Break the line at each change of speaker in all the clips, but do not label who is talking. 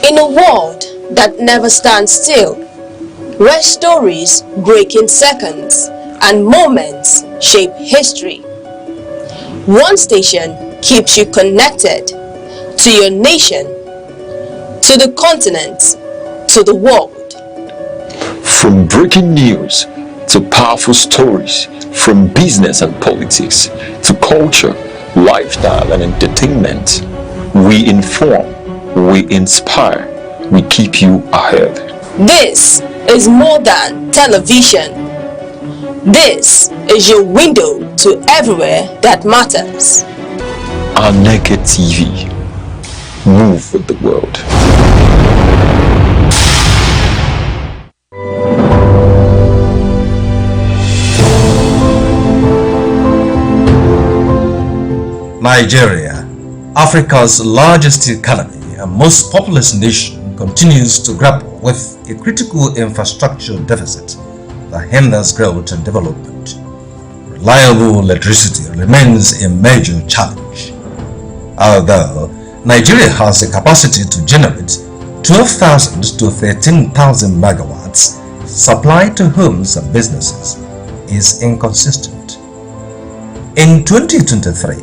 In a world that never stands still, where stories break in seconds and moments shape history, one station keeps you connected to your nation, to the continent, to the world.
From breaking news to powerful stories, from business and politics to culture, lifestyle and entertainment, we inform, we inspire, we keep you ahead.
This is more than television. This is your window to everywhere that matters.
Aneke TV. Move with the world.
Nigeria, Africa's largest economy and most populous nation, continues to grapple with a critical infrastructure deficit that hinders growth and development. Reliable electricity remains a major challenge. Although Nigeria has the capacity to generate 12,000 to 13,000 megawatts, supply to homes and businesses is inconsistent. In 2023,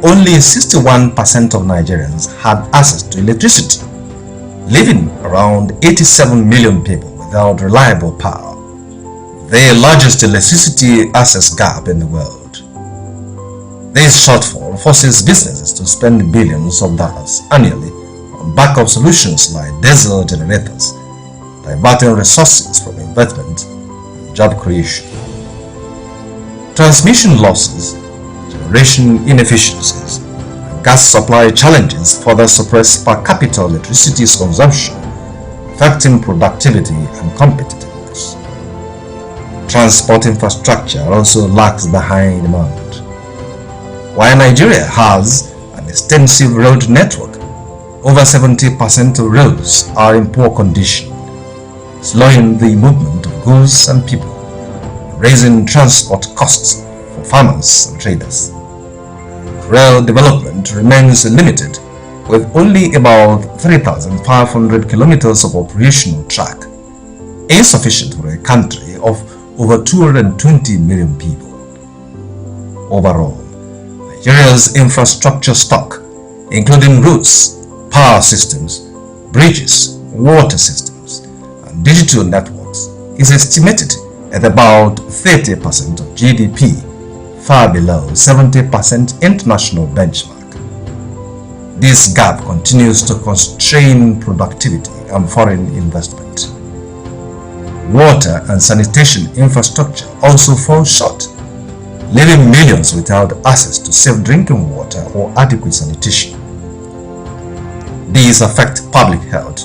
only 61% of Nigerians had access to electricity, leaving around 87 million people without reliable power, the largest electricity access gap in the world. This shortfall forces businesses to spend billions of dollars annually on backup solutions like diesel generators, diverting resources from investment and job creation. Transmission losses, generation inefficiencies, and gas supply challenges further suppress per capita electricity consumption, affecting productivity and competitiveness. Transport infrastructure also lags behind demand. While Nigeria has an extensive road network, over 70% of roads are in poor condition, slowing the movement of goods and people, raising transport costs for farmers and traders. Rail development remains limited, with only about 3,500 kilometers of operational track, insufficient for a country of over 220 million people. Overall, Nigeria's infrastructure stock, including roads, power systems, bridges, water systems, and digital networks, is estimated at about 30% of GDP, far below 70% international benchmark. This gap continues to constrain productivity and foreign investment. Water and sanitation infrastructure also fall short, leaving millions without access to safe drinking water or adequate sanitation. These affect public health,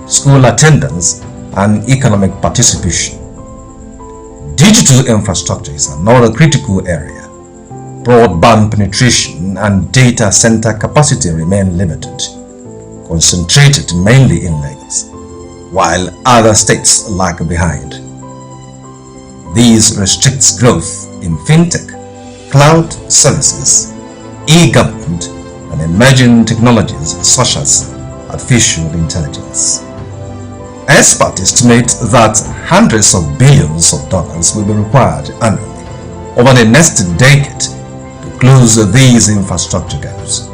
school attendance, and economic participation. Digital infrastructure is another critical area. Broadband penetration and data center capacity remain limited, concentrated mainly in Lagos, while other states lag behind. This restricts growth in fintech, cloud services, e-government, and emerging technologies such as artificial intelligence. Experts estimate that hundreds of billions of dollars will be required annually over the next decade to close these infrastructure gaps.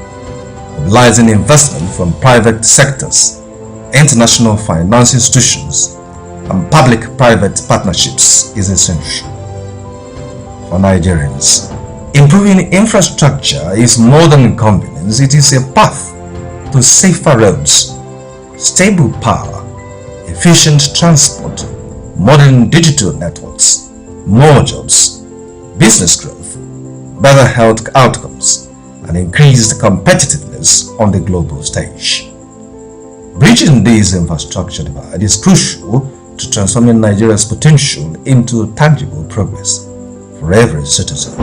Mobilizing investment from private sectors, international finance institutions, and public-private partnerships is essential. For Nigerians, improving infrastructure is more than convenience, it is a path to safer roads, stable power, efficient transport, modern digital networks, more jobs, business growth, better health outcomes, and increased competitiveness on the global stage. Bridging this infrastructure divide is crucial to transforming Nigeria's potential into tangible progress for every citizen.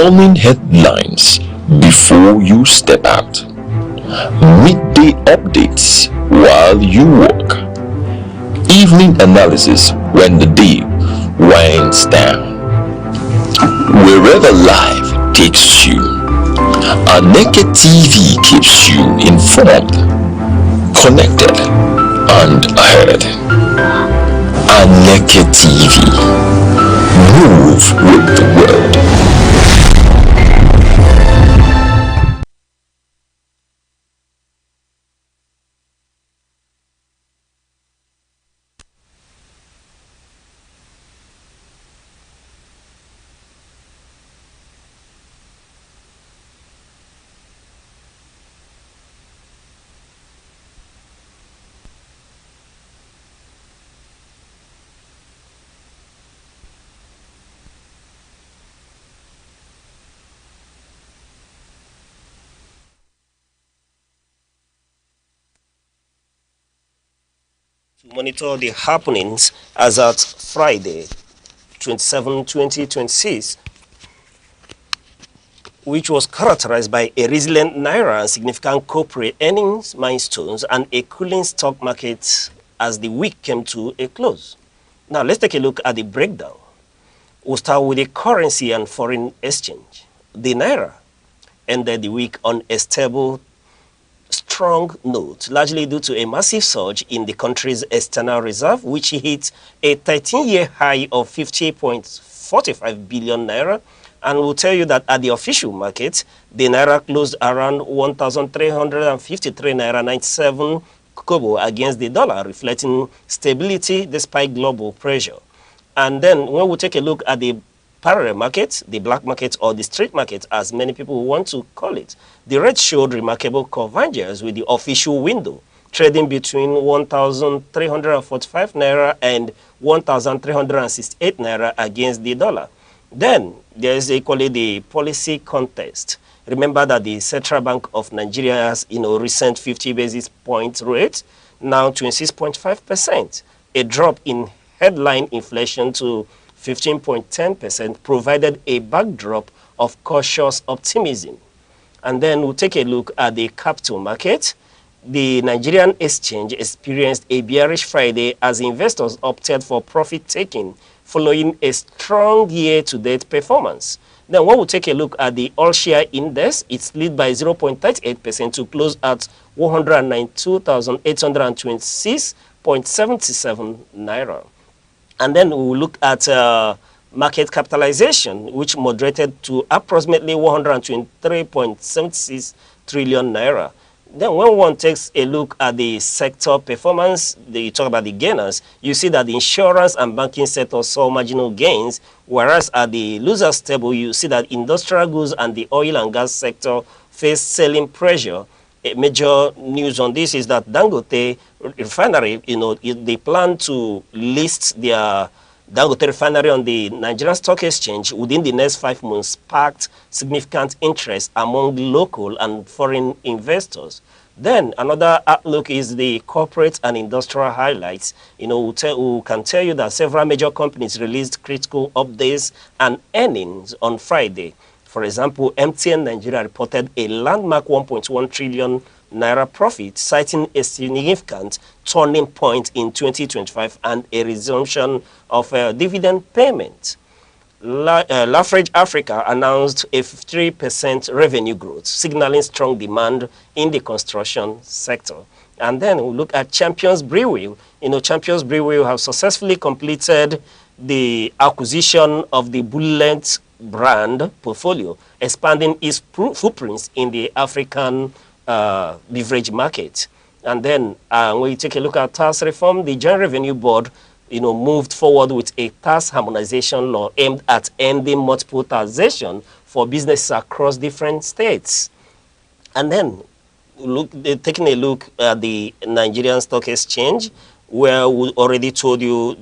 Morning headlines before you step out. Midday midday updates while you work, evening analysis when the day winds down. Wherever life takes you, Aneke TV keeps you informed, connected, and ahead. Aneke TV. Move with the world.
To monitor the happenings as at Friday, 2026, which was characterized by a resilient naira and significant corporate earnings milestones and a cooling stock market as the week came to a close. Now, let's take a look at the breakdown. We'll start with the currency and foreign exchange. The naira ended the week on a stable, strong note, largely due to a massive surge in the country's external reserve, which hit a 13-year high of 50.45 billion naira. And we'll tell you that at the official market, the naira closed around 1,353 naira 97 kobo against the dollar, reflecting stability despite global pressure. And then when we take a look at the parallel market, the black market, or the street market, as many people want to call it, the rate showed remarkable convergence with the official window, trading between 1,345 naira and 1,368 naira against the dollar. Then there is equally the policy contest. Remember that the Central Bank of Nigeria has, recent 50 basis point rate, now 26.5%, a drop in headline inflation to 15.10% provided a backdrop of cautious optimism. And then we'll take a look at the capital market. The Nigerian exchange experienced a bearish Friday as investors opted for profit-taking following a strong year-to-date performance. Then when we take a look at the all-share index, it slid by 0.38% to close at 192,826.77 naira. And then we will look at market capitalization, which moderated to approximately 123.76 trillion naira. Then when one takes a look at the sector performance, you talk about the gainers, you see that the insurance and banking sector saw marginal gains, whereas at the losers table, you see that industrial goods and the oil and gas sector face selling pressure. A major news on this is that Dangote refinery, they plan to list their Dangote refinery on the Nigerian Stock Exchange within the next 5 months, sparked significant interest among local and foreign investors. Then another outlook is the corporate and industrial highlights. We can tell you that several major companies released critical updates and earnings on Friday. For example, MTN Nigeria reported a landmark 1.1 trillion naira profit, citing a significant turning point in 2025 and a resumption of dividend payment. Lafarge Africa announced a 3% revenue growth, signaling strong demand in the construction sector. And then we look at Champions Brewery. Champions Brewery have successfully completed the acquisition of the Bullet brand portfolio, expanding its footprints in the African beverage market. And then when you take a look at tax reform, the General Revenue Board moved forward with a tax harmonization law aimed at ending multiple taxation for businesses across different states. And then taking a look at the Nigerian Stock Exchange, where we already told you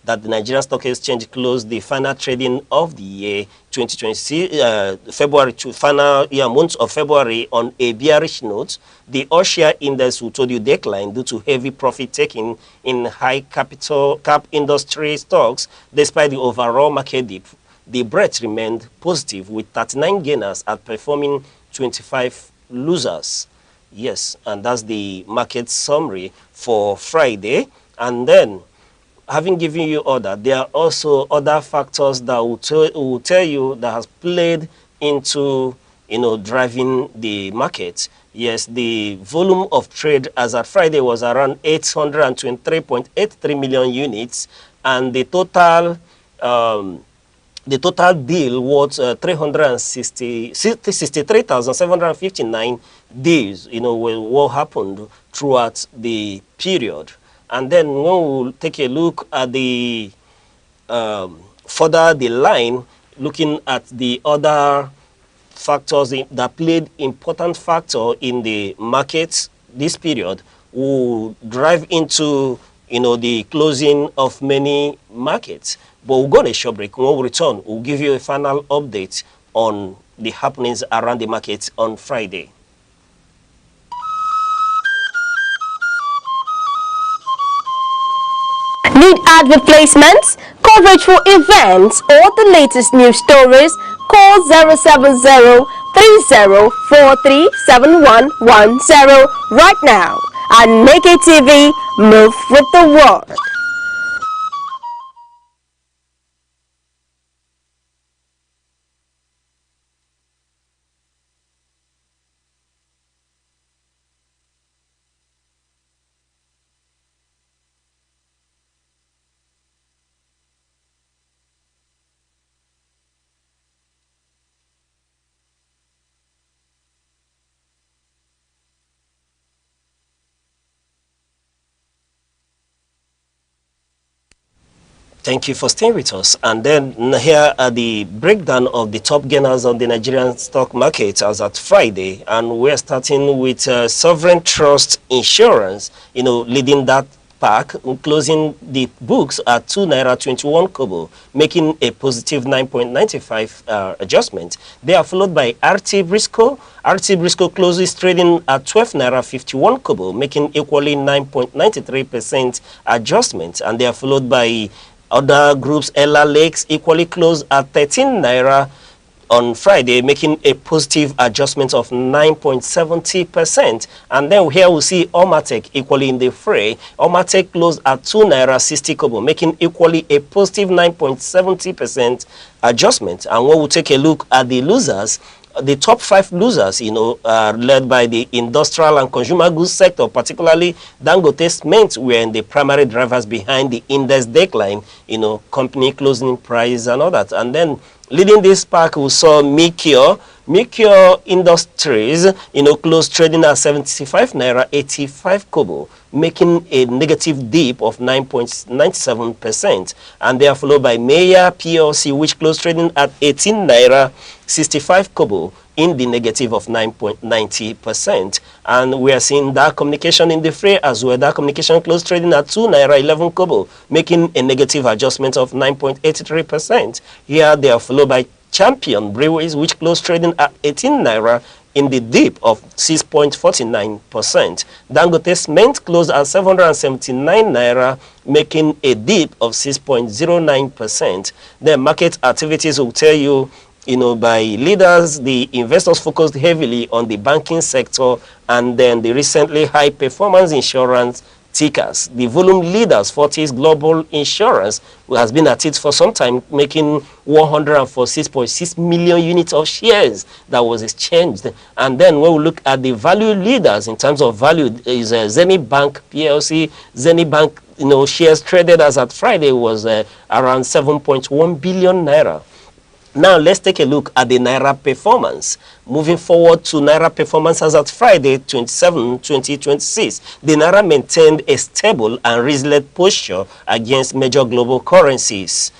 that the Nigerian Stock Exchange closed the final trading of the year 2026, February to final month of February on a bearish note. The all-share index, we told you, declined due to heavy profit taking in high capital cap industry stocks. Despite the overall market dip, the breadth remained positive, with 39 gainers outperforming 25 losers. Yes, and that's the market summary for Friday. And then, having given you order, there are also other factors that will tell you that has played into, driving the market. Yes, the volume of trade as at Friday was around 823.83 million units, and the total deal was 63,759 days, what happened throughout the period. And then when we take a look at the further the line, looking at the other factors that played important factor in the market this period, will drive into the closing of many markets. But we'll go on a short break. When we return, we'll give you a final update on the happenings around the market on Friday.
Need ad replacements, coverage for events, or the latest news stories? Call 070-3043-7110 right now. Aneke TV, move with the world.
Thank you for staying with us. And then here are the breakdown of the top gainers on the Nigerian stock market as at Friday. And we're starting with Sovereign Trust Insurance, leading that pack, closing the books at 2 naira 21 kobo, making a positive 9.95 adjustment. They are followed by RT Briscoe. RT Briscoe closes trading at 12 naira 51 kobo, making equally 9.93% adjustment. And they are followed by other groups. Ella Lakes equally closed at 13 naira on Friday, making a positive adjustment of 9.70%. And then here we see Omatek equally in the fray. Omatek closed at 2 naira 60 kobo, making equally a positive 9.70% adjustment. And when we take a look at the losers, the top 5 losers, are led by the industrial and consumer goods sector, particularly Dangote Cement, were in the primary drivers behind the index decline, company closing price and all that. And then leading this pack, we saw Mikio Industries, closed trading at 75 naira 85 kobo, making a negative dip of 9.97%. And they are followed by Maya PLC, which closed trading at 18 naira 65 kobo, in the negative of 9.90%. And we are seeing that communication in the fray as well. That communication closed trading at 2 naira 11 kobo, making a negative adjustment of 9.83%. Here they are followed by Champion Breweries, which closed trading at 18 naira in the dip of 6.49%. Dangote Cement closed at 779 naira, making a dip of 6.09%. The market activities will tell you, by leaders, the investors focused heavily on the banking sector and then the recently high performance insurance tickers. The volume leaders, Fortis Global Insurance, who has been at it for some time, making 146.6 million units of shares that was exchanged. And then when we look at the value leaders in terms of value, is Zenith Bank PLC. Zenith Bank, shares traded as at Friday was around 7.1 billion naira. Now, let's take a look at the Naira performance. Moving forward to Naira performance as at Friday, 27, 2026, the Naira maintained a stable and resilient posture against major global currencies.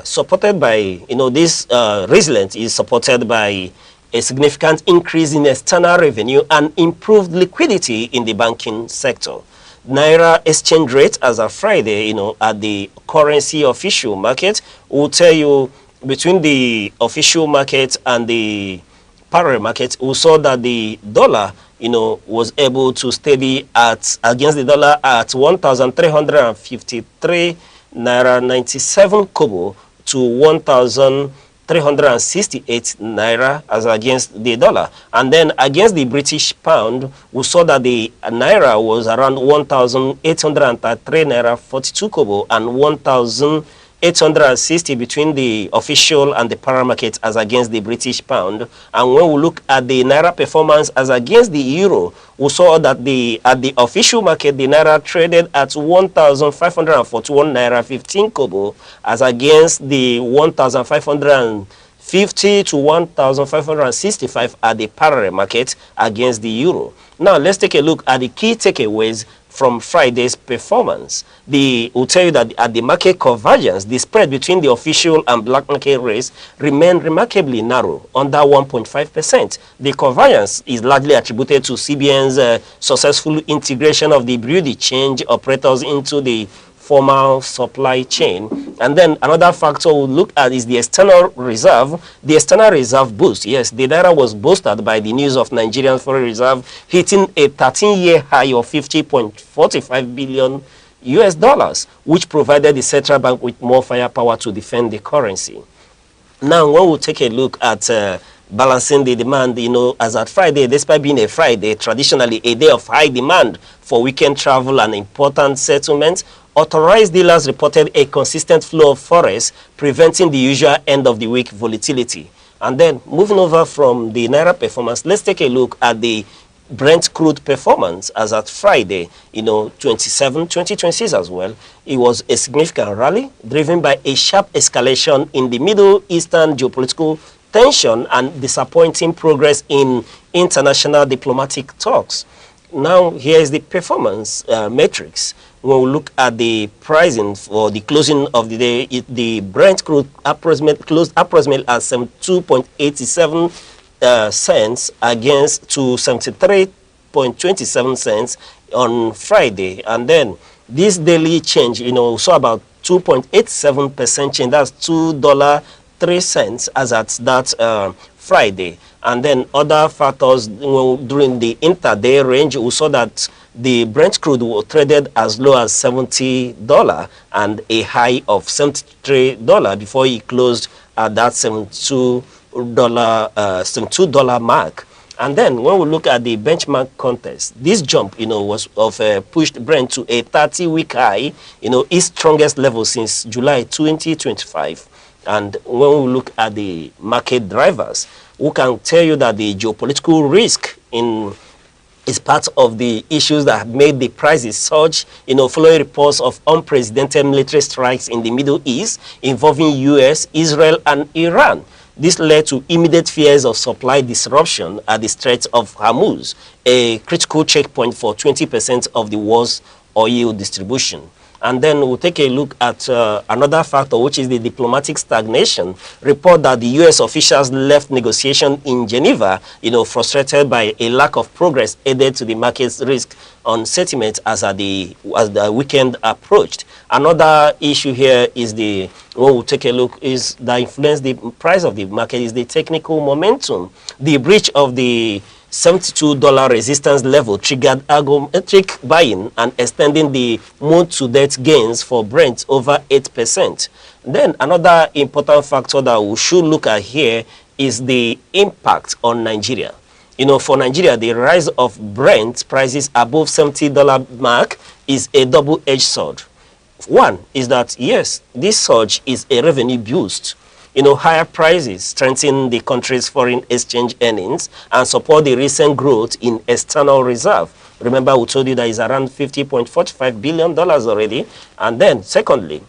Supported by, this resilience is supported by a significant increase in external revenue and improved liquidity in the banking sector. Naira exchange rate as of Friday, at the currency official market, will tell you between the official market and the parallel market, we saw that the dollar, was able to steady against the dollar at 1,353 naira 97 kobo to 1,000 368 naira as against the dollar. And then against the British pound, we saw that the naira was around 1,833 naira 42 kobo and 1,860 between the official and the para market as against the British pound. And when we look at the naira performance as against the euro, we saw that at the official market, the naira traded at 1,541 naira 15 kobo as against the 1,550 to 1,565 at the parallel market against the euro. Now, let's take a look at the key takeaways from Friday's performance. Will tell you that at the market convergence, the spread between the official and black market rates remained remarkably narrow, under 1.5%. The convergence is largely attributed to CBN's successful integration of the Bureau de Change operators into the formal supply chain. And then another factor we'll look at is the external reserve. The external reserve boost. Yes, the naira was boosted by the news of Nigerian foreign reserve hitting a 13-year high of 50.45 billion US dollars, which provided the central bank with more firepower to defend the currency. Now, when we take a look at balancing the demand, as at Friday, despite being a Friday, traditionally a day of high demand for weekend travel and important settlements, authorized dealers reported a consistent flow of forex, preventing the usual end-of-the-week volatility. And then, moving over from the naira performance, let's take a look at the Brent crude performance as at Friday, 2026 as well. It was a significant rally driven by a sharp escalation in the Middle Eastern geopolitical tension and disappointing progress in international diplomatic talks. Now, here is the performance matrix. When we look at the pricing for the closing of the day, the Brent crude closed approximately at 72.87 cents against to 73.27 cents on Friday. And then this daily change, saw about 2.87% change. That's $2.03 as at that Friday. And then other factors, during the intraday range, we saw that the Brent crude was traded as low as $70 and a high of $73 before it closed at that $72 mark. And then when we look at the benchmark contest, this jump, was pushed Brent to a 30-week high, its strongest level since July 2025. And when we look at the market drivers, we can tell you that the geopolitical risk is part of the issues that have made the prices surge, following reports of unprecedented military strikes in the Middle East involving US, Israel, and Iran. This led to immediate fears of supply disruption at the Strait of Hormuz, a critical checkpoint for 20% of the world's oil distribution. And then we'll take a look at another factor, which is the diplomatic stagnation. Report that the U.S. officials left negotiation in Geneva, frustrated by a lack of progress added to the market's risk on sentiment as the weekend approached. Another issue here is when we'll take a look, is that influence the price of the market is the technical momentum. The breach of the $72 resistance level triggered algorithmic buying and extending the month-to-date gains for Brent over 8%. Then another important factor that we should look at here is the impact on Nigeria. For Nigeria, the rise of Brent prices above $70 mark is a double-edged sword. One is that, yes, this surge is a revenue boost. Higher prices strengthen the country's foreign exchange earnings and support the recent growth in external reserve. Remember, we told you that it's around $50.45 billion already. And then, second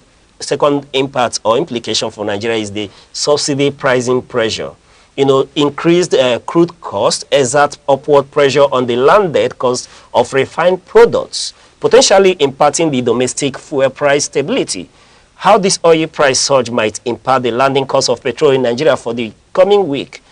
impact or implication for Nigeria is the subsidy pricing pressure. Increased crude cost exert upward pressure on the landed cost of refined products, potentially impacting the domestic fuel price stability. How this oil price surge might impact the landing cost of petrol in Nigeria for the coming week.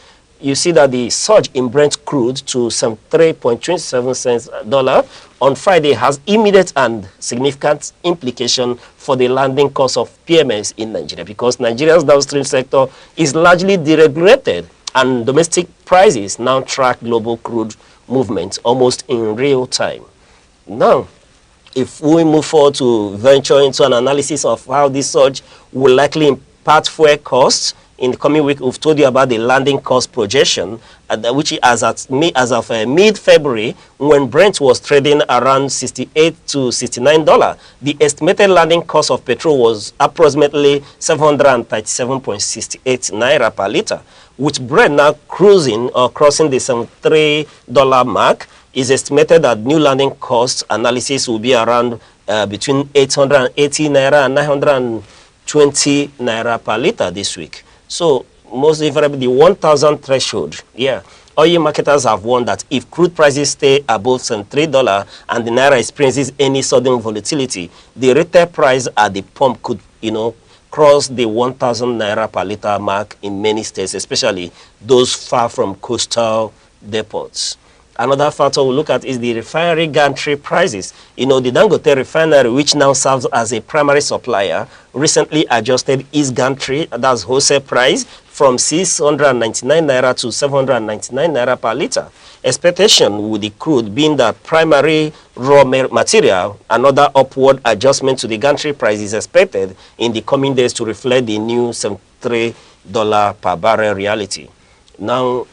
You see that the surge in Brent crude to some 3.27 cents dollar on Friday has immediate and significant implication for the landing cost of PMS in Nigeria, because Nigeria's downstream sector is largely deregulated and domestic prices now track global crude movements almost in real time. Now, if we move forward to venture into an analysis of how this surge will likely impact fuel costs in the coming week, we've told you about the landing cost projection, which as of mid-February, when Brent was trading around $68 to $69, the estimated landing cost of petrol was approximately 737.68 naira per liter. With Brent now cruising or crossing the $73 mark, is estimated that new landing cost analysis will be around between 880 naira and 920 naira per liter this week. So most favorably, the 1,000 threshold. Yeah, oil marketers have warned that if crude prices stay above $73 and the naira experiences any sudden volatility, the retail price at the pump could, cross the 1,000 naira per liter mark in many states, especially those far from coastal depots. Another factor we'll look at is the refinery gantry prices. The Dangote refinery, which now serves as a primary supplier, recently adjusted its gantry, that's wholesale price, from 699 naira to 799 naira per liter. Expectation with the crude being that primary raw material, another upward adjustment to the gantry price is expected in the coming days to reflect the new $73 per barrel reality. Now,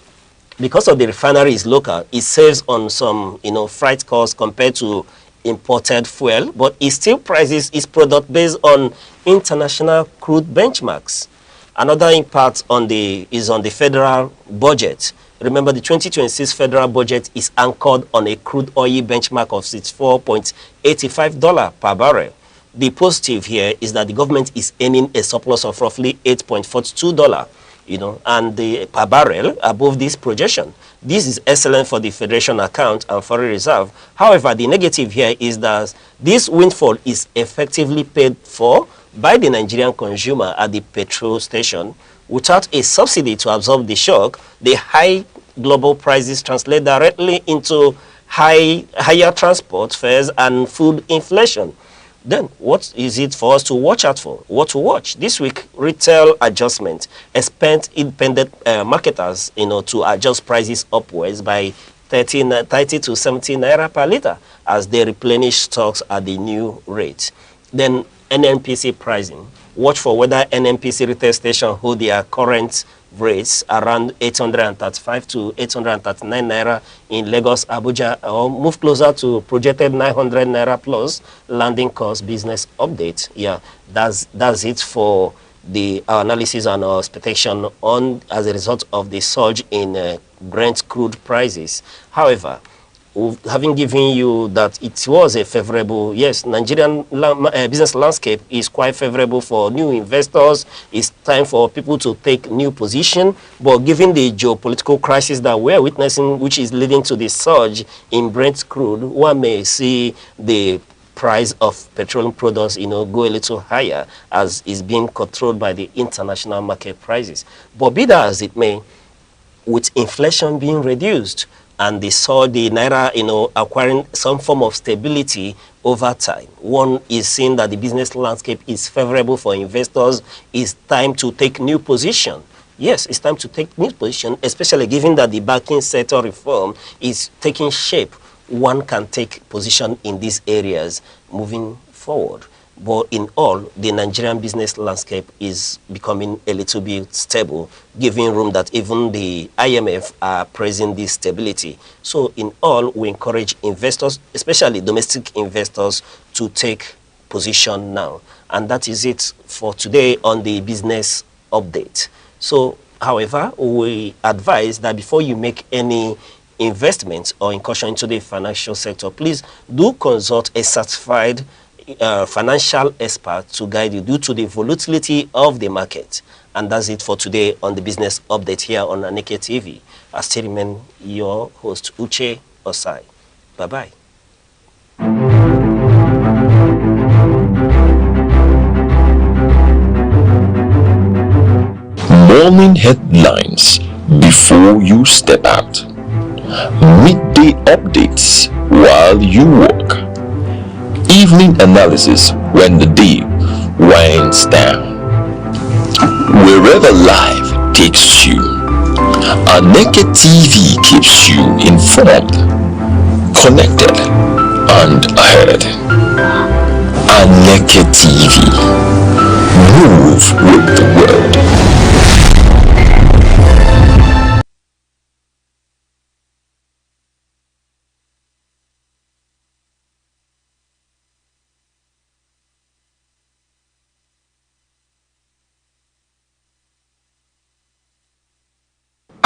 because of the refinery is local, it saves on some, freight costs compared to imported fuel, but it still prices its product based on international crude benchmarks. Another impact is on the federal budget. Remember, the 2026 federal budget is anchored on a crude oil benchmark of $64.85 per barrel. The positive here is that the government is aiming a surplus of roughly $8.42. And the per barrel above this projection. This is excellent for the Federation account and foreign reserve. However, the negative here is that this windfall is effectively paid for by the Nigerian consumer at the petrol station without a subsidy to absorb the shock. The high global prices translate directly into higher transport fares and food inflation. Then, what is it for us to watch out for? What to watch? This week, retail adjustment expect independent marketers, to adjust prices upwards by 30 to 70 naira per liter as they replenish stocks at the new rate. Then, NNPC pricing. Watch for whether NNPC retail station hold their current rates around 835 to 839 naira in Lagos, Abuja, or move closer to projected 900 naira plus landing cost business update. Yeah, that's it for the analysis and our expectation on as a result of the surge in Brent crude prices. However, having given you that it was a favorable, yes, Nigerian business landscape is quite favorable for new investors. It's time for people to take new position. But given the geopolitical crisis that we're witnessing, which is leading to the surge in Brent crude, one may see the price of petroleum products, go a little higher as is being controlled by the international market prices. But be that as it may, with inflation being reduced, and they saw the naira, acquiring some form of stability over time. One is seeing that the business landscape is favorable for investors. It's time to take new position. Yes, it's time to take new position, especially given that the banking sector reform is taking shape. One can take position in these areas moving forward. But in all, the Nigerian business landscape is becoming a little bit stable, giving room that even the IMF are praising this stability. So in all, we encourage investors, especially domestic investors, to take position now. And that is it for today on the business update. So, however, we advise that before you make any investments or incursion into the financial sector, please do consult a certified financial expert to guide you due to the volatility of the market. And that's it for today on the business update here on Aneke TV. I still remain your host, Uche Osai. Bye-bye.
Morning headlines before you step out. Midday updates while you work. Evening analysis when the day winds down. Wherever life takes you, Aneke TV keeps you informed, connected, and ahead. Aneke TV. Move with the world.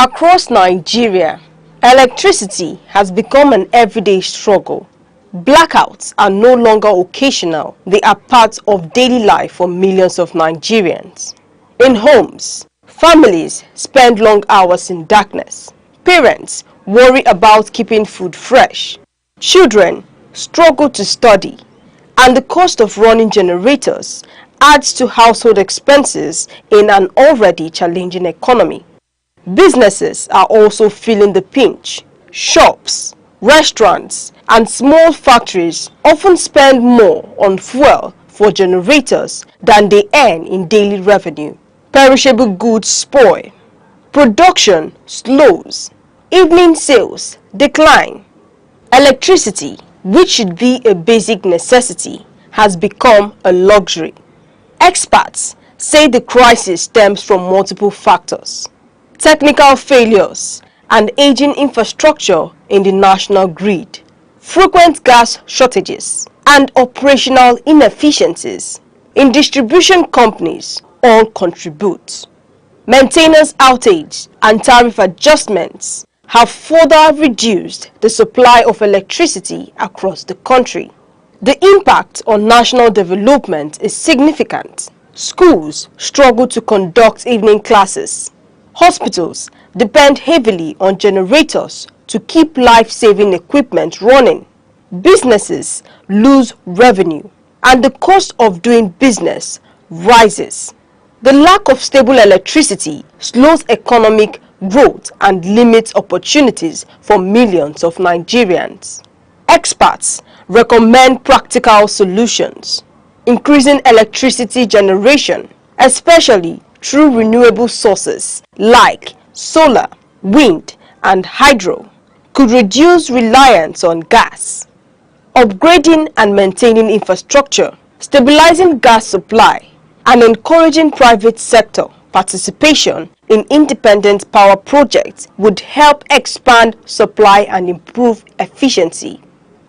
Across Nigeria, electricity has become an everyday struggle. Blackouts are no longer occasional, they are part of daily life for millions of Nigerians. In homes, families spend long hours in darkness. Parents worry about keeping food fresh. Children struggle to study, and the cost of running generators adds to household expenses in an already challenging economy. Businesses are also feeling the pinch. Shops, restaurants, and small factories often spend more on fuel for generators than they earn in daily revenue. Perishable goods spoil. Production slows. Evening sales decline. Electricity, which should be a basic necessity, has become a luxury. Experts say the crisis stems from multiple factors: technical failures and aging infrastructure in the national grid, frequent gas shortages, and operational inefficiencies in distribution companies all contribute. Maintenance outage and tariff adjustments have further reduced the supply of electricity across the country. The impact on national development is significant. Schools struggle to conduct evening classes. Hospitals depend heavily on generators to keep life-saving equipment running. Businesses lose revenue, and the cost of doing business rises. The lack of stable electricity slows economic growth and limits opportunities for millions of Nigerians. Experts recommend practical solutions: increasing electricity generation, especially through renewable sources like solar, wind, and hydro, could reduce reliance on gas. Upgrading and maintaining infrastructure, stabilizing gas supply, and encouraging private sector participation in independent power projects would help expand supply and improve efficiency.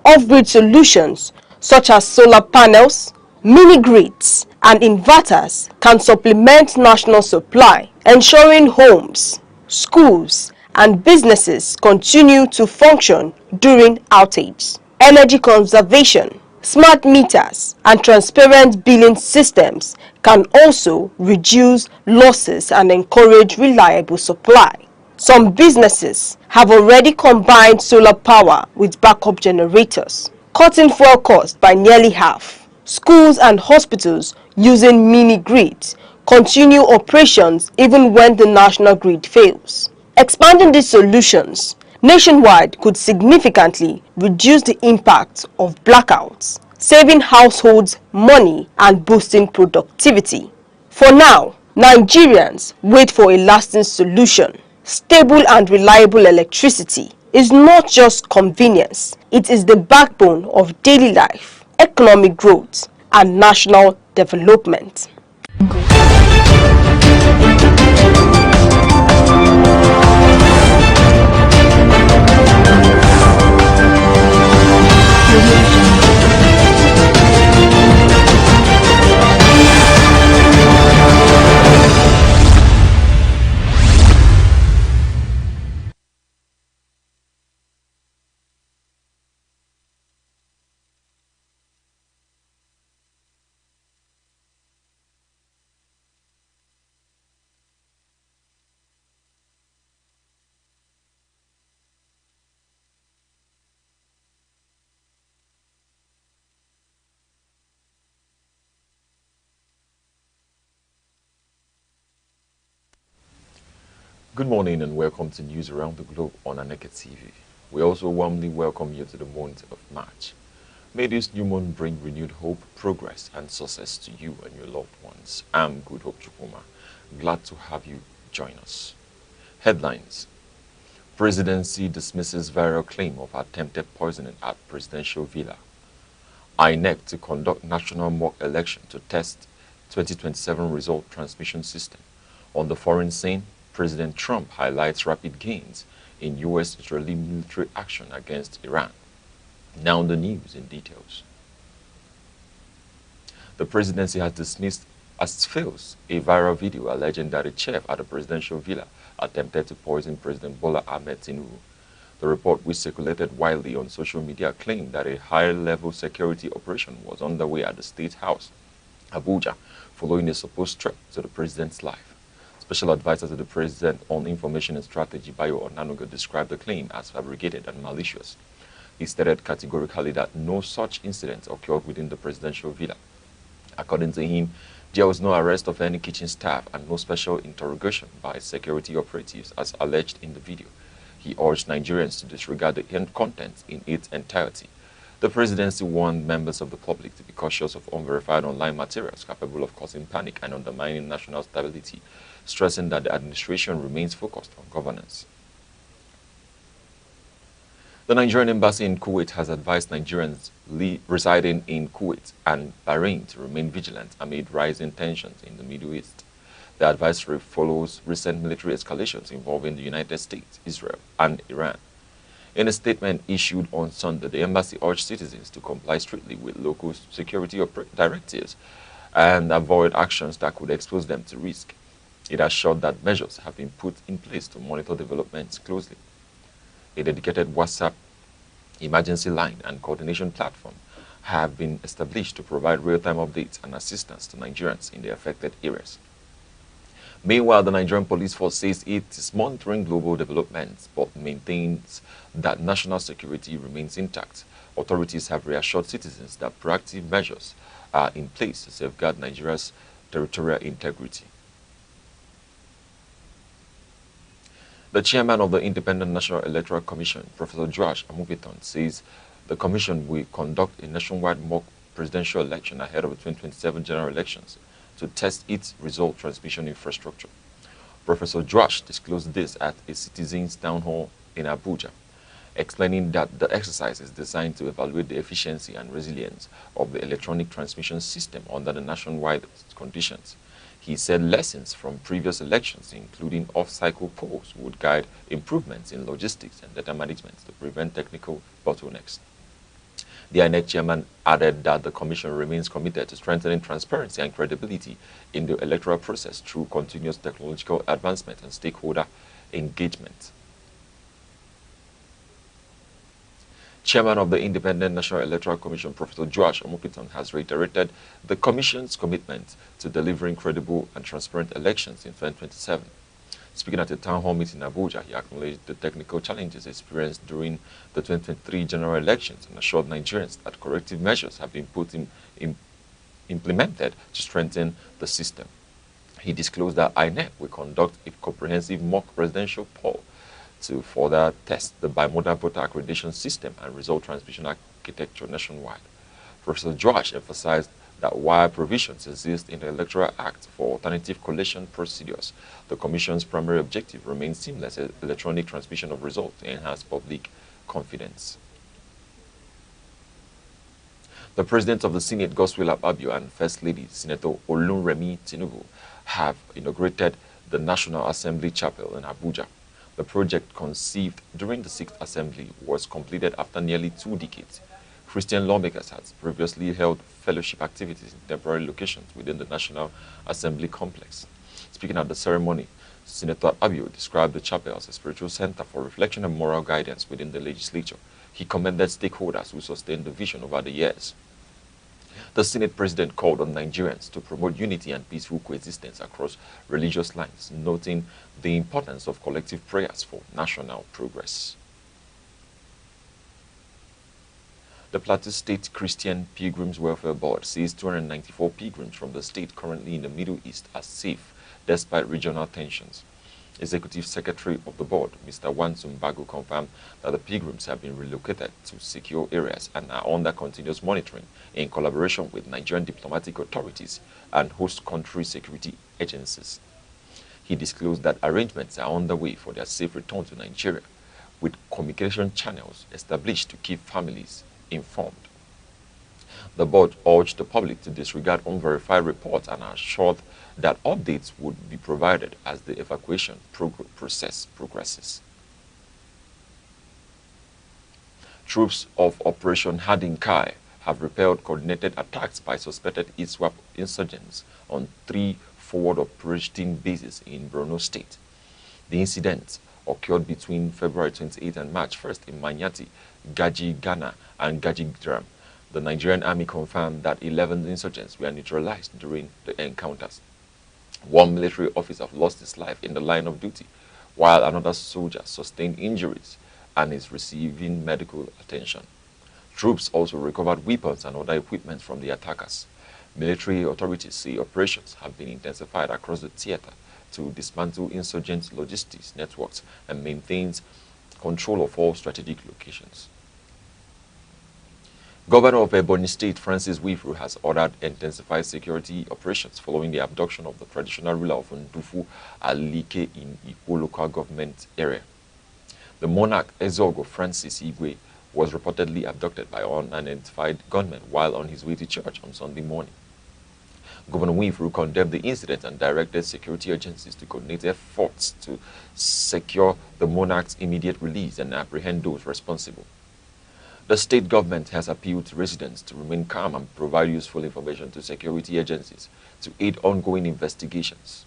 Off-grid solutions such as solar panels, mini-grids, and inverters can supplement national supply, ensuring homes, schools, and businesses continue to function during outages. Energy conservation, smart meters, and transparent billing systems can also reduce losses and encourage reliable supply. Some businesses have already combined solar power with backup generators, cutting fuel costs by nearly half. Schools and hospitals using mini-grids continue operations even when the national grid fails. Expanding these solutions nationwide could significantly reduce the impact of blackouts, saving households money and boosting productivity. For now, Nigerians wait for a lasting solution. Stable and reliable electricity is not just convenience, it is the backbone of daily life, economic growth, and national development.
Good morning and welcome to News Around the Globe on Aneke TV. We also warmly welcome you to the month of March. May this new month bring renewed hope, progress, and success to you and your loved ones. I'm Good Hope Chukuma. Glad to have you join us. Headlines: Presidency dismisses viral claim of attempted poisoning at presidential villa. Aneke to conduct national mock election to test 2027 result transmission system. On the foreign scene, President Trump highlights rapid gains in U.S.-Israeli military action against Iran. Now the news in details. The presidency has dismissed as fails a viral video alleging that a chef at a presidential villa attempted to poison President Bola Ahmed Tinubu. The report, which circulated widely on social media, claimed that a high-level security operation was underway at the State House, Abuja, following a supposed threat to the president's life. Special advisor to the president on information and strategy, Bayo Onanuga, described the claim as fabricated and malicious. He stated categorically that no such incident occurred within the presidential villa. According to him, there was no arrest of any kitchen staff and no special interrogation by security operatives as alleged in the video. He urged Nigerians to disregard the end content in its entirety. The presidency warned members of the public to be cautious of unverified online materials capable of causing panic and undermining national stability, stressing that the administration remains focused on governance. The Nigerian embassy in Kuwait has advised Nigerians residing in Kuwait and Bahrain to remain vigilant amid rising tensions in the Middle East. The advisory follows recent military escalations involving the United States, Israel, and Iran. In a statement issued on Sunday, the embassy urged citizens to comply strictly with local security directives and avoid actions that could expose them to risk. It assured that measures have been put in place to monitor developments closely. A dedicated WhatsApp emergency line and coordination platform have been established to provide real-time updates and assistance to Nigerians in the affected areas. Meanwhile, the Nigerian police force says it is monitoring global developments but maintains that national security remains intact. Authorities have reassured citizens that proactive measures are in place to safeguard Nigeria's territorial integrity. The chairman of the Independent National Electoral Commission, Professor Joash Amupitan, says the commission will conduct a nationwide mock presidential election ahead of the 2027 general elections to test its result transmission infrastructure. Professor Joash disclosed this at a citizens' town hall in Abuja, explaining that the exercise is designed to evaluate the efficiency and resilience of the electronic transmission system under the nationwide conditions. He said lessons from previous elections, including off-cycle polls, would guide improvements in logistics and data management to prevent technical bottlenecks. The Aneke chairman added that the commission remains committed to strengthening transparency and credibility in the electoral process through continuous technological advancement and stakeholder engagement. Chairman of the Independent National Electoral Commission, Professor Joash Amupitan, has reiterated the Commission's commitment to delivering credible and transparent elections in 2027. Speaking at a town hall meeting in Abuja, he acknowledged the technical challenges experienced during the 2023 general elections and assured Nigerians that corrective measures have been implemented to strengthen the system. He disclosed that INEC will conduct a comprehensive mock presidential poll to further test the bimodal voter accreditation system and result transmission architecture nationwide. Professor Joash emphasized that while provisions exist in the Electoral Act for alternative collation procedures, the Commission's primary objective remains seamless electronic transmission of results to enhance public confidence. The President of the Senate, Godswill Akpabio, and First Lady, Senator Olunremi Tinubu, have inaugurated the National Assembly Chapel in Abuja. The project, conceived during the 6th Assembly, was completed after nearly 2 decades. Christian lawmakers had previously held fellowship activities in temporary locations within the National Assembly complex. Speaking at the ceremony, Senator Akpabio described the chapel as a spiritual center for reflection and moral guidance within the legislature. He commended stakeholders who sustained the vision over the years. The Senate President called on Nigerians to promote unity and peaceful coexistence across religious lines, noting the importance of collective prayers for national progress. The Plateau State Christian Pilgrims Welfare Board says 294 pilgrims from the state currently in the Middle East are safe despite regional tensions. Executive Secretary of the board, Mr. Wansum Bago, confirmed that the pilgrims have been relocated to secure areas and are under continuous monitoring in collaboration with Nigerian diplomatic authorities and host country security agencies. He disclosed that arrangements are underway for their safe return to Nigeria, with communication channels established to keep families informed. The board urged the public to disregard unverified reports and assured that updates would be provided as the evacuation process progresses. Troops of Operation Hadinkai have repelled coordinated attacks by suspected ISWAP insurgents on 3 forward operating bases in Borno State. The incidents occurred between February 28 and March 1st in Manyati, Gaji Ghana, and Gaji Dram. The Nigerian army confirmed that 11 insurgents were neutralized during the encounters. One military officer lost his life in the line of duty, while another soldier sustained injuries and is receiving medical attention. Troops also recovered weapons and other equipment from the attackers. Military authorities say operations have been intensified across the theater to dismantle insurgent logistics networks and maintains control of all strategic locations. Governor of Ebonyi State, Francis Wifru, has ordered intensified security operations following the abduction of the traditional ruler of Ndufu, Aneke, in Ikwo local government area. The monarch, Ezogo Francis Igwe, was reportedly abducted by unidentified gunmen while on his way to church on Sunday morning. Governor Wifru condemned the incident and directed security agencies to coordinate efforts to secure the monarch's immediate release and apprehend those responsible. The state government has appealed to residents to remain calm and provide useful information to security agencies to aid ongoing investigations.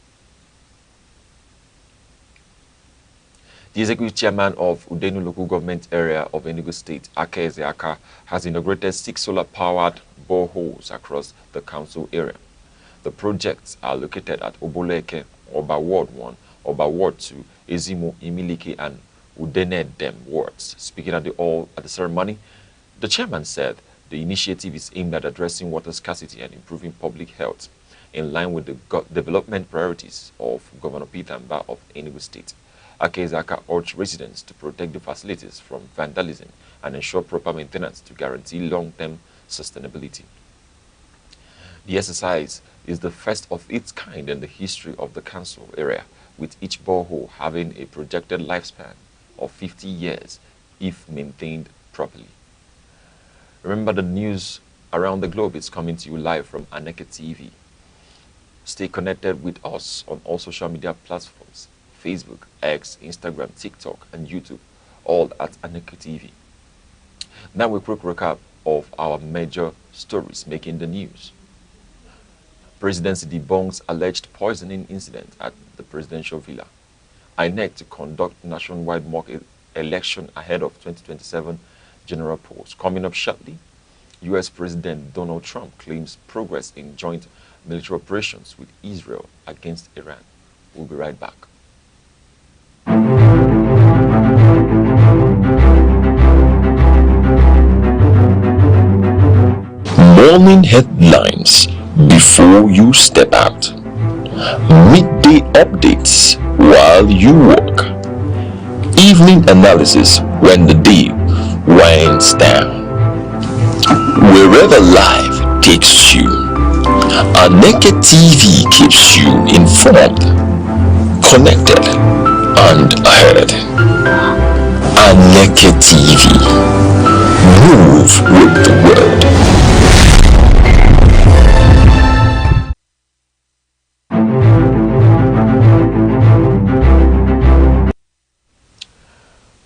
The executive chairman of Udenu local government area of Enugu State, Aneke, has inaugurated 6 solar-powered boreholes across the council area. The projects are located at Oboleke, Oba Ward 1, Oba Ward 2, Ezimo, Imilike, and Udenedem wards. Speaking at the ceremony, the chairman said the initiative is aimed at addressing water scarcity and improving public health in line with the development priorities of Governor Peter Mba of Enugu State. Aneke urged residents to protect the facilities from vandalism and ensure proper maintenance to guarantee long-term sustainability. The exercise is the first of its kind in the history of the council area, with each borehole having a projected lifespan of 50 years if maintained properly. Remember, the news around the globe is coming to you live from Aneke TV. Stay connected with us on all social media platforms: Facebook, X, Instagram, TikTok, and YouTube, all at Aneke TV. Now a quick recap of our major stories making the news. Presidency debunks alleged poisoning incident at the presidential villa. Aneke to conduct nationwide mock election ahead of 2027 general polls. Coming up shortly, U.S. President Donald Trump claims progress in joint military operations with Israel against Iran. We'll be right back. Morning headlines before you step out. Midday updates while you work. Evening analysis when the day winds down. Wherever life takes you, Aneke TV keeps you informed, connected, and ahead. Aneke TV. Move with the world.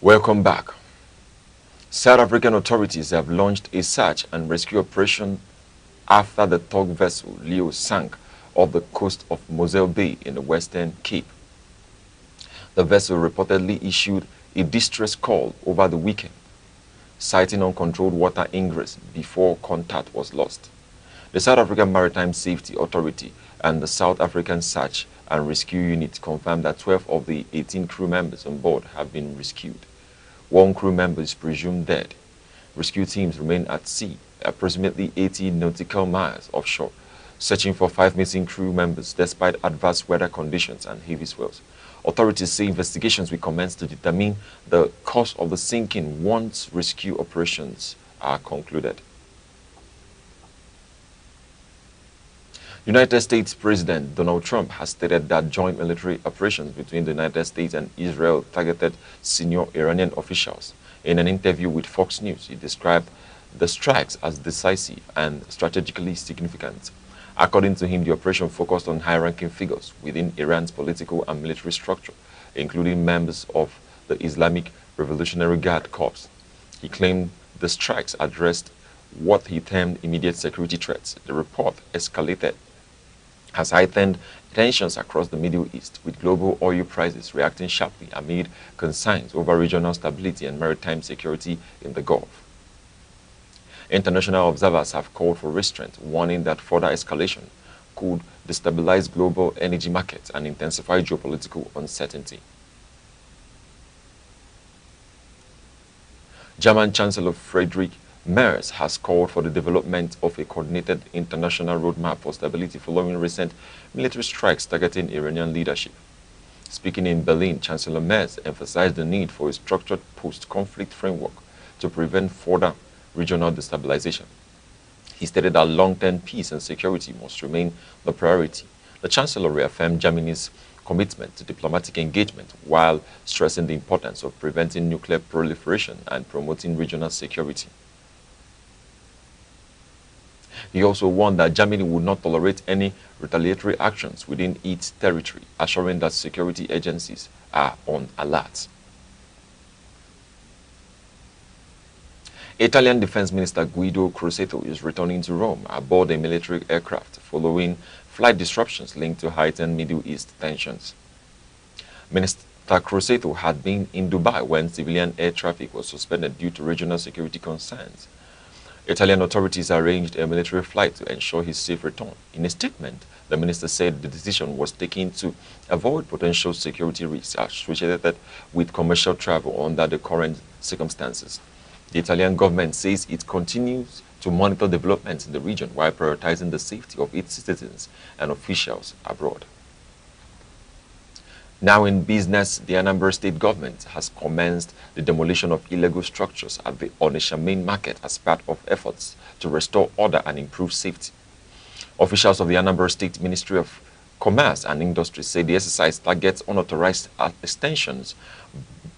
Welcome back. South African authorities have launched a search and rescue operation after the tug vessel Leo sank off the coast of Moselle Bay in the Western Cape. The vessel reportedly issued a distress call over the weekend, citing uncontrolled water ingress before contact was lost. The South African Maritime Safety Authority and the South African Search and Rescue Unit confirmed that 12 of the 18 crew members on board have been rescued. One crew member is presumed dead. Rescue teams remain at sea, approximately 80 nautical miles offshore, searching for 5 missing crew members despite adverse weather conditions and heavy swells. Authorities say investigations will commence to determine the cause of the sinking once rescue operations are concluded. United States President Donald Trump has stated that joint military operations between the United States and Israel targeted senior Iranian officials. In an interview with Fox News, he described the strikes as decisive and strategically significant. According to him, the operation focused on high-ranking figures within Iran's political and military structure, including members of the Islamic Revolutionary Guard Corps. He claimed the strikes addressed what he termed immediate security threats. The report has heightened tensions across the Middle East, with global oil prices reacting sharply amid concerns over regional stability and maritime security in the Gulf. International observers have called for restraint, warning that further escalation could destabilize global energy markets and intensify geopolitical uncertainty. German Chancellor Friedrich Merz has called for the development of a coordinated international roadmap for stability following recent military strikes targeting Iranian leadership. Speaking in Berlin, Chancellor Merz emphasized the need for a structured post-conflict framework to prevent further regional destabilization. He stated that long-term peace and security must remain the priority. The Chancellor reaffirmed Germany's commitment to diplomatic engagement while stressing the importance of preventing nuclear proliferation and promoting regional security. He also warned that Germany would not tolerate any retaliatory actions within its territory, assuring that security agencies are on alert. Italian Defense Minister Guido Crosetto is returning to Rome aboard a military aircraft following flight disruptions linked to heightened Middle East tensions. Minister Crosetto had been in Dubai when civilian air traffic was suspended due to regional security concerns. Italian authorities arranged a military flight to ensure his safe return. In a statement, the minister said the decision was taken to avoid potential security risks associated with commercial travel under the current circumstances. The Italian government says it continues to monitor developments in the region while prioritizing the safety of its citizens and officials abroad. Now in business, the Anambra State government has commenced the demolition of illegal structures at the Onitsha main market as part of efforts to restore order and improve safety. Officials of the Anambra State Ministry of Commerce and Industry say the exercise targets unauthorized extensions,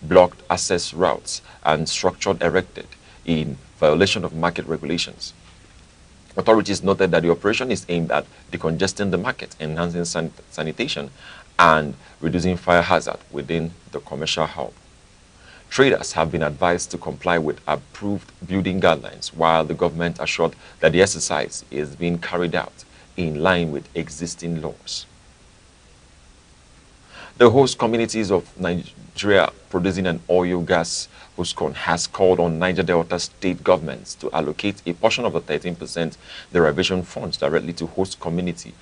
blocked access routes, and structures erected in violation of market regulations. Authorities noted that the operation is aimed at decongesting the market, enhancing sanitation, and reducing fire hazard within the commercial hub. Traders have been advised to comply with approved building guidelines, while the government assured that the exercise is being carried out in line with existing laws. The host communities of Nigeria producing an oil gas HOSCON has called on Niger Delta state governments to allocate a portion of the 13% derivation funds directly to host community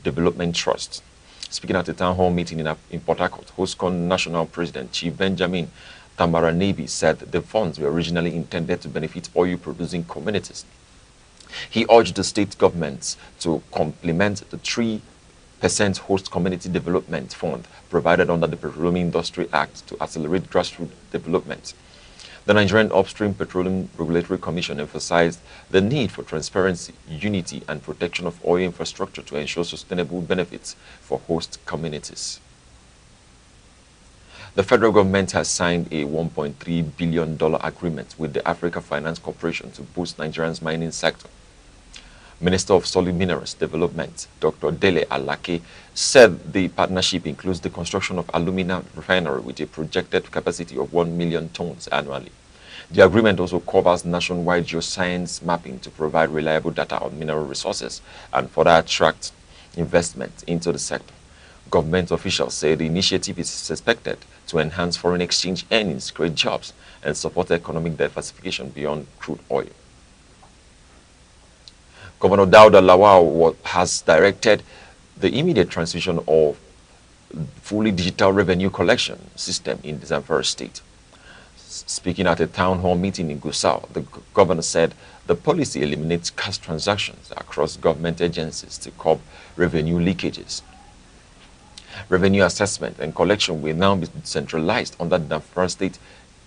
development trusts. Speaking at a town hall meeting in Port Harcourt, HOSCON National President Chief Benjamin Tamaranebi said the funds were originally intended to benefit oil-producing communities. He urged the state governments to complement the 3% host community development fund provided under the Petroleum Industry Act to accelerate grassroots development. The Nigerian Upstream Petroleum Regulatory Commission emphasized the need for transparency, unity, and protection of oil infrastructure to ensure sustainable benefits for host communities. The federal government has signed a $1.3 billion agreement with the Africa Finance Corporation to boost Nigeria's mining sector. Minister of Solid Minerals Development, Dr. Dele Alake, said the partnership includes the construction of alumina refinery with a projected capacity of 1 million tons annually. The agreement also covers nationwide geoscience mapping to provide reliable data on mineral resources and further attract investment into the sector. Government officials say the initiative is expected to enhance foreign exchange earnings, create jobs, and support economic diversification beyond crude oil. Governor Dauda Lawal has directed the immediate transition of fully digital revenue collection system in the Zamfara state. Speaking at a town hall meeting in Gusau, the governor said the policy eliminates cash transactions across government agencies to curb revenue leakages. Revenue assessment and collection will now be centralized under the Zamfara State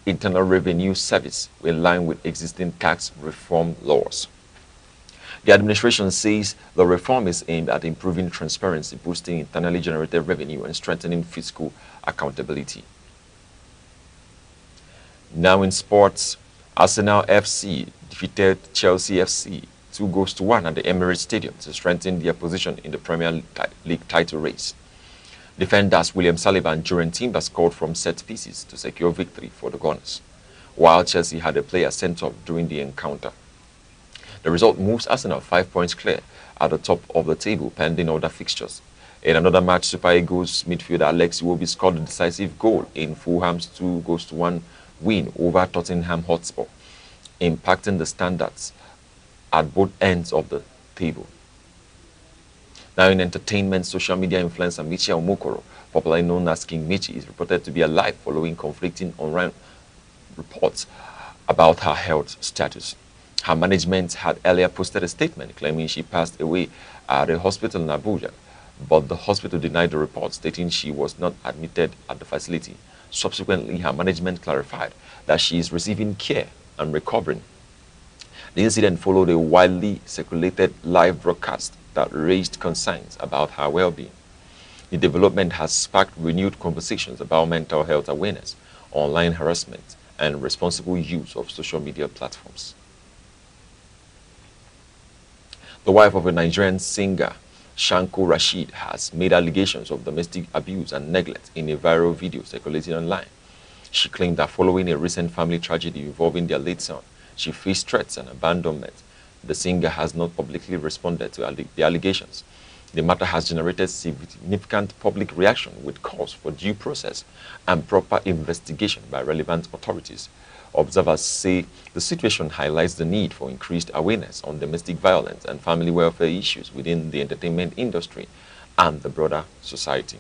Internal Revenue Service in line with existing tax reform laws. The administration says the reform is aimed at improving transparency, boosting internally generated revenue, and strengthening fiscal accountability. Now in sports, Arsenal FC defeated Chelsea FC 2-1 at the Emirates Stadium to strengthen their position in the Premier League title race. Defenders William Saliba and Joran Timber scored from set pieces to secure victory for the Gunners, while Chelsea had a player sent off during the encounter.
The result moves Arsenal 5 points clear at the top of the table pending other fixtures. In another match, Super Eagles midfielder Alex Iwobi scored the decisive goal in Fulham's 2-1 win over Tottenham Hotspur, impacting the standards at both ends of the table. Now in entertainment, social media influencer Michelle Mokoro, popularly known as King Michi, is reported to be alive following conflicting online reports about her health status. Her management had earlier posted a statement claiming she passed away at a hospital in Abuja, but the hospital denied the report, stating she was not admitted at the facility. Subsequently, her management clarified that she is receiving care and recovering. The incident followed a widely circulated live broadcast that raised concerns about her well-being. The development has sparked renewed conversations about mental health awareness, online harassment, and responsible use of social media platforms. The wife of a Nigerian singer, Shanko Rashid, has made allegations of domestic abuse and neglect in a viral video circulating online. She claimed that following a recent family tragedy involving their late son, she faced threats and abandonment. The singer has not publicly responded to the allegations. The matter has generated significant public reaction with calls for due process and proper investigation by relevant authorities. Observers say the situation highlights the need for increased awareness on domestic violence and family welfare issues within the entertainment industry and the broader society.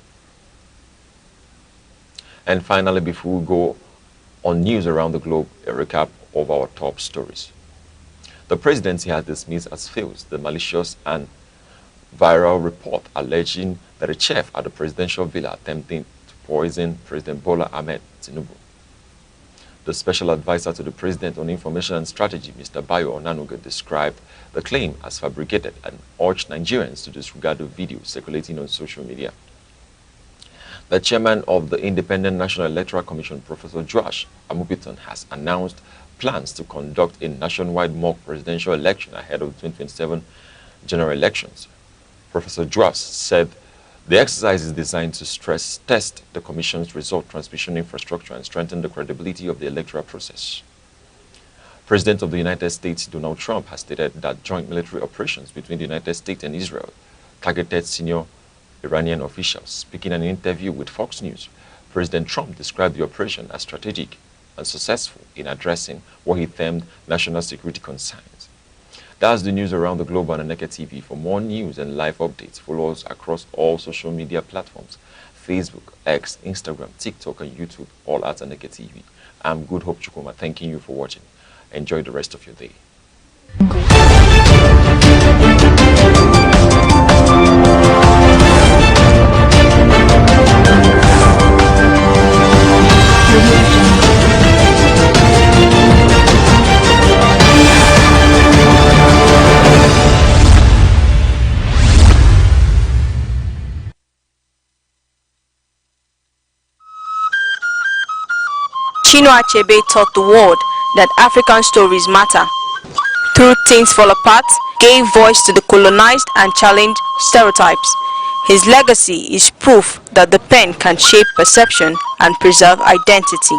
And finally, before we go on news around the globe, a recap of our top stories. The presidency has dismissed as fails the malicious and viral report alleging that a chef at the presidential villa attempting to poison President Bola Ahmed Tinubu. The special advisor to the president on information and strategy, Mr. Bayo Onanuga, described the claim as fabricated and urged Nigerians to disregard the video circulating on social media. The chairman of the Independent National Electoral Commission, Professor Joash Amupitan, has announced plans to conduct a nationwide mock presidential election ahead of the 2027 general elections. Professor Joash said the exercise is designed to stress test the Commission's result transmission infrastructure and strengthen the credibility of the electoral process. President of the United States, Donald Trump, has stated that joint military operations between the United States and Israel targeted senior Iranian officials. Speaking in an interview with Fox News, President Trump described the operation as strategic and successful in addressing what he termed national security concerns. That's the news around the globe on Aneke TV. For more news and live updates, follow us across all social media platforms: Facebook, X, Instagram, TikTok, and YouTube, all at Aneke TV. I'm Good Hope Chukuma, thanking you for watching. Enjoy the rest of your day.
Chinua Achebe taught the world that African stories matter. Through Things Fall Apart, gave voice to the colonized and challenged stereotypes. His legacy is proof that the pen can shape perception and preserve identity.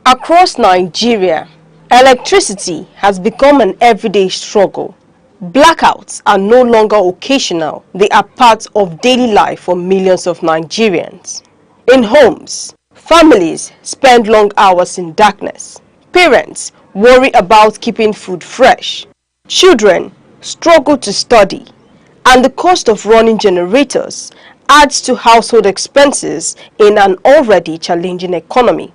Across Nigeria, electricity has become an everyday struggle. Blackouts are no longer occasional, they are part of daily life for millions of Nigerians. In homes, families spend long hours in darkness. Parents worry about keeping food fresh. Children struggle to study. And the cost of running generators adds to household expenses in an already challenging economy.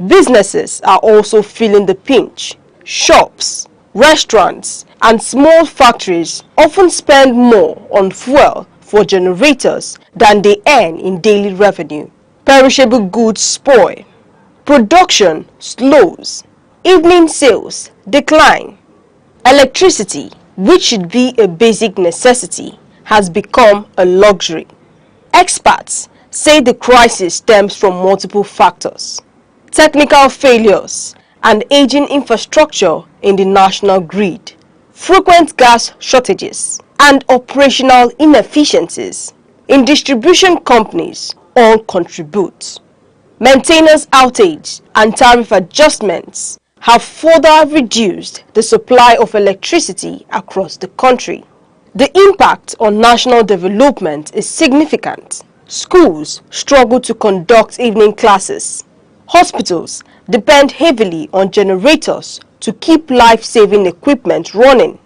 Businesses are also feeling the pinch. Shops, restaurants, and small factories often spend more on fuel for generators than they earn in daily revenue. Perishable goods spoil. Production slows. Evening sales decline. Electricity, which should be a basic necessity, has become a luxury. Experts say the crisis stems from multiple factors: technical failures and aging infrastructure in the national grid, frequent gas shortages, and operational inefficiencies in distribution companies all contribute. Maintenance outage and tariff adjustments have further reduced the supply of electricity across the country. The impact on national development is significant. Schools struggle to conduct evening classes. Hospitals depend heavily on generators to keep life-saving equipment running.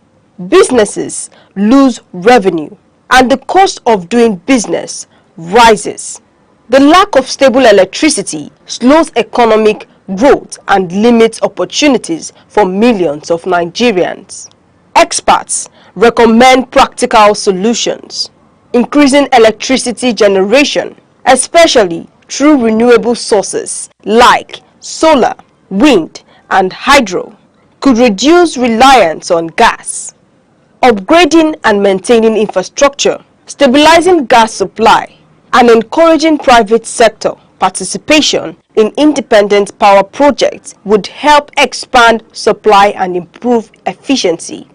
Businesses lose revenue, and the cost of doing business rises. The lack of stable electricity slows economic growth and limits opportunities for millions of Nigerians. Experts recommend practical solutions, increasing electricity generation, especially through renewable sources like solar, wind, and hydro, could reduce reliance on gas. Upgrading and maintaining infrastructure, stabilizing gas supply, and encouraging private sector participation in independent power projects would help expand supply and improve efficiency.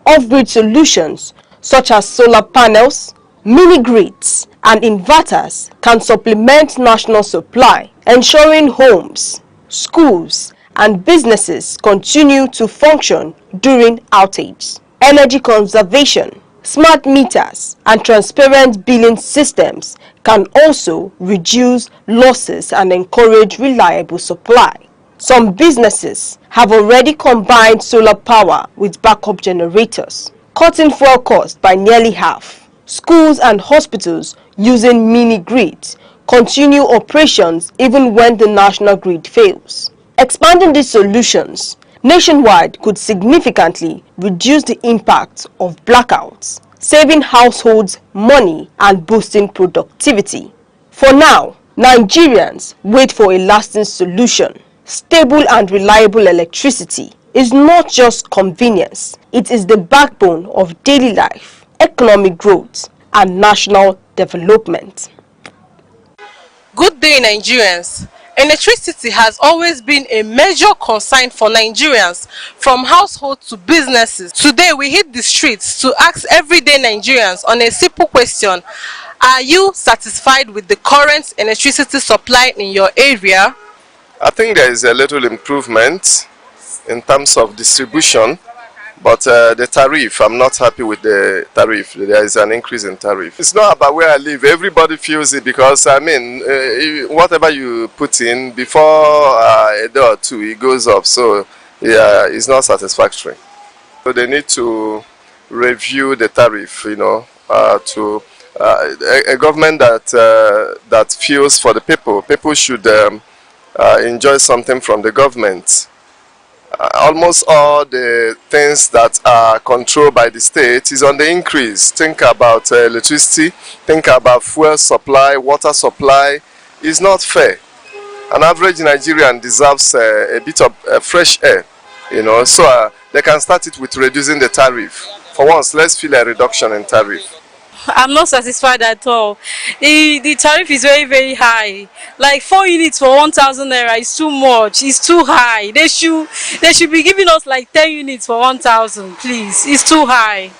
Off-grid solutions such as solar panels, mini-grids, and inverters can supplement national supply, ensuring homes, schools, and businesses continue to function during outages. Energy conservation, smart meters, and transparent billing systems can also reduce losses and encourage reliable supply. Some businesses have already combined solar power with backup generators, cutting fuel costs by nearly half. Schools and hospitals using mini-grids continue operations even when the national grid fails. Expanding these solutions nationwide could significantly reduce the impact of blackouts, saving households money and boosting productivity. For now, Nigerians wait for a lasting solution. Stable and reliable electricity is not just convenience, it is the backbone of daily life, economic growth, and national development.
Good day, Nigerians. Electricity has always been a major concern for Nigerians, from households to businesses. Today, we hit the streets to ask everyday Nigerians on a simple question: are you satisfied with the current electricity supply in your area?
I think there is a little improvement in terms of distribution, but the tariff, I'm not happy with the tariff. There is an increase in tariff. It's not about where I live. Everybody feels it because, I mean, whatever you put in, before a day or two, it goes up. So, yeah, it's not satisfactory. So they need to review the tariff, you know, to a government that feels for the people. People should enjoy something from the government. Almost all the things that are controlled by the state is on the increase. Think about electricity, think about fuel supply, water supply. It's not fair. An average Nigerian deserves a bit of fresh air, you know, so they can start it with reducing the tariff. For once, let's feel a reduction in tariff.
I'm not satisfied at all. The tariff is very, very high. Like 4 units for 1,000 naira is too much. It's too high. They should be giving us like 10 units for 1,000, please. It's too high.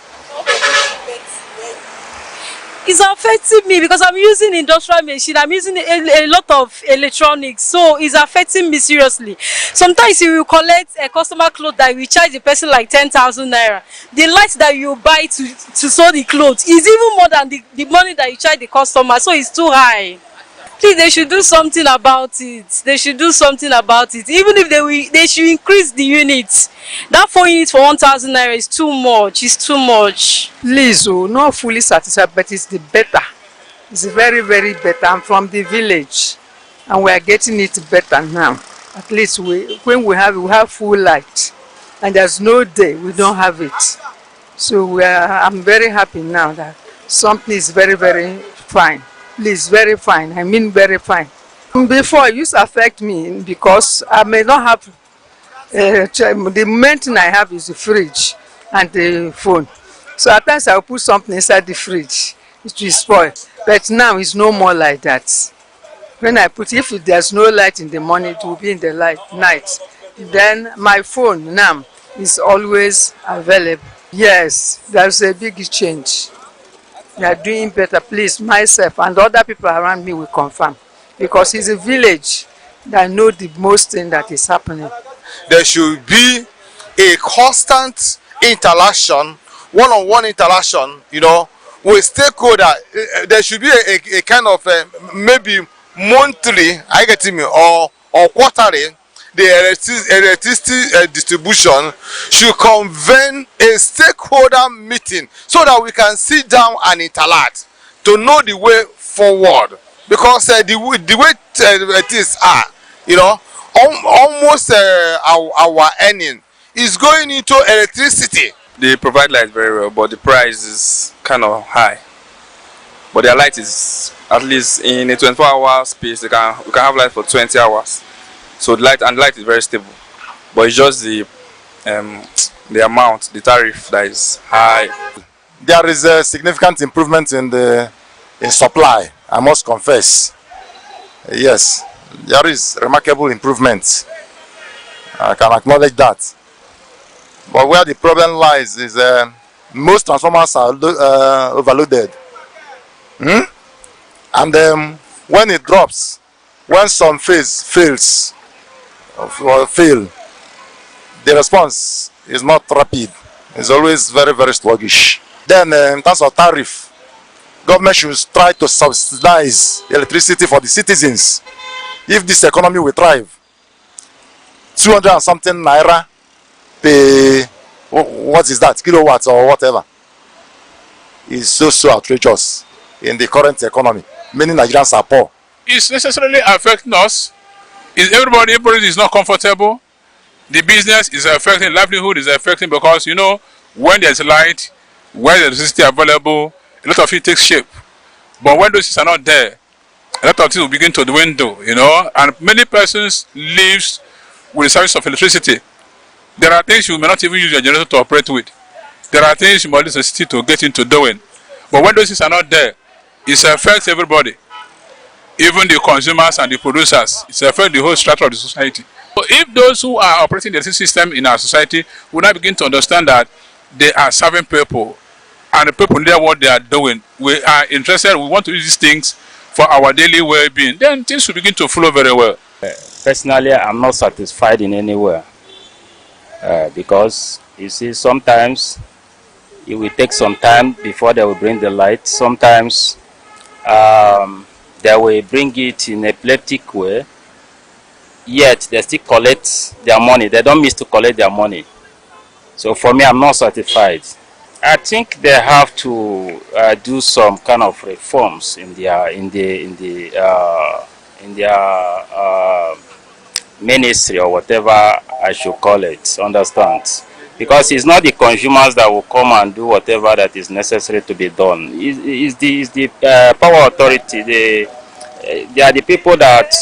It's affecting me because I'm using industrial machine. I'm using a lot of electronics, so it's affecting me seriously. Sometimes you will collect a customer clothes that will charge the person like 10,000 naira. The light that you buy to sew the clothes is even more than the money that you charge the customer, so it's too high. Please, they should do something about it. They should do something about it. Even if they should increase the units. That 4 units for 1,000 naira is too much. It's too much.
Please, not fully satisfied, but it's the better. It's very, very better. I'm from the village, and we are getting it better now. At least when we have full light, and there's no day we don't have it. So I'm very happy now that something is very, very fine. Please, very fine. I mean very fine. Before, it used to affect me because I may not have the main thing I have is the fridge and the phone. So at times I will put something inside the fridge, it will spoil. But now it's no more like that. When I put, if there's no light in the morning, it will be in the night. Then my phone now is always available. Yes, there's a big change. We are doing better. Please, myself and other people around me will confirm, because it's a village that know the most thing that is happening.
there should be a constant interaction, one-on-one interaction, with stakeholder. There should be a kind of maybe monthly, I get me, or quarterly. The electricity distribution should convene a stakeholder meeting so that we can sit down and interact to know the way forward. Because the way things are, almost our earning is going into electricity.
They provide light very well, but the price is kind of high. But their light is, at least in a 24-hour space, we can have light for 20 hours. So the light is very stable. But it's just the amount, the tariff that is high.
There is a significant improvement in supply, I must confess. Yes, there is remarkable improvement. I can acknowledge that. But where the problem lies is most transformers are overloaded. And when it drops, when some phase fails, the response is not rapid. It's always very, very sluggish. Then in terms of tariff, government should try to subsidize electricity for the citizens. If this economy will thrive, 200 and something naira per, what is that, kilowatts or whatever, is so outrageous in the current economy. Many Nigerians are poor.
It's necessarily affecting us. Everybody is not comfortable. The business is affecting, livelihood is affecting, because when there's light, when there's electricity available, a lot of it takes shape. But when those things are not there, a lot of things will begin to dwindle, and many persons lives with the service of electricity. There are things you may not even use your generator to operate with. There are things you might use electricity to get into doing. But when those things are not there, it affects everybody. Even the consumers and the producers. It affects the whole structure of the society. So if those who are operating the electricity system in our society will not begin to understand that they are serving people, and the people know what they are doing, we are interested, we want to use these things for our daily well-being, then things will begin to flow very well.
Personally, I'm not satisfied in any way. Because, you see, sometimes it will take some time before they will bring the light. Sometimes they will bring it in a epileptic way, yet they still collect their money. They don't miss to collect their money. So for me, I'm not satisfied. I think they have to do some kind of reforms in their ministry, or whatever I should call it. Understand? Because it's not the consumers that will come and do whatever that is necessary to be done. It's the power authority. They are the people that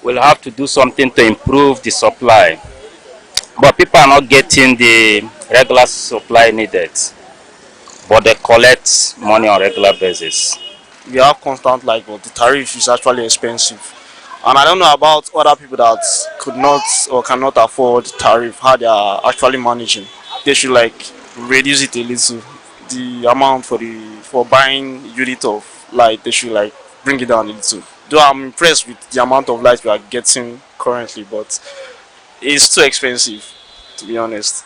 will have to do something to improve the supply. But people are not getting the regular supply needed, but they collect money on a regular basis.
We have constant light, but the tariff is actually expensive. And I don't know about other people that could not or cannot afford tariff, how they are actually managing. They should reduce it a little. The amount for buying unit of light, they should bring it down a little. Though I'm impressed with the amount of light we are getting currently, but it's too expensive, to be honest.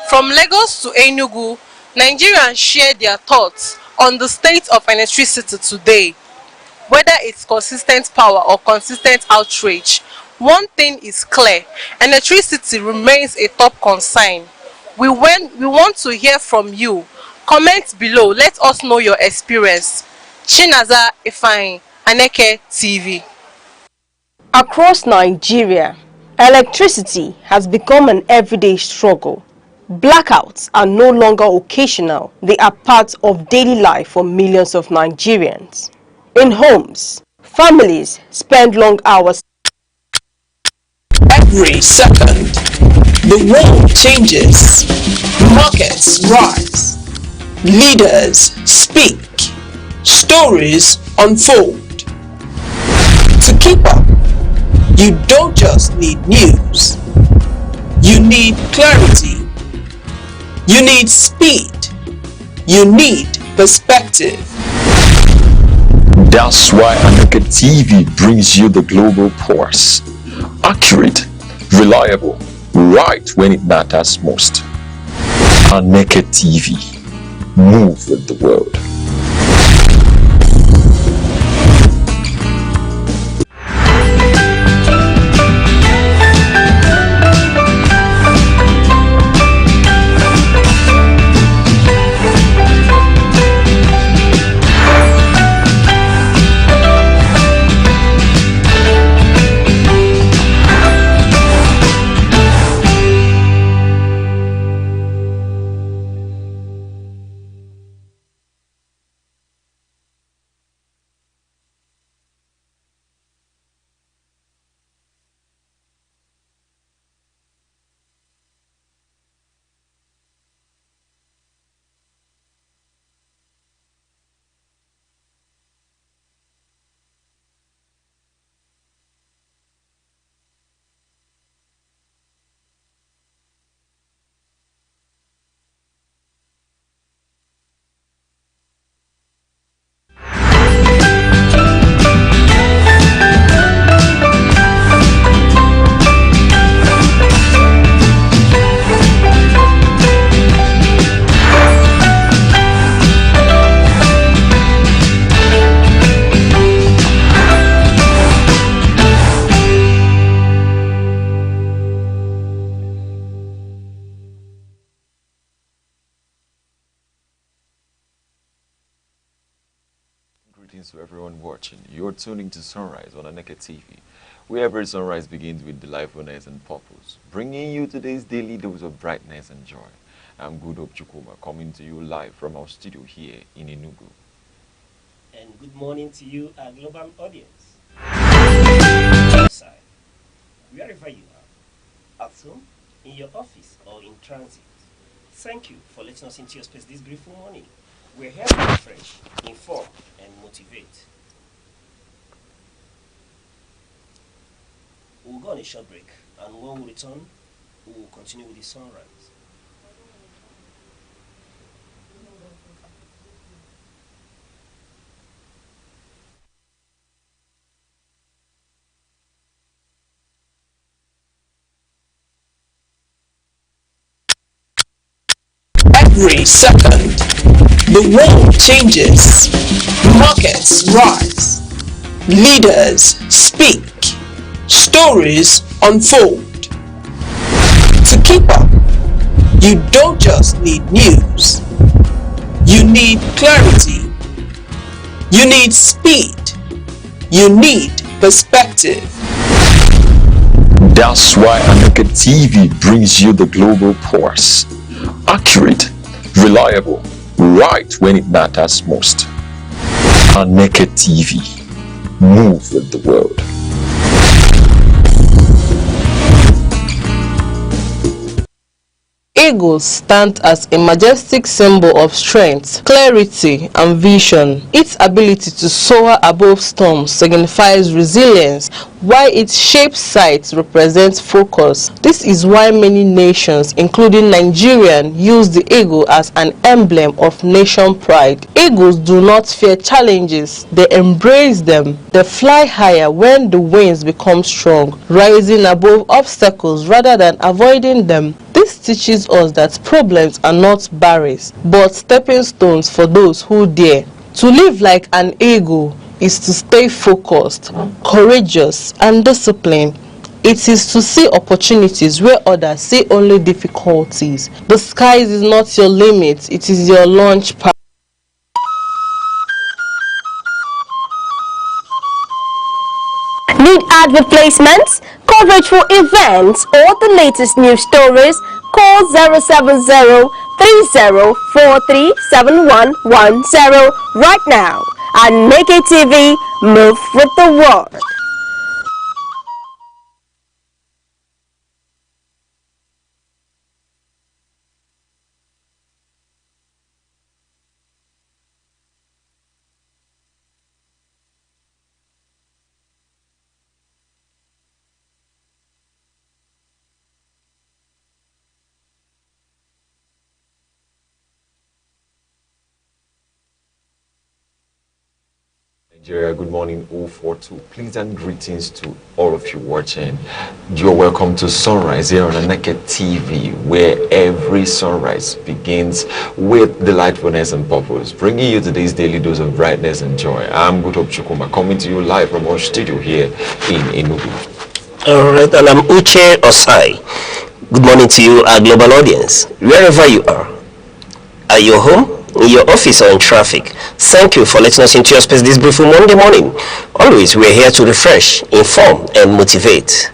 From Lagos to Enugu, Nigerians share their thoughts on the state of electricity today. Whether it's consistent power or consistent outrage, one thing is clear: electricity remains a top concern. We want to hear from you. Comment below, let us know your experience. Chinaza Ifeanyi, Aneke TV.
Across Nigeria, electricity has become an everyday struggle. Blackouts are no longer occasional, they are part of daily life for millions of Nigerians. In homes, families spend long hours. Every second, the world changes. Markets rise. Leaders speak. Stories unfold. To keep up, you don't just need news. You need clarity. You need speed. You need perspective.
That's why Aneke TV brings you the global pulse. Accurate, reliable, right when it matters most. Aneke TV. Move with the world.
Greetings to everyone watching. You're tuning to Sunrise on Aneke TV, where every sunrise begins with delightfulness and purpose, bringing you today's daily dose of brightness and joy. I'm Good Hope Chukuma, coming to you live from our studio here in Enugu.
And good morning to you, our global audience. Outside, wherever you are, at home, in your office, or in transit. Thank you for letting us into your space this beautiful morning. We're here to refresh, inform, and motivate. We'll go on a short break, and when we return, we will continue with the sunrise.
Every second, the world changes, markets rise, leaders speak, stories unfold. To keep up, you don't just need news, you need clarity, you need speed, you need perspective.
That's why Aneke TV brings you the global pulse. Accurate, reliable, right when it matters most. Aneke TV. Move with the world.
Eagles stand as a majestic symbol of strength, clarity, and vision. Its ability to soar above storms signifies resilience, while its shaped sight represents focus. This is why many nations, including Nigeria, use the eagle as an emblem of nation pride. Eagles do not fear challenges, they embrace them. They fly higher when the winds become strong, rising above obstacles rather than avoiding them. This teaches us that problems are not barriers, but stepping stones for those who dare. To live like an eagle is to stay focused, courageous, and disciplined. It is to see opportunities where others see only difficulties. The sky is not your limit, it is your launch pad.
Need ad replacements, coverage for events, or the latest news stories? Call 070-3043-7110 right now and make a TV move with the world.
Nigeria, good morning, 042. Please and greetings to all of you watching. You're welcome to Sunrise here on Aneke TV, where every sunrise begins with delightfulness and purpose, bringing you today's daily dose of brightness and joy. I'm Gutop Chukuma, coming to you live from our studio here in Enugu.
All right, and I'm Uche Osai. Good morning to you, our global audience, wherever you are. Are you home, in your office, or in traffic? Thank you for letting us into your space this beautiful Monday morning. Always, we're here to refresh, inform, and motivate.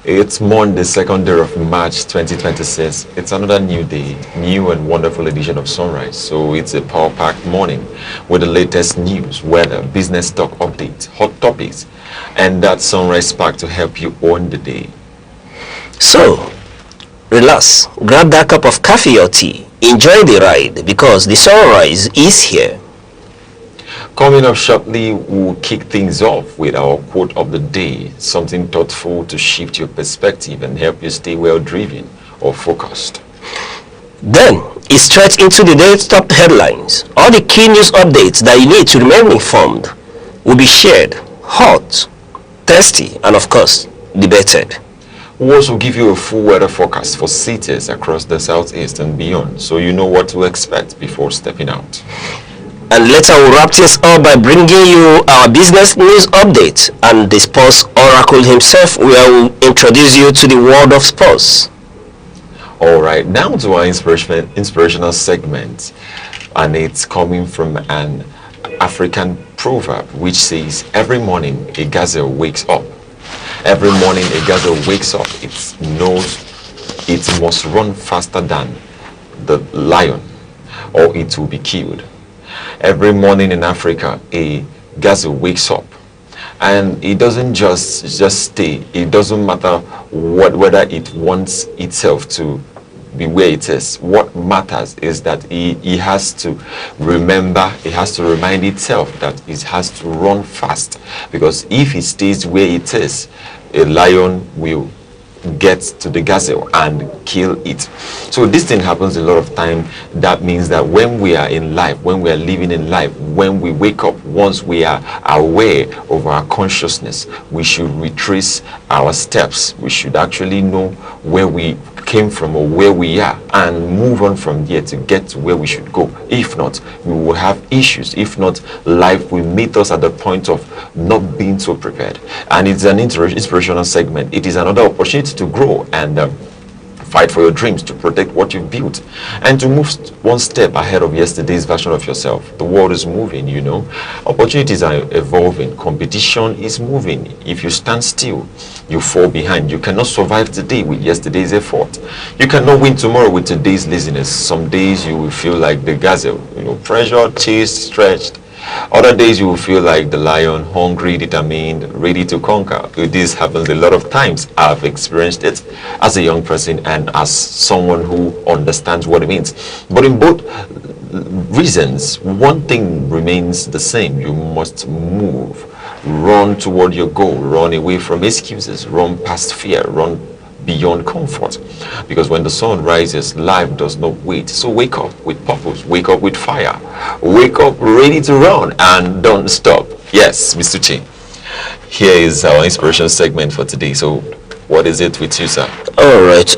It's Monday, 2nd day of March 2026. It's another new day, new and wonderful edition of Sunrise. So it's a power-packed morning with the latest news, weather, business stock updates, hot topics, and that Sunrise Spark to help you own the day.
So, relax, grab that cup of coffee or tea, enjoy the ride, because the sunrise is here.
Coming up shortly, we'll kick things off with our quote of the day, something thoughtful to shift your perspective and help you stay well driven or focused.
Then, it's straight into the day's top headlines. All the key news updates that you need to remain informed will be shared, hot, tasty, and of course, debated.
We'll also give you a full weather forecast for cities across the southeast and beyond, so you know what to expect before stepping out.
And later we'll wrap this up by bringing you our business news update and the sports oracle himself, where we'll introduce you to the world of sports.
All right, now to our inspirational segment, and it's coming from an African proverb which says, every morning a gazelle wakes up. Every morning a gazelle wakes up, it knows it must run faster than the lion or it will be killed. Every morning in Africa a gazelle wakes up, and it doesn't just stay. It doesn't matter whether it wants itself to be where it is. What matters is that he has to remember, it has to remind itself that it has to run fast, because if it stays where it is, a lion will get to the gazelle and kill it. So this thing happens a lot of time. That means that when we are in life, when we are living in life, when we wake up, once we are aware of our consciousness, we should retrace our steps. We should actually know where we came from or where we are and move on from there to get to where we should go. If not, we will have issues. If not, life will meet us at the point of not being so prepared. And it's an inspirational segment. It is another opportunity to grow and fight for your dreams, to protect what you've built, and to move one step ahead of yesterday's version of yourself. The world is moving, you know. Opportunities are evolving. Competition is moving. If you stand still, you fall behind. You cannot survive today with yesterday's effort. You cannot win tomorrow with today's laziness. Some days you will feel like the gazelle, you know, pressured, chased, stretched. Other days you will feel like the lion, hungry, determined, ready to conquer. This happens a lot of times. I've experienced it as a young person and as someone who understands what it means. But in both reasons, one thing remains the same. You must move. Run toward your goal. Run away from excuses. Run past fear. Run beyond comfort, because when the sun rises, life does not wait. So wake up with purpose, wake up with fire, wake up ready to run, and don't stop. Yes, Mr. Chi, here is our inspiration segment for today. So what is it with you, sir?
All right,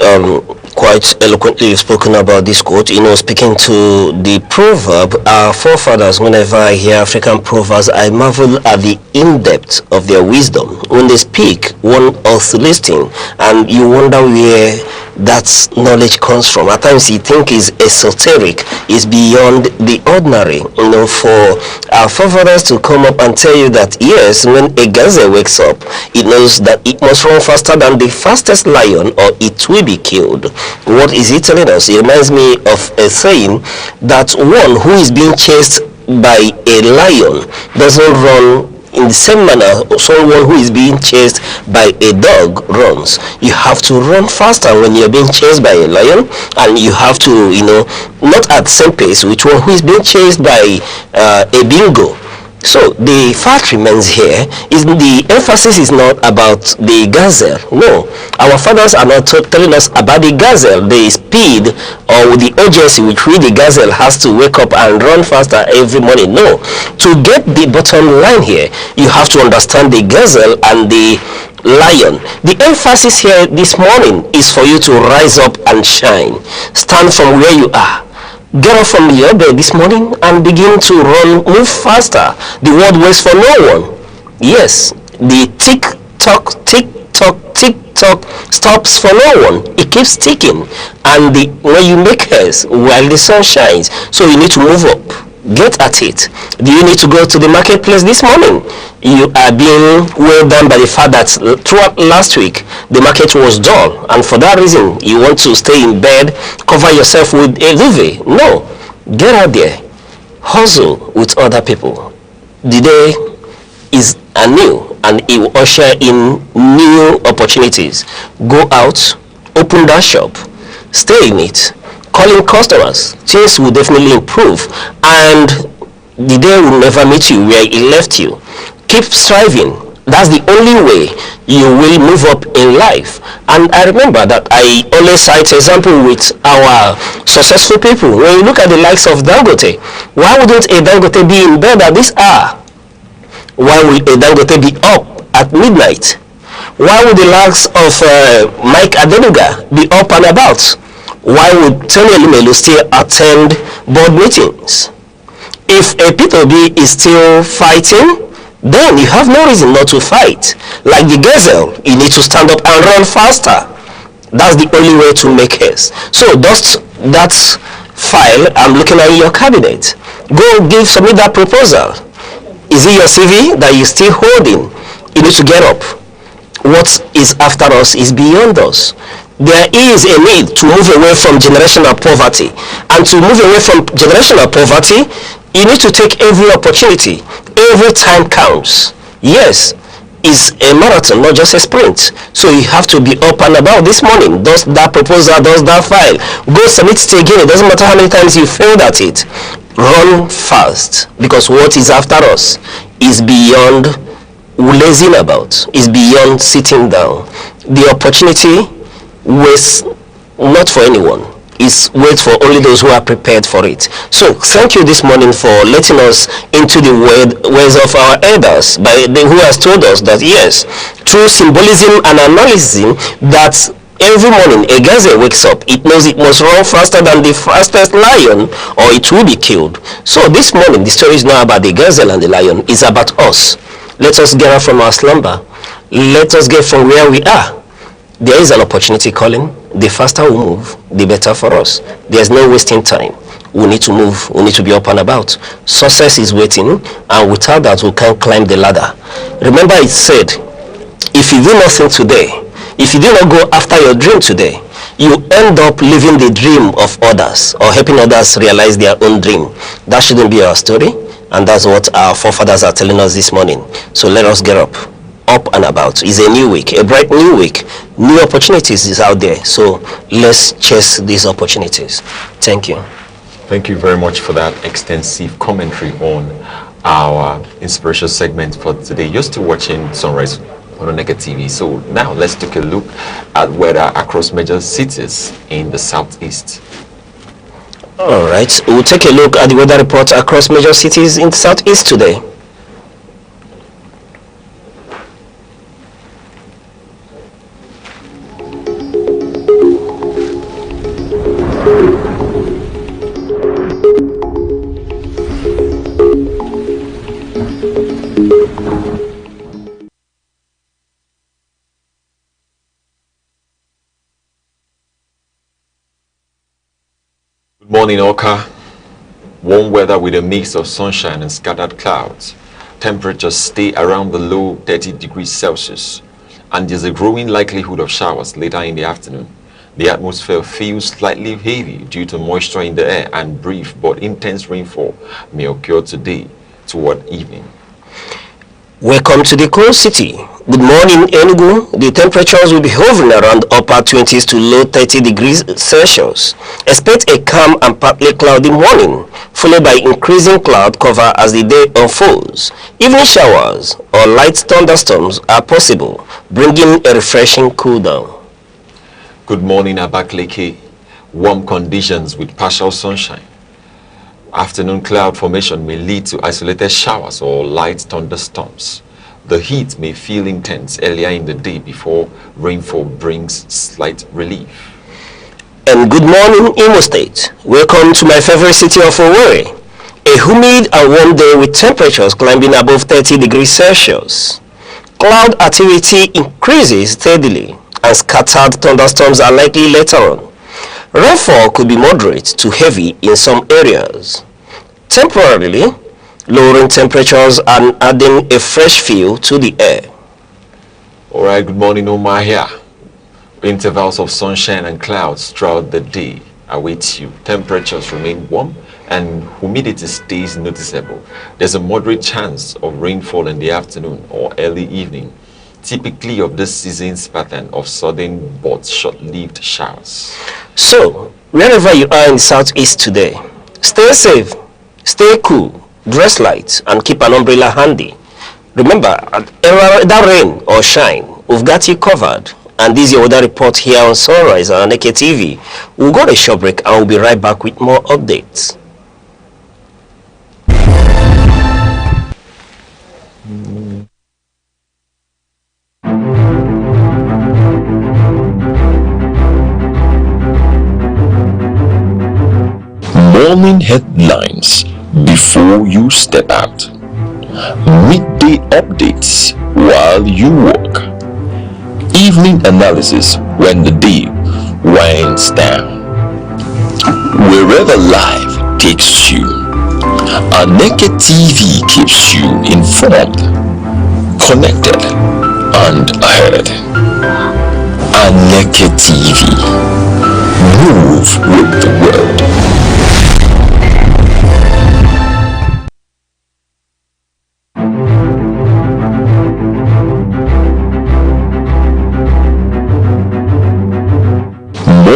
quite eloquently you've spoken about this quote. You know, speaking to the proverb, our forefathers, whenever I hear African proverbs, I marvel at the in-depth of their wisdom. When they speak, one is listening, and you wonder where that knowledge comes from. At times you think is esoteric, is beyond the ordinary. You know, for our forefathers to come up and tell you that yes, when a gazelle wakes up, it knows that it must run faster than the fastest lion or it will be killed. What is it telling us? It reminds me of a saying that one who is being chased by a lion doesn't run in the same manner someone who is being chased by a dog runs. You have to run faster when you're being chased by a lion, and you have to, you know, not at the same pace with one who is being chased by a bingo. So the fact remains here is the emphasis is not about the gazelle. No, our fathers are not telling us about the gazelle, the speed or the urgency with which the gazelle has to wake up and run faster every morning. No, to get the bottom line here, you have to understand the gazelle and the lion. The emphasis here this morning is for you to rise up and shine. Stand from where you are. Get up from your bed this morning and begin to run, move faster. The world waits for no one. Yes, the tick-tock stops for no one. It keeps ticking. And when you make haste while the sun shines, so you need to move up. Get at it. Do you need to go to the marketplace this morning? You are being weighed down by the fact that throughout last week the market was dull, and for that reason you want to stay in bed, cover yourself with a duvet. No, get out there, hustle with other people. The day is anew and it will usher in new opportunities. Go out, open that shop, stay in it, calling customers. Things will definitely improve, and the day will never meet you where it left you. Keep striving. That's the only way you will move up in life. And I remember that I always cite example with our successful people. When you look at the likes of Dangote, why wouldn't a Dangote be in bed at this hour? Why will a Dangote be up at midnight? Why would the likes of Mike Adenuga be up and about? Why would Tony Elumelu still attend board meetings? If a P2B is still fighting, then you have no reason not to fight. Like the gazelle, you need to stand up and run faster. That's the only way to make haste. So dust that file I'm looking at in your cabinet. Go submit that proposal. Is it your CV that you're still holding? You need to get up. What is after us is beyond us. There is a need to move away from generational poverty. And to move away from generational poverty, you need to take every opportunity. Every time counts. Yes, it's a marathon, not just a sprint. So you have to be up and about this morning. Does that proposal, does that file. Go submit it again. It doesn't matter how many times you failed at it. Run fast, because what is after us is beyond lazing about, is beyond sitting down. The opportunity waits not for anyone. Is wait for only those who are prepared for it. So thank you this morning for letting us into the ways of our elders, who has told us that yes, through symbolism and analysis, that every morning a gazelle wakes up, it knows it must run faster than the fastest lion or it will be killed. So this morning the story is not about the gazelle and the lion, it's about us. Let us get up from our slumber. Let us get from where we are. There is an opportunity calling. The faster we move, the better for us. There's no wasting time. We need to move. We need to be up and about. Success is waiting, and without that, we can't climb the ladder. Remember, it said, if you do nothing today, if you do not go after your dream today, you end up living the dream of others or helping others realize their own dream. That shouldn't be our story, and that's what our forefathers are telling us this morning. So let us get up and about. It's a new week, a bright new week. New opportunities is out there, so let's chase these opportunities. Thank you.
Thank you very much for that extensive commentary on our inspirational segment for today. You're still watching Sunrise on Aneke TV. So now let's take a look at weather across major cities in the southeast.
All right, we'll take a look at the weather report across major cities in the southeast today.
Morning, Oka. Warm weather with a mix of sunshine and scattered clouds. Temperatures stay around the low 30 degrees Celsius, and there's a growing likelihood of showers later in the afternoon. The atmosphere feels slightly heavy due to moisture in the air, and brief but intense rainfall may occur today toward evening.
Welcome to the cool city. Good morning, Enugu. The temperatures will be hovering around upper 20s to low 30 degrees Celsius. Expect a calm and partly cloudy morning, followed by increasing cloud cover as the day unfolds. Evening showers or light thunderstorms are possible, bringing a refreshing cool down.
Good morning, Abakaliki. Warm conditions with partial sunshine. Afternoon cloud formation may lead to isolated showers or light thunderstorms. The heat may feel intense earlier in the day before rainfall brings slight relief.
And good morning, Imo State. Welcome to my favorite city of Owerri. A humid and warm day with temperatures climbing above 30 degrees Celsius. Cloud activity increases steadily and scattered thunderstorms are likely later on. Rainfall could be moderate to heavy in some areas. Temporarily, lowering temperatures and adding a fresh feel to the air.
Alright, good morning, Omar here. Intervals of sunshine and clouds throughout the day await you. Temperatures remain warm and humidity stays noticeable. There's a moderate chance of rainfall in the afternoon or early evening, typically of this season's pattern of sudden but short-lived showers. So, wherever you are in the southeast today, stay safe, stay cool, dress light, and keep an umbrella handy. Remember, that rain or shine, we've got you covered. And this is your weather report here on Sunrise on Aneke TV. We'll go to a short break and we'll be right back with more updates.
Morning headlines before you step out. Midday updates while you work. Evening analysis when the day winds down. Wherever life takes you, Aneke TV keeps you informed, connected, and ahead. Aneke TV. Move with the world.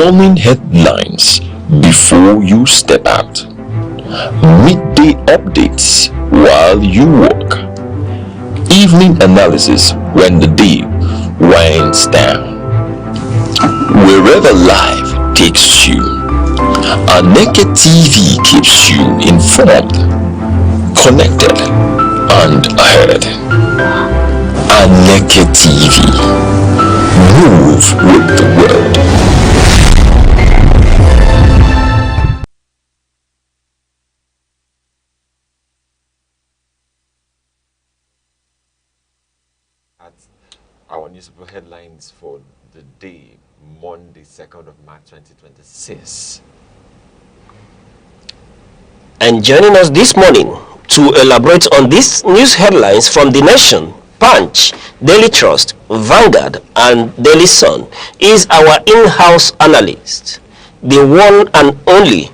Morning headlines before you step out. Midday updates while you work. Evening analysis when the day winds down. Wherever life takes you, Aneke TV keeps you informed, connected, and ahead. Aneke TV. Move with the world.
Our newspaper headlines for the day, Monday, 2nd of March 2026.
And joining us this morning to elaborate on these news headlines from The Nation, Punch, Daily Trust, Vanguard, and Daily Sun is our in-house analyst, the one and only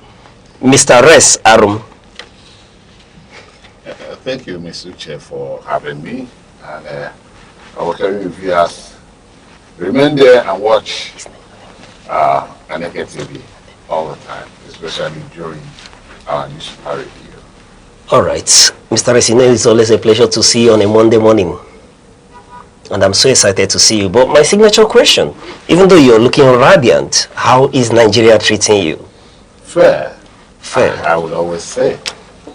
Mr. Res Arum.
Thank you, Mr. Chair, for having me. And our career viewers, remain there and watch Aneke TV all the time, especially during our newspaper review.
All right, Mr. Resine, it's always a pleasure to see you on a Monday morning. And I'm so excited to see you. But my signature question, even though you're looking radiant, how is Nigeria treating you?
Fair.
Fair.
I would always say.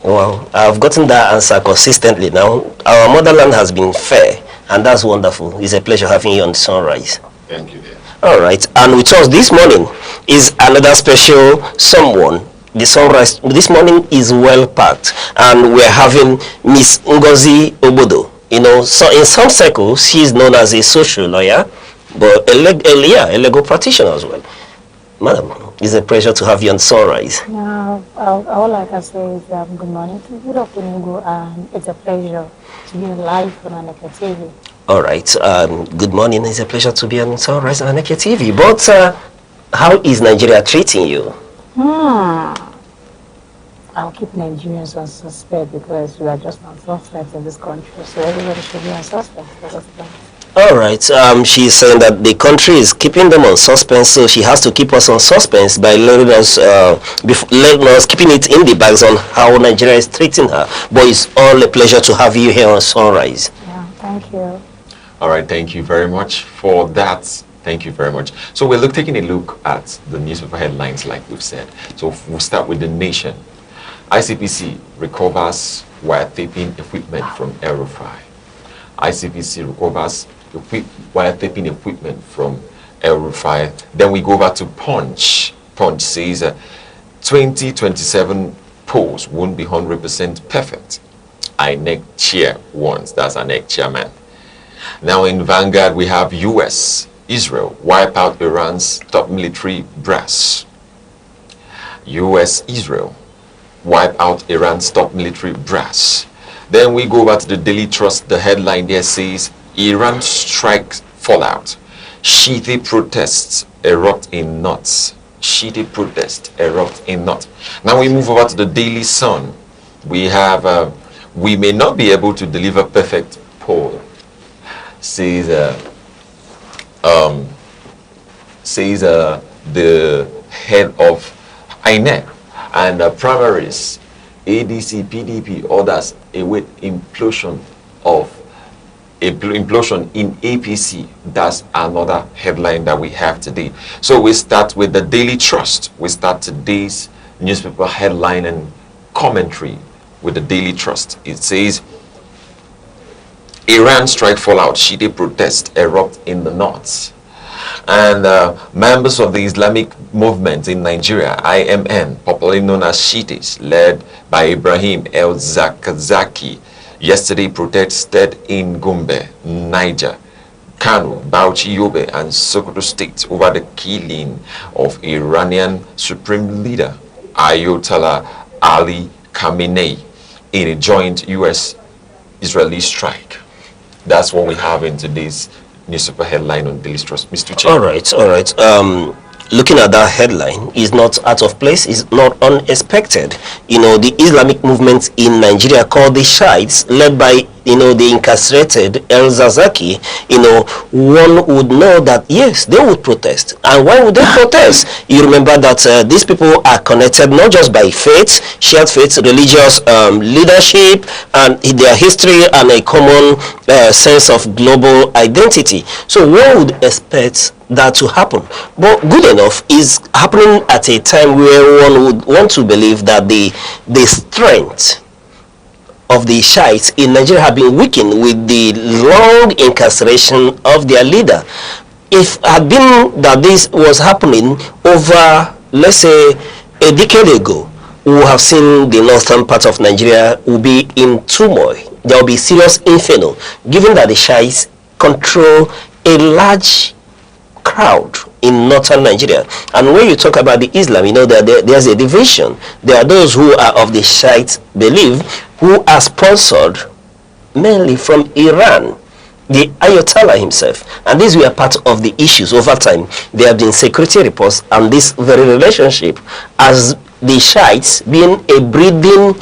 Well, I've gotten that answer consistently now. Our motherland has been fair. And that's wonderful. It's a pleasure having you on Sunrise.
Thank you, dear.
All right. And with us this morning is another special someone. The Sunrise this morning is well packed. And we're having Miss Ngozi Obodo. You know, so in some circles, she's known as a social lawyer, but a legal practitioner as well. Madam, it's a pleasure to have you on Sunrise.
All I can say is good morning to good afternoon, and it's a pleasure to be live on Aneke TV.
All right. Good morning. It's a pleasure to be on Sunrise on Aneke TV. But how is Nigeria treating you?
I'll keep Nigerians on suspect because we are just on suspect in this country. So everybody should be on suspect.
All right. She's saying that the country is keeping them on suspense, so she has to keep us on suspense by letting us, letting us keeping it in the bags on how Nigeria is treating her. But it's all a pleasure to have you here on Sunrise.
Yeah, thank you.
All right, thank you very much for that. Thank you very much. So we're taking a look at the newspaper headlines, like we've said. So we'll start with The Nation. ICPC recovers wire-taping equipment from El-Rufai. ICPC recovers wire-taping equipment from El-Rufai. Then we go over to Punch. Punch says 2027 polls won't be 100% perfect. Aneke chair warns. That's Aneke chairman. Now in Vanguard, we have US, Israel, wipe out Iran's top military brass. US, Israel, wipe out Iran's top military brass. Then we go back to the Daily Trust. The headline there says, Iran strikes fallout. Shiite protests erupt in knots. Shiite protests erupt in knots. Now we move over to the Daily Sun. We have, we may not be able to deliver perfect poll, says the head of INEC, and primaries, ADC, PDP, others await implosion in APC. That's another headline that we have today. So we start with the Daily Trust. We start today's newspaper headline and commentary with the Daily Trust. It says, Iran strike fallout, Shiite protests erupt in the north. And members of the Islamic movement in Nigeria, IMN, popularly known as Shiites, led by Ibrahim El-Zakzaki, yesterday protested in Gombe, Niger, Kano, Bauchi, Yobe, and Sokoto states over the killing of Iranian Supreme Leader Ayatollah Ali Khamenei in a joint U.S.-Israeli strike. That's what we have in today's newspaper headline on Daily Trust. Mr. Chair.
All right. Looking at that headline is not out of place, is not unexpected. You know, the Islamic movement in Nigeria called the Shiites, led by, you know, the incarcerated El-Zakzaki, you know, one would know that, yes, they would protest. And why would they protest? You remember that these people are connected not just by faith, shared faith, religious leadership, and their history, and a common sense of global identity. So one would expect that to happen, but good enough is happening at a time where one would want to believe that the strength of the Shiites in Nigeria have been weakened with the long incarceration of their leader. If had been that this was happening over, let's say, a decade ago, we would have seen the northern part of Nigeria will be in turmoil. There will be serious inferno, given that the Shiites control a large crowd in northern Nigeria. And when you talk about the Islam, you know that there's a division. There are those who are of the Shiite belief, who are sponsored mainly from Iran, the Ayatollah himself. And these were part of the issues over time. There have been security reports on this very relationship, as the Shiites being a breeding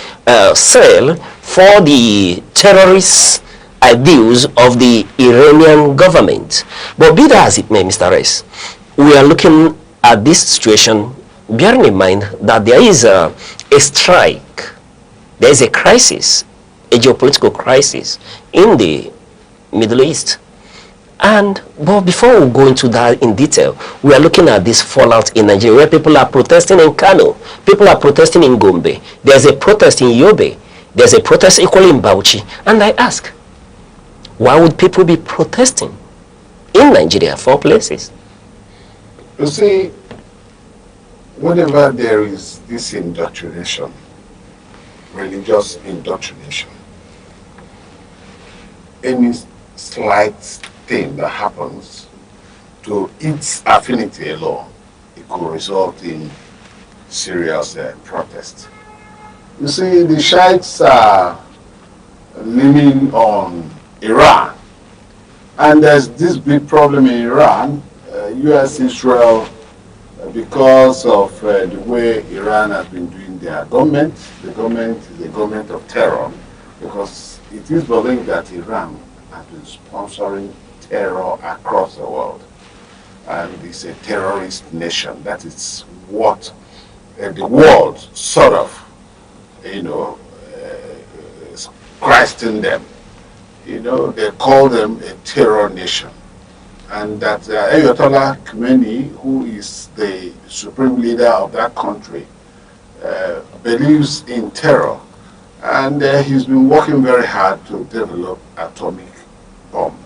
cell for the terrorists ideals of the Iranian government. But be that as it may, Mr. Rice, we are looking at this situation bearing in mind that there is a strike, there is a crisis, a geopolitical crisis in the Middle East. But before we go into that in detail, we are looking at this fallout in Nigeria, where people are protesting in Kano, people are protesting in Gombe, there's a protest in Yobe, there's a protest equally in Bauchi. And I ask, why would people be protesting in Nigeria for places?
You see, whenever there is this indoctrination, religious indoctrination, any slight thing that happens to its affinity alone, it could result in serious protest. You see, the Shiites are leaning on Iran, and there's this big problem in Iran, U.S. Israel, because of the way Iran has been doing their government. The government is a government of terror, because it is believed that Iran has been sponsoring terror across the world. And it's a terrorist nation. That is what the world sort of, is christening them. They call them a terror nation. And that Ayatollah Khomeini, who is the supreme leader of that country, believes in terror. And he's been working very hard to develop atomic bomb.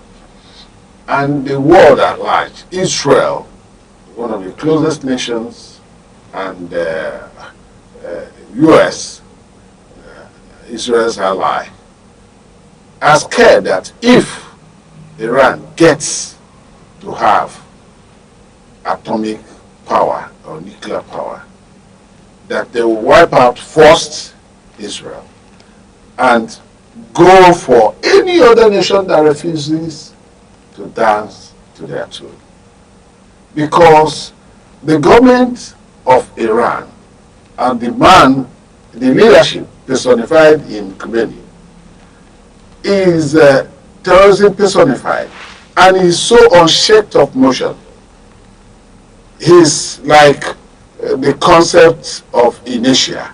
And the world at large, Israel, one of the closest nations, and US, Israel's ally, are scared that if Iran gets to have atomic power or nuclear power, that they will wipe out first Israel and go for any other nation that refuses to dance to their tune. Because the government of Iran and the leadership personified in Khomeini, is terrorism personified, and is so unshaked of motion. He's like the concept of inertia,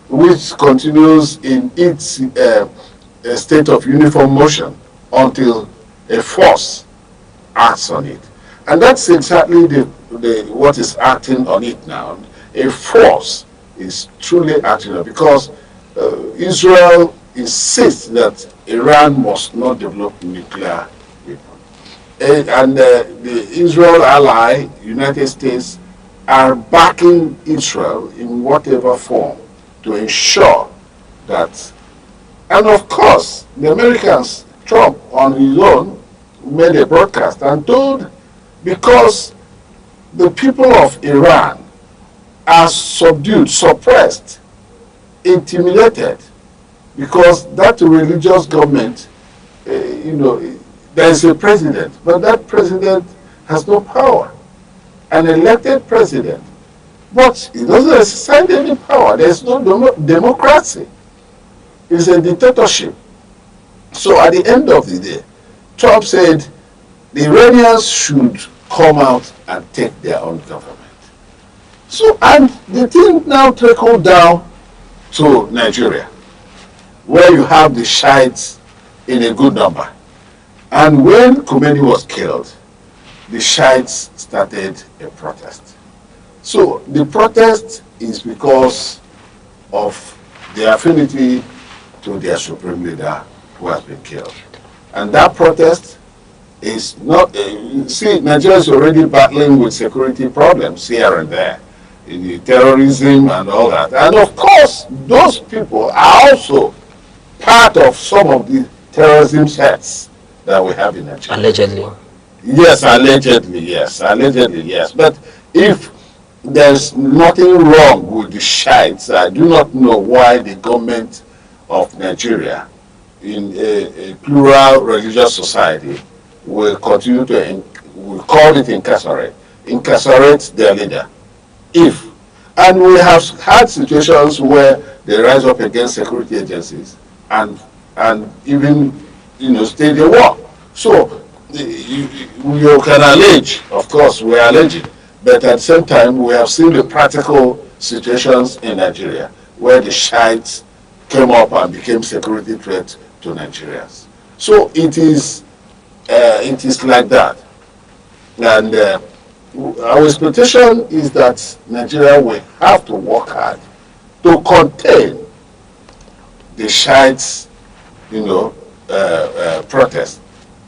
which continues in its state of uniform motion until a force acts on it. And that's exactly what is acting on it now. A force is truly acting on it, because Israel insists that Iran must not develop nuclear weapons. And the Israel ally, United States, are backing Israel in whatever form to ensure that. And of course, the Americans, Trump on his own, made a broadcast and told, because the people of Iran are subdued, suppressed, intimidated, because that religious government, there is a president, but that president has no power. An elected president, but he doesn't exercise any power. There's no democracy. It's a dictatorship. So at the end of the day, Trump said the Iranians should come out and take their own government. So, and the thing now trickled down to Nigeria, where you have the Shiites in a good number. And when Khomeini was killed, the Shiites started a protest. So the protest is because of their affinity to their supreme leader who has been killed. And that protest is not, see, Nigeria is already battling with security problems here and there, in the terrorism and all that. And of course, those people are also part of some of the terrorism sets that we have in Nigeria.
Allegedly.
Yes, allegedly, yes. Allegedly, yes. But if there's nothing wrong with the Shiites, I do not know why the government of Nigeria, in a plural religious society, will continue to, we call it incarcerate their leader. And we have had situations where they rise up against security agencies and even, stage a war. So you can allege, of course we are alleging, but at the same time we have seen the practical situations in Nigeria where the Shiites came up and became security threat to Nigerians. So it is like that. And our expectation is that Nigeria will have to work hard to contain the Shiites, protest,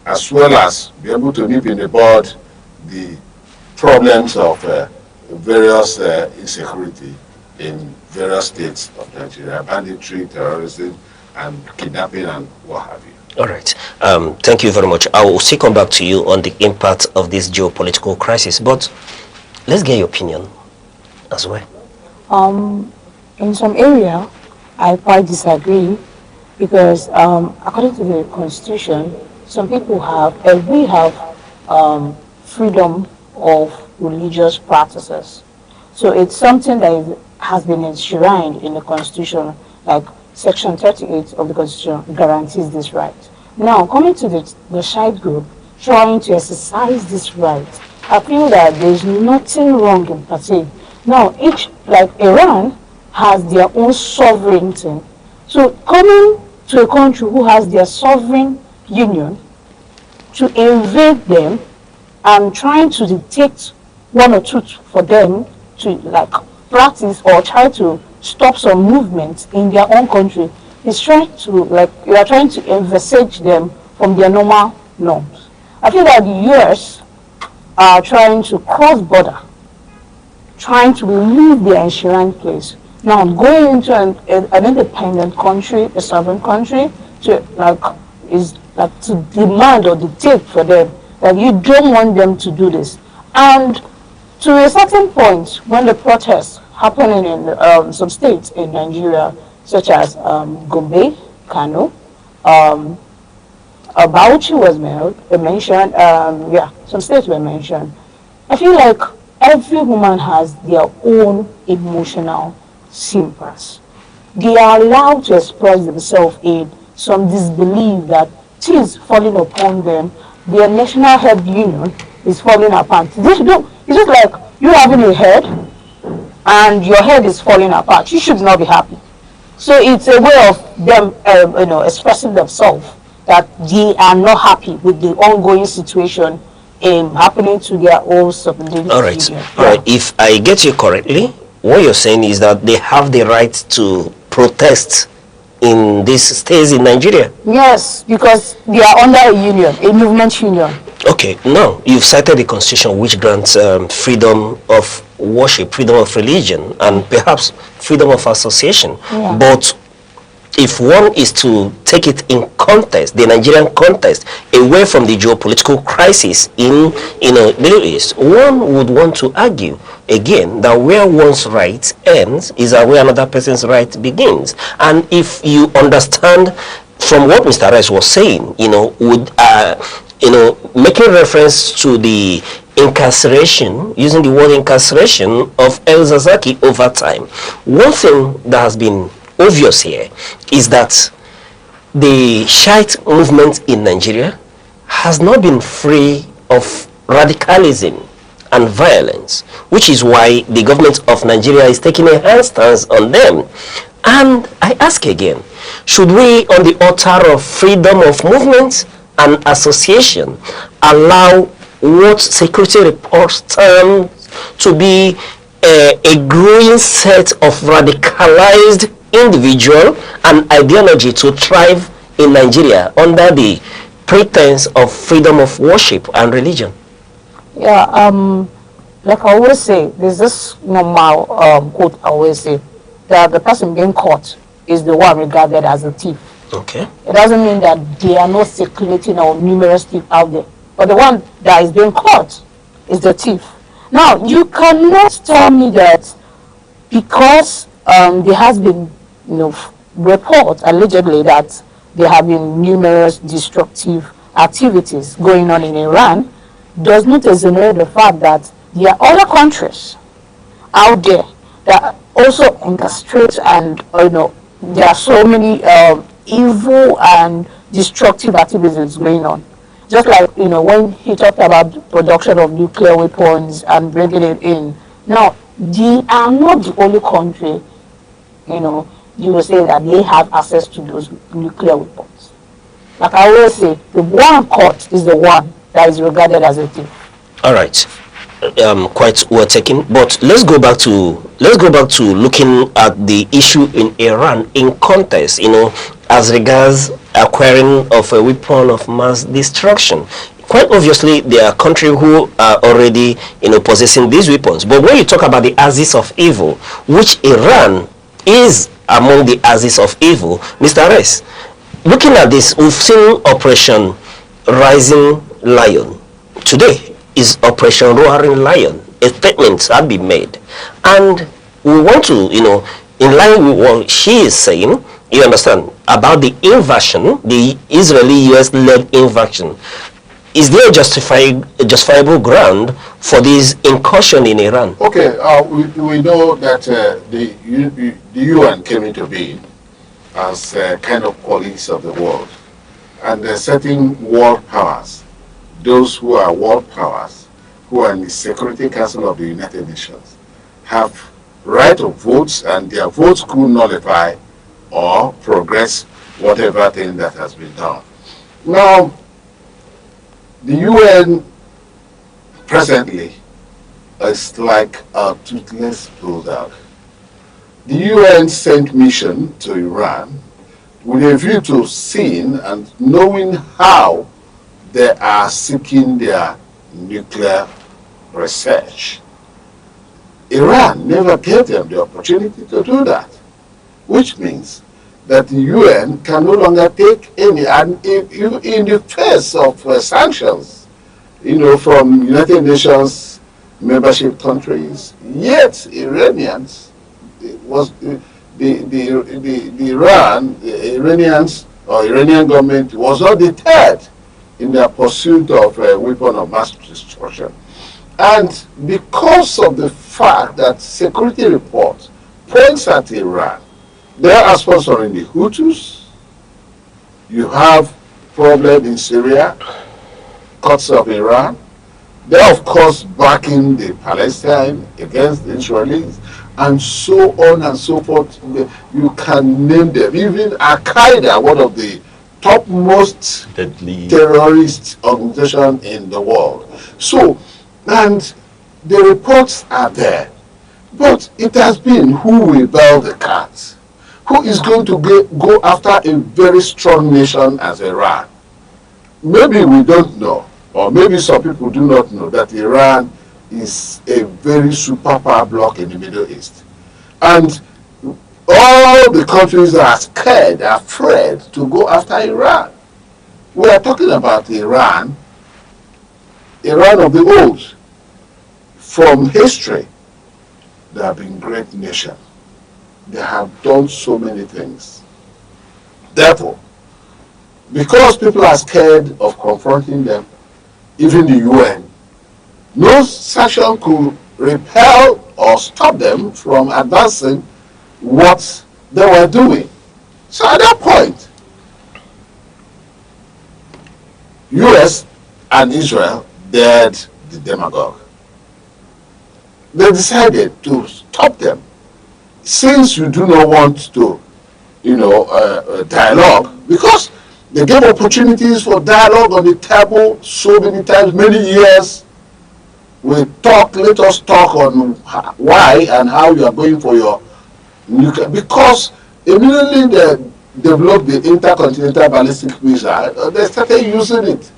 as well as be able to nip in the bud the problems of various insecurity in various states of Nigeria, banditry, terrorism, and kidnapping, and what have you.
All right. Thank you very much. I will still come back to you on the impact of this geopolitical crisis, but let's get your opinion as well.
In some area, I quite disagree, because according to the Constitution, some people have, and we have freedom of religious practices. So it's something that has been enshrined in the Constitution, like Section 38 of the Constitution guarantees this right. Now, coming to the Shiite group, trying to exercise this right, I feel that there's nothing wrong in partake. Now, each, like Iran, has their own sovereignty. So coming to a country who has their sovereign union to invade them and trying to dictate one or two for them to like practice or try to stop some movement in their own country is trying to like you are trying to envisage them from their normal norms. I feel that the US are trying to cross border, trying to leave their insurance place. Now going into an independent country, a sovereign country, to like is like to demand or dictate for them that you don't want them to do this. And to a certain point, when the protests happening in some states in Nigeria, such as Gombe, Kano, Bauchi was mentioned, yeah, some states were mentioned. I feel like every woman has their own emotional sympathy. They are allowed to express themselves in some disbelief that things falling upon them, their national health union is falling apart. It's just like you having a head and your head is falling apart. You should not be happy. So it's a way of them, expressing themselves that they are not happy with the ongoing situation happening to their own subordinate.
All right. All right. If I get you correctly, what you're saying is that they have the right to protest in these states in Nigeria.
Yes, because they are under a union, a movement union.
Okay, now you've cited the constitution which grants freedom of worship, freedom of religion, and perhaps freedom of association.
Yeah.
But if one is to take it in context, the Nigerian context, away from the geopolitical crisis in the Middle East, one would want to argue again that where one's right ends is where another person's right begins. And if you understand from what Mr. Rice was saying, would making reference to the incarceration, using the word incarceration of El Zazaki over time, one thing that has been obvious here is that the Shiite movement in Nigeria has not been free of radicalism and violence, which is why the government of Nigeria is taking a hard stance on them. And I ask again, should we, on the altar of freedom of movement and association, allow what security reports term to be a growing set of radicalized individual and ideology to thrive in Nigeria under the pretense of freedom of worship and religion?
Yeah, like I always say, there's this normal quote I always say, that the person being caught is the one regarded as a thief.
Okay.
It doesn't mean that there are no circulating or numerous thieves out there, but the one that is being caught is the thief. Now, you cannot tell me that because there has been, reports allegedly that there have been numerous destructive activities going on in Iran, does not exonerate the fact that there are other countries out there that also orchestrate and there are so many evil and destructive activities going on. Just like when he talked about the production of nuclear weapons and bringing it in. Now, they are not the only country, you will say that they have access to those nuclear weapons. Like I always say, the one caught is the one that is regarded as a thief.
All right. Quite well taken, but let's go back to looking at the issue in Iran in context, as regards acquiring of a weapon of mass destruction. Quite obviously, there are countries who are already possessing these weapons. But when you talk about the axis of evil, which Iran is among the axis of evil, Mr. Rez, looking at this, we've seen Operation Rising Lion. Today is Operation Roaring Lion. A statement has been made, and we want to, in line with what she is saying, you understand, about the invasion, the Israeli-US-led invasion. Is there a justifiable ground for this incursion in Iran?
Okay, we know that the UN came into being as kind of police of the world, and certain world powers those who are world powers, who are in the Security Council of the United Nations, have right of votes, and their votes could nullify or progress whatever thing that has been done. Now, the UN presently is like a toothless bulldog. The UN sent mission to Iran with a view to seeing and knowing how they are seeking their nuclear research. Iran never gave them the opportunity to do that, which means that the UN can no longer take any, and in the face of sanctions, from United Nations membership countries, yet Iranians Iranians or Iranian government was not deterred in their pursuit of a weapon of mass destruction. And because of the fact that security report points at Iran, they are sponsoring the Hutus. You have problem in Syria, cuts of Iran. They are, of course, backing the Palestine against the Israelis, and so on and so forth. You can name them. Even Al-Qaeda, one of the topmost
deadly
terrorist organization in the world. So, and the reports are there. But it has been who will bail the cat? Who is going to go after a very strong nation as Iran? Maybe we don't know, or maybe some people do not know that Iran is a very superpower bloc in the Middle East. And all the countries are scared, afraid to go after Iran. We are talking about Iran of the old. From history, they have been great nation. They have done so many things. Therefore, because people are scared of confronting them, even the UN, no sanction could repel or stop them from advancing what they were doing. So at that point, US and Israel dared the demagogue. They decided to stop them. Since you do not want to, dialogue, because they gave opportunities for dialogue on the table so many times, many years. Let us talk on why and how you are going for your nuclear. Because immediately they developed the intercontinental ballistic missile, they started using it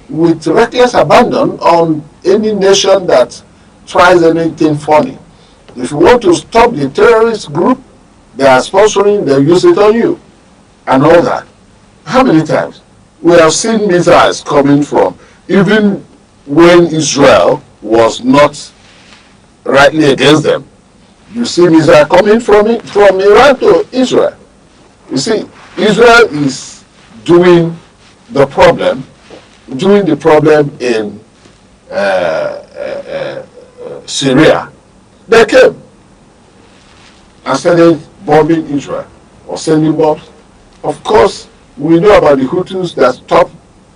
with reckless abandon on any nation that tries anything funny. If you want to stop the terrorist group they are sponsoring, they use it on you and all that. How many times? We have seen missiles coming from, even when Israel was not rightly against them. You see missiles coming from Iran to Israel. You see, Israel is doing the problem in Syria. They came and started bombing Israel or sending bombs. Of course, we know about the Hutus that stop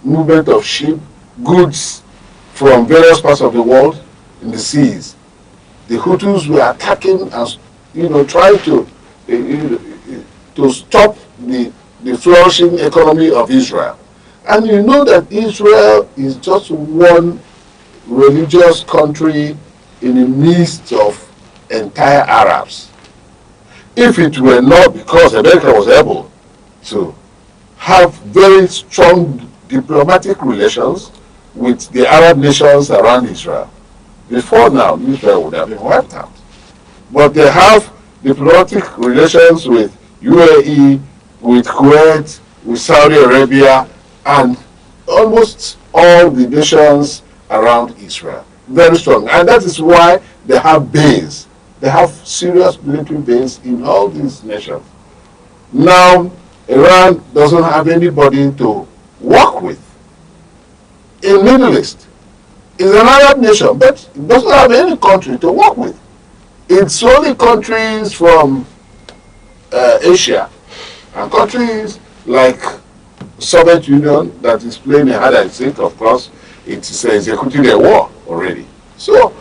movement of ship, goods from various parts of the world in the seas. The Hutus were attacking and trying to stop the flourishing economy of Israel. And you know that Israel is just one religious country in the midst of entire Arabs. If it were not because America was able to have very strong diplomatic relations with the Arab nations around Israel, before now Israel would have been wiped out. But they have diplomatic relations with UAE, with Kuwait, with Saudi Arabia, and almost all the nations around Israel. Very strong. And that is why they have base. They have serious military base in all these nations. Now, Iran doesn't have anybody to work with. In Middle East, it's an Arab nation, but it doesn't have any country to work with. It's only countries from Asia and countries like Soviet Union that is playing a hide and seek, of course, it is executing a war already. So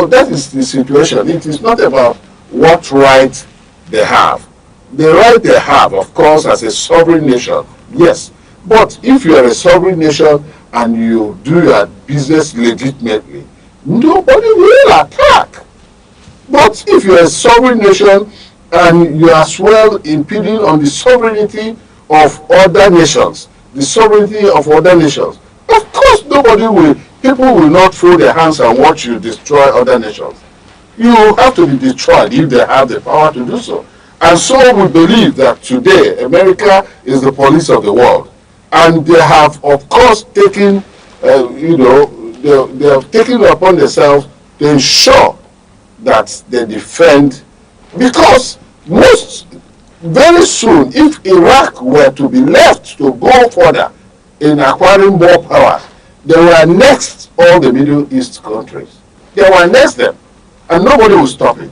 that is the situation. It is not about what right they have. The right they have, of course, as a sovereign nation, yes. But if you are a sovereign nation and you do your business legitimately, nobody will attack. But if you are a sovereign nation and you are as well impeding on the sovereignty of other nations, of course people will not throw their hands and watch you destroy other nations. You have to be destroyed if they have the power to do so. And so we believe that today America is the police of the world. And they have, of course, taken, they have taken it upon themselves to ensure that they defend, because very soon, if Iraq were to be left to go further in acquiring more power, they will next all the Middle East countries. They will next them, and nobody will stop it.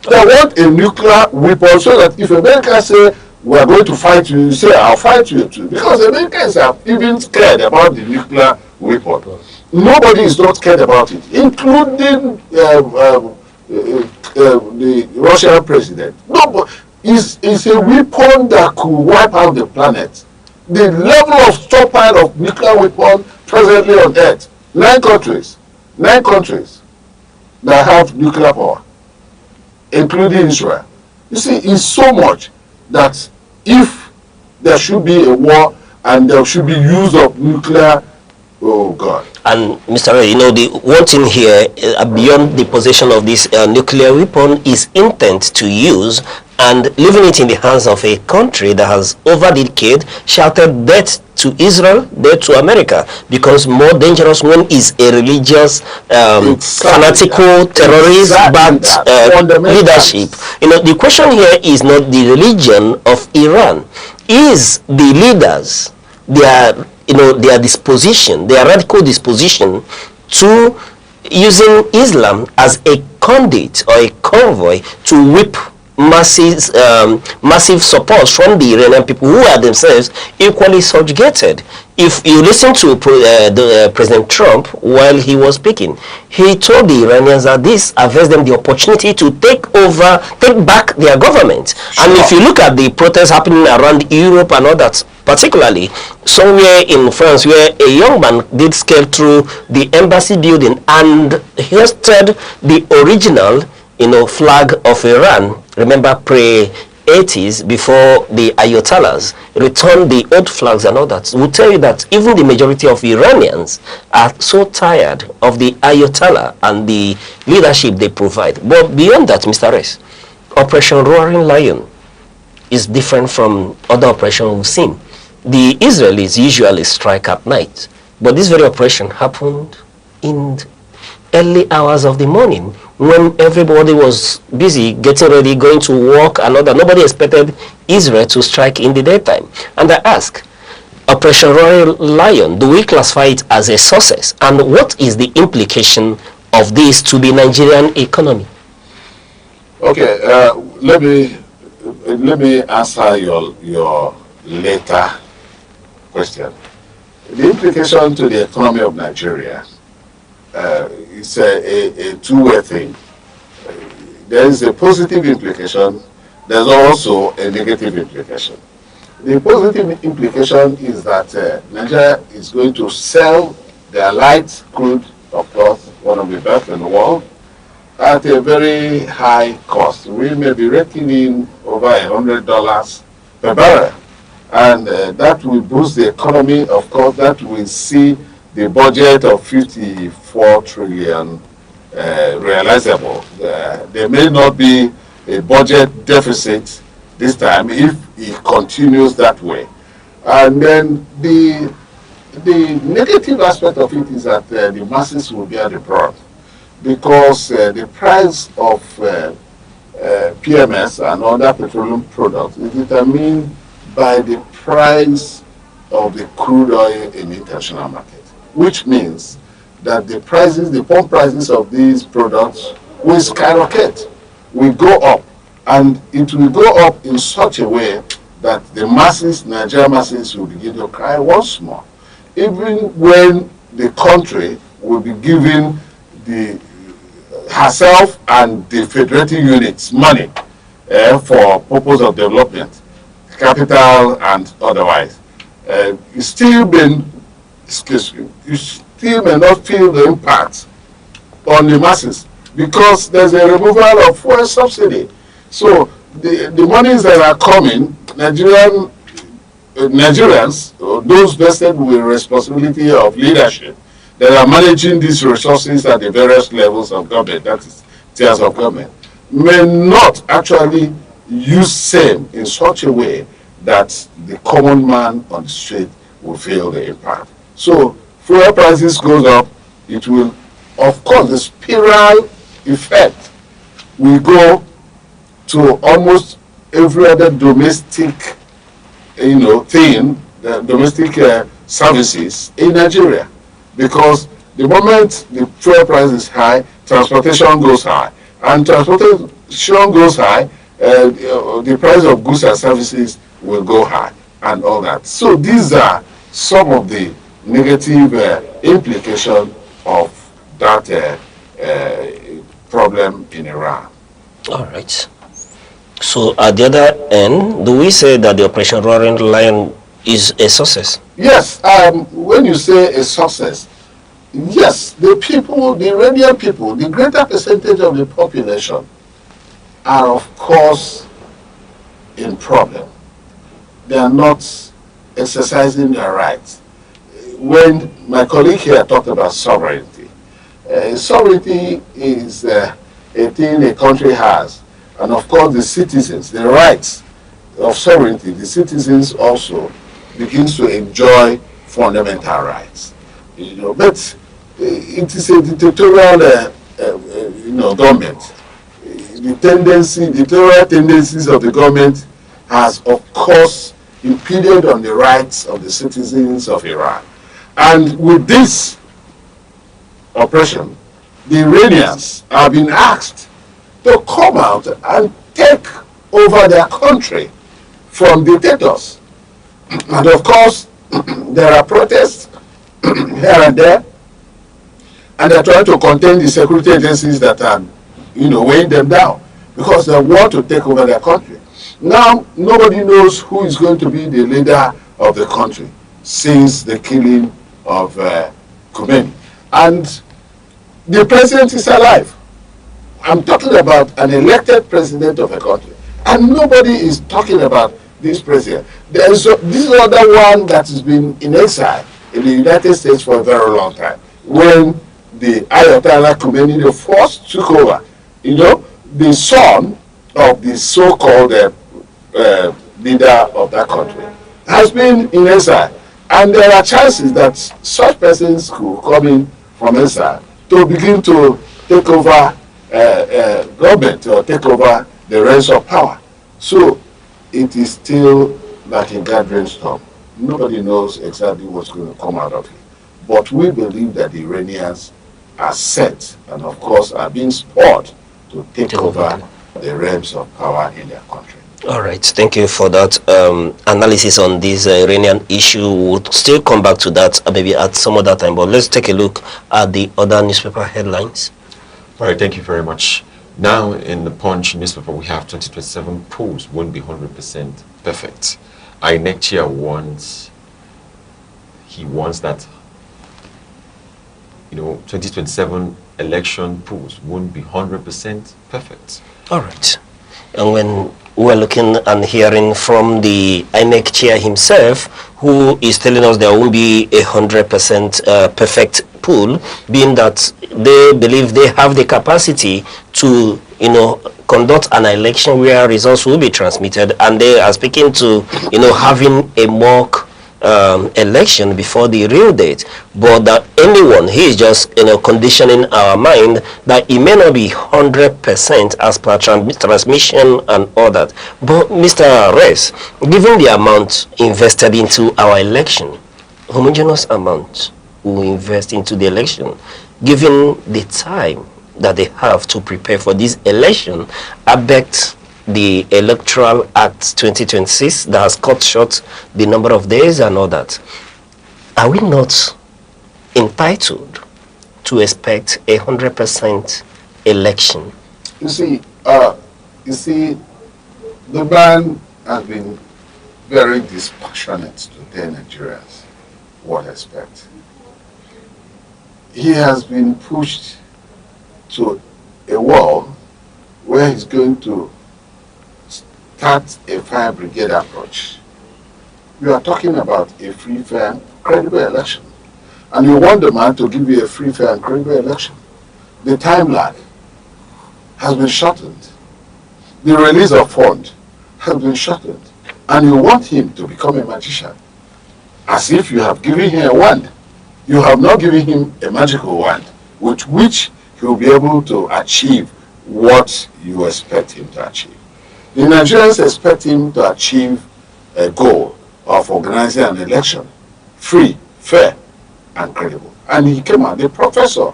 They want a nuclear weapon so that if America say, we are going to fight you, you say, I'll fight you too. Because Americans are even scared about the nuclear weapon. Nobody is not scared about it, including the Russian president. Nobody. It's a weapon that could wipe out the planet. The level of stockpile of nuclear weapon presently on Earth, 9 countries that have nuclear power, including Israel. You see, it's so much that if there should be a war and there should be use of nuclear, oh God.
And Mr. Ray, the one thing here, beyond the possession of this nuclear weapon, is intent to use and leaving it in the hands of a country that has over decade shouted death to Israel, death to America, because more dangerous one is a religious, fanatical, terrorist-backed leadership. The question here is not the religion of Iran, is the leaders, their disposition, their radical disposition to using Islam as a conduit or a convoy to whip massive support from the Iranian people, who are themselves equally subjugated. If you listen to President Trump while he was speaking, he told the Iranians that this affords them the opportunity to take back their government. Sure. And if you look at the protests happening around Europe and all that, particularly somewhere in France where a young man did scale through the embassy building and hoisted the original flag of Iran. Remember, pre-80s, before the Ayatollahs returned the old flags and all that, will tell you that even the majority of Iranians are so tired of the Ayatollah and the leadership they provide. But beyond that, Mr. Reyes, Operation Roaring Lion is different from other operations we've seen. The Israelis usually strike at night, but this very operation happened in early hours of the morning, when everybody was busy getting ready, going to work and all that. Nobody expected Israel to strike in the daytime. And I ask, Operation Royal Lion, do we classify it as a success? And what is the implication of this to the Nigerian economy?
Okay, let me answer your later question. The implication to the economy of Nigeria, it's a two-way thing. There is a positive implication, there's also a negative implication. The positive implication is that Nigeria is going to sell their light crude, of course, one of the best in the world, at a very high cost. We may be raking in over $100 per barrel. And that will boost the economy. Of course, that will see the budget of 54 trillion realizable. There may not be a budget deficit this time if it continues that way. And then the negative aspect of it is that the masses will bear the brunt, because the price of PMS and other petroleum products is determined by the price of the crude oil in the international market, which means that the pump prices of these products will skyrocket, will go up, and it will go up in such a way that the masses, Nigerian masses, will begin to cry once more. Even when the country will be giving herself and the federating units money for purpose of development, capital and otherwise. You still may not feel the impact on the masses because there's a removal of fuel subsidy. So the monies that are coming, Nigerians, those vested with responsibility of leadership, that are managing these resources at the various levels of government, that is tiers of government, may not actually use same in such a way that the common man on the street will feel the impact. So fuel prices goes up, it will, of course, the spiral effect will go to almost every other domestic, thing, the domestic services in Nigeria. Because the moment the fuel price is high, transportation goes high. And transportation goes high, the price of goods and services will go high and all that. So these are some of the negative implications of that problem in Iran.
All right. So at the other end, do we say that the Operation Roaring Lion is a success?
Yes, when you say a success, yes, the people, the Iranian people, the greater percentage of the population are of course in problem. They are not exercising their rights. When my colleague here talked about sovereignty, sovereignty is a thing a country has. And of course the citizens, the rights of sovereignty, the citizens also begins to enjoy fundamental rights. But it is a dictatorial government. The dictatorial tendencies of the government has of course impeded on the rights of the citizens of Iran. And with this oppression, the Iranians have been asked to come out and take over their country from dictators. And of course, there are protests here and there, and they're trying to contain the security agencies that are, weighing them down because they want to take over their country. Now, nobody knows who is going to be the leader of the country since the killing of Khomeini. And the president is alive. I'm talking about an elected president of a country. And nobody is talking about this president. There is this other one that has been in exile in the United States for a very long time. When the Ayatollah Khomeini the first took over, the son of the so-called leader of that country has been in exile. And there are chances that such persons could come in from exile to begin to take over government or take over the reins of power. So it is still like a gathering storm. Nobody knows exactly what's going to come out of it. But we believe that the Iranians are set and of course are being spurred to take over the reins of power in their country.
All right, thank you for that analysis on this Iranian issue. We'll still come back to that maybe at some other time, but let's take a look at the other newspaper headlines.
All right, thank you very much. Now in the Punch newspaper, we have 2027 polls won't be 100% perfect. Aneke wants that 2027 election polls won't be 100% perfect.
All right. And when we're looking and hearing from the INEC chair himself, who is telling us there won't be 100% perfect pool, being that they believe they have the capacity to, conduct an election where results will be transmitted, and they are speaking to, having a mock election before the real date. But that anyone, he is just conditioning our mind that it may not be 100% as per transmission and all that. But Mr. Reyes, given the amount invested into our election, homogeneous amount we invest into the election, given the time that they have to prepare for this election, I bet the Electoral Act 2026 that has cut short the number of days and all that. Are we not entitled to expect 100% election?
You see, the man has been very dispassionate to tell Nigerians what to expect. He has been pushed to a wall where he's going to start a fire brigade approach. You are talking about a free, fair, credible election. And you want the man to give you a free, fair, and credible election. The time lag has been shortened. The release of funds has been shortened. And you want him to become a magician. As if you have given him a wand. You have not given him a magical wand with which he will be able to achieve what you expect him to achieve. The Nigerians expect him to achieve a goal of organizing an election, free, fair, and credible. And he came out, the professor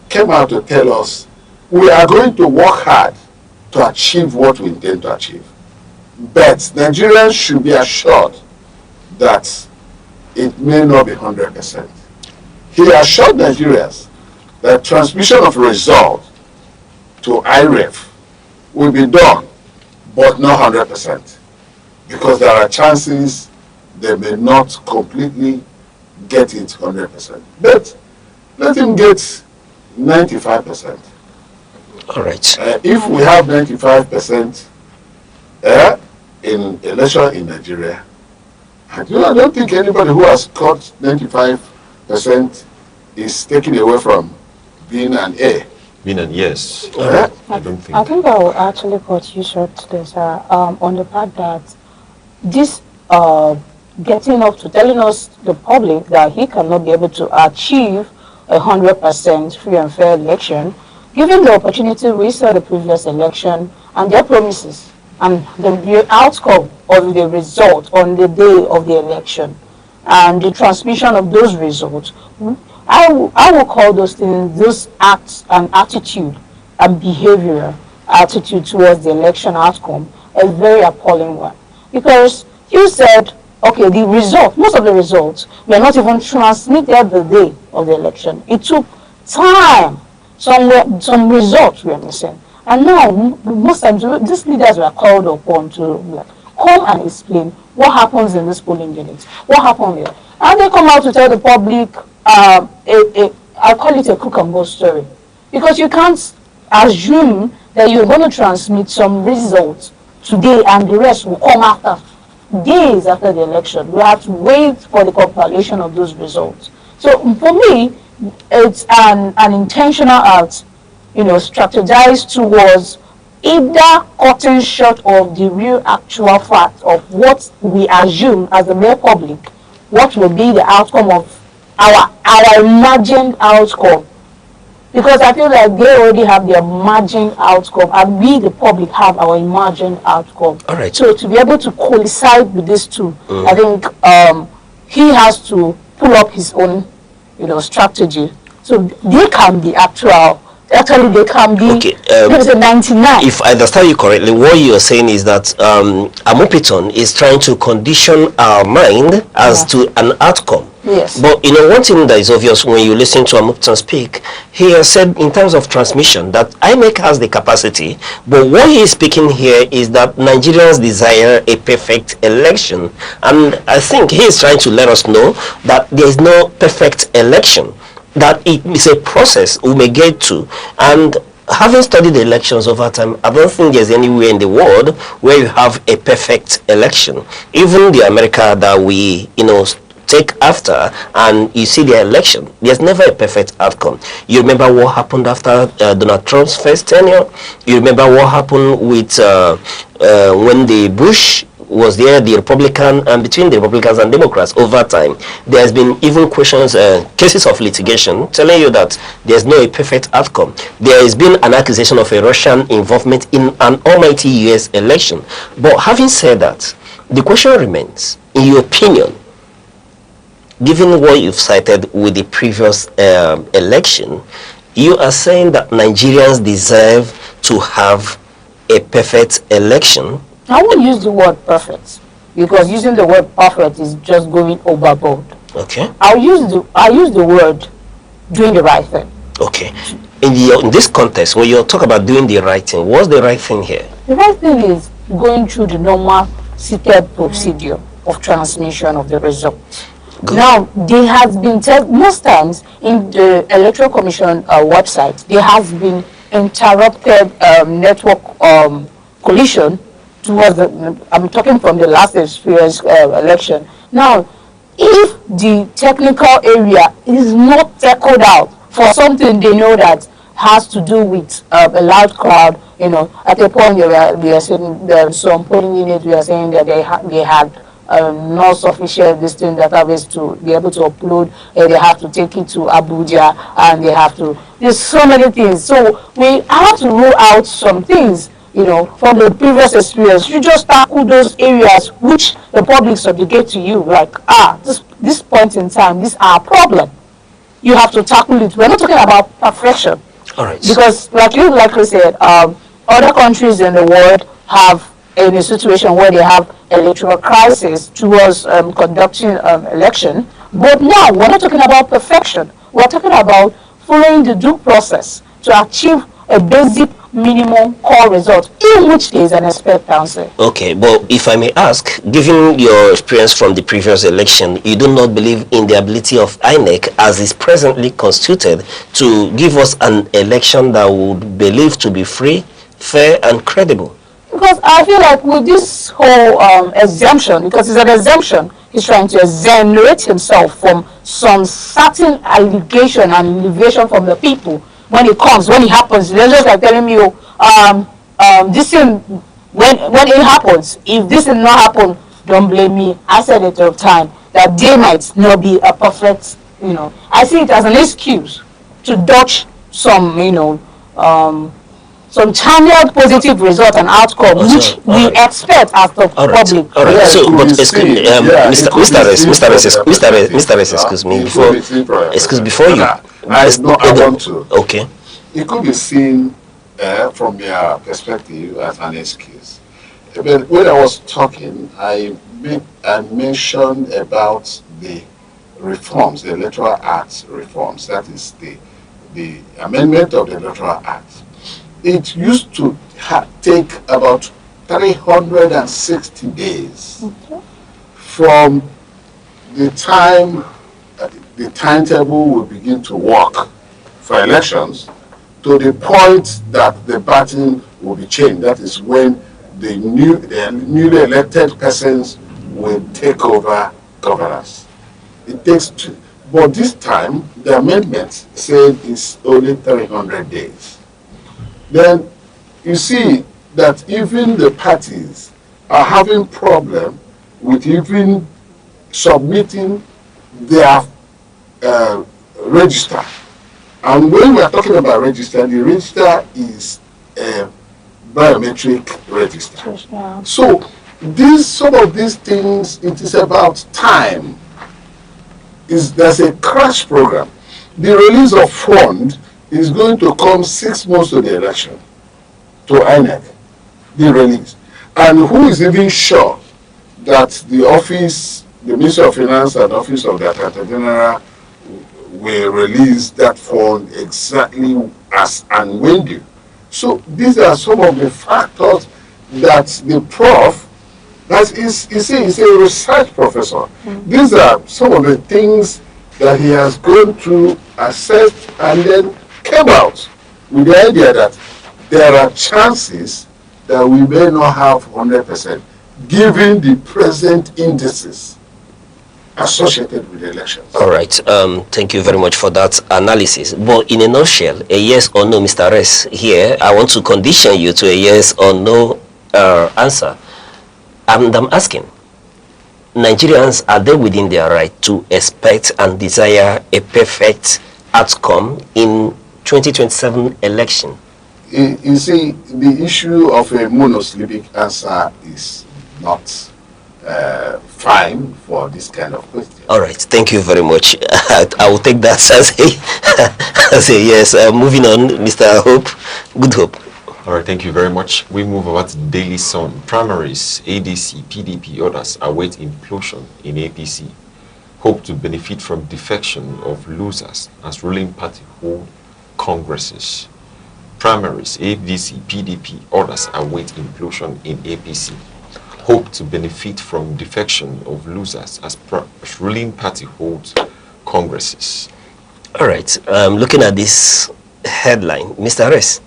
came out to tell us, we are going to work hard to achieve what we intend to achieve. But Nigerians should be assured that it may not be 100%. He assured Nigerians that transmission of result to IREF will be done, but not 100%. Because there are chances they may not completely get it 100%. But let him get 95%.
All right.
If we have 95% in election in Nigeria, I don't think anybody who has got 95% is taken away from being an A.
Being an yes.
I think I will actually cut you short today, sir, on the part that this getting up to telling us, the public, that he cannot be able to achieve 100% free and fair election, given the opportunity we saw the previous election and their promises and the outcome of the result on the day of the election and the transmission of those results. I will call those things, those acts and attitude and behavioral attitude towards the election outcome a very appalling one. Because you said, okay, the result, most of the results were not even transmitted the day of the election. It took time. Some results were missing. And now, most times, these leaders were called upon to come and explain what happens in this polling unit, what happened here. And they come out to tell the public, I call it a cook and go story. Because you can't assume that you're going to transmit some results today and the rest will come after, days after the election. We have to wait for the compilation of those results. So for me, it's an intentional act, strategized towards either cutting short of the real actual fact of what we assume as the mere public, what will be the outcome of our imagined outcome. Because I feel like they already have their imagined outcome and we, the public, have our imagined outcome.
All right.
So to be able to coincide with these two, I think he has to pull up his own, strategy. So they can be actually they can be,
okay,
there's a 99.
If I understand you correctly, what you're saying is that Amopiton is trying to condition our mind as to an outcome.
Yes.
But one thing that is obvious when you listen to Amopiton speak, he has said in terms of transmission that INEC has the capacity, but what he is speaking here is that Nigerians desire a perfect election. And I think he is trying to let us know that there is no perfect election, that it is a process we may get to. And having studied elections over time, I don't think there's anywhere in the world where you have a perfect election. Even the America that we take after, and you see the election, there's never a perfect outcome. You remember what happened after Donald Trump's first tenure. You remember what happened with when the Bush was there, the Republican, and between the Republicans and Democrats over time. There's been even questions, cases of litigation telling you that there's no perfect outcome. There has been an accusation of a Russian involvement in an almighty US election. But having said that, the question remains, in your opinion, given what you've cited with the previous election, you are saying that Nigerians deserve to have a perfect election.
I won't use the word perfect, because using the word perfect is just going overboard.
Okay.
I'll use the word doing the right thing.
Okay. In this context, when you talk about doing the right thing, what's the right thing here?
The right thing is going through the normal seated procedure of transmission of the result. Good. Now, there has been, most times in the Electoral Commission website, there has been interrupted network collision towards I'm talking from the last experience election. Now, if the technical area is not tackled out for something they know that has to do with a loud crowd, at a point we are saying some polling units, we are saying that they had not sufficient distance database to be able to upload, they have to take it to Abuja, and there's so many things. So we have to rule out some things, from the previous experience. You just tackle those areas which the public subjugate to you, like, this point in time, this is our problem. You have to tackle it. We're not talking about perfection.
All right.
Because, like you said, other countries in the world have in a situation where they have electoral crisis towards conducting election. But now, we're not talking about perfection. We're talking about following the due process to achieve a basic minimum core result in which there is an expectancy.
Okay, but if I may ask, given your experience from the previous election, you do not believe in the ability of INEC as is presently constituted to give us an election that would be believed to be free, fair and credible?
Because I feel like with this whole exemption, because it's an exemption, he's trying to exonerate himself from some certain allegation and elevation from the people. When it happens, they're just like telling me, this thing, when it happens, if this did not happen, don't blame me. I said it all the time, that they might not be a perfect, I see it as an excuse to dodge some, some channeled positive result and outcome, which we expect as the public.
All right. Yes. So, but excuse me, Mr. S, excuse me, before you.
I want to.
Okay.
It could be seen from your perspective as an excuse. But when I was talking, I mentioned about the reforms, the Electoral Act reforms. That is the amendment of the Electoral Act. It used to take about 360 days from the time the timetable will begin to work for elections to the point that the button will be changed. That is when the newly elected persons will take over governance. It takes two. But this time, the amendment said it's only 300 days. Then you see that even the parties are having problem with even submitting their register. And when we are talking about register, the register is a biometric register. So some of these things, it is about time. There's a crash program. The release of fund is going to come 6 months to the election, to INEC, the release. And who is even sure that the office, the Ministry of Finance and Office of the Accountant General will release that fund exactly as and when due? So these are some of the factors that the prof, he's a research professor. These are some of the things that he has gone through, assessed, and then came out with the idea that there are chances that we may not have 100%, given the present indices associated with the elections.
All right. Thank you very much for that analysis. But in a nutshell, a yes or no, Mr. S, here, I want to condition you to a yes or no answer. And I'm asking, Nigerians, are they within their right to expect and desire a perfect outcome in 2027 election?
You see, the issue of a monosyllabic answer is not fine for this kind of question.
All right, thank you very much. I will take that as a yes. Moving on, Mr. Hope. Good Hope.
All right, thank you very much. We move over to Daily Sun. Primaries, ADC, PDP, others await implosion in APC. hope to benefit from defection of losers as ruling party hold congresses. Primaries, ADC, PDP, others await implosion in APC. Hope to benefit from defection of losers as ruling party holds congresses.
All right, looking at this headline, Mr. Harris,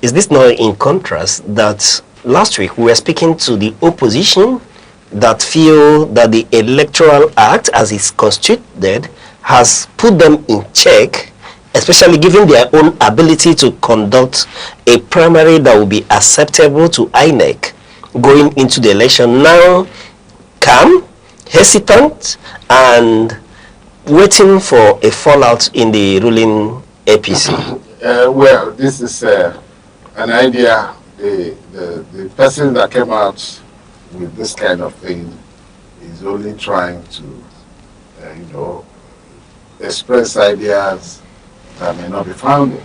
is this not in contrast that last week we were speaking to the opposition that feel that the Electoral Act as it's constituted has put them in check, especially given their own ability to conduct a primary that will be acceptable to INEC going into the election. Now calm, hesitant, and waiting for a fallout in the ruling APC.
Well, this is an idea. The person that came out with this kind of thing is only trying to, express ideas that may not be founded,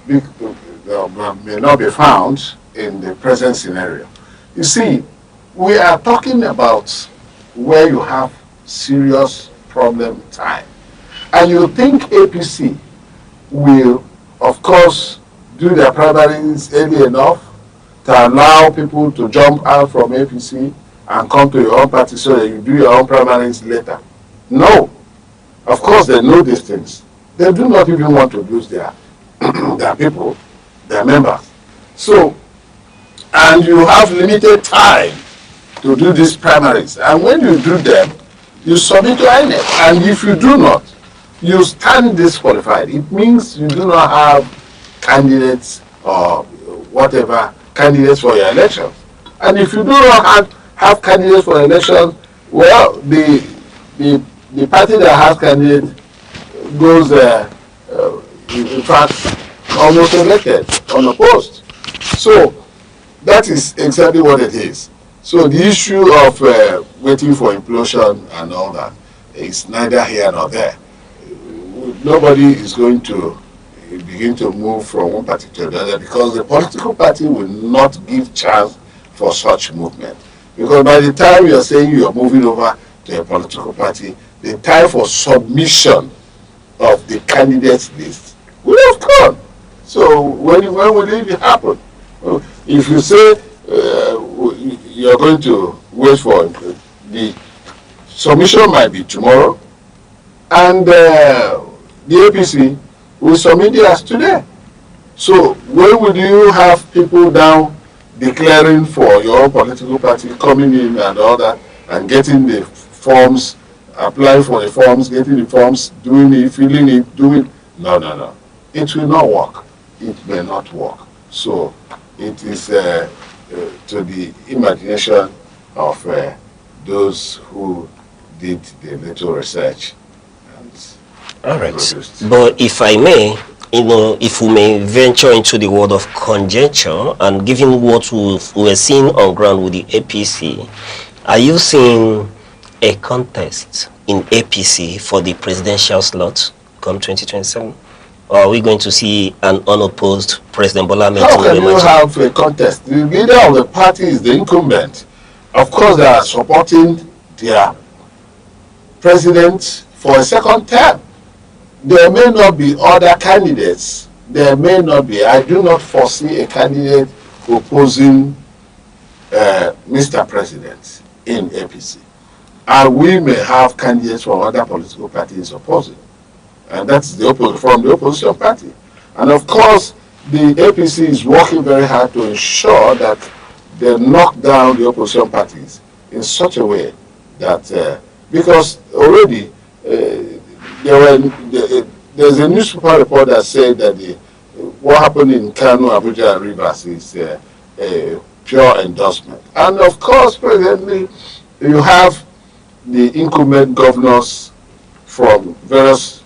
may not be found in the present scenario. You see, we are talking about where you have serious problem time, and you think APC will, of course, do their primaries early enough to allow people to jump out from APC and come to your own party so that you do your own primaries later. No. Of course, they know these things. They do not even want to lose their people, their members. So, and you have limited time to do these primaries. And when you do them, you submit to INEC. And if you do not, you stand disqualified. It means you do not have candidates or whatever candidates for your election. And if you do not have candidates for election, well, the party that has candidates goes, in fact, almost elected, unopposed. So that is exactly what it is. So the issue of waiting for implosion and all that is neither here nor there. Nobody is going to begin to move from one party to another because the political party will not give chance for such movement. Because by the time you are saying you are moving over to a political party, the time for submission of the candidates list will have gone. So when will it happen? If you say you're going to wait for the submission might be tomorrow, and the APC will submit theirs today. So when will you have people now declaring for your political party, coming in and all that, and getting the forms, applying for the forms, getting the forms, doing it, filling it, doing? No. It will not work. It may not work. So it is to the imagination of those who did the little research.
All right. But if I may, if we may venture into the world of conjecture, and given what we're seeing on ground with the APC, are you seeing a contest in APC for the presidential slot come 2027? Or are we going to see an unopposed President Bola Ahmed Tinubu?
How can you have a contest? The leader of the party is the incumbent. Of course, they are supporting their president for a second term. There may not be other candidates. There may not be. I do not foresee a candidate opposing Mr. President in APC. And we may have candidates from other political parties opposing. And that's from the opposition party. And of course, the APC is working very hard to ensure that they knock down the opposition parties in such a way that, because already there's a newspaper report that said that what happened in Kano, Abuja, and Rivers is a pure endorsement. And of course, presently, you have the incumbent governors from various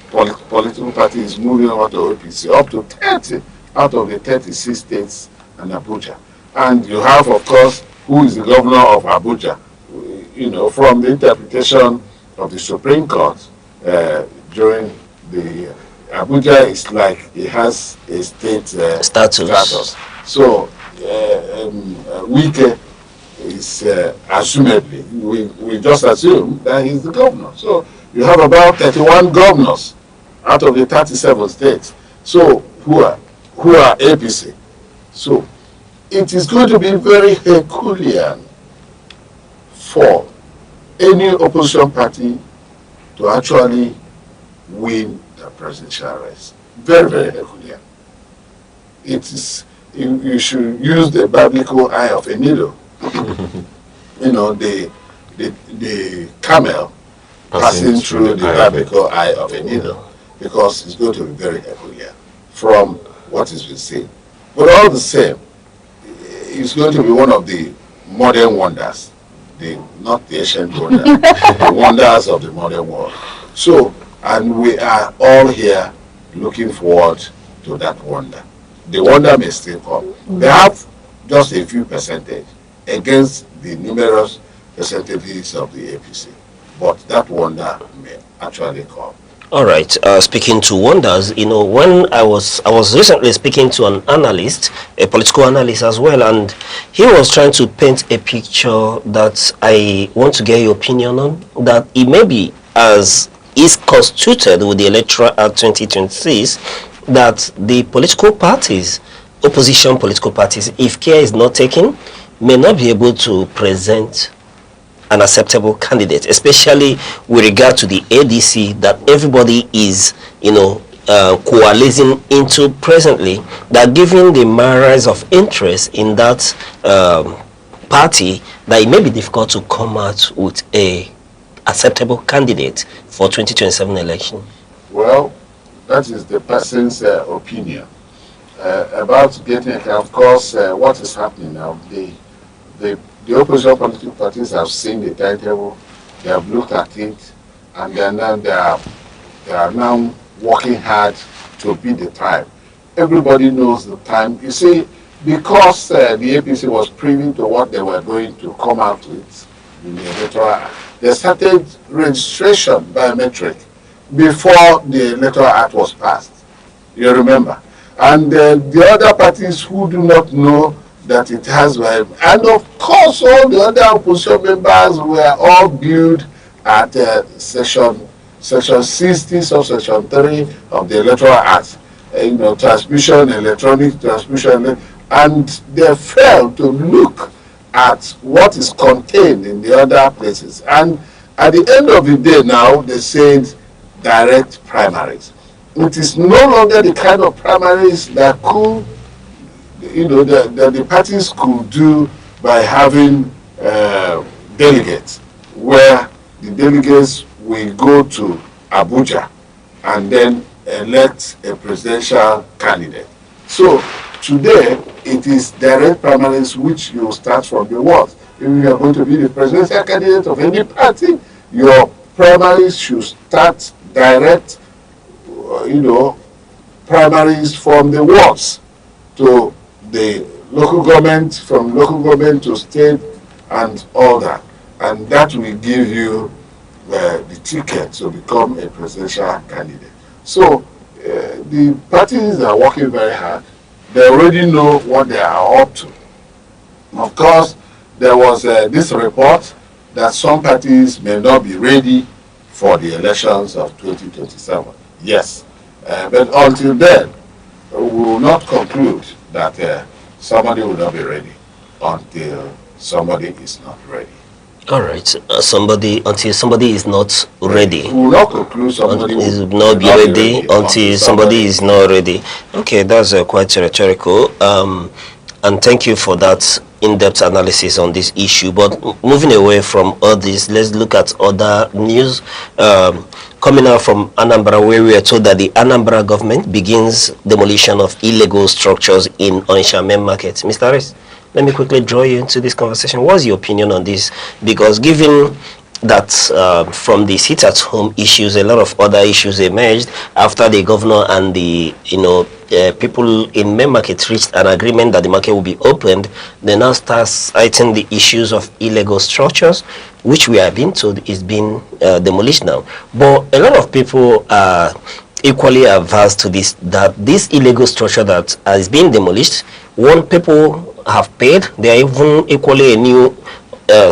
political parties moving over to APC, up to 30 out of the 36 states and Abuja. And you have, of course, who is the governor of Abuja, from the interpretation of the Supreme Court during the Abuja is like it has a state status. So Wike is assumedly, we just assume that he's the governor. So you have about 31 governors out of the 37 states. So who are APC. So it is going to be very Herculean for any opposition party to actually win the presidential race. Very, very Herculean. It is, you should use the biblical eye of a needle. You know, the camel passing through the biblical eye of a needle, because it's going to be very Herculean from what is been seen. But all the same, it's going to be one of the modern wonders, not the ancient wonders, the wonders of the modern world. So, and we are all here looking forward to that wonder. The wonder may still come. They have just a few percentage against the numerous percentages of the APC, but that wonder may actually come.
All right. Speaking to wonders, you know, when I was recently speaking to an analyst, a political analyst as well, and he was trying to paint a picture that I want to get your opinion on. That it may be as is constituted with the Electoral Act 2026, that the political parties, opposition political parties, if care is not taken, may not be able to present an acceptable candidate, especially with regard to the ADC that everybody is, you know, coalescing into presently, that given the rise of interest in that party, that it may be difficult to come out with a acceptable candidate for 2027 election.
Well, that is the person's opinion. About getting, of course, what is happening now, the opposition political parties have seen the timetable, they have looked at it, and they are now working hard to beat the time. Everybody knows the time. You see, because the APC was privy to what they were going to come out with in the electoral act, they started registration biometric before the electoral act was passed. You remember? And the other parties who do not know that it has, and of course all the other opposition members were all viewed at section 60 or section 3 of the electoral act, you know, transmission, electronic transmission, and they failed to look at what is contained in the other places. And at the end of the day now, they said direct primaries. It is no longer the kind of primaries that could, you know, that the parties could do by having delegates, where the delegates will go to Abuja and then elect a presidential candidate. So today it is direct primaries, which you start from the wards. If you are going to be the presidential candidate of any party, your primaries should start direct, you know, primaries from the wards to the local government, from local government to state, and all that. And that will give you the ticket to become a presidential candidate. So the parties are working very hard. They already know what they are up to. Of course, there was this report that some parties may not be ready for the elections of 2027. Yes, but until then, we will not conclude that somebody will not be ready until somebody is not ready.
All right, until somebody is not ready.
We will not conclude somebody
will not be ready until somebody is not ready. Okay, that's quite rhetorical. And thank you for that in-depth analysis on this issue. But moving away from all this, let's look at other news coming out from Anambra, where we are told that the Anambra government begins demolition of illegal structures in Onitsha main market. Mr. Harris, let me quickly draw you into this conversation. What's your opinion on this? Because given that from the sit-at-home issues, a lot of other issues emerged after the governor and the people in main market reached an agreement that the market will be opened, they now start citing the issues of illegal structures, which we are being told is being demolished now. But a lot of people are equally averse to this, that this illegal structure that is being demolished, one, people have paid, they are even equally a new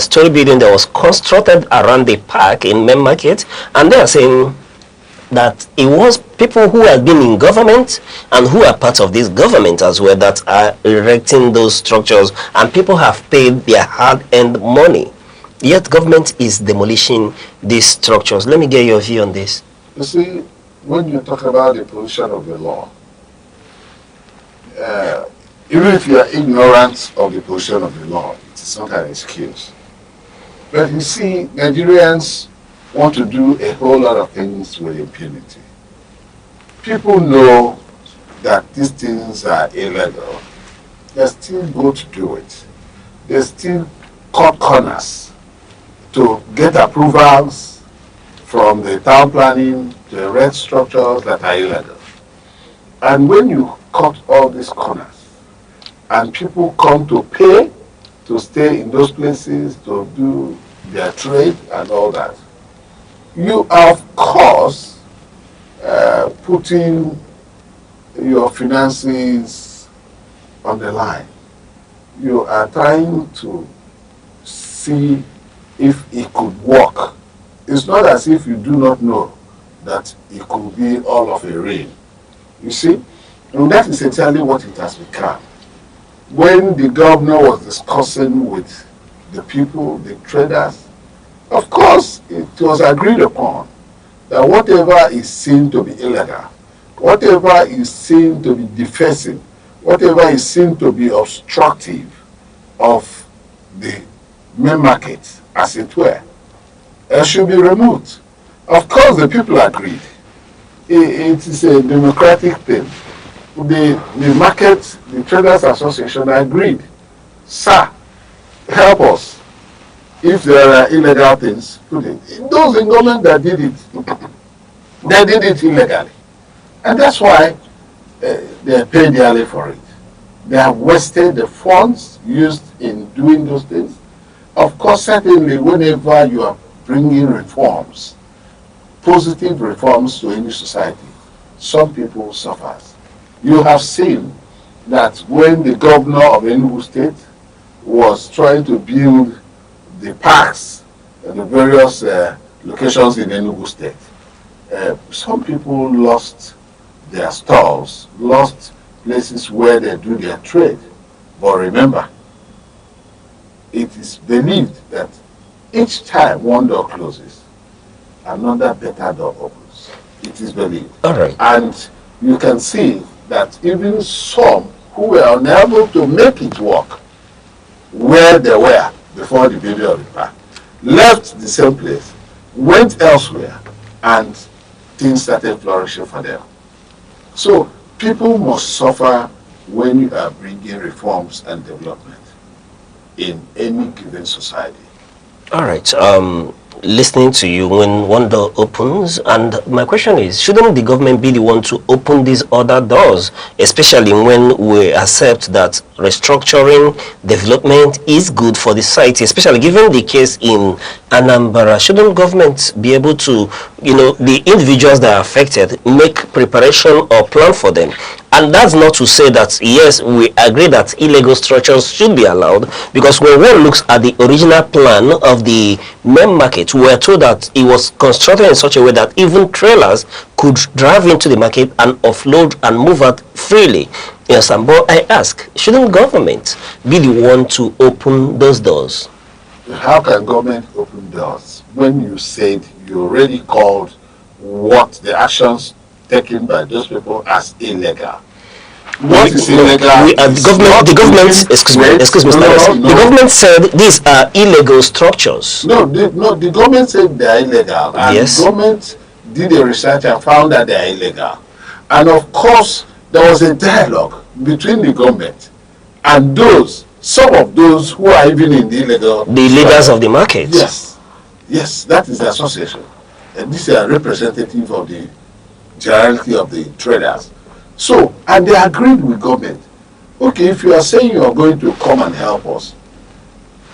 story building that was constructed around the park in Main Market, and they are saying that it was people who have been in government and who are part of this government as well that are erecting those structures, and people have paid their hard-earned money, yet government is demolishing these structures. Let me get your view on this.
You see, when you talk about the position of the law, even if you are ignorant of the position of the law, it is not an excuse. But you see, Nigerians want to do a whole lot of things with impunity. People know that these things are illegal. They still go to do it. They still cut corners to get approvals from the town planning to erect structures that are illegal. And when you cut all these corners and people come to pay to stay in those places, to do their trade and all that, you are of course putting your finances on the line. You are trying to see if it could work. It's not as if you do not know that it could be all of a rain. You see, and that is exactly what it has become. When the governor was discussing with the people, the traders, of course it was agreed upon that whatever is seen to be illegal, whatever is seen to be defacing, whatever is seen to be obstructive of the main market, as it were, should be removed. Of course the people agreed. It is a democratic thing. The market, the Traders Association agreed. Sir, help us. If there are illegal things, put it. Those in government that did it, they did it illegally. And that's why they pay dearly for it. They have wasted the funds used in doing those things. Of course, certainly, whenever you are bringing reforms, positive reforms to any society, some people suffer. You have seen that when the governor of Enugu State was trying to build the parks at the various locations in Enugu State, some people lost their stalls, lost places where they do their trade. But remember, it is believed that each time one door closes, another better door opens. It is believed.
All right.
And you can see that even some who were unable to make it work where they were before the building of the park left the same place, went elsewhere, and things started flourishing for them. So people must suffer when you are bringing reforms and development in any given society.
All right. Listening to you, when one door opens, and my question is, shouldn't the government be the one to open these other doors, especially when we accept that restructuring development is good for the society, especially given the case in Anambra? Shouldn't government be able to, the individuals that are affected, make preparation or plan for them? And that's not to say that, yes, we agree that illegal structures should be allowed, because when one looks at the original plan of the main market, we are told that it was constructed in such a way that even trailers could drive into the market and offload and move out freely. Yes, but I ask, shouldn't government be the one to open those doors?
How can government open doors when you said you already called what the actions taken by those people as illegal? What is illegal?
The government, excuse me, the government said these are illegal structures.
No, the government said they are illegal, and
yes.
The government did a research and found that they are illegal. And of course, there was a dialogue between the government and some of those who are even in the illegal.
The leaders of the market.
Yes, that is the association. And these are representative of the hierarchy of the traders. So, and they agreed with government. Okay, if you are saying you are going to come and help us,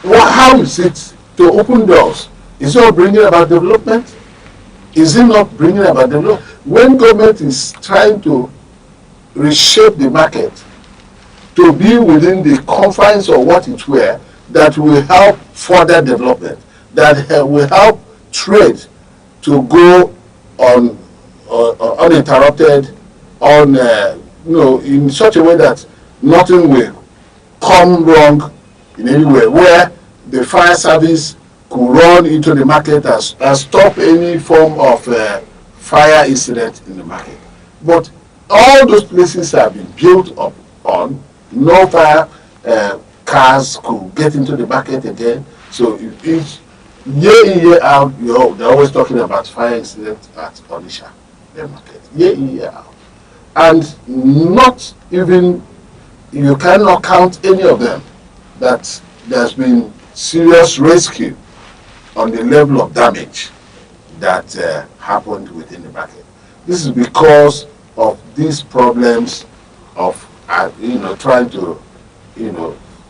how is it to open doors? Is it not bringing about development? Is it not bringing about development? When government is trying to reshape the market to be within the confines of what it were, that will help further development, that will help trade to go on uninterrupted, in such a way that nothing will come wrong in any way, where the fire service could run into the market and stop any form of fire incident in the market. But all those places have been built up on no fire cars could get into the market again. So each year in, year out, they're always talking about fire incidents at Onisha, the market, year in, year out. And not even, you cannot count any of them that there's been serious rescue on the level of damage that happened within the market. This is because of these problems of trying to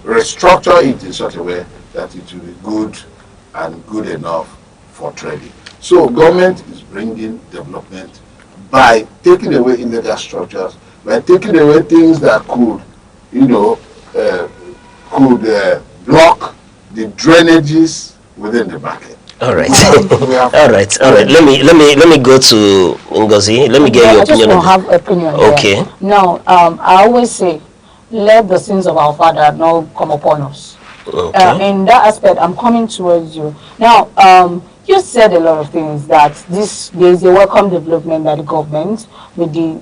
restructure it in such a way that it will be good and good enough for trading. So government is bringing development by taking away illegal structures, by taking away things that could block the drainages within the market.
All right. All right. Let me go to Ngozi. Let me get your opinion.
I just have opinion.
Okay.
Here. Now, I always say, let the sins of our father not come upon us.
Okay.
In that aspect, I'm coming towards you. Now, you said a lot of things that there is a welcome development by the government with the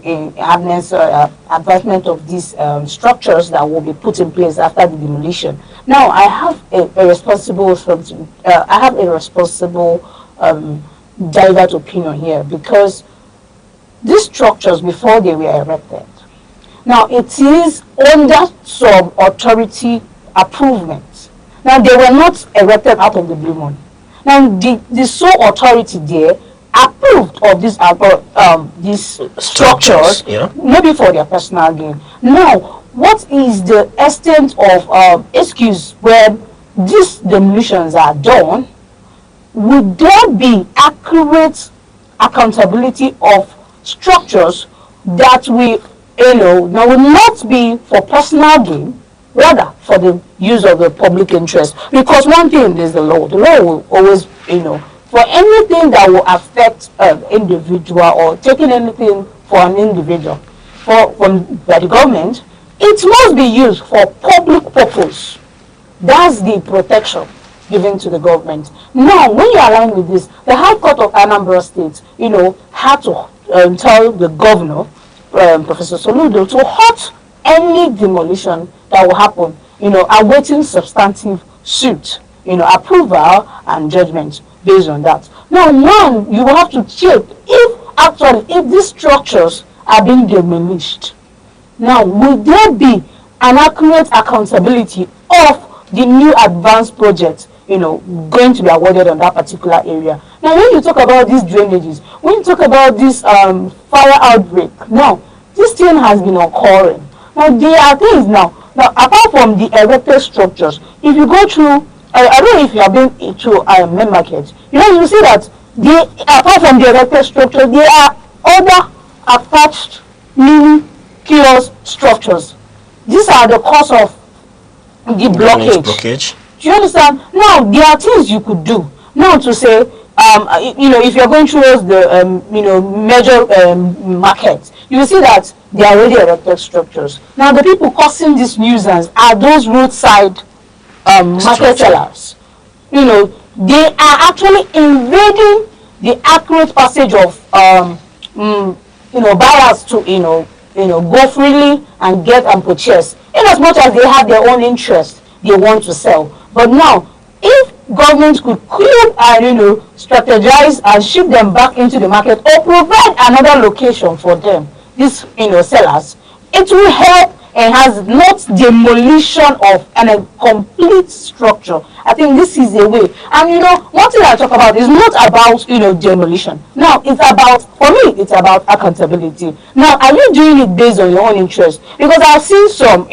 advancement of these structures that will be put in place after the demolition. Now, I have a responsible diverse opinion here, because these structures, before they were erected, now it is under some authority approval. Now, they were not erected out of the blue moon. Now, the sole authority there approved of these structures,
yeah,
maybe for their personal gain. Now, what is the extent of excuse when these demolitions are done? Would there be accurate accountability of structures that will not be for personal gain, rather for the use of the public interest? Because one thing is the law. The law will always, for anything that will affect an individual or taking anything for an individual by the government, it must be used for public purpose. That's the protection given to the government. Now, when you align with this, the High Court of Anambra State, had to tell the governor, Professor Soludo, to halt any demolition that will happen, awaiting substantive suit, approval and judgment based on that. Now, one, you have to check if these structures are being demolished. Now, will there be an accurate accountability of the new advanced project, going to be awarded on that particular area? Now, when you talk about these drainages, when you talk about this fire outbreak, now, this thing has been occurring. Now, there are things now, apart from the erected structures, if you go through, I don't know if you have been to main market, you see that apart from the erected structures, there are other attached mini kiosk structures. These are the cause of the blockage. Do you understand? Now, there are things you could do. Now, to say, if you're going towards the, major market, you will see that they are already erected structures. Now, the people causing this nuisance are those roadside market sellers. They are actually invading the accurate passage of, buyers to, go freely and get and purchase. In as much as they have their own interest, they want to sell. But now, if government could strategize and shift them back into the market or provide another location for them, these sellers, it will help enhance not demolition of a complete structure. I think this is a way. And one thing I talk about is not about demolition. Now, it's about, for me, it's about accountability. Now, are you doing it based on your own interest? Because I've seen some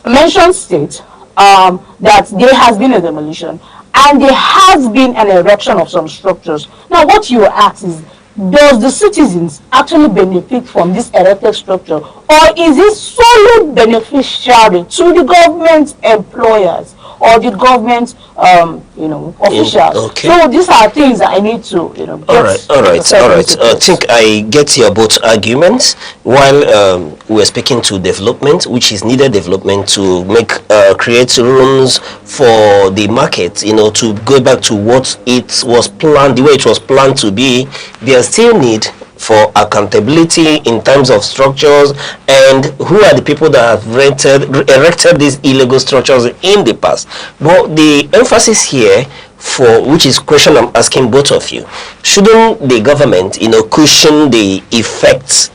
mentioned states that there has been a demolition and there has been an erection of some structures. Now, what you ask is, does the citizens actually benefit from this erected structure, or is it solely beneficiary to the government employers or the government officials?
Okay.
So these are things that I need to get.
All right. I think I get your both arguments. While we're speaking to development, which is needed development to make create rooms for the market, to go back to what it was planned, the way it was planned to be. There's still need for accountability in terms of structures, and who are the people that have erected these illegal structures in the past. But the emphasis here, for which is question I'm asking both of you, shouldn't the government cushion the effects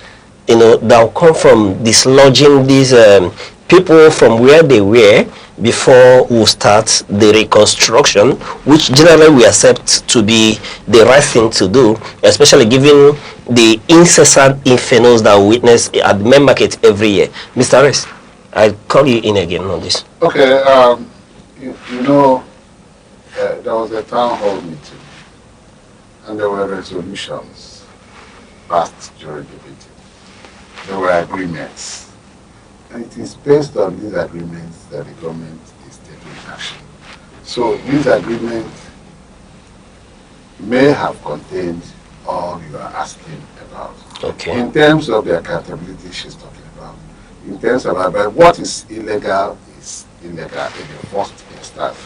that will come from dislodging these people from where they were before we start the reconstruction, which generally we accept to be the right thing to do, especially given the incessant infernos that we witness at the main market every year. Mr. Rest, I'll call you in again on this.
Okay, there was a town hall meeting, and there were resolutions passed during the meeting. There were agreements. And it is based on these agreements that the government is taking action. So these agreements may have contained all you are asking about.
Okay.
In terms of the accountability she's talking about, in terms of what is illegal in the first instance.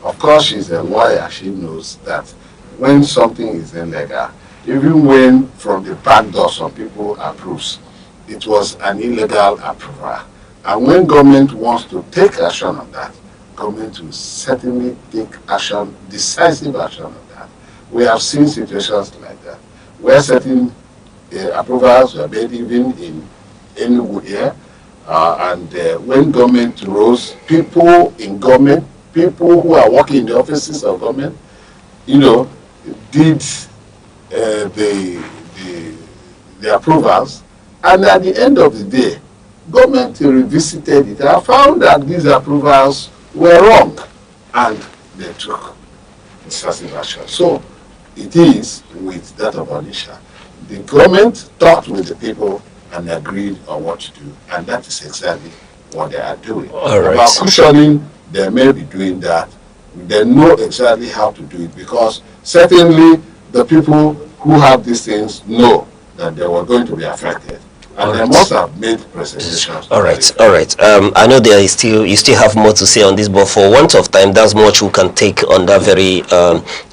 Of course, she's a lawyer. She knows that when something is illegal, even when from the back door some people approves, it was an illegal approval. And when government wants to take action on that, government will certainly take action, decisive action on that. We have seen situations like that, where certain approvals were made even in Enugu here, and when government rose, people in government, people who are working in the offices of government, did the approvals, and at the end of the day, government revisited it and found that these approvals were wrong, and they took decisive action. So it is with that of Onisha. The government talked with the people and agreed on what to do, and that is exactly what they are doing.
All right.
About cushioning, they may be doing that. They know exactly how to do it, because certainly the people who have these things know that they were going to be affected, and they must have made presentations.
All right. I know you still have more to say on this, but for want of time, that's much we can take on that very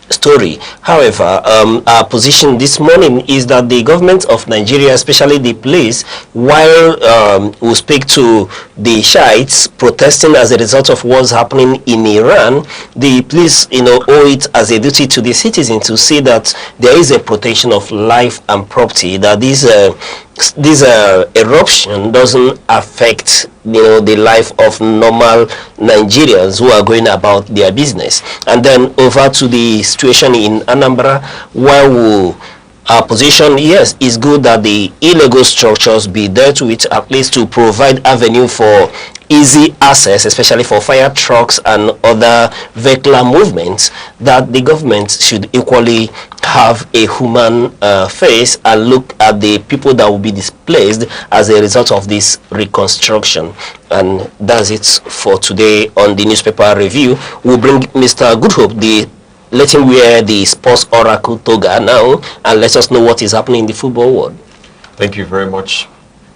story. However, our position this morning is that the government of Nigeria, especially the police, while we speak to the Shiites protesting as a result of what's happening in Iran, the police, owe it as a duty to the citizen to see that there is a protection of life and property, that this eruption doesn't affect the life of normal Nigerians who are going about their business. And then over to the situation in Anambra, where our position, yes, is good that the illegal structures be dealt with, at least to provide avenue for easy access, especially for fire trucks and other vehicular movements, that the government should equally have a human face and look at the people that will be displaced as a result of this reconstruction. And that's it for today on the newspaper review. We'll bring Mr. Goodhope, let him wear the sports oracle toga now and let us know what is happening in the football world.
Thank you very much.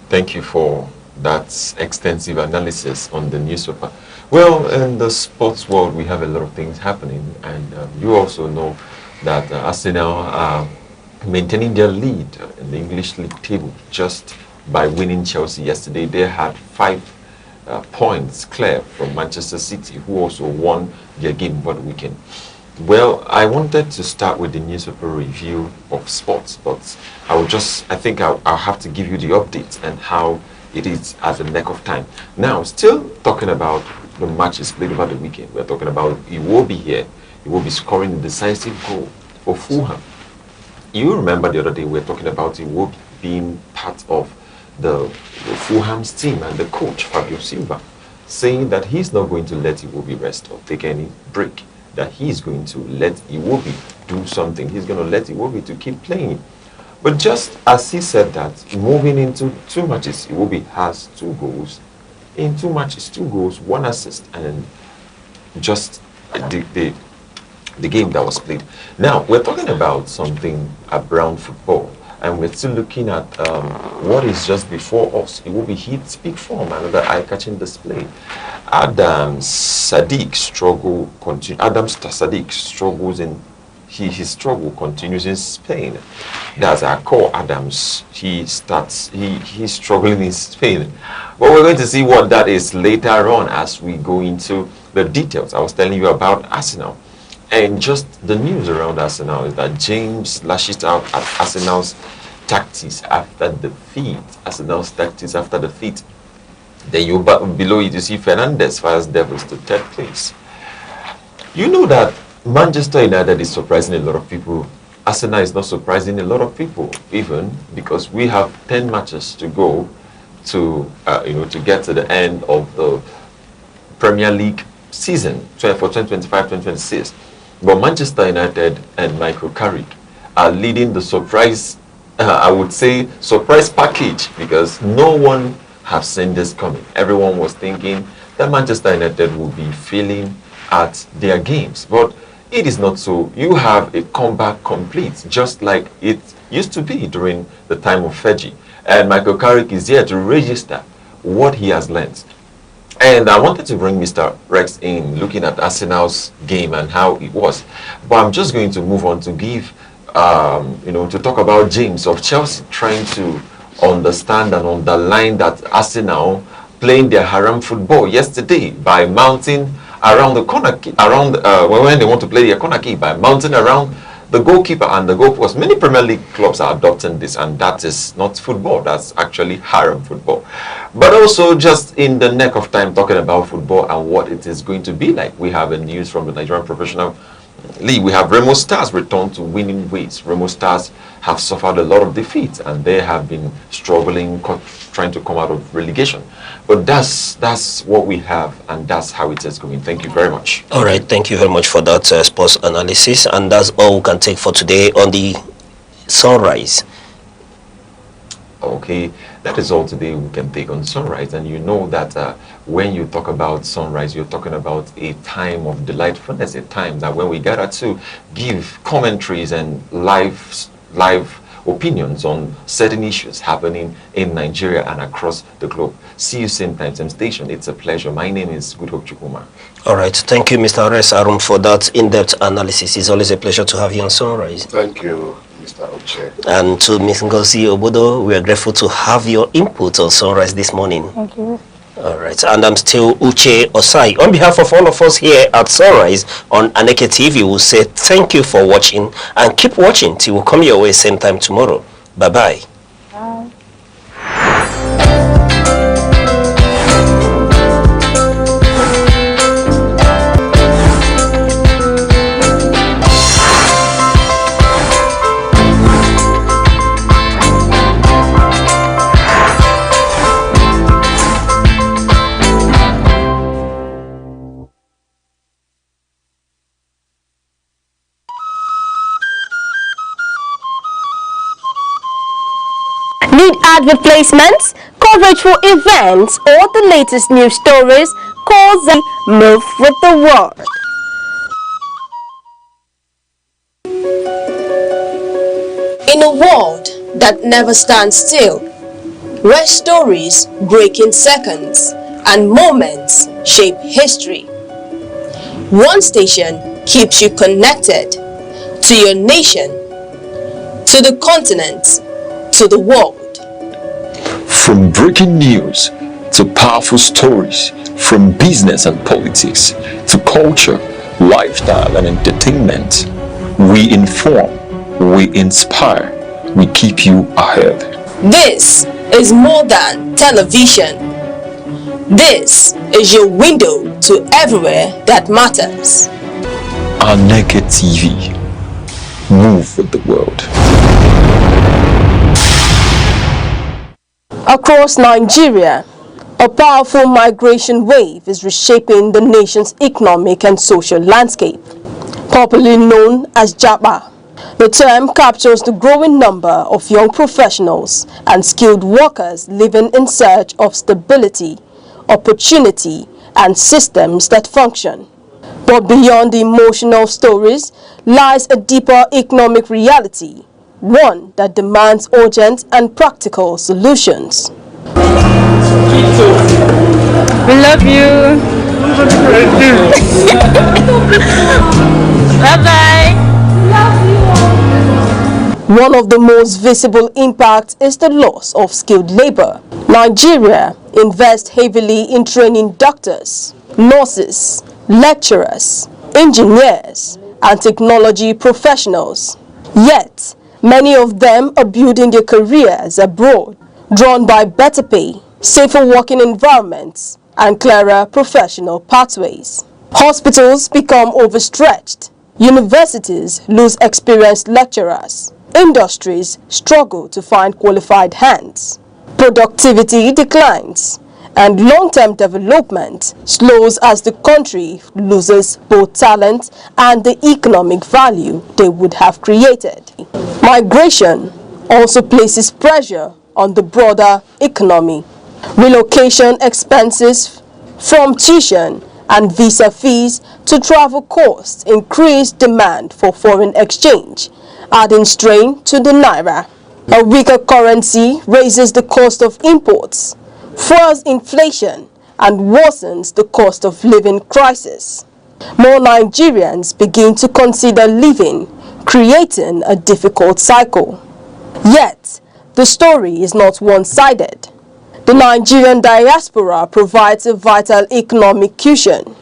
Thank you for that extensive analysis on the newspaper. Well, in the sports world, we have a lot of things happening, and you also know that Arsenal are maintaining their lead in the English League table just by winning Chelsea yesterday. They had 5 points clear from Manchester City, who also won their game over the weekend. Well, I wanted to start with the newspaper review of sports, but I think I'll have to give you the update and how it is at the neck of time. Now, still talking about the matches played over the weekend, we're talking about Iwobi here. He will be scoring a decisive goal for Fulham. You remember the other day we were talking about Iwobi being part of the Fulham's team and the coach, Fabio Silva, saying that he's not going to let Iwobi rest or take any break, that he's going to let Iwobi do something. He's going to let Iwobi to keep playing. But just as he said that, moving into 2 matches, Iwobi has 2 goals. In 2 matches, 2 goals, 1 assist, and just the game that was played. Now, we're talking about something around football, and we're still looking at what is just before us. It will be hit peak form, another eye-catching display. Adam Sadiq struggles in his struggle continues in Spain. That's our core Adams. He's struggling in Spain. But we're going to see what that is later on as we go into the details. I was telling you about Arsenal. And just the news around Arsenal is that James lashes out at Arsenal's tactics after defeat. Arsenal's tactics after defeat. Then below it you see Fernandes fires Devils to 3rd place. You know that Manchester United is surprising a lot of people. Arsenal is not surprising a lot of people, even because we have 10 matches to go to get to the end of the Premier League season for 2025-2026. But Manchester United and Michael Carrick are leading the surprise, I would say, surprise package, because no one have seen this coming. Everyone was thinking that Manchester United will be failing at their games, but it is not so. You have a comeback complete, just like it used to be during the time of Fergie. And Michael Carrick is here to register what he has learned. And I wanted to bring Mr. Rex in, looking at Arsenal's game and how it was. But I'm just going to move on to give, to talk about James of Chelsea trying to understand and underline that Arsenal playing their haram football yesterday by mounting around the corner, when they want to play their corner kick, by mounting around the goalkeeper and the goalpost. Many Premier League clubs are adopting this, and that is not football. That's actually haram football. But also, just in the neck of time, talking about football and what it is going to be like, we have a news from the Nigerian Professional League. We have Remo Stars return to winning ways. Remo Stars have suffered a lot of defeats, and they have been struggling, trying to come out of relegation. But that's what we have, and that's how it is going. Thank you very much.
All right, thank you very much for that sports analysis, and that's all we can take for today on the Sunrise.
Okay, that is all today we can take on Sunrise. And you know that when you talk about Sunrise, you're talking about a time of delightfulness, a time that when we gather to give commentaries and live opinions on certain issues happening in Nigeria and across the globe. See you same time, same station. It's a pleasure. My name is Good Hope Chukuma.
All right, thank you, Mr. Res Arum, for that in-depth analysis. It's always a pleasure to have you on Sunrise.
Thank you, Mr. Oche.
And to Ms. Ngozi Obodo, we are grateful to have your input on Sunrise this morning.
Thank you.
All right, and I'm still Uche Osai. On behalf of all of us here at Sunrise on Aneke TV, we'll say thank you for watching, and keep watching till we come your way same time tomorrow. Bye-bye.
Bye.
Need advert placements, coverage for events, or the latest news stories? Call them Move with the World. In a world that never stands still, where stories break in seconds and moments shape history, one station keeps you connected to your nation, to the continent, to the world.
From breaking news to powerful stories, from business and politics to culture, lifestyle and entertainment, we inform, we inspire, we keep you ahead.
This is more than television. This is your window to everywhere that matters.
Aneke TV. Move with the world.
Across Nigeria, a powerful migration wave is reshaping the nation's economic and social landscape. Popularly known as Japa, The term captures the growing number of young professionals and skilled workers living in search of stability, opportunity, and systems that function. But beyond the emotional stories lies a deeper economic reality, one that demands urgent and practical solutions.
We love you. Bye-bye.
One of the most visible impacts is the loss of skilled labor. Nigeria invests heavily in training doctors, nurses, lecturers, engineers, and technology professionals. Yet, many of them are building their careers abroad, drawn by better pay, safer working environments, and clearer professional pathways. Hospitals become overstretched. Universities lose experienced lecturers. Industries struggle to find qualified hands. Productivity declines, and long-term development slows as the country loses both talent and the economic value they would have created. Migration also places pressure on the broader economy. Relocation expenses from tuition and visa fees to travel costs increase demand for foreign exchange, adding strain to the naira. A weaker currency raises the cost of imports, fuels inflation, and worsens the cost of living crisis. More Nigerians begin to consider leaving, creating a difficult cycle. Yet, the story is not one-sided. The Nigerian diaspora provides a vital economic cushion.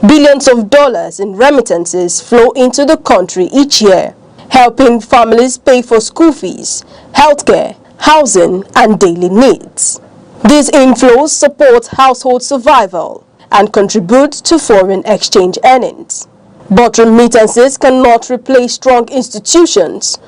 Billions of dollars in remittances flow into the country each year, helping families pay for school fees, healthcare, housing, and daily needs. These inflows support household survival and contribute to foreign exchange earnings. But remittances cannot replace strong institutions,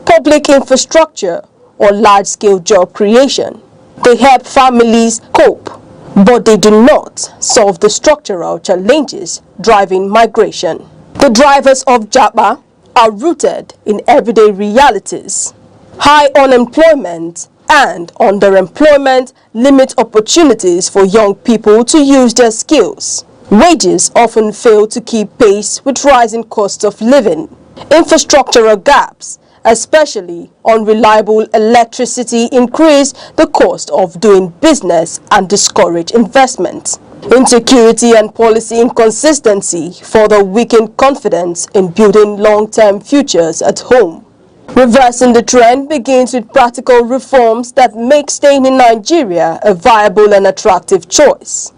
public infrastructure, or large-scale job creation. They help families cope, but they do not solve the structural challenges driving migration. The drivers of JAPA are rooted in everyday realities. High unemployment and underemployment limit opportunities for young people to use their skills. Wages often fail to keep pace with rising costs of living. Infrastructural gaps, especially unreliable electricity, increase the cost of doing business and discourage investment. Insecurity and policy inconsistency further weaken confidence in building long-term futures at home. Reversing the trend begins with practical reforms that make staying in Nigeria a viable and attractive choice.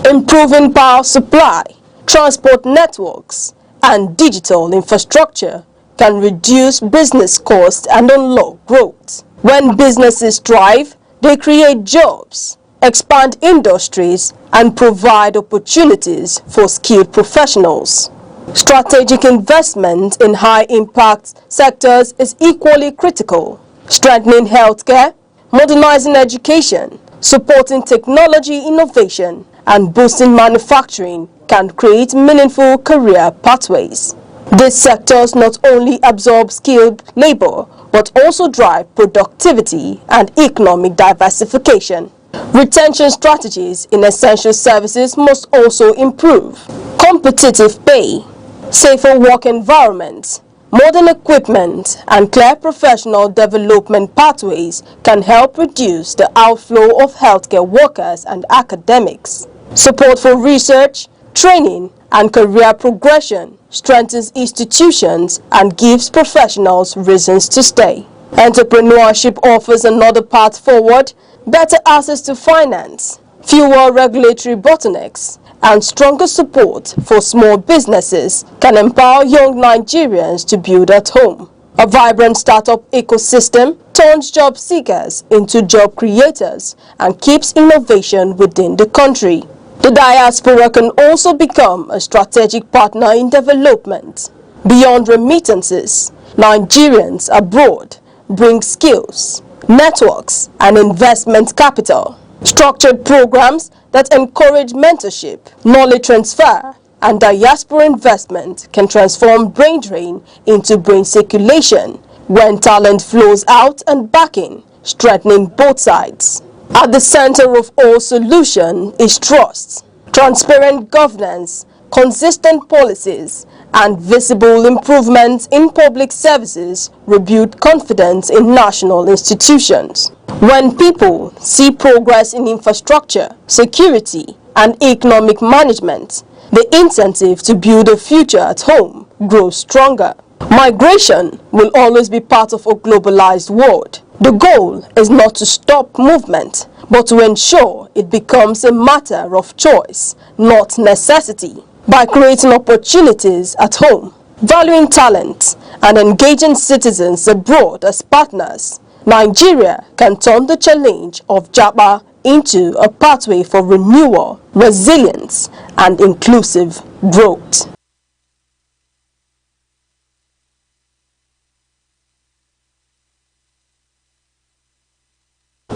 Improving power supply, transport networks, and digital infrastructure can reduce business costs and unlock growth. When businesses thrive, they create jobs, expand industries, and provide opportunities for skilled professionals. Strategic investment in high-impact sectors is equally critical. Strengthening healthcare, modernizing education, supporting technology innovation, and boosting manufacturing can create meaningful career pathways. These sectors not only absorb skilled labor, but also drive productivity and economic diversification. Retention strategies in essential services must also improve. Competitive pay, safer work environments, modern equipment, and clear professional development pathways can help reduce the outflow of healthcare workers and academics. Support for research, training, and career progression strengthens institutions and gives professionals reasons to stay. Entrepreneurship offers another path forward: better access to finance, fewer regulatory bottlenecks, and stronger support for small businesses can empower young Nigerians to build at home. A vibrant startup ecosystem turns job seekers into job creators and keeps innovation within the country. The diaspora can also become a strategic partner in development. Beyond remittances, Nigerians abroad bring skills, networks, and investment capital. Structured programs that encourage mentorship, knowledge transfer, and diaspora investment can transform brain drain into brain circulation when talent flows out and back in, strengthening both sides. At the center of all solution is trust, transparent governance, consistent policies, and visible improvements in public services rebuild confidence in national institutions. When people see progress in infrastructure, security, and economic management, the incentive to build a future at home grows stronger. Migration will always be part of a globalized world. The goal is not to stop movement, but to ensure it becomes a matter of choice, not necessity. By creating opportunities at home, valuing talent, and engaging citizens abroad as partners, Nigeria can turn the challenge of Japa into a pathway for renewal, resilience, and inclusive growth.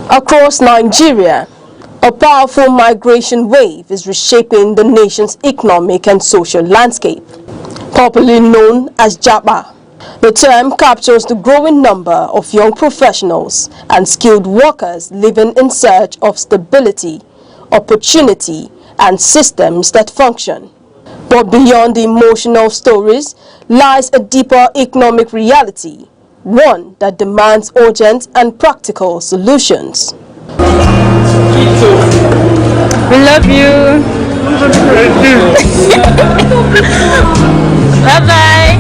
Across Nigeria, a powerful migration wave is reshaping the nation's economic and social landscape. Popularly known as Japa, the term captures the growing number of young professionals and skilled workers living in search of stability, opportunity, and systems that function. But beyond the emotional stories lies a deeper economic reality, one that demands urgent and practical solutions.
We love you. Bye-bye.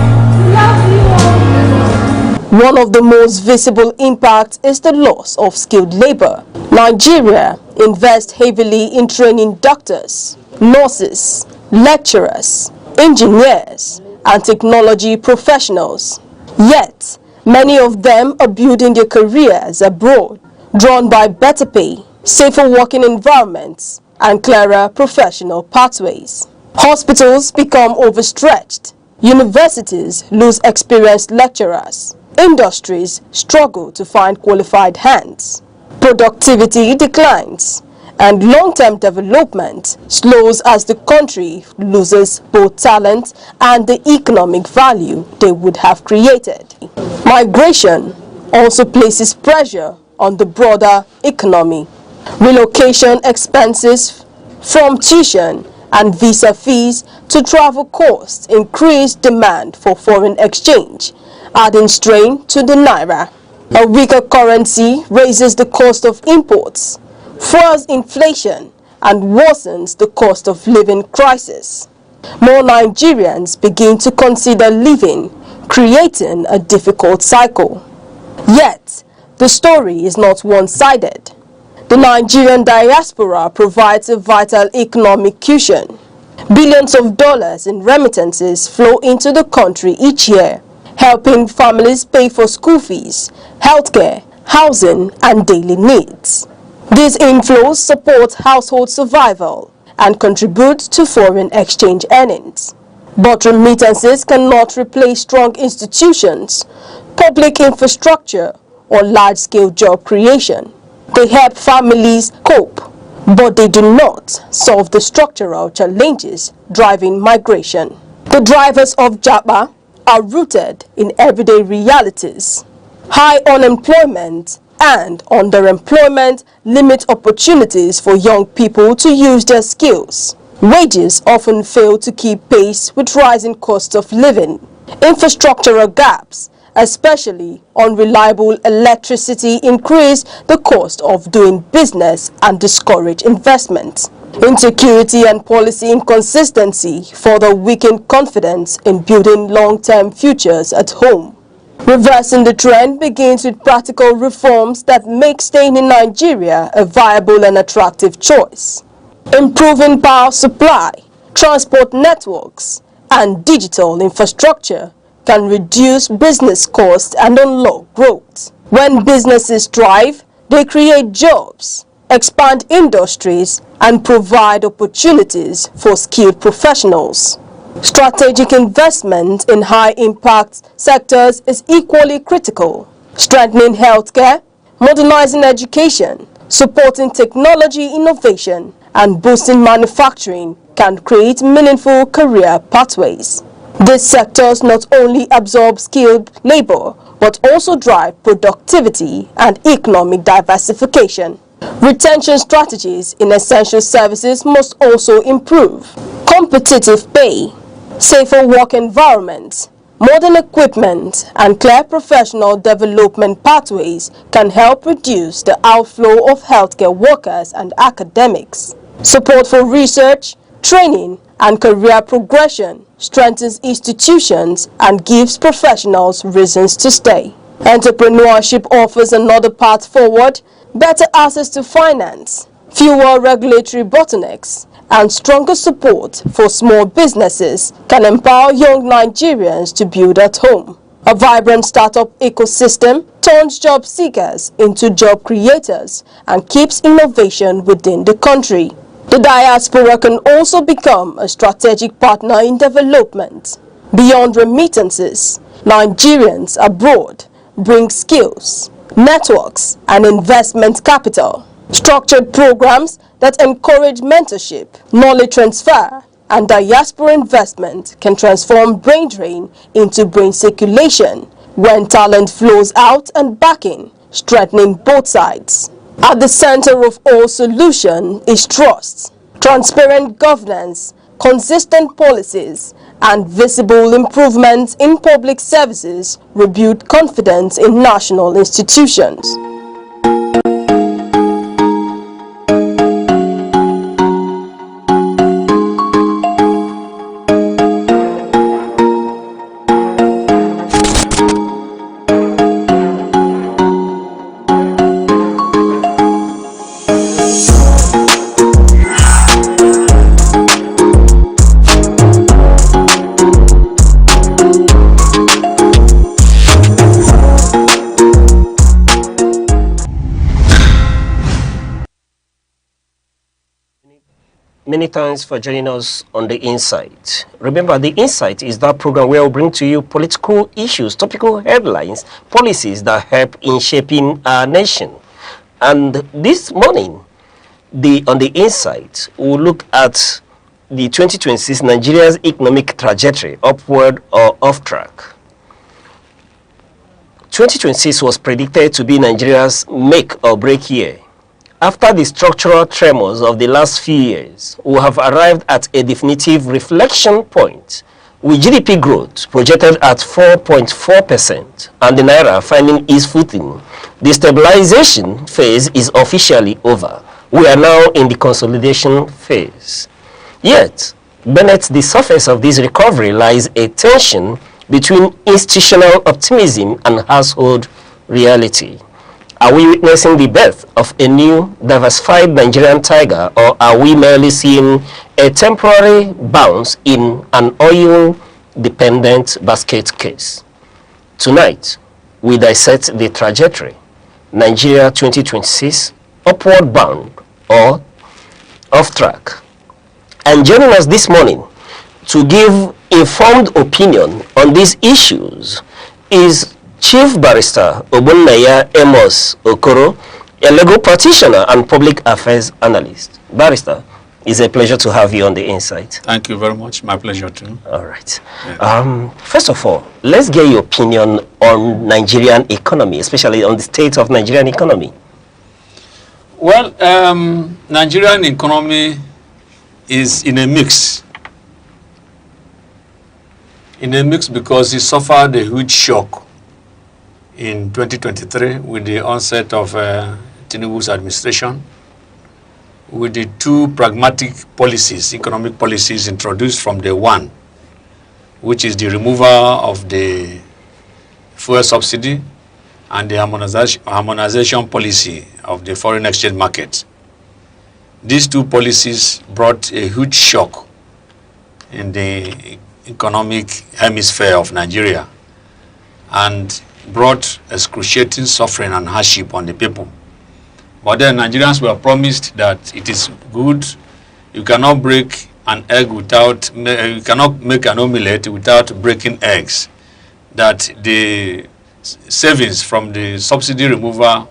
One of the most visible impacts is the loss of skilled labor. Nigeria invests heavily in training doctors, nurses, lecturers, engineers, and technology professionals. Yet, many of them are building their careers abroad, drawn by better pay, safer working environments, and clearer professional pathways. Hospitals become overstretched. Universities lose experienced lecturers. Industries struggle to find qualified hands. Productivity declines, and long-term development slows as the country loses both talent and the economic value they would have created. Migration also places pressure on the broader economy. Relocation expenses from tuition and visa fees to travel costs increase demand for foreign exchange, adding strain to the naira. A weaker currency raises the cost of imports, fuels inflation, and worsens the cost of living crisis. More Nigerians begin to consider leaving, creating a difficult cycle. Yet, the story is not one-sided. The Nigerian diaspora provides a vital economic cushion. Billions of dollars in remittances flow into the country each year, helping families pay for school fees, healthcare, housing, and daily needs. These inflows support household survival and contribute to foreign exchange earnings. But remittances cannot replace strong institutions, public infrastructure, or large-scale job creation. They help families cope, but they do not solve the structural challenges driving migration. The drivers of Japa are rooted in everyday realities. High unemployment and underemployment limit opportunities for young people to use their skills. Wages often fail to keep pace with rising costs of living. Infrastructural gaps, especially unreliable electricity, increase the cost of doing business and discourage investment. Insecurity and policy inconsistency further weaken confidence in building long-term futures at home. Reversing the trend begins with practical reforms that make staying in Nigeria a viable and attractive choice. Improving power supply, transport networks, and digital infrastructure can reduce business costs and unlock growth. When businesses thrive, they create jobs, expand industries, and provide opportunities for skilled professionals. Strategic investment in high-impact sectors is equally critical. Strengthening healthcare, modernizing education, supporting technology innovation, and boosting manufacturing can create meaningful career pathways. These sectors not only absorb skilled labor, but also drive productivity and economic diversification. Retention strategies in essential services must also improve. Competitive pay, safer work environments, modern equipment, and clear professional development pathways can help reduce the outflow of healthcare workers and academics. Support for research, training, and career progression strengthens institutions and gives professionals reasons to stay. Entrepreneurship offers another path forward: better access to finance, fewer regulatory bottlenecks, and stronger support for small businesses can empower young Nigerians to build at home. A vibrant startup ecosystem turns job seekers into job creators and keeps innovation within the country. The diaspora can also become a strategic partner in development. Beyond remittances, Nigerians abroad bring skills, networks, and investment capital. Structured programs that encourage mentorship, knowledge transfer, and diaspora investment can transform brain drain into brain circulation when talent flows out and backing, strengthening both sides. At the center of all solution is trust, transparent governance, consistent policies, and visible improvements in public services rebuild confidence in national institutions.
Many thanks for joining us on The Insight. Remember, The Insight is that program where we bring to you political issues, topical headlines, policies that help in shaping our nation. And this morning, on The Insight, we'll look at the 2026 Nigeria's economic trajectory, upward or off track. 2026 was predicted to be Nigeria's make or break year. After the structural tremors of the last few years, we have arrived at a definitive reflection point, with GDP growth projected at 4.4% and the Naira finding its footing. The stabilization phase is officially over. We are now in the consolidation phase. Yet, beneath the surface of this recovery lies a tension between institutional optimism and household reality. Are we witnessing the birth of a new, diversified Nigerian tiger, or are we merely seeing a temporary bounce in an oil-dependent basket case? Tonight, we dissect the trajectory. Nigeria 2026, upward bound or off track. And joining us this morning to give informed opinion on these issues is Chief Barrister Obunnaya Amos Okoro, a legal practitioner and public affairs analyst. Barrister, it's a pleasure to have you on The Insight.
Thank you very much. My pleasure too.
All right. Yeah. First of all, let's get your opinion on Nigerian economy, especially on the state of Nigerian economy.
Well, Nigerian economy is in a mix. In a mix because it suffered a huge shock in 2023 with the onset of Tinubu's administration, with the two pragmatic policies, economic policies introduced from day one, which is the removal of the fuel subsidy and the harmonization policy of the foreign exchange market. These two policies brought a huge shock in the economic hemisphere of Nigeria and brought excruciating suffering and hardship on the people. But then Nigerians were promised that it is good. You cannot break an egg without, you cannot make an omelette without breaking eggs. That the savings from the subsidy removal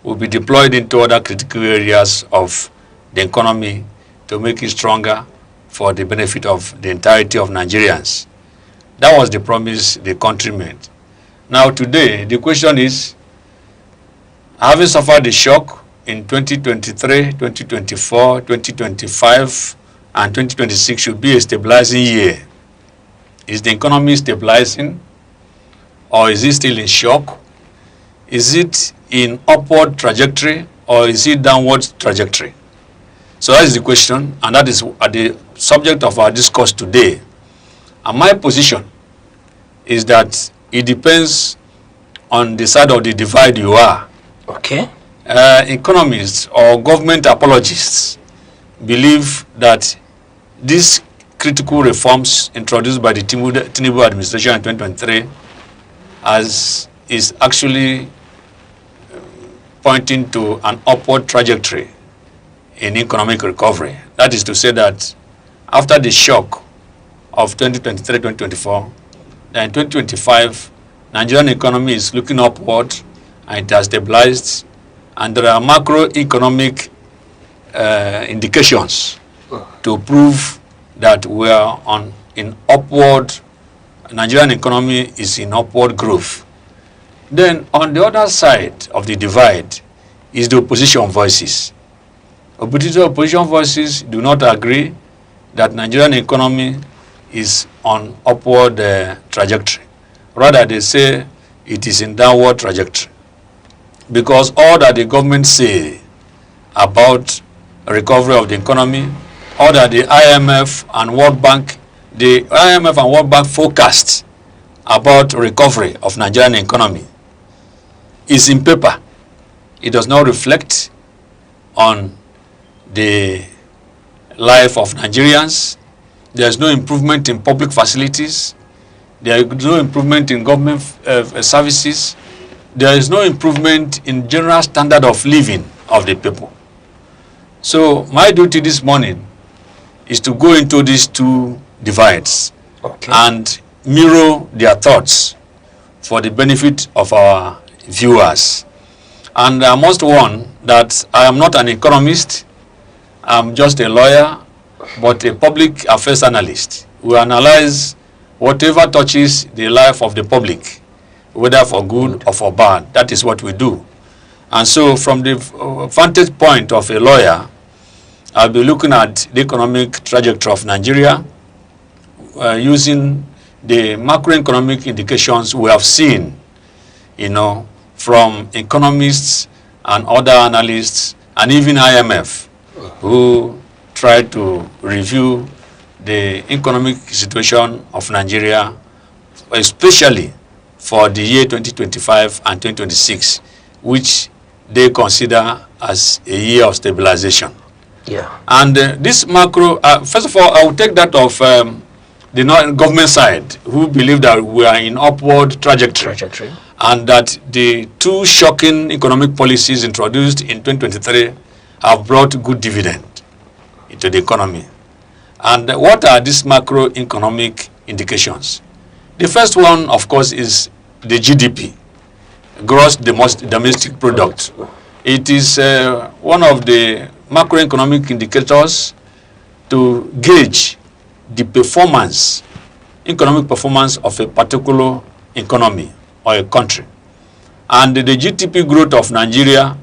will be deployed into other critical areas of the economy to make it stronger for the benefit of the entirety of Nigerians. That was the promise the country made. Now today, the question is, having suffered the shock in 2023, 2024, 2025, and 2026 should be a stabilizing year. Is the economy stabilizing, or is it still in shock? Is it in upward trajectory, or is it downward trajectory? So that is the question, and that is the subject of our discourse today. And my position is that it depends on the side of the divide you are.
Okay.
Economists or government apologists believe that these critical reforms introduced by the Tinubu administration in 2023 is actually pointing to an upward trajectory in economic recovery. That is to say that after the shock of 2023-2024, then in 2025, Nigerian economy is looking upward and it has stabilized, and there are macroeconomic indications to prove that we are in upward, Nigerian economy is in upward growth. Then on the other side of the divide is the opposition voices. Opposition voices do not agree that Nigerian economy is on upward trajectory. Rather, they say it is in downward trajectory. Because all that the government say about recovery of the economy, all that the IMF and World Bank, forecast about recovery of Nigerian economy is in paper. It does not reflect on the life of Nigerians. There is no improvement in public facilities. There is no improvement in government services. There is no improvement in general standard of living of the people. So my duty this morning is to go into these two divides and mirror their thoughts for the benefit of our viewers. And I must warn that I am not an economist. I'm just a lawyer, but a public affairs analyst. We analyze whatever touches the life of the public, whether for good or for bad. That is what we do. And so from the vantage point of a lawyer, I'll be looking at the economic trajectory of Nigeria using the macroeconomic indications we have seen, from economists and other analysts and even IMF, who try to review the economic situation of Nigeria, especially for the year 2025 and 2026, which they consider as a year of stabilization.
Yeah.
And this macro, first of all, I will take that of the government side, who believe that we are in upward trajectory, and that the two shocking economic policies introduced in 2023 have brought good dividend into the economy. And what are these macroeconomic indications? The first one, of course, is the GDP, gross domestic product. It is one of the macroeconomic indicators to gauge the performance, economic performance of a particular economy or a country. And the GDP growth of Nigeria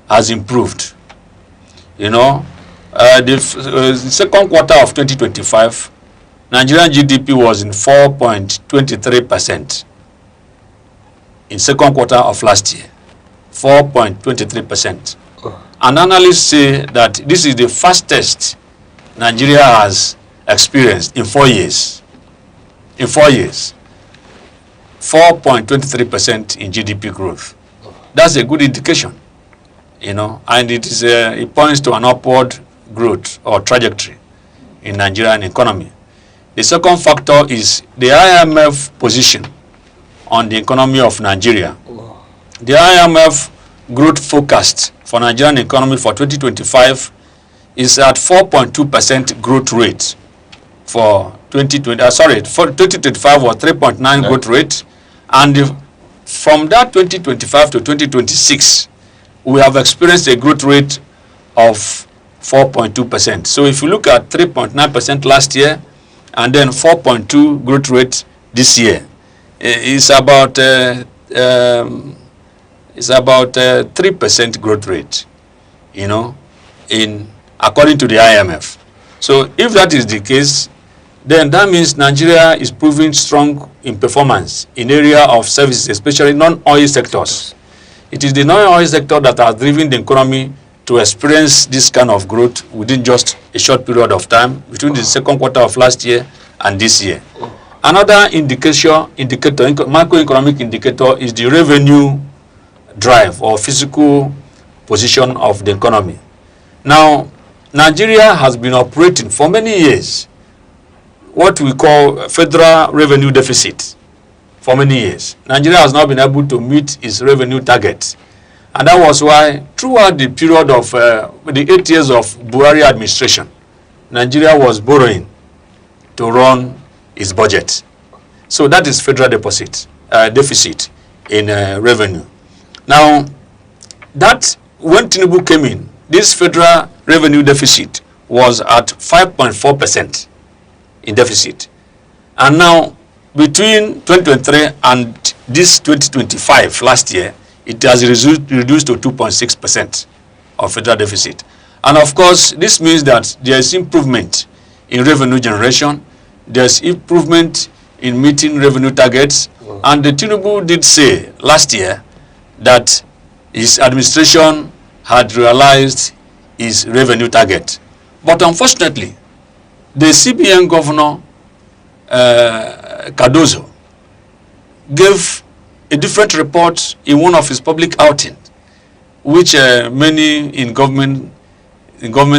has improved. The second quarter of 2025, Nigerian GDP was in 4.23%. In second quarter of last year, 4.23%. And analysts say that this is the fastest Nigeria has experienced in 4 years. In 4 years, 4.23% in GDP growth. That's a good indication, and it points to an upward growth or trajectory in Nigerian economy. The second factor is the IMF position on the economy of Nigeria. The IMF growth forecast for Nigerian economy for 2025 is at 4.2% growth rate. For 2025 was 3.9 growth rate, and from that 2025 to 2026, we have experienced a growth rate of 4.2%. So if you look at 3.9% last year and then 4.2 growth rate this year, it's about 3% growth rate, you know, in according to the IMF. So if that is the case, then that means Nigeria is proving strong in performance in area of services, especially non-oil sectors. It is the non-oil sector that has driven the economy to experience this kind of growth within just a short period of time between the second quarter of last year and this year. Another macroeconomic indicator is the revenue drive or physical position of the economy. Now, Nigeria has been operating for many years what we call federal revenue deficit for many years. Nigeria has not been able to meet its revenue target. And that was why throughout the period of the 8 years of Buhari administration, Nigeria was borrowing to run its budget. So that is federal deficit in revenue. Now, that when Tinubu came in, this federal revenue deficit was at 5.4% in deficit. And now, between 2023 and this 2025, last year, it has reduced to 2.6% of federal deficit. And of course, this means that there is improvement in revenue generation, there's improvement in meeting revenue targets, and the Tinubu did say last year that his administration had realized his revenue target. But unfortunately, the CBN governor, Cardozo, gave a different report in one of his public outings, which many in government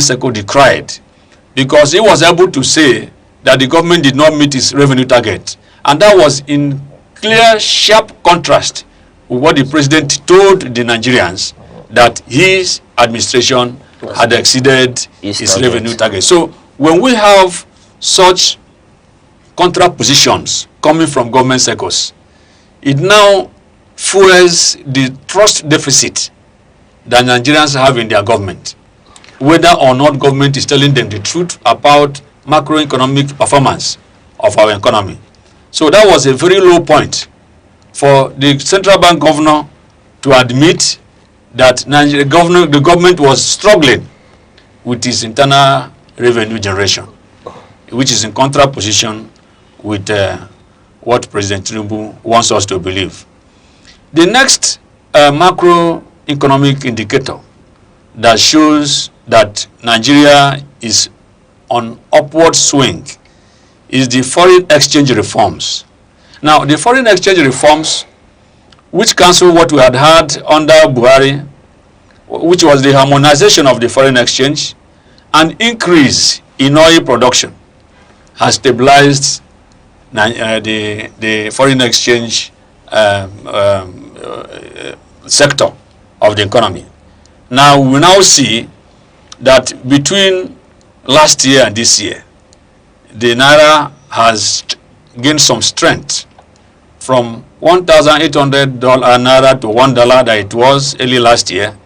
circle decried, because he was able to say that the government did not meet its revenue target. And that was in clear, sharp contrast with what the president told the Nigerians, that his administration had exceeded its revenue target. So when we have such contra positions coming from government circles, it now fuels the trust deficit that Nigerians have in their government, whether or not government is telling them the truth about macroeconomic performance of our economy. So that was a very low point for the central bank governor to admit that the government was struggling with its internal revenue generation, which is in contraposition with what President Tinubu wants us to believe. The next macroeconomic indicator that shows that Nigeria is on upward swing is the foreign exchange reforms. Now, the foreign exchange reforms, which cancel what we had under Buhari, which was the harmonization of the foreign exchange and increase in oil production, has stabilized the foreign exchange sector of the economy. Now, we now see that between last year and this year, the Naira has gained some strength from $1,800 Naira to $1 that it was early last year,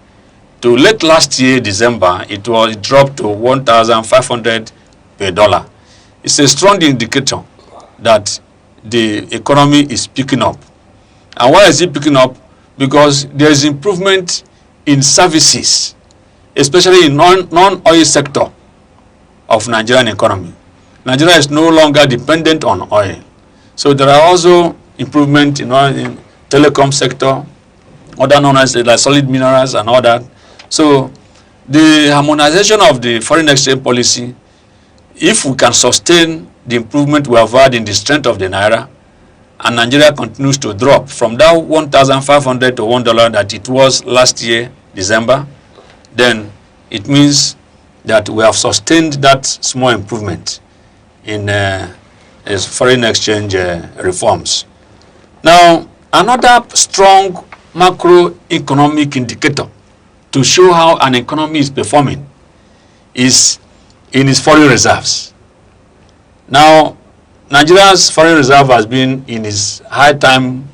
to late last year, December, it dropped to 1,500 per dollar. It's a strong indicator that the economy is picking up. And why is it picking up? Because there is improvement in services, especially in non-oil sector of Nigerian economy. Nigeria is no longer dependent on oil. So there are also improvement in telecom sector, other non-oil like solid minerals and all that. So the harmonization of the foreign exchange policy, if we can sustain the improvement we have had in the strength of the Naira, and Nigeria continues to drop from that 1,500 to $1 that it was last year, December, then it means that we have sustained that small improvement in foreign exchange reforms. Now, another strong macroeconomic indicator to show how an economy is performing is in its foreign reserves. Now, Nigeria's foreign reserve has been in its high time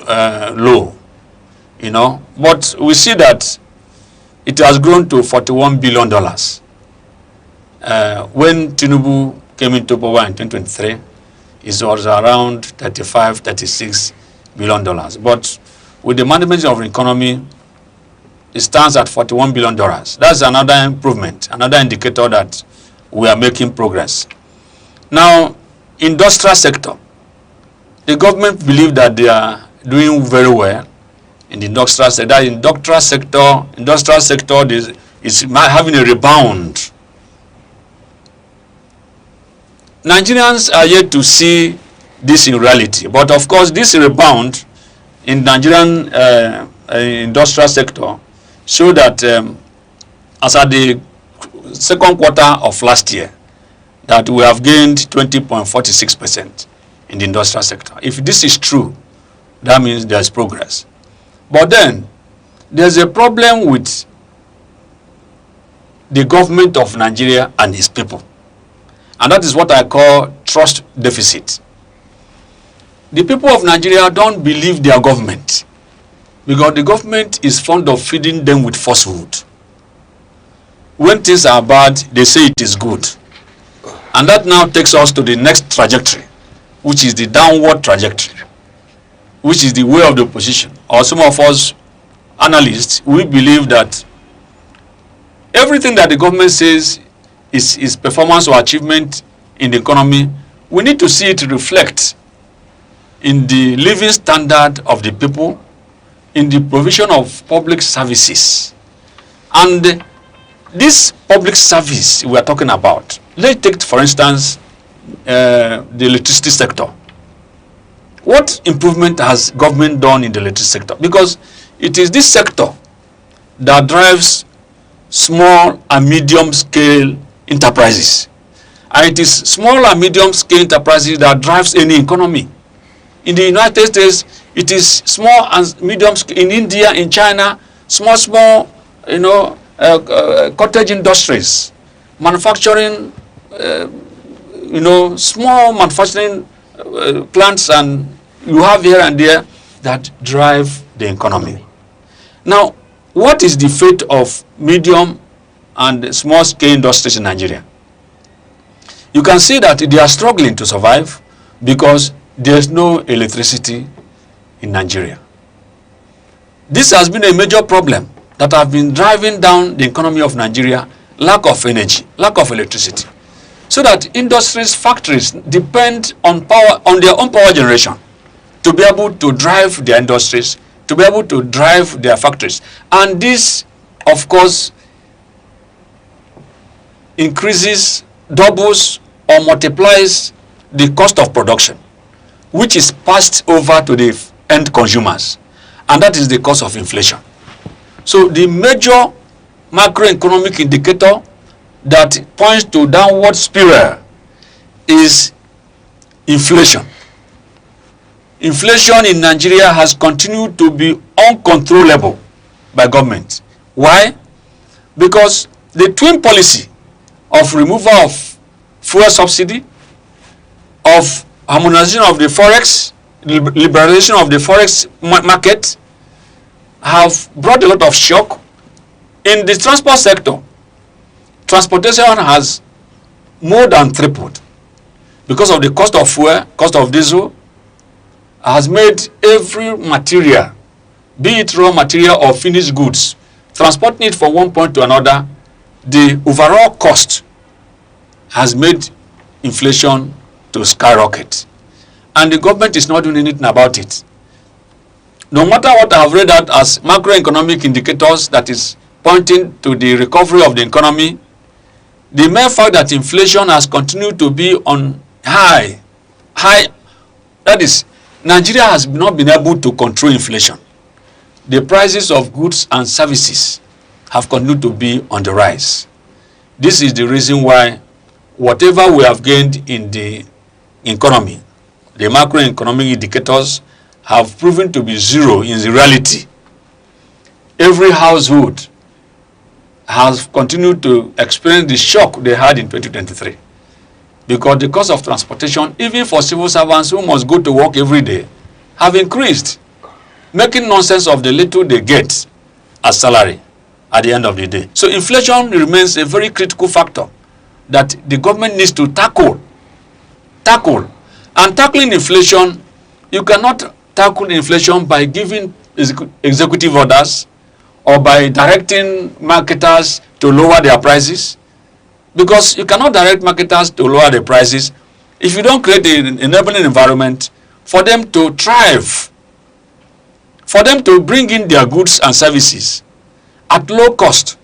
low, but we see that it has grown to $41 billion when Tinubu came into power in 2023, it was around 35, 36 billion dollars. But with the management of the economy, it stands at $41 billion. That's another improvement, another indicator that we are making progress. Now, industrial sector. The government believe that they are doing very well in the industrial sector. That industrial sector is having a rebound. Nigerians are yet to see this in reality, but of course this rebound in Nigerian industrial sector show that as at the second quarter of last year, that we have gained 20.46% in the industrial sector. If this is true, that means there's progress. But then there's a problem with the government of Nigeria and its people. And that is what I call trust deficit. The people of Nigeria don't believe their government because the government is fond of feeding them with falsehood. When things are bad, they say it is good. And that now takes us to the next trajectory, which is the downward trajectory, which is the way of the opposition. Or some of us analysts, we believe that everything that the government says is performance or achievement in the economy, we need to see it reflect in the living standard of the people, in the provision of public services. And this public service we are talking about, let's take for instance the electricity sector. What improvement has government done in the electricity sector? Because it is this sector that drives small and medium scale enterprises. And it is small and medium scale enterprises that drives any economy. In the United States, it is small and medium scale. In India, in China, small, cottage industries, manufacturing, small manufacturing plants, and you have here and there that drive the economy. Now, what is the fate of medium and small scale industries in Nigeria? You can see that they are struggling to survive because there's no electricity in Nigeria. This has been a major problem that have been driving down the economy of Nigeria, lack of energy, lack of electricity. So that industries, factories depend on power, on their own power generation to be able to drive their industries, to be able to drive their factories. And this, of course, increases, doubles, or multiplies the cost of production, which is passed over to the end consumers. And that is the cause of inflation. So the major macroeconomic indicator that points to downward spiral is inflation. Inflation in Nigeria has continued to be uncontrollable by government. Why? Because the twin policy of removal of fuel subsidy, of harmonization of the forex, liberalization of the forex market, have brought a lot of shock. In the transport sector, transportation has more than tripled because of the cost of fuel, cost of diesel, has made every material, be it raw material or finished goods, transporting it from one point to another, the overall cost has made inflation to skyrocket. And the government is not doing anything about it. No matter what I have read out as macroeconomic indicators that is pointing to the recovery of the economy, the mere fact that inflation has continued to be on high, that is, Nigeria has not been able to control inflation. The prices of goods and services have continued to be on the rise. This is the reason why whatever we have gained in the economy, the macroeconomic indicators have proven to be zero in reality. Every household has continued to experience the shock they had in 2023 because the cost of transportation, even for civil servants who must go to work every day, have increased, making nonsense of the little they get as salary at the end of the day. So inflation remains a very critical factor that the government needs to tackle. And tackling inflation, you cannot tackle inflation by giving executive orders or by directing marketers to lower their prices, because you cannot direct marketers to lower the prices if you don't create an enabling environment for them to thrive, for them to bring in their goods and services at low cost.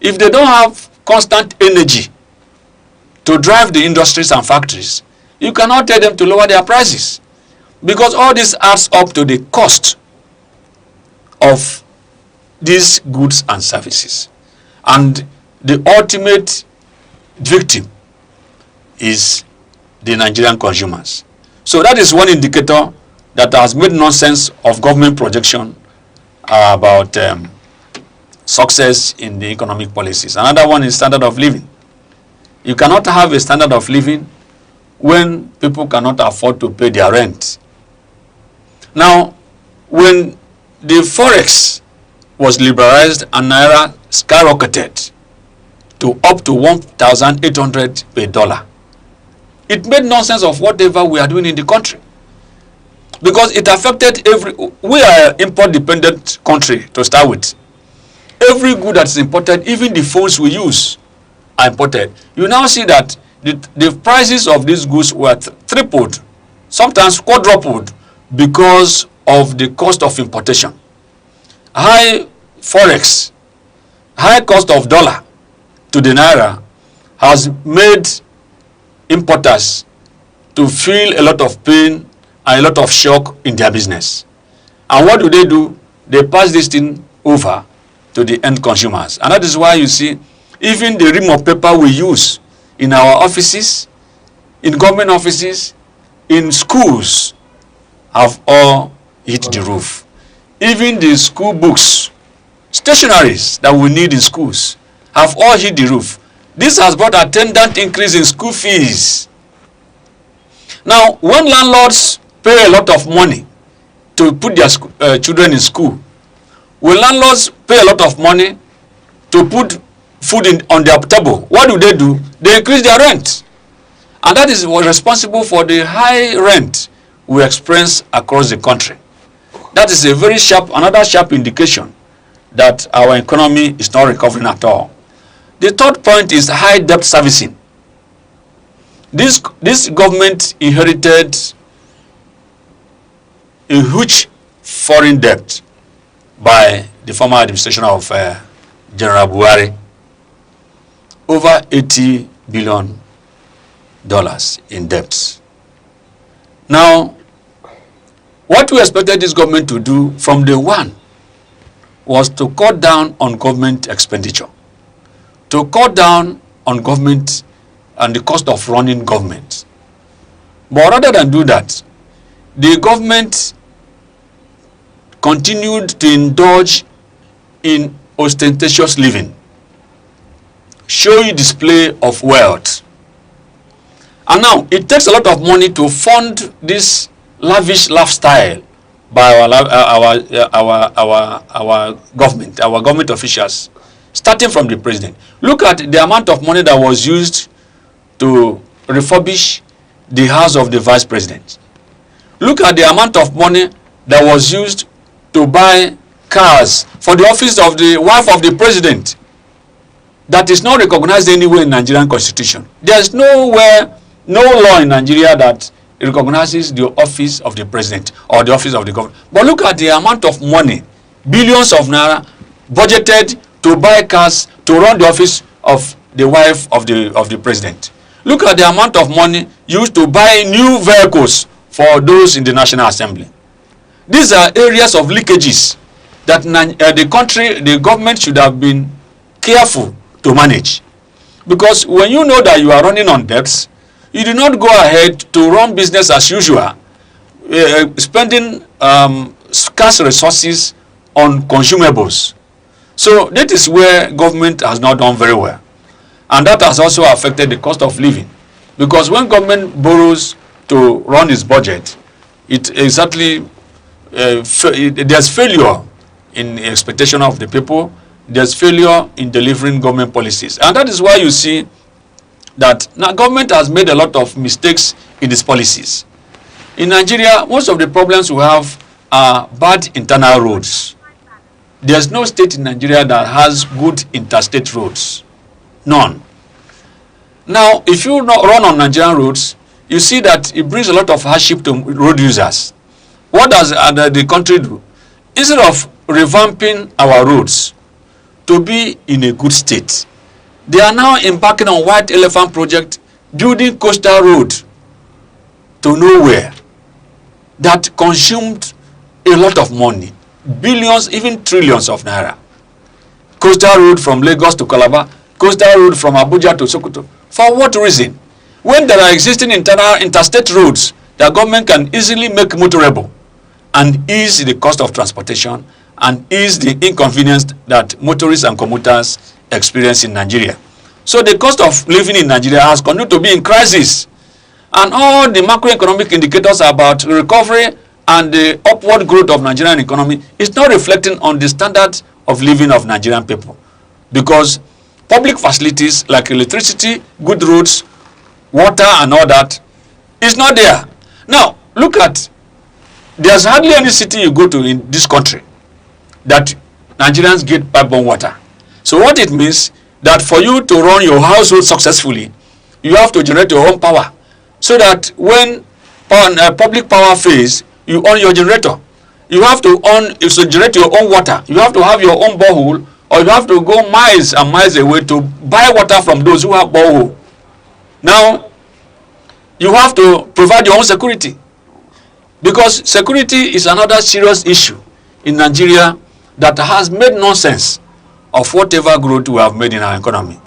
If they don't have constant energy to drive the industries and factories, you cannot tell them to lower their prices, because all this adds up to the cost of these goods and services. And the ultimate victim is the Nigerian consumers. So that is one indicator that has made nonsense of government projection about success in the economic policies. Another one is standard of living. You cannot have a standard of living when people cannot afford to pay their rent. Now, when the forex was liberalized and naira skyrocketed to up to 1,800 per dollar, it made nonsense of whatever we are doing in the country, because it affected we are an import dependent country to start with. Every good that is imported, even the phones we use, are imported. You now see that the prices of these goods were tripled, sometimes quadrupled, because of the cost of importation. High forex, high cost of dollar to the naira has made importers to feel a lot of pain and a lot of shock in their business. And what do? They pass this thing over to the end consumers. And that is why you see even the ream of paper we use in our offices, in government offices, in schools, have all hit the roof. Even the school books, stationaries that we need in schools, have all hit the roof. This has brought attendant increase in school fees. Now, when landlords pay a lot of money to put their children in school, when landlords pay a lot of money to put food on their table, what do? They increase their rent. And that is what responsible for the high rent we experience across the country. That is a very another sharp indication that our economy is not recovering at all. The third point is high debt servicing. This government inherited a huge foreign debt by the former administration of General Buhari, over $80 billion in debts. Now, what we expected this government to do from day one was to cut down on government expenditure, to cut down on government and the cost of running government. But rather than do that, the government continued to indulge in ostentatious living, showy display of wealth. And now it takes a lot of money to fund this lavish lifestyle by our government officials, starting from the president. Look at the amount of money that was used to refurbish the house of the vice president. Look at the amount of money that was used to buy cars for the office of the wife of the president that is not recognized anywhere in Nigerian constitution. There is nowhere, no law in Nigeria that recognizes the office of the president or the office of the governor. But look at the amount of money, billions of naira, budgeted to buy cars to run the office of the wife of the president. Look at the amount of money used to buy new vehicles for those in the National Assembly. These are areas of leakages that the government should have been careful to manage. Because when you know that you are running on debts, you do not go ahead to run business as usual, spending scarce resources on consumables. So that is where government has not done very well. And that has also affected the cost of living. Because when government borrows to run its budget, it exactly, there's failure in the expectation of the people, there's failure in delivering government policies. And that is why you see that now government has made a lot of mistakes in its policies. In Nigeria, most of the problems we have are bad internal roads. There's no state in Nigeria that has good interstate roads. None. Now, if you run on Nigerian roads, you see that it brings a lot of hardship to road users. What does the country do? Instead of revamping our roads to be in a good state, they are now embarking on White Elephant project, building coastal road to nowhere that consumed a lot of money, billions, even trillions of naira. Coastal road from Lagos to Calabar, coastal road from Abuja to Sokoto. For what reason? When there are existing interstate roads, the government can easily make motorable and ease the cost of transportation and ease the inconvenience that motorists and commuters experience in Nigeria. So the cost of living in Nigeria has continued to be in crisis. And all the macroeconomic indicators about recovery and the upward growth of Nigerian economy is not reflecting on the standard of living of Nigerian people. Because public facilities like electricity, good roads, water and all that is not there. Now, look at, there's hardly any city you go to in this country that Nigerians get pipe-borne water. So what it means, that for you to run your household successfully, you have to generate your own power. So that when public power fails, you own your generator. You have to generate your own water. You have to have your own borehole, or you have to go miles and miles away to buy water from those who have borehole. Now, you have to provide your own security. Because security is another serious issue in Nigeria that has made nonsense of whatever growth we have made in our economy.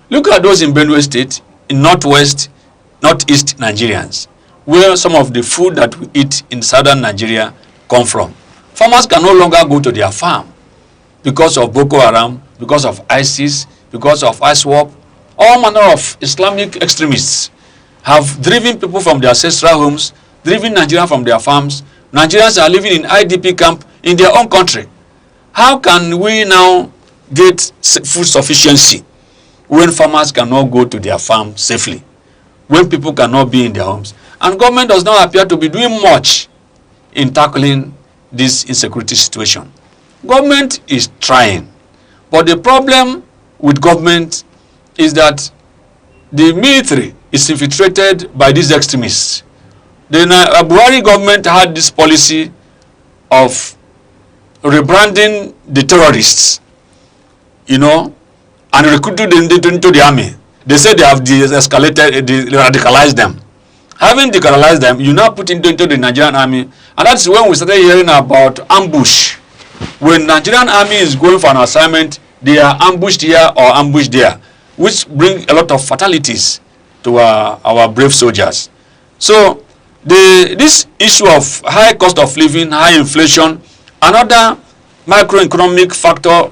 Look at those in Benue State, in Northwest, Northeast Nigerians, where some of the food that we eat in southern Nigeria come from. Farmers can no longer go to their farm because of Boko Haram, because of ISIS, because of ISWAP. All manner of Islamic extremists have driven people from their ancestral homes, driven Nigerians from their farms. Nigerians are living in IDP camp in their own country. How can we now get food sufficiency when farmers cannot go to their farm safely, when people cannot be in their homes? And government does not appear to be doing much in tackling this insecurity situation. Government is trying, but the problem with government is that the military is infiltrated by these extremists. The Buhari government had this policy of rebranding the terrorists, you know, and recruited them into the army. They said they have radicalized them. Having radicalized them, you now put into the Nigerian army, and that's when we started hearing about ambush. When Nigerian army is going for an assignment, they are ambushed here or ambushed there, which bring a lot of fatalities to our brave soldiers. So this issue of high cost of living, high inflation, another macroeconomic factor,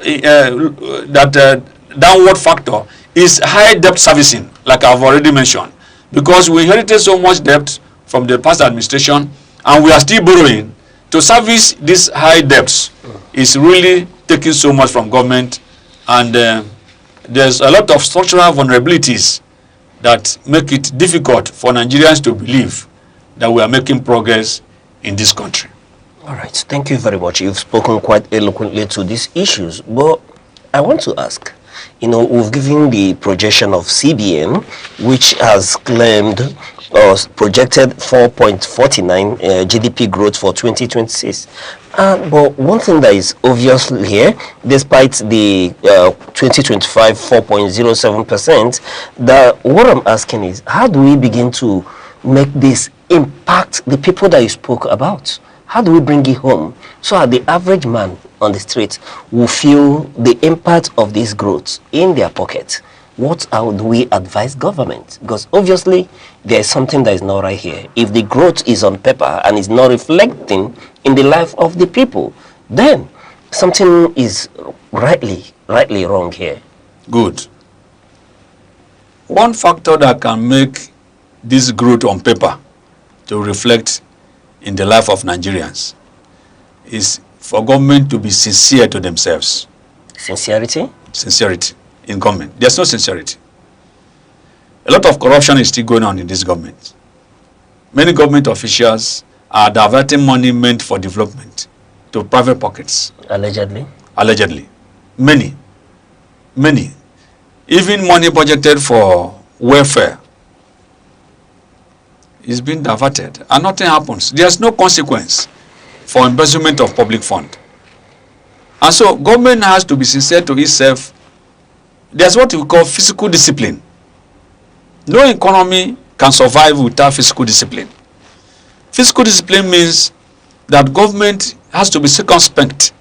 downward factor, is high debt servicing, like I've already mentioned. Because we inherited so much debt from the past administration, and we are still borrowing to service these high debts. Is really taking so much from government, and there's a lot of structural vulnerabilities that make it difficult for Nigerians to believe that we are making progress in this country.
All right, thank you very much. You've spoken quite eloquently to these issues, but I want to ask, you know, we've given the projection of CBN, which has claimed or projected 4.49 GDP growth for 2026. But one thing that is obvious here, despite the 2025 4.07%, that what I'm asking is, how do we begin to make this impact the people that you spoke about? How do we bring it home so that the average man on the street will feel the impact of this growth in their pocket? What do we advise government? Because obviously there is something that is not right here. If the growth is on paper and is not reflecting in the life of the people, then something is rightly wrong here.
Good. One factor that can make this growth on paper to reflect in the life of Nigerians is for government to be sincere to themselves.
Sincerity?
Sincerity in government. There's no sincerity. a lot of corruption is still going on in this government. Many government officials are diverting money meant for development to private pockets.
Allegedly?
Allegedly. Many. Many. Even money budgeted for welfare is being diverted and nothing happens. There's no consequence for embezzlement of public fund. And so government has to be sincere to itself. There's what we call fiscal discipline. No economy can survive without fiscal discipline. Fiscal discipline means that government has to be circumspect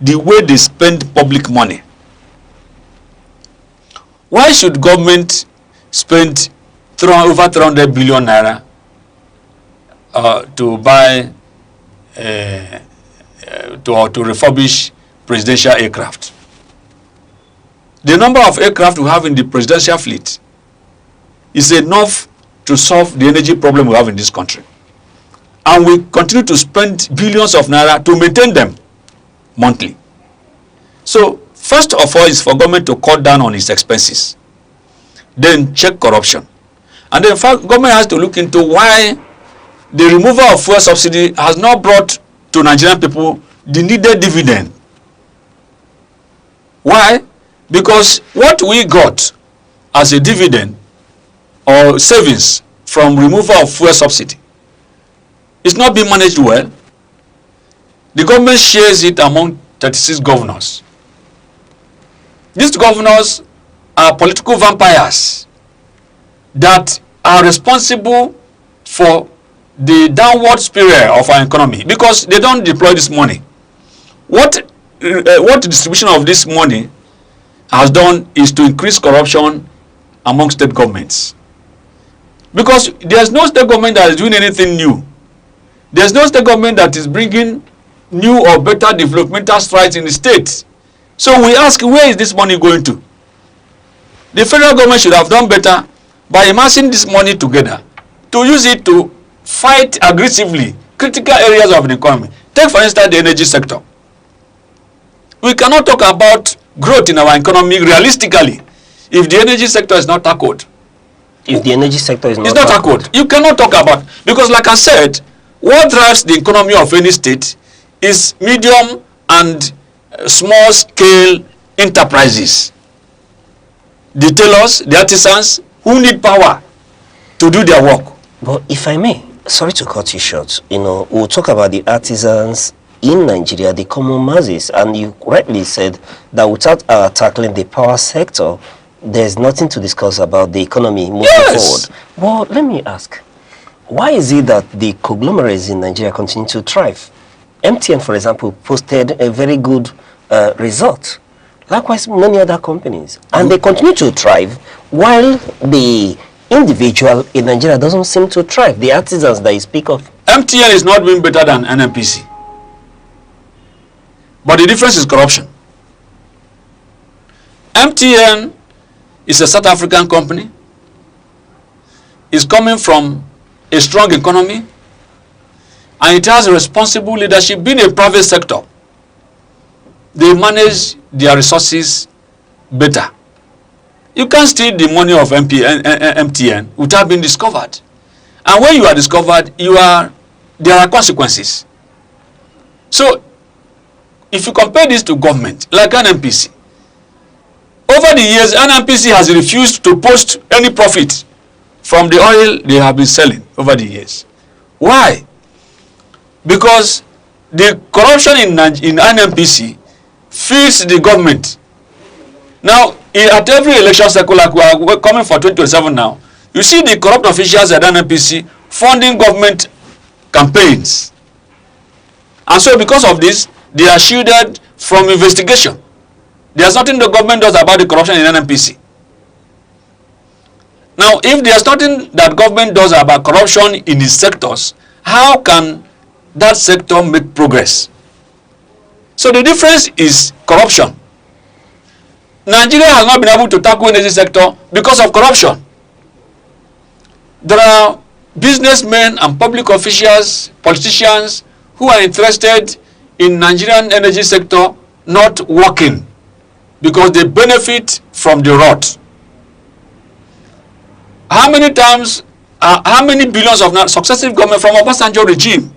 the way they spend public money. Why should government spend over 300 billion naira to buy to refurbish presidential aircraft? The number of aircraft we have in the presidential fleet is enough to solve the energy problem we have in this country. And we continue to spend billions of naira to maintain them monthly. So first of all is for government to cut down on its expenses. Then check corruption. And then government has to look into why the removal of fuel subsidy has not brought to Nigerian people the needed dividend. Why? Because what we got as a dividend or savings from removal of fuel subsidy is not being managed well. The government shares it among 36 governors. These governors are political vampires that are responsible for the downward spiral of our economy because they don't deploy this money. What distribution of this money has done is to increase corruption among state governments. Because there's no state government that is doing anything new. There's no state government that is bringing new or better developmental strides in the state. So we ask, where is this money going to? The federal government should have done better by amassing this money together to use it to fight aggressively critical areas of the economy. Take for instance the energy sector. We cannot talk about growth in our economy realistically if the energy sector is not tackled.
If the energy sector is not
tackled, you cannot talk about, because like I said, what drives the economy of any state is medium and small scale enterprises. The tailors, the artisans who need power to do their work.
But if I may, sorry to cut you short, we'll talk about the artisans in Nigeria, the common masses, and you rightly said that without tackling the power sector, there's nothing to discuss about the economy moving forward. Well, let me ask, why is it that the conglomerates in Nigeria continue to thrive? MTN, for example, posted a very good result. Likewise, many other companies. And they continue to thrive while the individual in Nigeria doesn't seem to thrive. The artisans that you speak of.
MTN is not doing better than NNPC. But the difference is corruption. MTN is a South African company. It's coming from a strong economy. And it has responsible leadership. Being a private sector, they manage their resources better. You can't steal the money of MTN without being discovered. And when you are discovered, there are consequences. So, if you compare this to government, like NNPC, over the years, NNPC has refused to post any profit from the oil they have been selling over the years. Why? Because the corruption in NNPC feeds the government. Now, at every election cycle, like we're coming for 2027 now, you see the corrupt officials at NNPC funding government campaigns. And so because of this, they are shielded from investigation. There's nothing the government does about the corruption in NNPC. Now, if there's nothing that government does about corruption in its sectors, how can that sector make progress? So the difference is corruption. Nigeria has not been able to tackle energy sector because of corruption. There are businessmen and public officials, politicians who are interested in Nigerian energy sector not working because they benefit from the rot. How many times, how many billions of successive government from Obasanjo regime?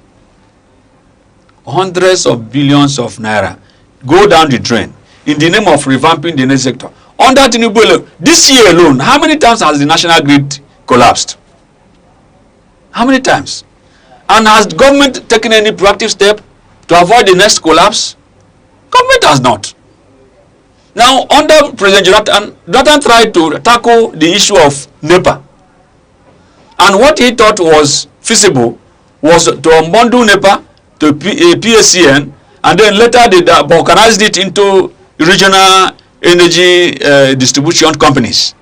Hundreds of billions of naira go down the drain in the name of revamping the energy sector. Under Tinubu, this year alone, how many times has the national grid collapsed? How many times? And has the government taken any proactive step to avoid the next collapse? Government has not. Now, under President Jonathan tried to tackle the issue of NEPA. And what he thought was feasible was to unbundle NEPA to PACN, and then later they balkanized it into regional energy distribution companies.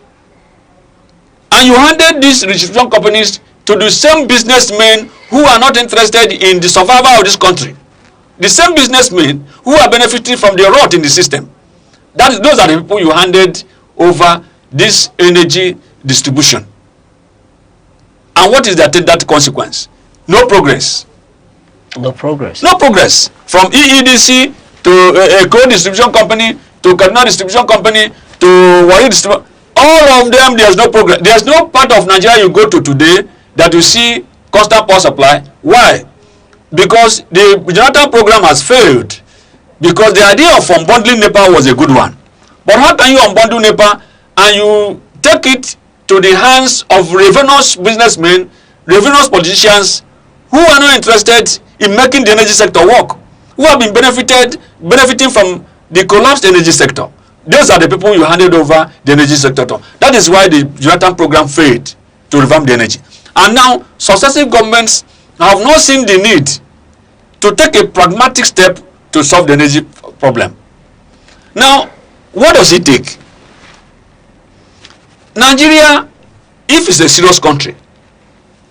And you handed these distribution companies to the same businessmen who are not interested in the survival of this country. The same businessmen who are benefiting from the rot in the system. Those are the people you handed over this energy distribution. And what is the attendant consequence? No progress.
No progress.
No progress. From EEDC to a co-distribution company to Kaduna distribution company to Wari distribution. All of them, there's no progress. There's no part of Nigeria you go to today that you see constant power supply. Why? Because the Jonathan program has failed. Because the idea of unbundling NEPA was a good one. But how can you unbundle NEPA and you take it to the hands of ravenous businessmen, ravenous politicians who are not interested in making the energy sector work, who have been benefiting from the collapsed energy sector? Those are the people you handed over the energy sector to. That is why the Jonathan program failed to revamp the energy. And now, successive governments have not seen the need to take a pragmatic step to solve the energy problem. Now, what does it take? Nigeria, if it's a serious country,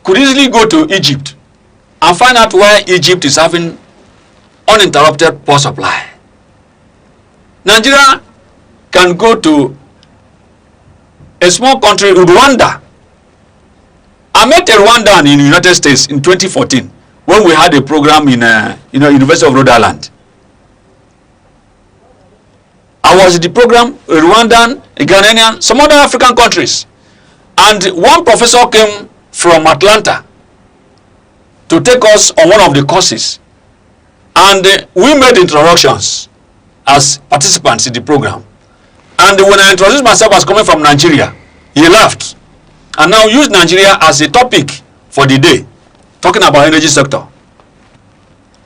could easily go to Egypt and find out why Egypt is having uninterrupted power supply. Nigeria can go to a small country, Rwanda. I met a Rwandan in the United States in 2014 when we had a program in University of Rhode Island. I was in the program, a Rwandan, a Ghanaian, some other African countries. And one professor came from Atlanta to take us on one of the courses. And we made introductions as participants in the program. And when I introduced myself as coming from Nigeria, he laughed and now used Nigeria as a topic for the day, talking about energy sector.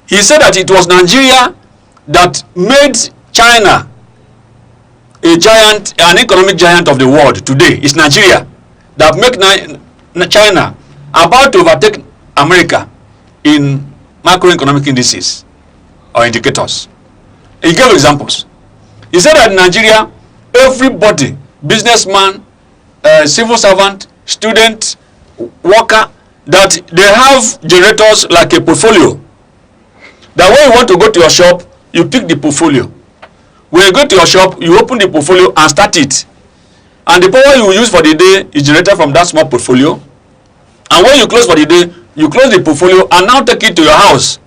He said that it was Nigeria that made China a giant, an economic giant of the world today. It's Nigeria that make China about to overtake America in macroeconomic indices or indicators. He gave examples. He said that in Nigeria, everybody, businessman, civil servant, student, worker, that they have generators like a portfolio. That when you want to go to your shop, you pick the portfolio. When you go to your shop, you open the portfolio and start it. And the power you will use for the day is generated from that small portfolio. And when you close for the day, you close the portfolio and now take it to your house.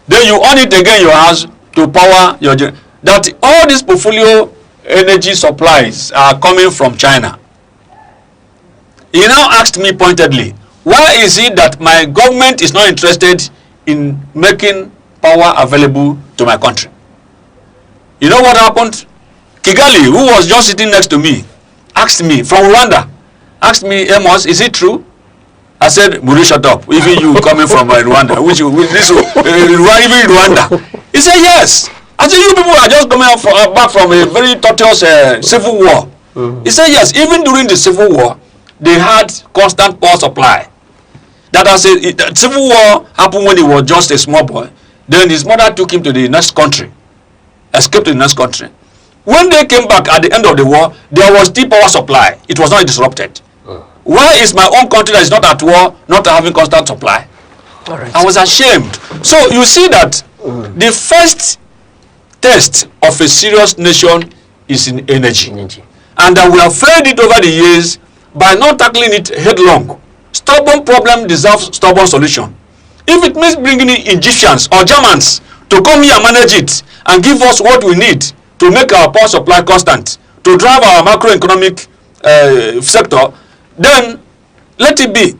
Then you on it again in your house to power your generator. That all these portfolio energy supplies are coming from China. He now asked me pointedly, why is it that my government is not interested in making power available to my country? You know what happened? Kigali, who was just sitting next to me, asked me, from Rwanda, asked me, Amos, is it true? I said, Muri, shut up. Even you coming from Rwanda, even Rwanda. He said, yes. I said, you people are just coming back from a very tortuous civil war. He said, yes, even during the civil war, they had constant power supply. That as a civil war happened when he was just a small boy. Then his mother took him to the next country, escaped to the next country. When they came back at the end of the war, there was still power supply. It was not disrupted. Why is my own country that is not at war not having constant supply? Right. I was ashamed. So you see that the first test of a serious nation is in energy. And that we have failed it over the years by not tackling it headlong. Stubborn problem deserves stubborn solution. If it means bringing in Egyptians or Germans to come here and manage it and give us what we need to make our power supply constant, to drive our macroeconomic sector, then Let it be.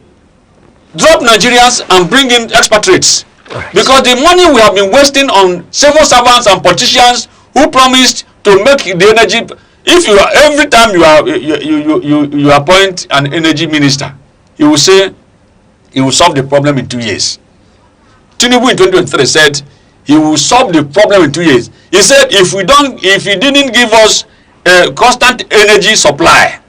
Drop Nigerians and bring in expatriates. Right. Because the money we have been wasting on civil servants and politicians who promised to make the energy. If you are, every time you appoint an energy minister, he will say he will solve the problem in 2 years. Tinubu in 2023 said he will solve the problem in 2 years. He said if he didn't give us a constant energy supply,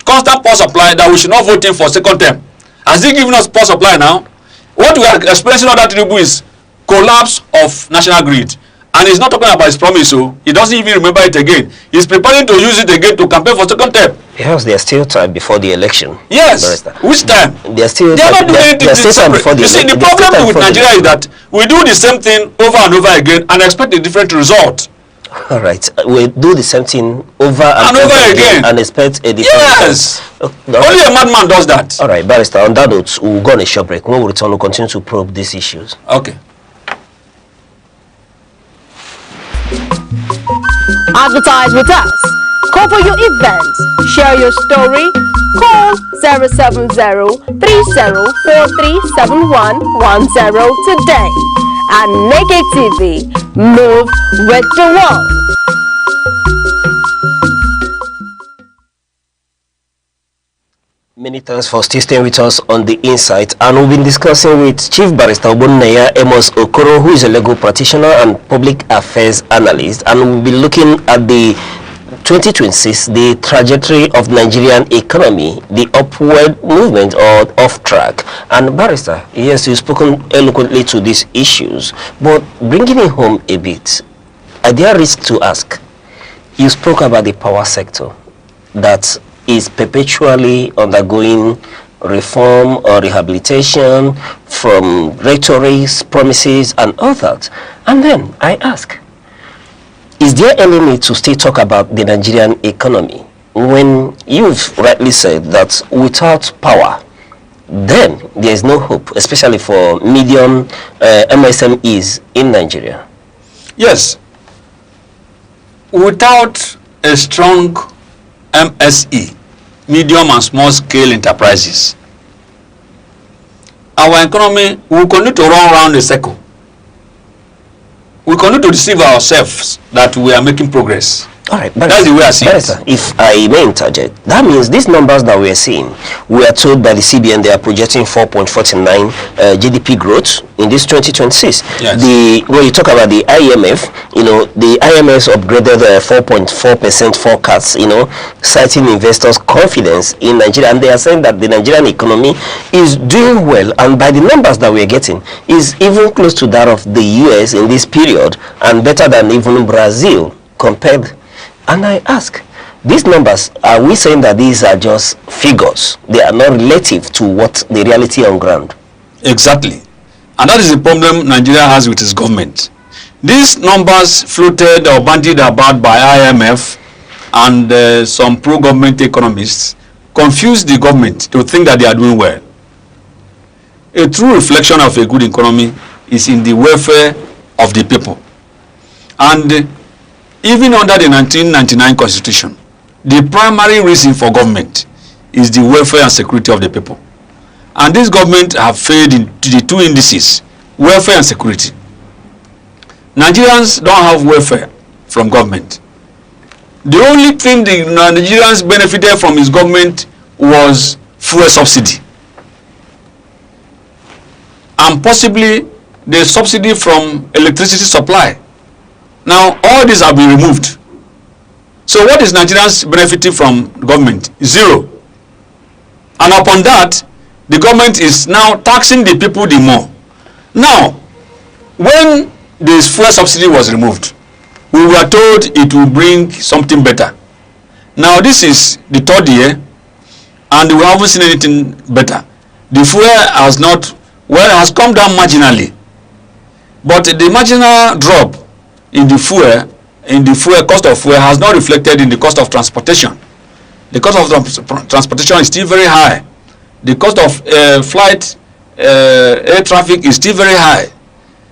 constant power supply, that we should not vote him for second term. Has he given us power supply now? What we are experiencing under Tinubu is collapse of national grid. And he's not talking about his promise, so he doesn't even remember it again. He's preparing to use it again to campaign for second term.
Because there's still time before the election.
Yes. Which time?
There's still
they are not doing anything. You see, the problem with Nigeria is that we do the same thing over and over again and expect a different result.
All right, we do the same thing over and over again and expect a different
result. Only a madman does that.
All right, Barrister, on that note, we'll go on a short break. When we return, we'll continue to probe these issues.
Okay.
Advertise with us. Cover your event. Share your story. Call 070-3043-7110 today. Aneke TV. Move with the world.
Many thanks for still staying with us on The Insight, and we've been discussing with Chief Barrister Ogbonnaya Amos Okoro, who is a legal practitioner and public affairs analyst, and we'll be looking at the 2026, the trajectory of Nigerian economy, the upward movement or off track. And Barrister, yes, you've spoken eloquently to these issues, but bringing it home a bit, are there risks to ask? You spoke about the power sector that is perpetually undergoing reform or rehabilitation from rhetorics, promises, and all that. And then I ask, is there any need to still talk about the Nigerian economy when you've rightly said that without power, then there is no hope, especially for medium MSMEs in Nigeria?
Yes. Without a strong MSE, medium and small scale enterprises, our economy will continue to run around a circle. We continue to deceive ourselves that we are making progress.
All right,
that's the way I see it.
If I may interject, that means these numbers that we are seeing, we are told by the CBN they are projecting 4.49 GDP growth in this 2026.
Yes.
When you talk about the IMF, the IMF upgraded 4.4% forecast, citing investors' confidence in Nigeria, and they are saying that the Nigerian economy is doing well, and by the numbers that we are getting, is even close to that of the US in this period, and better than even Brazil compared. And I ask, these numbers, are we saying that these are just figures? They are not relative to what the reality on ground?
Exactly. And that is the problem Nigeria has with its government. These numbers floated or bandied about by IMF and some pro-government economists confuse the government to think that they are doing well. A true reflection of a good economy is in the welfare of the people. And even under the 1999 Constitution, the primary reason for government is the welfare and security of the people. And this government have failed in the two indices, welfare and security. Nigerians don't have welfare from government. The only thing the Nigerians benefited from his government was fuel subsidy. And possibly the subsidy from electricity supply. Now, all these have been removed. So what is Nigerians benefiting from government? Zero. And upon that, the government is now taxing the people the more. Now, when the fuel subsidy was removed, we were told it will bring something better. Now, this is the third year, and we haven't seen anything better. The fuel has not, well, it has come down marginally. But the marginal drop in the fuel cost of fuel has not reflected in the cost of transportation. The cost of transportation is still very high. The cost of air traffic is still very high.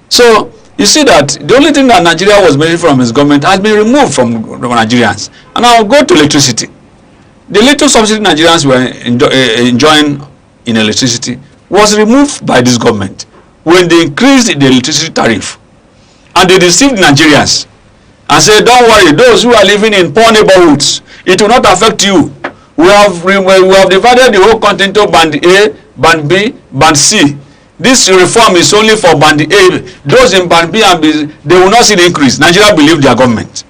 So you see that the only thing that Nigeria was benefiting from his government has been removed from Nigerians. And I'll go to electricity. The little subsidy Nigerians were enjoying in electricity was removed by this government when they increased the electricity tariff. And they deceived Nigerians and said, don't worry, those who are living in poor neighborhoods, it will not affect you. We have divided the whole country into band A, band B, band C. This reform is only for band A. Those in band B and B, they will not see the increase. Nigeria believe their government.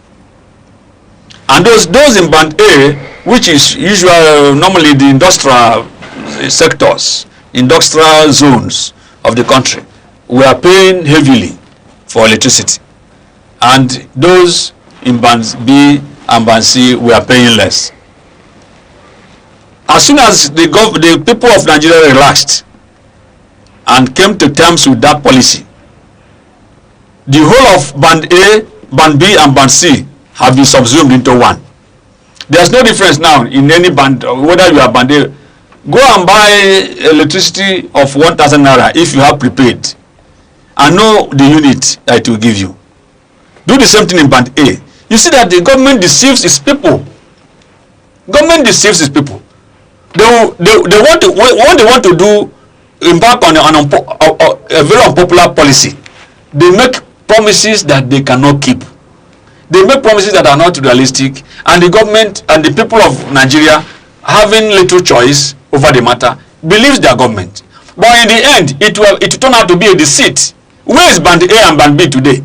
And those in band A, which is usually normally the industrial sectors, industrial zones of the country, we are paying heavily for electricity. And those in band B and band C, we are paying less. As soon as the people of Nigeria relaxed and came to terms with that policy, the whole of band A, band B and band C have been subsumed into one. There's no difference now in any band, whether you are band A. Go and buy electricity of 1,000 naira if you have prepaid and know the unit that it will give you. Do the same thing in band A. You see that the government deceives its people. Government deceives its people. What they want to do, embark on a very unpopular policy. They make promises that they cannot keep. They make promises that are not realistic, and the government and the people of Nigeria, having little choice over the matter, believes their government. But in the end, it will turn out to be a deceit. Where is band A and band B today?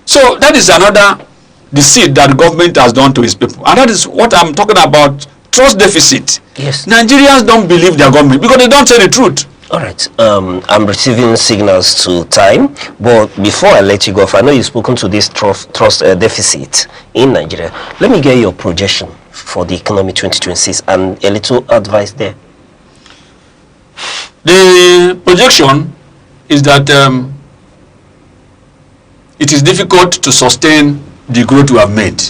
So that is another deceit that the government has done to its people. And that is what I'm talking about, trust deficit.
Yes.
Nigerians don't believe their government because they don't say the truth.
All right. I'm receiving signals to time, but before I let you go, I know you've spoken to this trust deficit in Nigeria. Let me get your projection for the economy 2026 and a little advice there.
The projection is that it is difficult to sustain the growth we have made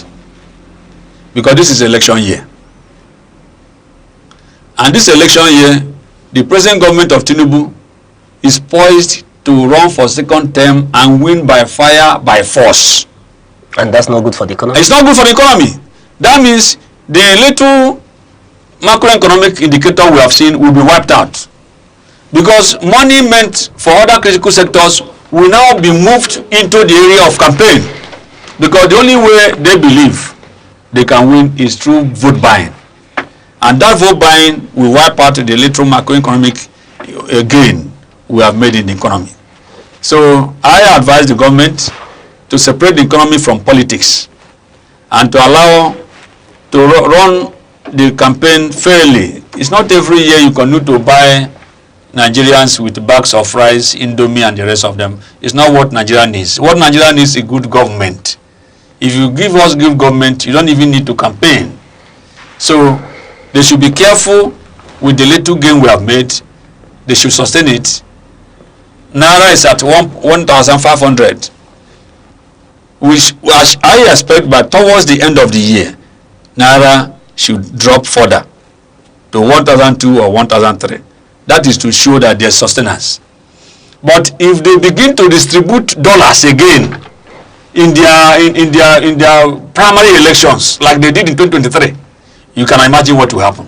because this is election year. And this election year, the present government of Tinubu is poised to run for second term and win by fire, by force.
And that's not good for the economy?
It's not good for the economy. That means the little macroeconomic indicator we have seen will be wiped out. Because money meant for other critical sectors will now be moved into the area of campaign. Because the only way they believe they can win is through vote buying. And that vote buying will wipe out the little macroeconomic gain we have made in the economy. So I advise the government to separate the economy from politics and to allow to run the campaign fairly. It's not every year you can need to buy Nigerians with bags of rice, Indomie and the rest of them. It's not what Nigeria needs. What Nigeria needs is a good government. If you give us good government, you don't even need to campaign. So they should be careful with the little gain we have made. They should sustain it. Naira is at 1,500, which I expect, but towards the end of the year, Naira should drop further to 1,002 or 1,003. That is to show that there's sustenance. But if they begin to distribute dollars again in their primary elections, like they did in 2023, you can imagine what will happen.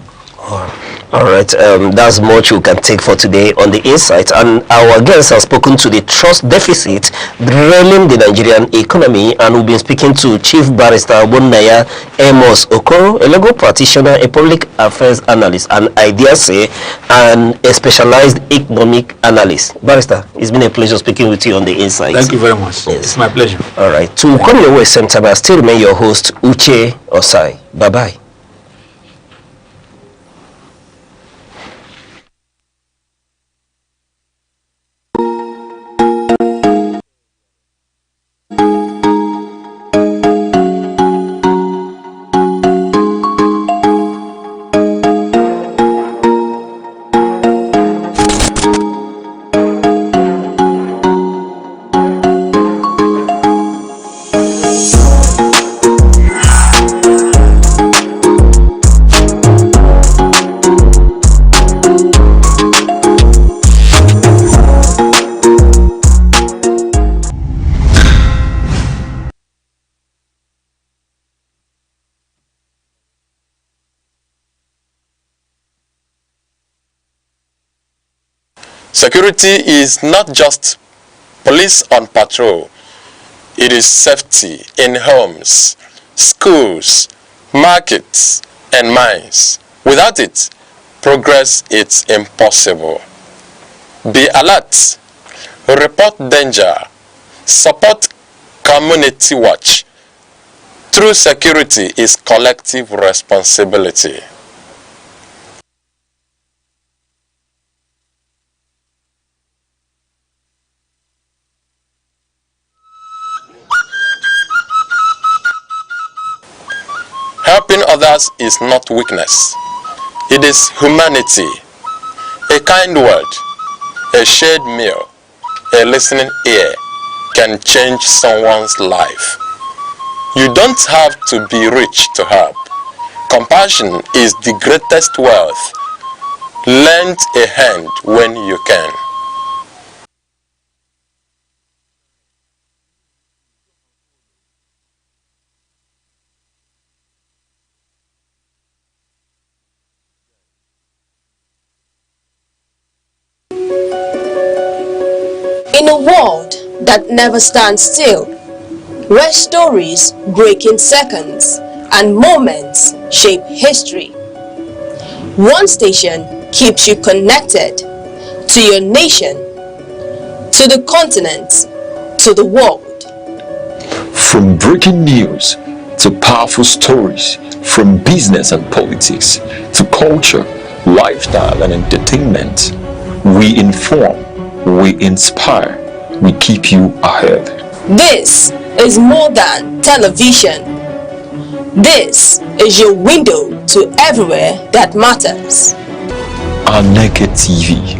All right, that's much we can take for today on the Insight. And our guests have spoken to the trust deficit derailing the Nigerian economy, and we've been speaking to Chief Barrister Bonaya Amos Okoro, a legal practitioner, a public affairs analyst, and I dare say, and a specialized economic analyst. Barrister, it's been a pleasure speaking with you on the Insight.
Thank you very much.
Yes.
It's my pleasure.
All right, to come your way same time, I still remain your host, Uche Osai. Bye-bye.
Security is not just police on patrol. It is safety in homes, schools, markets, and mines. Without it, progress is impossible. Be alert, report danger, support community watch. True security is collective responsibility. Helping others is not weakness. It is humanity. A kind word, a shared meal, a listening ear can change someone's life. You don't have to be rich to help. Compassion is the greatest wealth. Lend a hand when you can.
In a world that never stands still, where stories break in seconds and moments shape history, one station keeps you connected to your nation, to the continent, to the world.
From breaking news to powerful stories, from business and politics to culture, lifestyle and entertainment, we inform, we inspire, we keep you ahead.
This is more than television. This is your window to everywhere that matters.
Aneke TV.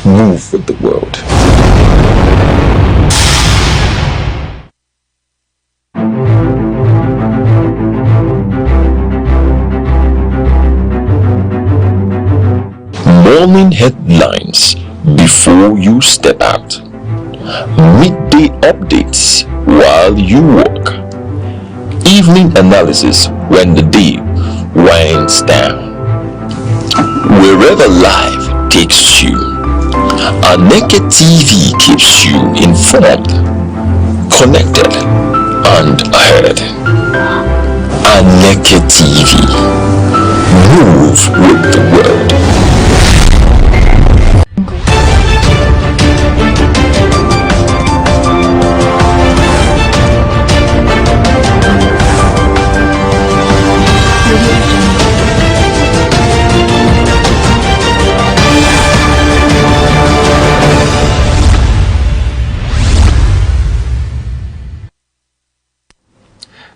Move with the world. Morning headlines before you step out. Midday updates while you work. Evening analysis when the day winds down. Wherever life takes you, Aneke TV keeps you informed, connected, and ahead. Aneke TV. Move with the world.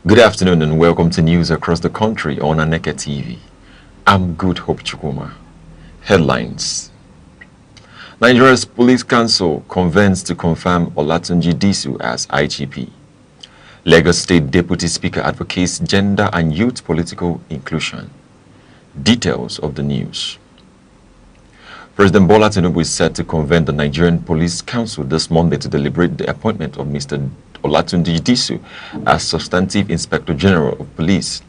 Good afternoon and welcome to news across the country on Aneke TV. I'm Good Hope Chukuma. Headlines. Nigeria's Police Council convenes to confirm Olatunji Disu as IGP. Lagos State Deputy Speaker advocates gender and youth political inclusion. Details of the news. President Bola Tinubu is set to convene the Nigerian Police Council this Monday to deliberate the appointment of Mr. Olatunji Disu as Substantive Inspector General of Police.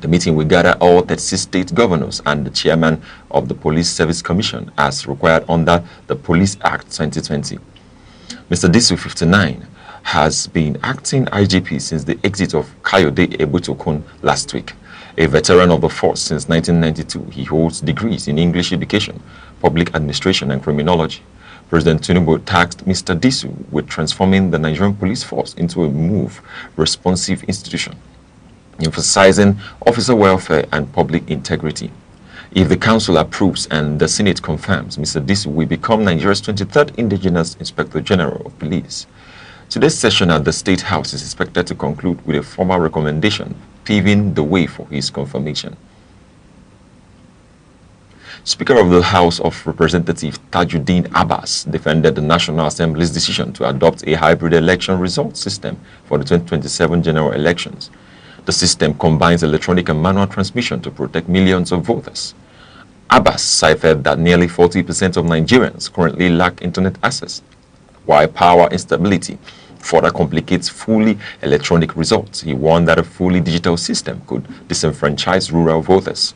The meeting will gather all 36 state governors and the chairman of the Police Service Commission as required under the Police Act 2020. Mr. Disu, 59, has been acting IGP since the exit of Kayode Ebutokun last week. A veteran of the force since 1992, he holds degrees in English education, public administration and criminology. President Tinubu tasked Mr. Disu with transforming the Nigerian police force into a responsive institution, emphasizing officer welfare and public integrity. If the council approves and the Senate confirms, Mr. Disu will become Nigeria's 23rd indigenous Inspector General of Police. Today's session at the State House is expected to conclude with a formal recommendation paving the way for his confirmation. Speaker of the House of Representatives Tajuddin Abbas defended the National Assembly's decision to adopt a hybrid election result system for the 2027 general elections. The system combines electronic and manual transmission to protect millions of voters. Abbas cited that nearly 40% of Nigerians currently lack internet access, while power instability further complicates fully electronic results. He warned that a fully digital system could disenfranchise rural voters.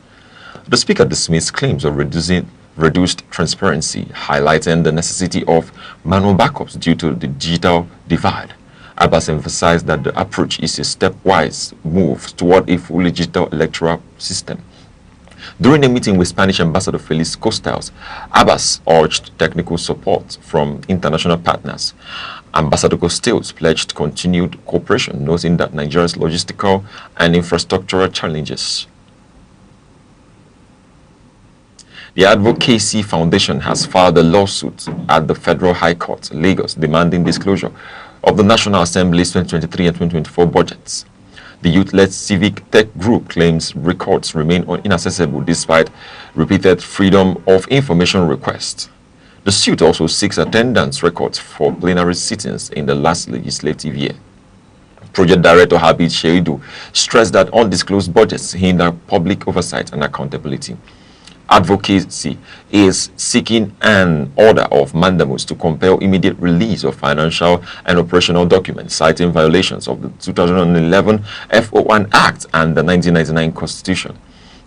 The Speaker dismissed claims of reducing reduced transparency, highlighting the necessity of manual backups due to the digital divide. Abbas emphasized that the approach is a stepwise move toward a fully digital electoral system. During a meeting with Spanish Ambassador Feliz Costales, Abbas urged technical support from international partners. Ambassador Costales pledged continued cooperation, noting that Nigeria's logistical and infrastructural challenges. The Advocacy Foundation has filed a lawsuit at the Federal High Court, Lagos, demanding disclosure of the National Assembly's 2023 and 2024 budgets. The youth-led civic tech group claims records remain inaccessible despite repeated Freedom of Information requests. The suit also seeks attendance records for plenary sittings in the last legislative year. Project Director Habib Sheidu stressed that undisclosed budgets hinder public oversight and accountability. Advocacy is seeking an order of mandamus to compel immediate release of financial and operational documents, citing violations of the 2011 FO1 Act and the 1999 Constitution.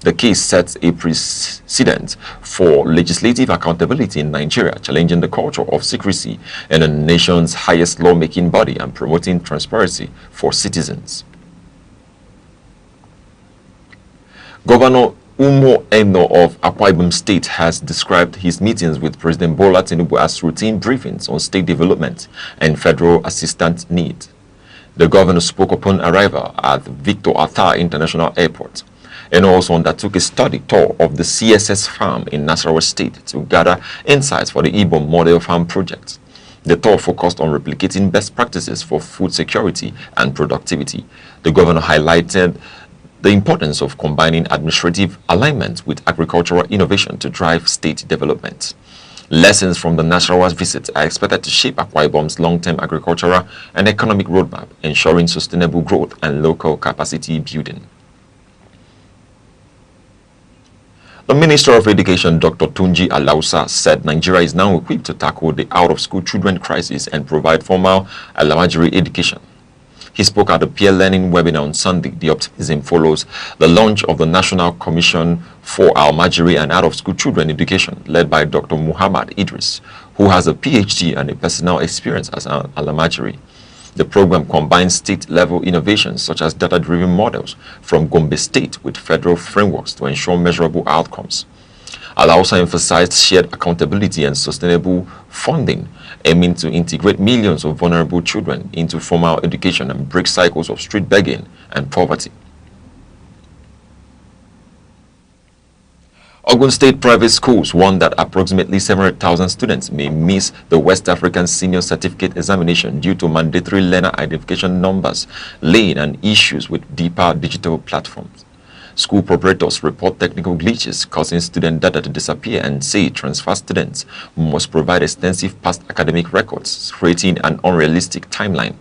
The case sets a precedent for legislative accountability in Nigeria, challenging the culture of secrecy in the nation's highest lawmaking body and promoting transparency for citizens. Governor Umo Eno of Akwa Ibom State has described his meetings with President Bola Tinubu as routine briefings on state development and federal assistance needs. The governor spoke upon arrival at Victor Atta International Airport and also undertook a study tour of the CSS farm in Nasarawa State to gather insights for the Ibom Model Farm project. The tour focused on replicating best practices for food security and productivity. The governor highlighted the importance of combining administrative alignment with agricultural innovation to drive state development. Lessons from the Nasarawa's visit are expected to shape Akwa Ibom's long-term agricultural and economic roadmap, ensuring sustainable growth and local capacity building. The Minister of Education, Dr. Tunji Alausa, said Nigeria is now equipped to tackle the out-of-school children crisis and provide formal elementary education. He spoke at the peer learning webinar on Sunday. The optimism follows the launch of the National Commission for Almajiri and Out-of-School Children Education, led by Dr. Muhammad Idris, who has a PhD and a personal experience as an Almajiri. The program combines state-level innovations such as data-driven models from Gombe State with federal frameworks to ensure measurable outcomes. Alausa emphasized shared accountability and sustainable funding, aiming to integrate millions of vulnerable children into formal education and break cycles of street begging and poverty. Ogun State private schools warned that approximately 700,000 students may miss the West African Senior Certificate examination due to mandatory learner identification numbers, lane, and issues with deeper digital platforms. School proprietors report technical glitches causing student data to disappear and say transfer students must provide extensive past academic records, creating an unrealistic timeline.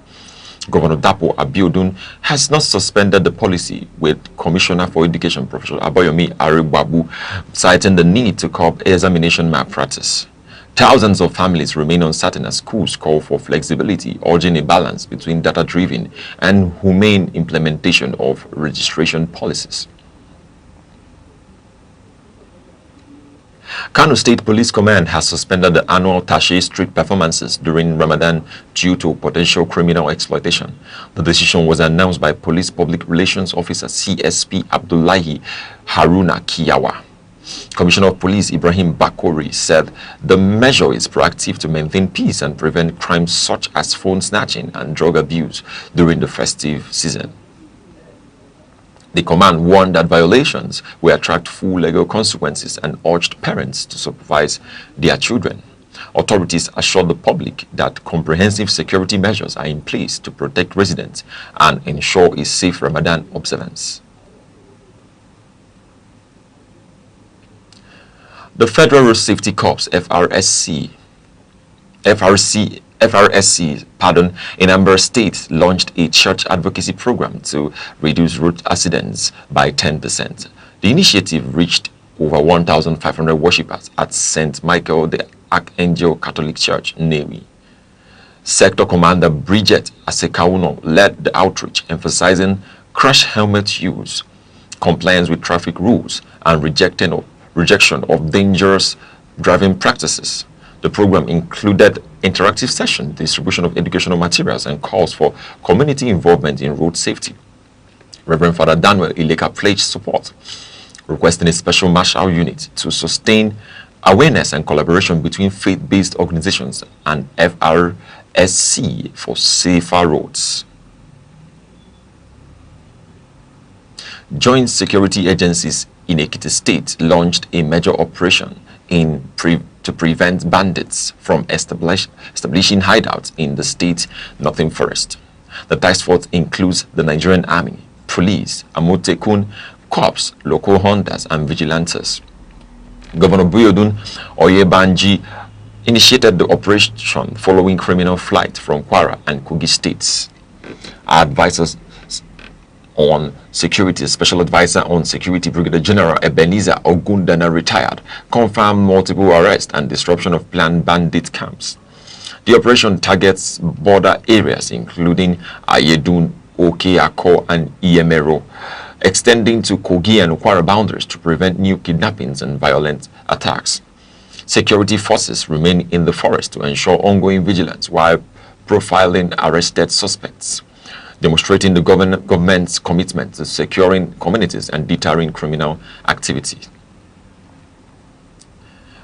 Governor Dapo Abiodun has not suspended the policy, with Commissioner for Education Professor Aboyomi Aribabu citing the need to curb examination malpractice. Thousands of families remain uncertain as schools call for flexibility, urging a balance between data-driven and humane implementation of registration policies. Kano State Police Command has suspended the annual Tashe street performances during Ramadan due to potential criminal exploitation. The decision was announced by Police Public Relations Officer CSP Abdullahi Haruna Kiyawa. Commissioner of Police Ibrahim Bakori said the measure is proactive to maintain peace and prevent crimes such as phone snatching and drug abuse during the festive season. The command warned that violations will attract full legal consequences and urged parents to supervise their children. Authorities assured the public that comprehensive security measures are in place to protect residents and ensure a safe Ramadan observance. The Federal Road Safety Corps, FRSC, in Amber State launched a church advocacy program to reduce road accidents by 10%. The initiative reached over 1,500 worshippers at St. Michael the Archangel Catholic Church, Newi. Sector Commander Bridget Asekauno led the outreach, emphasizing crash helmet use, compliance with traffic rules, and rejection of dangerous driving practices. The program included interactive sessions, distribution of educational materials, and calls for community involvement in road safety. Reverend Father Daniel Ileka pledged support, requesting a special marshal unit to sustain awareness and collaboration between faith-based organizations and FRSC for safer roads. Joint security agencies in Ekiti State launched a major operation to prevent bandits from establishing hideouts in the state northern forest. The task force includes the Nigerian Army, police, Amotekun, cops, local hunters, and vigilantes. Governor Buyodun Oyebanji initiated the operation following criminal flight from Kwara and Kogi states. Advisors on security, Special Advisor on Security Brigadier General Ebenezer Ogundana retired, confirmed multiple arrests and disruption of planned bandit camps. The operation targets border areas including Ayedun, Oke, Akko, and Iyemero, extending to Kogi and Kwara boundaries to prevent new kidnappings and violent attacks. Security forces remain in the forest to ensure ongoing vigilance while profiling arrested suspects, demonstrating the government's commitment to securing communities and deterring criminal activity.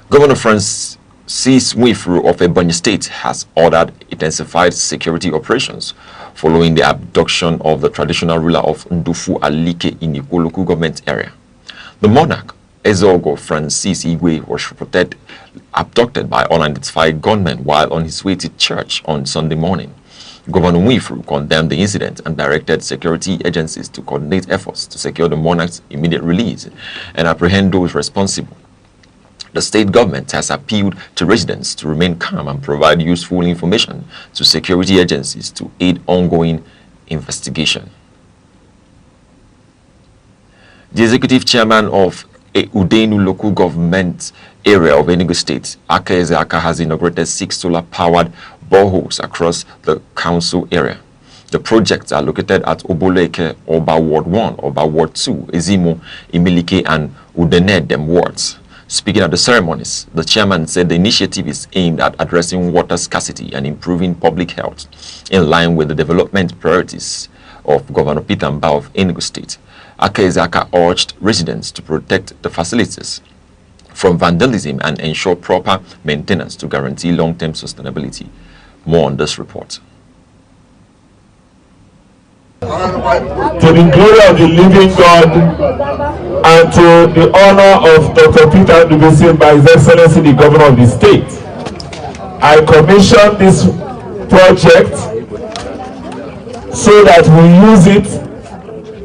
Governor Francis Nwifuru of Ebonyi State has ordered intensified security operations following the abduction of the traditional ruler of Ndufu Alike in Ikwo local government area. The monarch, Ezeogo Francis Igwe, was reported abducted by unidentified gunmen while on his way to church on Sunday morning. Governor Nwifuru condemned the incident and directed security agencies to coordinate efforts to secure the monarch's immediate release and apprehend those responsible. The state government has appealed to residents to remain calm and provide useful information to security agencies to aid ongoing investigation. The executive chairman of Udenu local government area of Enugu State, Aka, has inaugurated 6 solar-powered boreholes across the council area. The projects are located at Oboleke, Oba Ward 1, Oba Ward 2, Ezimo, Imilike, and Udenedem wards. Speaking at the ceremonies, the chairman said the initiative is aimed at addressing water scarcity and improving public health in line with the development priorities of Governor Peter Mbah of Enugu State. Aka urged residents to protect the facilities from vandalism and ensure proper maintenance to guarantee long-term sustainability. More on this report.
To the glory of the living God and to the honor of Dr. Peter Ndubisi by His Excellency the Governor of the State, I commissioned this project so that we use it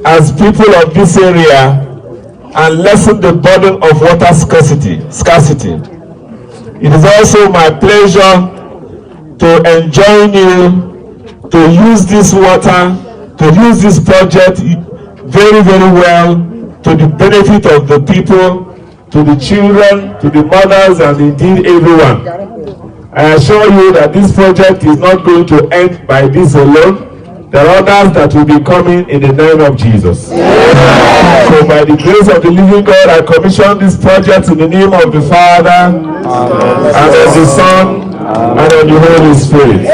as people of this area and lessen the burden of water scarcity. It is also my pleasure to enjoin you to use this water, to use this project very, very well to the benefit of the people, to the children, to the mothers, and indeed everyone. I assure you that this project is not going to end by this alone. There are others that will be coming in the name of Jesus. So by the grace of the living God, I commission this project in the name of the Father, and of the Son, and of the Holy Spirit.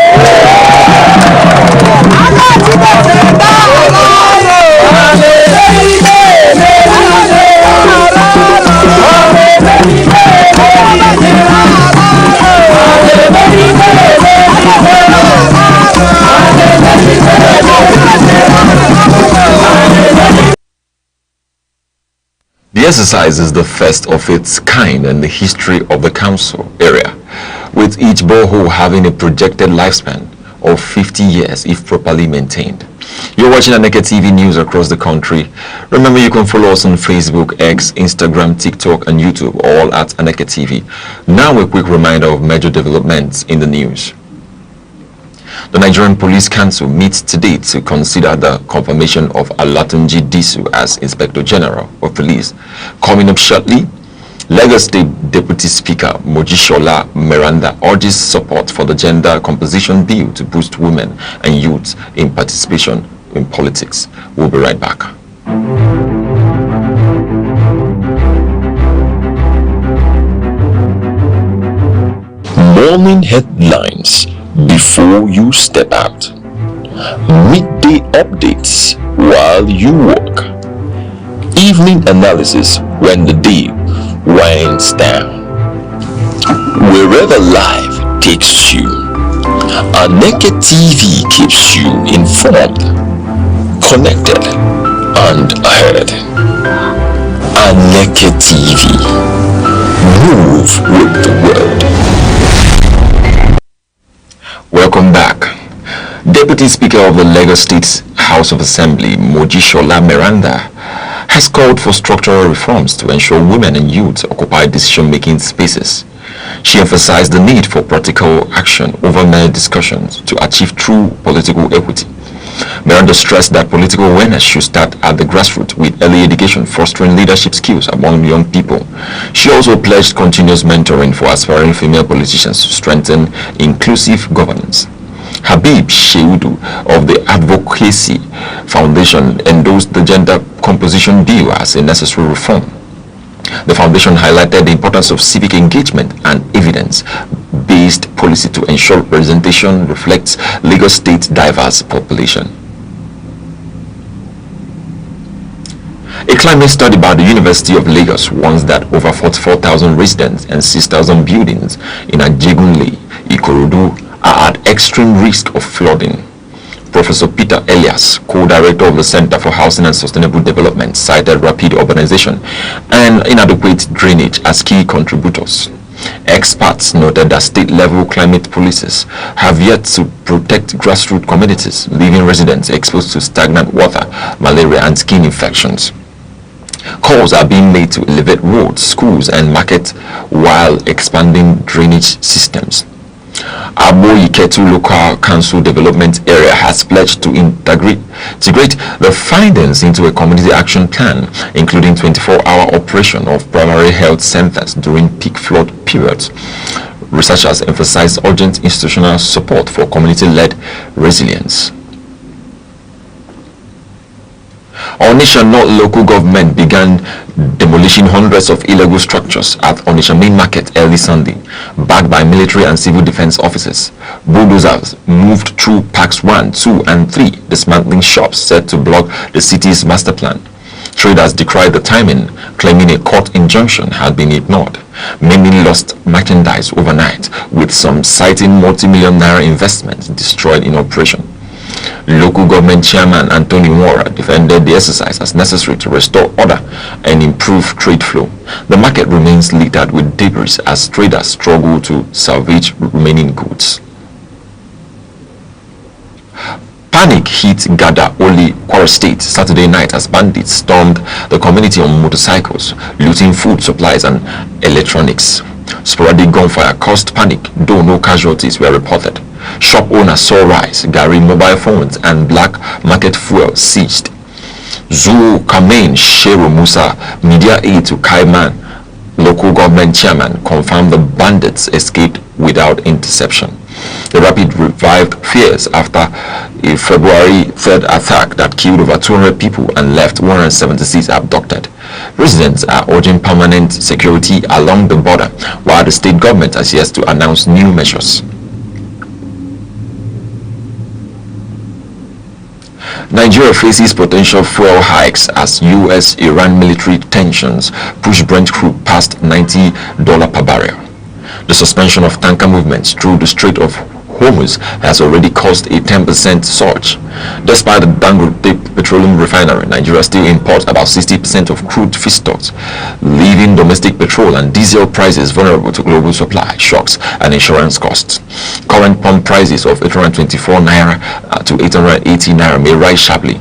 The exercise is the first of its kind in the history of the council area, with each borehole having a projected lifespan of 50 years if properly maintained. You're watching Aneke TV news across the country. Remember, you can follow us on Facebook, X, Instagram, TikTok, and YouTube, all at Aneke TV. Now a quick reminder of major developments in the news. The Nigerian Police Council meets today to consider the confirmation of Alatunji Disu as Inspector General of Police. Coming up shortly, Lagos State Deputy Speaker Mojishola Miranda urges support for the gender composition bill to boost women and youth in participation in politics. We'll be right back.
Thank you.
Morning headlines before you step out. Midday updates while you work. Evening analysis when the day winds down. Wherever life takes you, Aneke TV keeps you informed, connected, and ahead. Aneke TV. Move with the world. Welcome back. Deputy Speaker of the Lagos State House of Assembly, Mojishola Miranda, has called for structural reforms to ensure women and youth occupy decision-making spaces. She emphasized the need for practical action over mere discussions to achieve true political equity. Miranda stressed that political awareness should start at the grassroots with early education fostering leadership skills among young people. She also pledged continuous mentoring for aspiring female politicians to strengthen inclusive governance. Habib Sheudu of the Advocacy Foundation endorsed the gender composition bill as a necessary reform. The foundation highlighted the importance of civic engagement and evidence-based policy to ensure representation reflects Lagos State's diverse population. A climate study by the University of Lagos warns that over 44,000 residents and 6,000 buildings in Ajegunle, Ikorodu are at extreme risk of flooding. Professor Peter Elias, co-director of the Center for Housing and Sustainable Development, cited rapid urbanization and inadequate drainage as key contributors. Experts noted that state-level climate policies have yet to protect grassroots communities, leaving residents exposed to stagnant water, malaria, and skin infections. Calls are being made to elevate roads, schools, and markets while expanding drainage systems. Abo Iketu Local Council Development Area has pledged to integrate the findings into a community action plan, including 24-hour operation of primary health centers during peak flood periods. Researchers emphasize urgent institutional support for community-led resilience. Onitsha North local government began demolishing hundreds of illegal structures at Onitsha Main Market early Sunday, backed by military and civil defense officers. Bulldozers moved through Parks 1, 2, and 3, dismantling shops set to block the city's master plan. Traders decried the timing, claiming a court injunction had been ignored. Many lost merchandise overnight, with some citing multi-million naira investments destroyed in operation. Local government chairman Anthony Nwora defended the exercise as necessary to restore order and improve trade flow. The market remains littered with debris as traders struggle to salvage remaining goods. Panic hit Gada Oli, Kwara State, Saturday night as bandits stormed the community on motorcycles, looting food supplies and electronics. Sporadic gunfire caused panic, though no casualties were reported. Shop owners saw rice, Gary mobile phones, and black market fuel seized. Zulu Kamain Sheru Musa, media aide to Kaiman, local government chairman, confirmed the bandits escaped without interception. The rapid revived fears after a February 3rd attack that killed over 200 people and left 176 abducted. Residents are urging permanent security along the border, while the state government has yet to announce new measures. Nigeria faces potential fuel hikes as U.S.-Iran military tensions push Brent crude past $90 per barrel. The suspension of tanker movements through the Strait of Hormuz has already caused a 10% surge. Despite the Dangote petroleum refinery, Nigeria still imports about 60% of crude feedstocks, leaving domestic petrol and diesel prices vulnerable to global supply shocks and insurance costs. Current pump prices of 824 naira to 880 naira may rise sharply.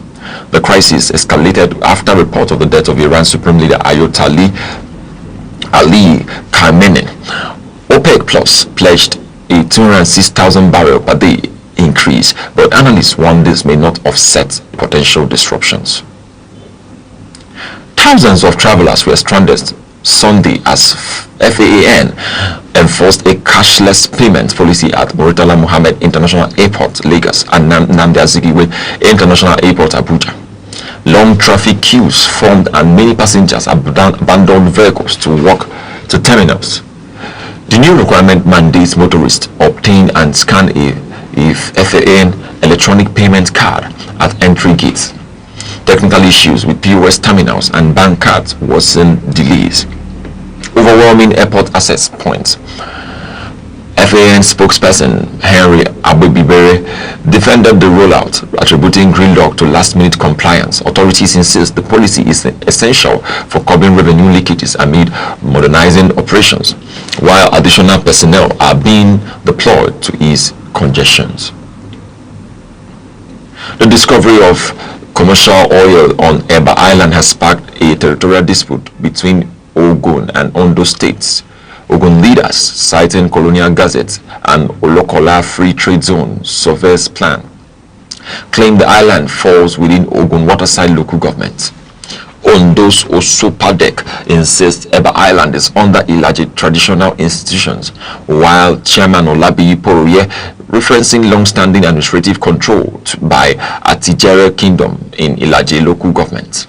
The crisis escalated after report of the death of Iran's Supreme Leader Ayatollah Ali Khamenei. OPEC Plus pledged a 206,000 barrel per day increase, but analysts warn this may not offset potential disruptions. Thousands of travelers were stranded Sunday as FAAN enforced a cashless payment policy at Murtala Mohammed International Airport, Lagos, and Nnamdi Azikiwe International Airport, Abuja. Long traffic queues formed and many passengers abandoned vehicles to walk to terminals. The new requirement mandates motorists obtain and scan a FAN electronic payment card at entry gates. Technical issues with POS terminals and bank cards worsen delays. Overwhelming airport access points. FAN spokesperson Henry Abubibere defended the rollout, attributing gridlock to last-minute compliance. Authorities insist the policy is essential for curbing revenue leakages amid modernizing operations, while additional personnel are being deployed to ease congestions. The discovery of commercial oil on Eba Island has sparked a territorial dispute between Ogun and Ondo states. Ogun leaders, citing Colonial Gazette and Olokola Free Trade Zone surveys plan, claim the island falls within Ogun Waterside local government. Ondo's Osopadek insists Eba Island is under Ilaje traditional institutions, while Chairman Olabi Poroye referencing long-standing administrative control by Atijere Kingdom in Ilaje local government.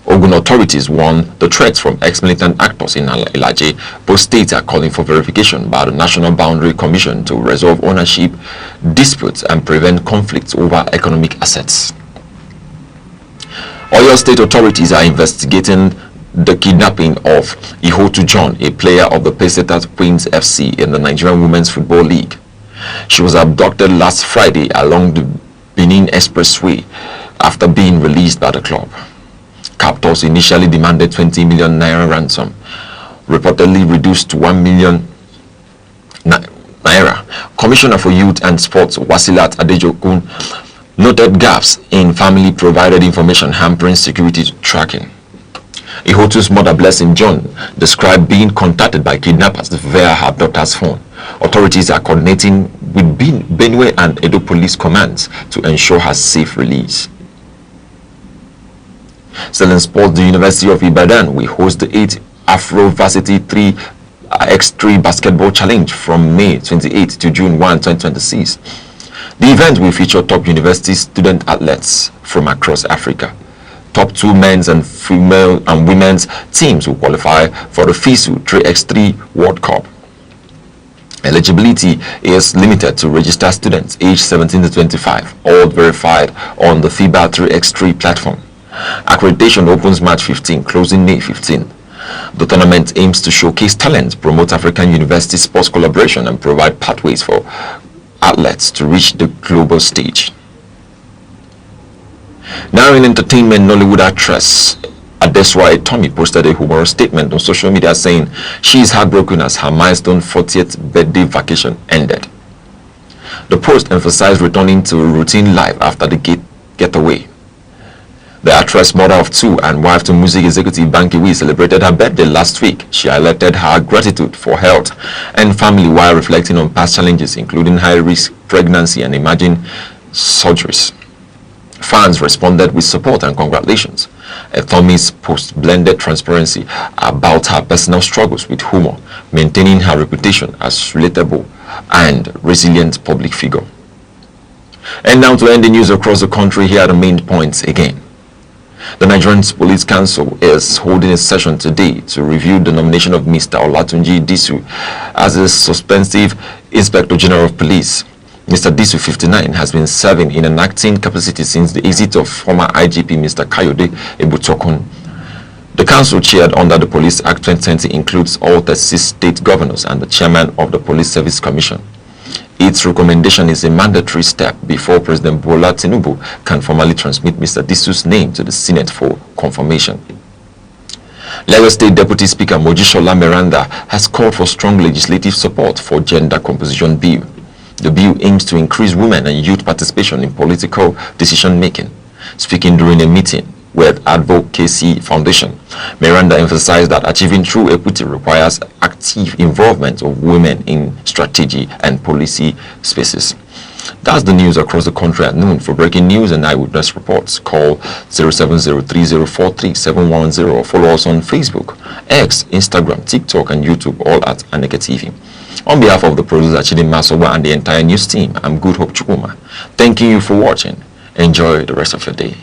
Ogun authorities warn the threats from ex-militant actors in Ilaje. Both states are calling for verification by the National Boundary Commission to resolve ownership disputes and prevent conflicts over economic assets. Oyo state authorities are investigating the kidnapping of Ihotu John, a player of the Pesetas Queens FC in the Nigerian Women's Football League. She was abducted last Friday along the Benin Expressway after being released by the club. Captors initially demanded 20 million naira ransom, reportedly reduced to 1 million naira. Commissioner for Youth and Sports Wasilat Adejokun noted gaps in family-provided information hampering security tracking. Ihotu's mother, Blessing John, described being contacted by kidnappers via her daughter's phone. Authorities are coordinating with Benue and Edo police commands to ensure her safe release. Still in sports, the University of Ibadan will host the 8th Afro Varsity 3x3 Basketball Challenge from May 28 to June 1, 2026. The event will feature top university student athletes from across Africa. Top 2 men's and female and women's teams will qualify for the FISU 3x3 World Cup. Eligibility is limited to registered students aged 17 to 25, all verified on the FIBA 3x3 platform. Accreditation opens March 15, closing May 15. The tournament aims to showcase talent, promote African university sports collaboration, and provide pathways for athletes to reach the global stage. Now in entertainment, Nollywood actress Adeswa Etomi posted a humorous statement on social media saying she is heartbroken as her milestone 40th birthday vacation ended. The post emphasized returning to routine life after the getaway. The actress, mother of 2 and wife to music executive Banky Wee, celebrated her birthday last week. She highlighted her gratitude for health and family while reflecting on past challenges, including high-risk pregnancy and emerging surgeries. Fans responded with support and congratulations. Etomi's post blended transparency about her personal struggles with humor, maintaining her reputation as relatable and resilient public figure. And now to end the news across the country, here are the main points again. The Nigerian Police Council is holding a session today to review the nomination of Mr. Olatunji Disu as the suspensive Inspector General of Police. Mr. Disu, 59, has been serving in an acting capacity since the exit of former IGP Mr. Kayode Ebutokun. The council, chaired under the Police Act 2020, includes all 36 state governors and the chairman of the Police Service Commission. Its recommendation is a mandatory step before President Bola Tinubu can formally transmit Mr. Disu's name to the Senate for confirmation. Lagos State Deputy Speaker Mojisola Meranda has called for strong legislative support for Gender Composition Bill. The bill aims to increase women and youth participation in political decision-making. Speaking during a meeting with Advocacy Foundation, Miranda emphasized that achieving true equity requires active involvement of women in strategy and policy spaces. That's the news across the country at noon. For breaking news and eyewitness reports, call 07030437110 or follow us on Facebook, X, Instagram, TikTok, and YouTube, all at Aneke TV. On behalf of the producer Chidi Masoba and the entire news team, I'm Good Hope Chukuma. Thanking you for watching. Enjoy the rest of your day.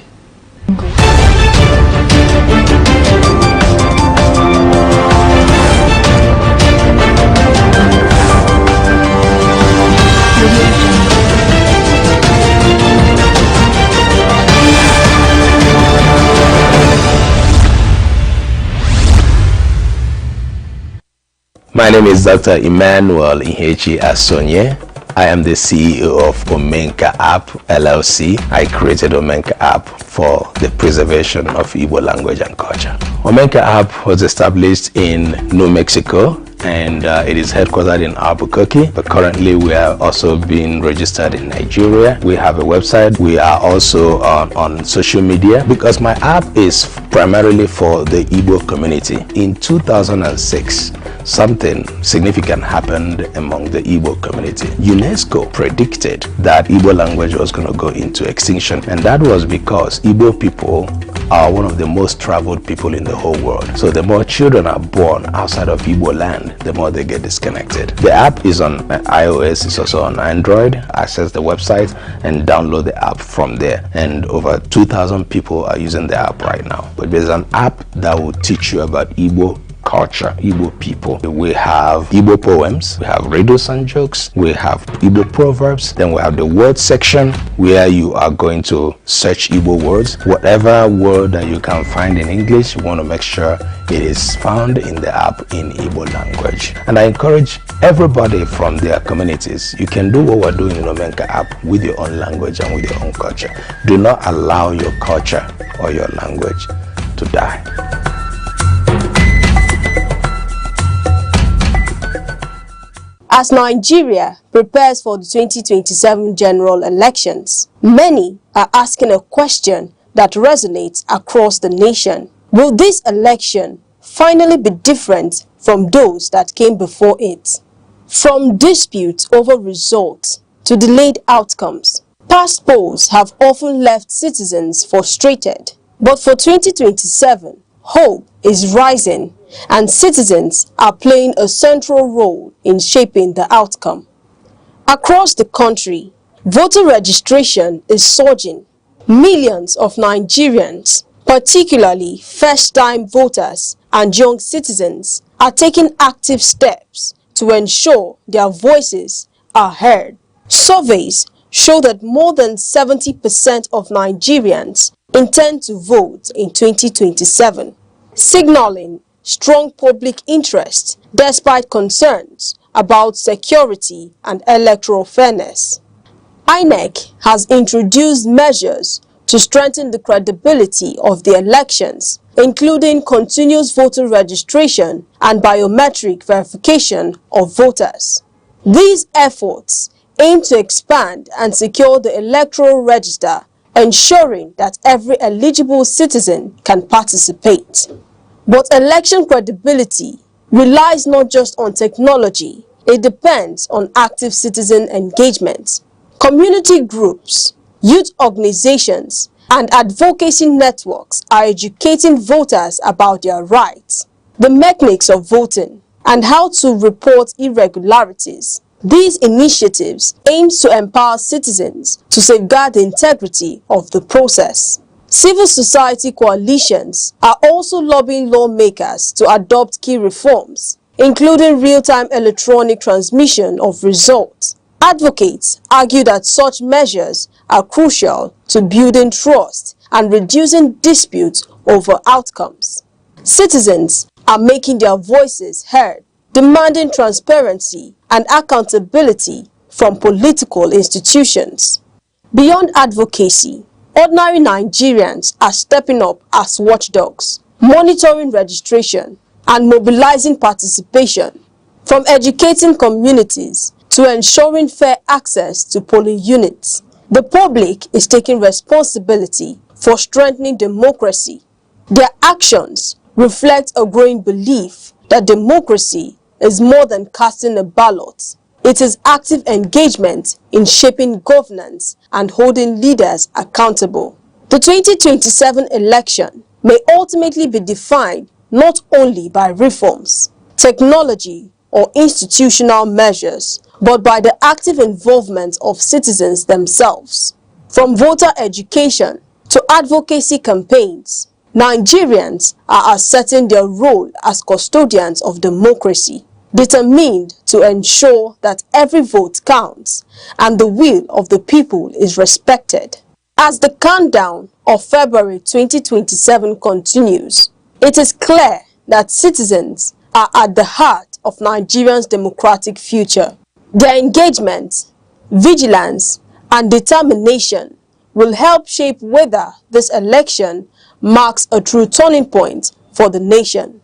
My name is Dr. Emmanuel Ihechi Asonye. I am the CEO of Omenka App LLC. I created Omenka App for the preservation of Igbo language and culture. Omenka App was established in New Mexico, and it is headquartered in Albuquerque, but currently we are also being registered in Nigeria. We have a website. We are also on social media because my app is primarily for the Igbo community. In 2006, something significant happened among the Igbo community. UNESCO predicted that Igbo language was going to go into extinction, and that was because Igbo people are one of the most traveled people in the whole world. So the more children are born outside of Igbo land, the more they get disconnected. The app is on iOS, it's also on Android. Access the website and download the app from there. And over 2,000 people are using the app right now. But there's an app that will teach you about Igbo culture, Igbo people. We have Igbo poems, we have riddles and jokes, we have Igbo proverbs, then we have the word section where you are going to search Igbo words. Whatever word that you can find in English, you want to make sure it is found in the app in Igbo language. And I encourage everybody from their communities, you can do what we're doing in Omenka app with your own language and with your own culture. Do not allow your culture or your language to die.
As Nigeria prepares for the 2027 general elections, many are asking a question that resonates across the nation. Will this election finally be different from those that came before it? From disputes over results to delayed outcomes, past polls have often left citizens frustrated. But for 2027, hope is rising, and citizens are playing a central role in shaping the outcome. Across the country, voter registration is surging. Millions of Nigerians, particularly first-time voters and young citizens, are taking active steps to ensure their voices are heard. Surveys show that more than 70% of Nigerians intend to vote in 2027, signaling strong public interest despite concerns about security and electoral fairness. Aneke has introduced measures to strengthen the credibility of the elections, including continuous voter registration and biometric verification of voters. These efforts aim to expand and secure the electoral register, ensuring that every eligible citizen can participate. But election credibility relies not just on technology, it depends on active citizen engagement. Community groups, youth organizations, and advocacy networks are educating voters about their rights, the mechanics of voting, and how to report irregularities. These initiatives aim to empower citizens to safeguard the integrity of the process. Civil society coalitions are also lobbying lawmakers to adopt key reforms, including real-time electronic transmission of results. Advocates argue that such measures are crucial to building trust and reducing disputes over outcomes. Citizens are making their voices heard, demanding transparency and accountability from political institutions. Beyond advocacy, ordinary Nigerians are stepping up as watchdogs, monitoring registration and mobilizing participation, from educating communities to ensuring fair access to polling units. The public is taking responsibility for strengthening democracy. Their actions reflect a growing belief that democracy is more than casting a ballot. It is active engagement in shaping governance and holding leaders accountable. The 2027 election may ultimately be defined not only by reforms, technology, or institutional measures, but by the active involvement of citizens themselves. From voter education to advocacy campaigns, Nigerians are asserting their role as custodians of democracy, determined to ensure that every vote counts and the will of the people is respected. As the countdown of February 2027 continues, it is clear that citizens are at the heart of Nigeria's democratic future. Their engagement, vigilance, and determination will help shape whether this election marks a true turning point for the nation.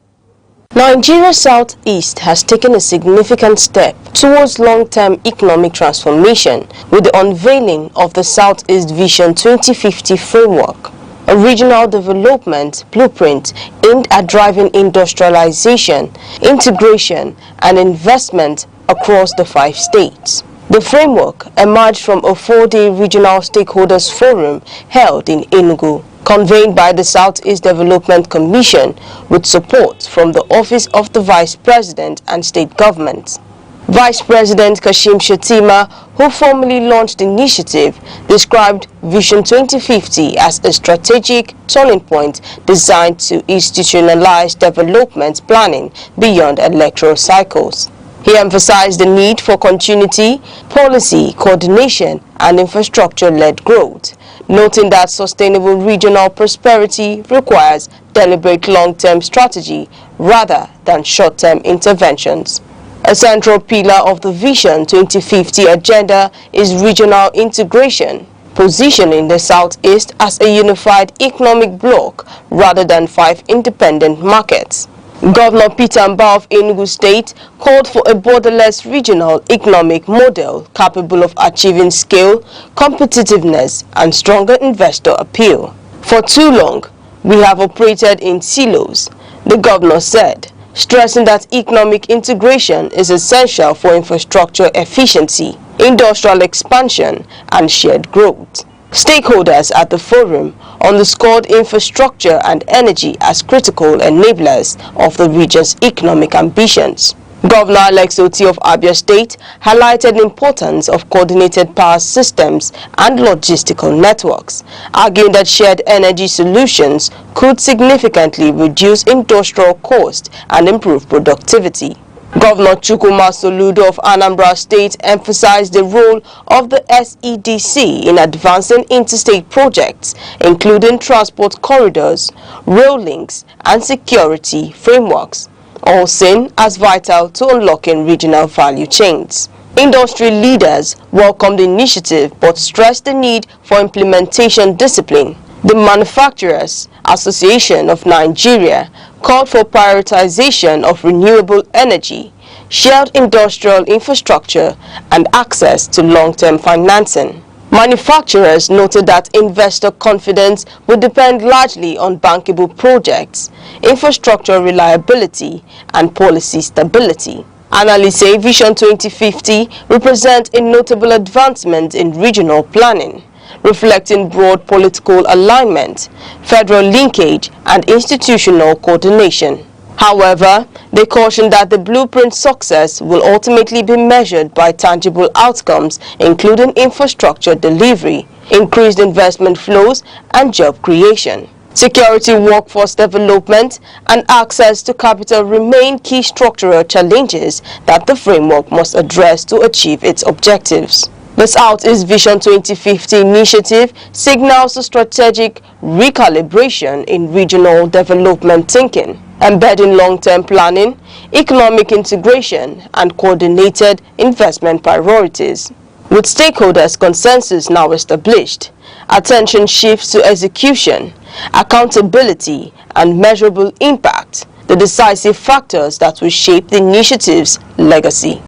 Nigeria's Southeast has taken a significant step towards long-term economic transformation with the unveiling of the Southeast Vision 2050 framework, a regional development blueprint aimed at driving industrialization, integration, and investment across the 5 states. The framework emerged from a 4-day regional stakeholders forum held in Enugu, convened by the Southeast Development Commission with support from the Office of the Vice President and state governments. Vice President Kashim Shettima, who formally launched the initiative, described Vision 2050 as a strategic turning point designed to institutionalize development planning beyond electoral cycles. He emphasized the need for continuity, policy, coordination, and infrastructure-led growth, noting that sustainable regional prosperity requires deliberate long-term strategy rather than short-term interventions. A central pillar of the Vision 2050 agenda is regional integration, positioning the Southeast as a unified economic bloc rather than 5 independent markets. Governor Peter Mbah of Enugu State called for a borderless regional economic model capable of achieving scale, competitiveness, and stronger investor appeal. For too long, we have operated in silos, the governor said, stressing that economic integration is essential for infrastructure efficiency, industrial expansion, and shared growth. Stakeholders at the forum underscored infrastructure and energy as critical enablers of the region's economic ambitions. Governor Alex Oti of Abia State highlighted the importance of coordinated power systems and logistical networks, arguing that shared energy solutions could significantly reduce industrial cost and improve productivity. Governor Chukwuma Soludo of Anambra State emphasized the role of the SEDC in advancing interstate projects, including transport corridors, rail links, and security frameworks, all seen as vital to unlocking regional value chains. Industry leaders welcomed the initiative but stressed the need for implementation discipline. The Manufacturers Association of Nigeria called for prioritization of renewable energy, shared industrial infrastructure, and access to long-term financing. Manufacturers noted that investor confidence would depend largely on bankable projects, infrastructure reliability, and policy stability. Analysts say Vision 2050 represents a notable advancement in regional planning, reflecting broad political alignment, federal linkage, and institutional coordination. However, they caution that the blueprint's success will ultimately be measured by tangible outcomes, including infrastructure delivery, increased investment flows, and job creation. Security, workforce development, and access to capital remain key structural challenges that the framework must address to achieve its objectives. The Southeast Vision 2050 initiative signals a strategic recalibration in regional development thinking, embedding long-term planning, economic integration, and coordinated investment priorities. With stakeholders' consensus now established, attention shifts to execution, accountability, and measurable impact, the decisive factors that will shape the initiative's legacy.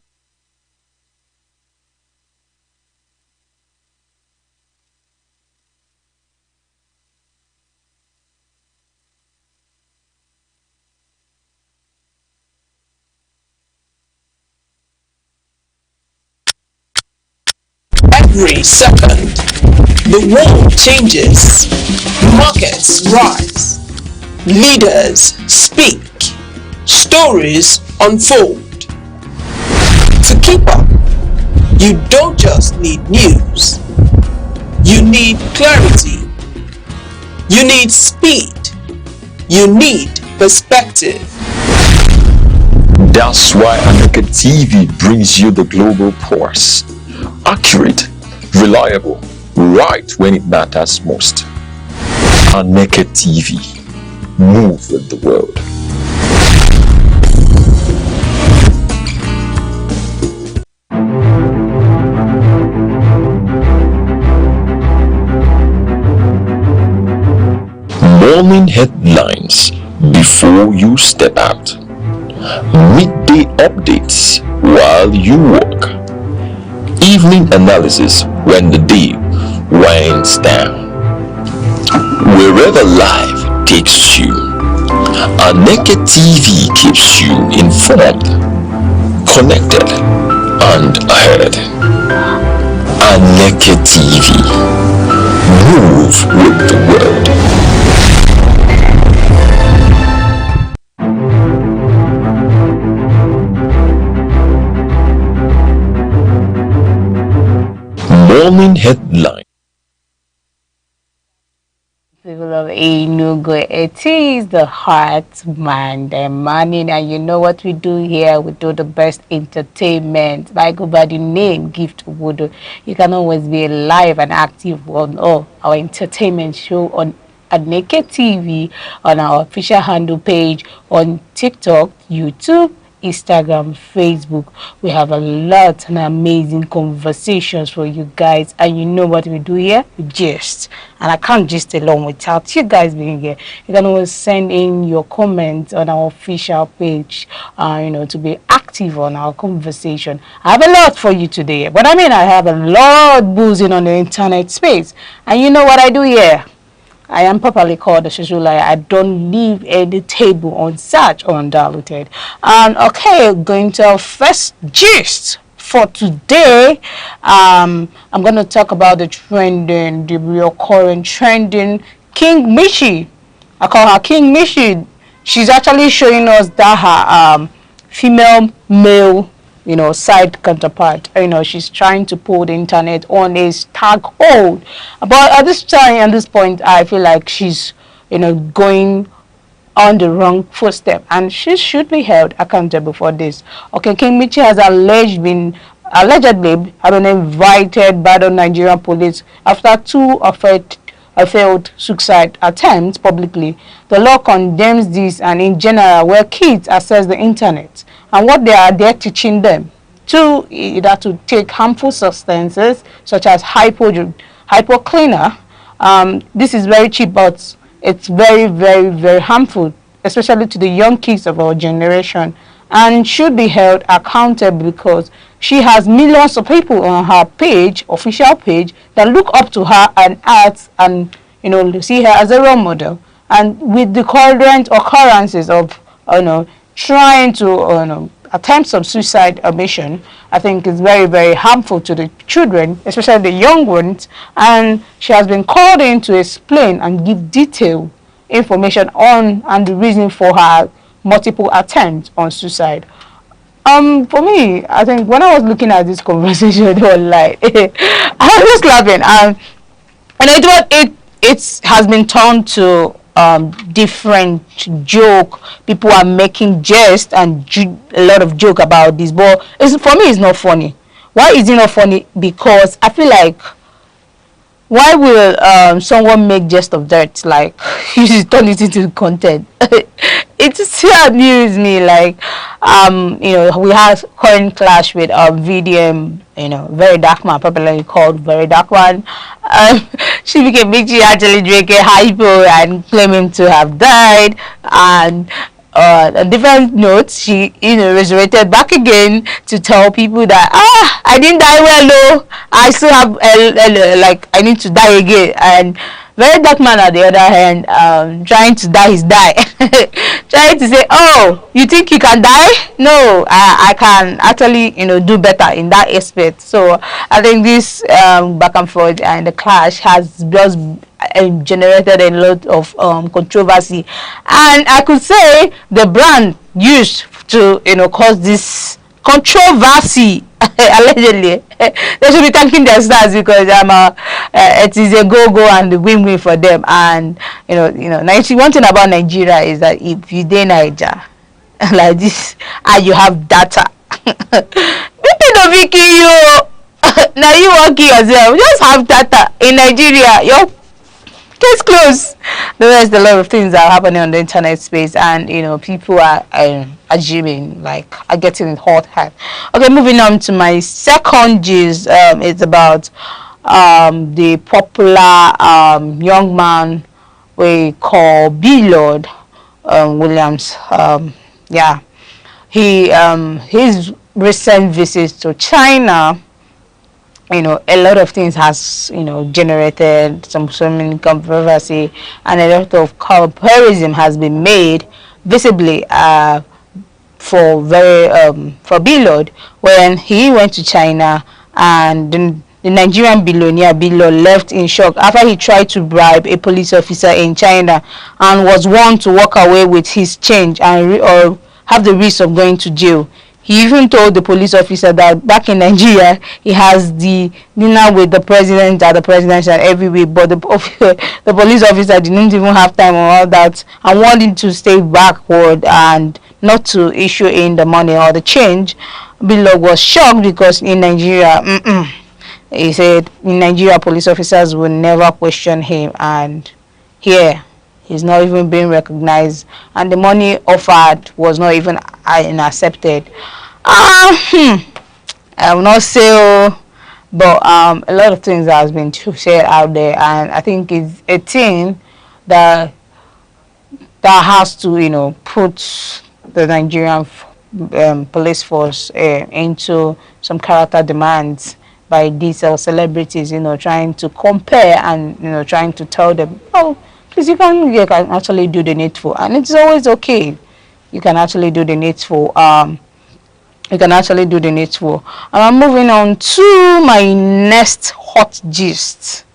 Every second, the world changes, markets rise, leaders speak, stories unfold. To keep up, you don't just need news, you need clarity, you need speed, you need perspective.
That's why Aneke TV brings you the global pulse. Accurate, reliable, right when it matters most. Aneke TV. Move with the world. headlines before you step out. Midday updates while you work. Evening analysis when the day winds down. Wherever life takes you, Aneke TV keeps you informed, connected, and ahead. Aneke TV. Move with the world. Morning headline.
People of Enugu, it is the heart, mind, and money, and you know what we do here. We do the best entertainment. I go by the name Gift Wood. You can always be live and active on our entertainment show on Aneke TV, on our official handle page on TikTok, YouTube, Instagram, Facebook. We have a lot and amazing conversations for you guys, and you know what we do here? We gist, and I can't gist alone without you guys being here. You can always send in your comments on our official page, to be active on our conversation. I have a lot for you today, but I have a lot boozing on the internet space, and you know what I do here? I am properly called a Shishulaya. I don't leave any table unsearched or undiluted. And okay, going to our first gist for today. I'm going to talk about the recurrent trending King Mishi. I call her King Mishi. She's actually showing us that her female male side counterpart. She's trying to pull the internet on a tag hold. But at this time, at this point, I feel like she's, going on the wrong footstep, and she should be held accountable for this. Okay, King Michi has allegedly have been invited by the Nigerian police after two failed suicide attempts publicly. The law condemns this, and in general, where kids access the internet and what they are there teaching them to either to take harmful substances such as hypo cleaner. This is very cheap, but it's very, very, very harmful, especially to the young kids of our generation, and should be held accountable because she has millions of people on her page, official page, that look up to her and act and see her as a role model. And with the current occurrences of trying to attempt some suicide mission, I think it's very, very harmful to the children, especially the young ones. And she has been called in to explain and give detailed information on and the reason for her multiple attempts on suicide. For me, I think when I was looking at this conversation online, I was just laughing. And it has been turned to different joke. People are making jest and a lot of joke about this, but for me it's not funny. Why is it not funny? Because I feel like, why will someone make jest of that? Like, you should turn it into content. It still amused me. Like, we have current clash with VDM, Very Dark Man, popularly called Very Dark Man. She became big. She actually drinking hypo and claiming to have died. And a different note, she resurrected back again to tell people that I didn't die well though. I still have like I need to die again. And Very Dark Man, on the other hand, trying to die his die. Trying to say, oh, you think you can die? No, I can actually do better in that aspect. So I think this back and forth and the clash has just generated a lot of controversy, and I could say the brand used to cause this controversy allegedly, they should be thanking their stars, because it is a go and the win-win for them. And one thing about Nigeria is that if you dey Niger like this and you have data, people don't be kill you. Now you won't kill yourself. Just have data in Nigeria. Your case closed. There's a lot of things that are happening on the internet space, and people are assuming, like, are getting it hot. Okay, moving on to my second gist. It's about the popular young man we call B. Williams. Yeah, his recent visits to China, a lot of things has, generated so many controversy, and a lot of comparison has been made visibly for Billard when he went to China, and the Nigerian billionaire Billard left in shock after he tried to bribe a police officer in China and was warned to walk away with his change and or have the risk of going to jail. He even told the police officer that back in Nigeria, he has the dinner with the president at the presidential every week, but the the police officer didn't even have time on all that and wanted to stay backward and not to issue in the money or the change. Bilo was shocked because in Nigeria, he said in Nigeria, police officers will never question him, and here he's not even being recognized, and the money offered was not even accepted. I will not say, but a lot of things has been shared out there, and I think it's a thing that has to, put the Nigerian police force into some character demands by these celebrities, trying to compare and trying to tell them, oh, please, you can actually do the needful, and it's always okay. You can actually do the needful. You can actually do the needful. And I'm moving on to my next hot gist.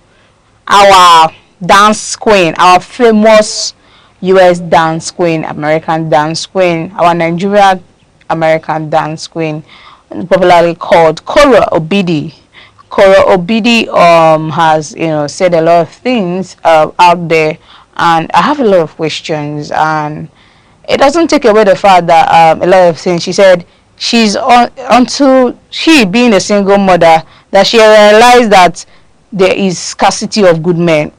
Our dance queen, our famous US dance queen, American dance queen, our Nigeria American dance queen, popularly called Kora Obidi. Kora Obidi has said a lot of things out there, and I have a lot of questions, and it doesn't take away the fact that a lot of things she said, she's until she being a single mother that she realized that there is scarcity of good men.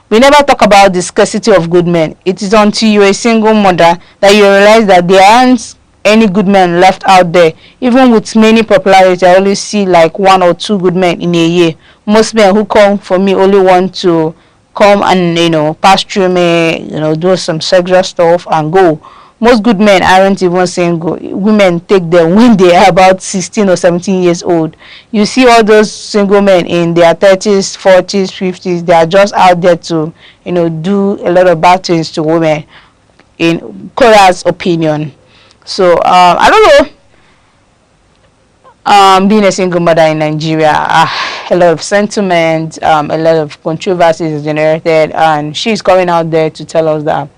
We never talk about the scarcity of good men. It is until you're a single mother that you realize that there aren't any good men left out there. Even with many popularity, I only see like 1 or 2 good men in a year. Most men who come for me only want to come and pass through me, do some sexual stuff and go. Most good men aren't even single. Women take them when they are about 16 or 17 years old. You see all those single men in their 30s, 40s, 50s. They are just out there to, do a lot of bad things to women, in Kora's opinion. So I don't know. Being a single mother in Nigeria, a lot of sentiment, a lot of controversies is generated, and she's coming out there to tell us that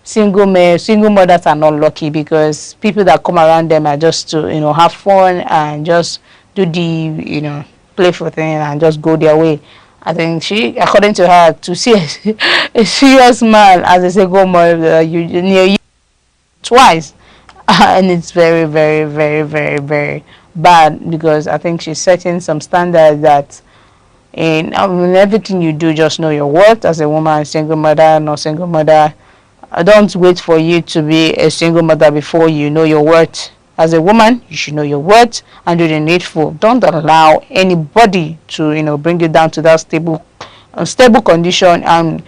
single mothers are not lucky because people that come around them are just to have fun and just do the playful thing and just go their way. I think she, according to her, to see a serious man as a single mother, you twice, and it's very, very, very, very, very bad, because I think she's setting some standards that in everything you do, just know your worth as a woman, single mother, not single mother. Don't wait for you to be a single mother before you know your worth. As a woman, you should know your worth and do the needful. Don't allow anybody to bring you down to that stable condition and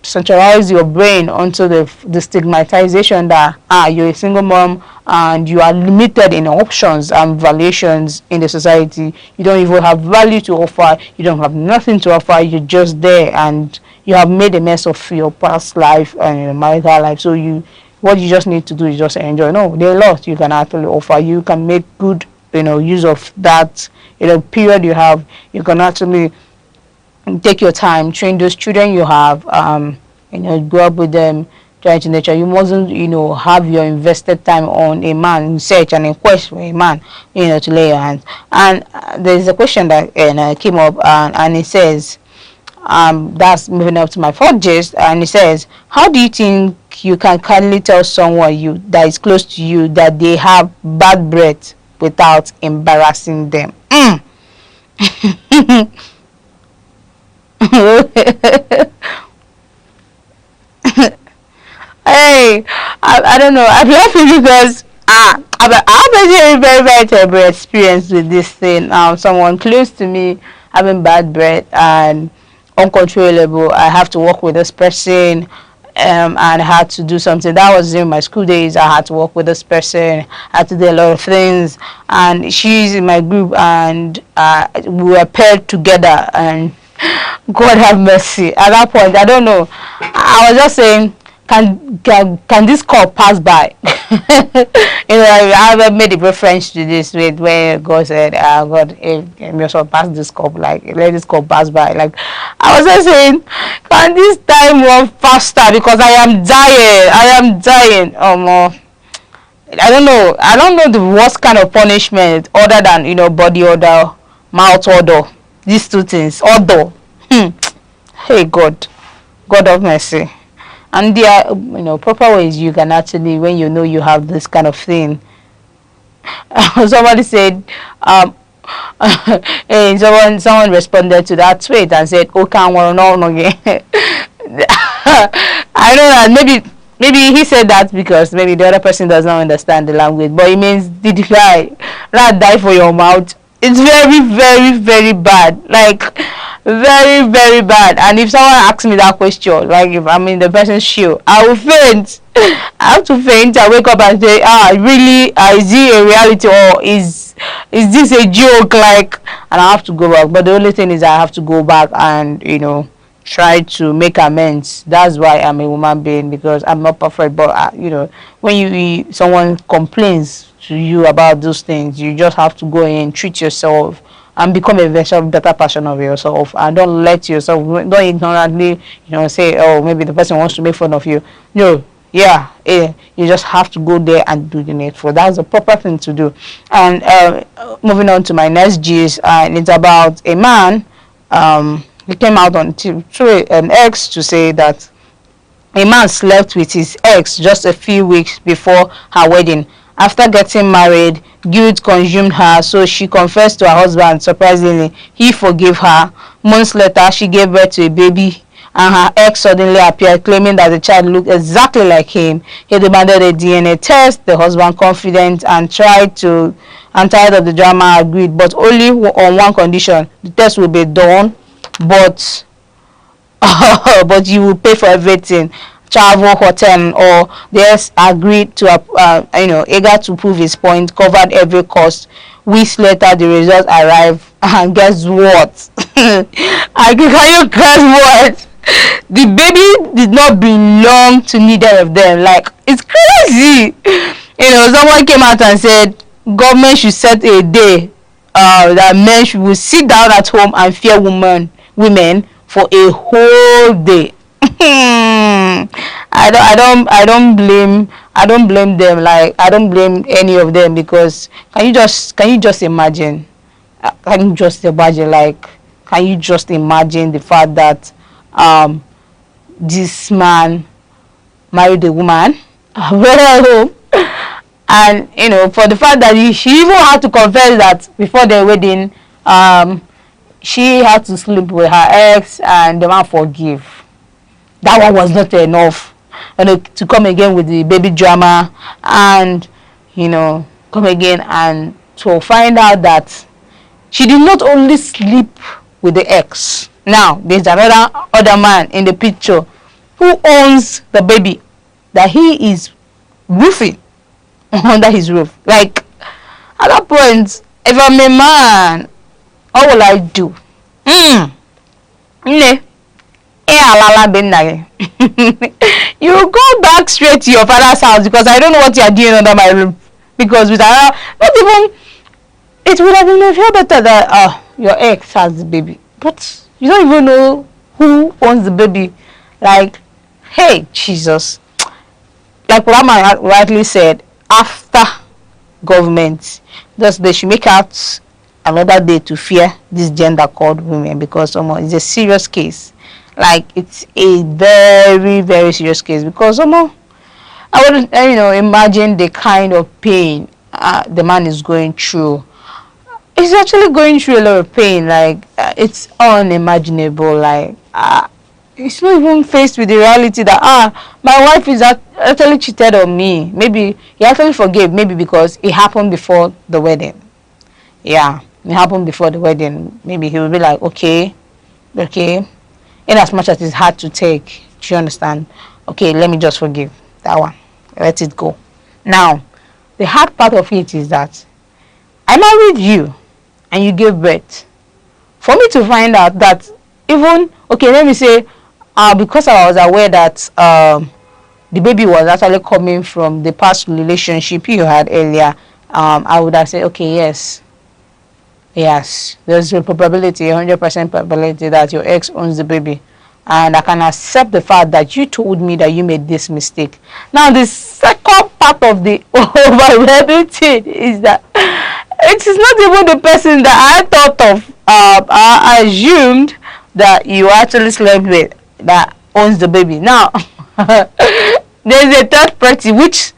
centralize your brain onto the stigmatization that you're a single mom and you are limited in options and valuations in the society. You don't even have value to offer. You don't have nothing to offer. You're just there, and you have made a mess of your past life and your marital life. So what you just need to do is just enjoy. No, there are lots you can actually offer. You can make good use of that period you have. You can actually take your time, train those children you have, grow up with them, try to nurture. You mustn't have your invested time on a man, in search and in quest for a man to lay your hands. And there's a question that came up, and it says, that's moving up to my fourth gist, and it says, how do you think you can kindly tell someone that is close to you that they have bad breath without embarrassing them? Hey, I don't know. I'm laughing because I've a very, very terrible experience with this thing. Someone close to me having bad breath, and uncontrollable. I have to work with this person, and I had to do something. That was in my school days. I had to work with this person. I had to do a lot of things, and she's in my group, and we were paired together. And God have mercy. At that point, I don't know. I was just saying, can this call pass by? I have made a reference to this with where God said, God, if you also pass this cup, like let this cup pass by. Like I was just saying, can this time run faster, because I am dying. I am dying. I don't know. I don't know the worst kind of punishment other than body odor, mouth odor. These two things, odor. Hey God, God of mercy. And there are proper ways you can actually, when you have this kind of thing. Somebody said, hey, someone responded to that tweet and said, "Okay, I want to know again." I know that maybe he said that because maybe the other person does not understand the language, but it means did rat die for your mouth. It's very, very, very bad. Like very, very bad. And if someone asks me that question, like if I'm in the person's shoe, I will faint. I have to faint. I wake up and say, really, is it a reality, or is this a joke? Like, and I have to go back. But the only thing is I have to go back and try to make amends. That's why I'm a woman being, because I'm not perfect. But when someone complains to you about those things, you just have to go in, treat yourself, and become a better version of yourself. And don't let yourself, don't ignorantly say, oh, maybe the person wants to make fun of you. No, you just have to go there and do the needful. That's the proper thing to do. And moving on to my next gist, and it's about a man. He came out on through an ex to say that a man slept with his ex just a few weeks before her wedding. After getting married, guilt consumed her, so she confessed to her husband. Surprisingly, he forgave her. Months later, she gave birth to a baby, and her ex suddenly appeared, claiming that the child looked exactly like him. He demanded a DNA test. The husband, confident and tired of the drama, agreed, but only on one condition: the test will be done, but you will pay for everything. Travel, hotel, or they agreed to eager to prove his point, covered every cost. Weeks later, the results arrived, and guess what? Can you guess what? The baby did not belong to neither of them. Like, it's crazy. Someone came out and said government should set a day that men will sit down at home and fear women for a whole day. I don't blame them. Like, I don't blame any of them, because can you just imagine? Like, can you just imagine the fact that this man married a woman at home, and for the fact that she even had to confess that before the wedding she had to sleep with her ex, and the man forgive. That one was not enough, to come again with the baby drama, and come again and to find out that she did not only sleep with the ex. Now there's other man in the picture who owns the baby, that he is roofing under his roof. Like, at that point, if I'm a man, what will I do? You go back straight to your father's house, because I don't know what you are doing under my roof. Because not even, it would have been feel better that your ex has the baby, but you don't even know who owns the baby. Like, hey, Jesus. Like Rama rightly said, after government, they should make out another day to fear this gender called women, because it's a serious case. Like, it's a very, very serious case, because I wouldn't imagine the kind of pain the man is going through. He's actually going through a lot of pain. Like, it's unimaginable. Like, he's not even faced with the reality that my wife is actually cheated on me. Maybe he actually forgave, maybe because it happened before the wedding. Yeah, it happened before the wedding. Maybe he will be like, okay, in as much as it's hard to take. Do you understand? Okay, let me just forgive that one. Let it go. Now, the hard part of it is that I married you and you gave birth. For me to find out that even, okay, let me say, because I was aware that the baby was actually coming from the past relationship you had earlier, I would have said, okay, yes, there's a probability, 100% probability that your ex owns the baby. And I can accept the fact that you told me that you made this mistake. Now, the second part of the overwhelming thing is that it is not even the person that I thought of, I assumed that you actually slept with that owns the baby. Now, there's a third party, which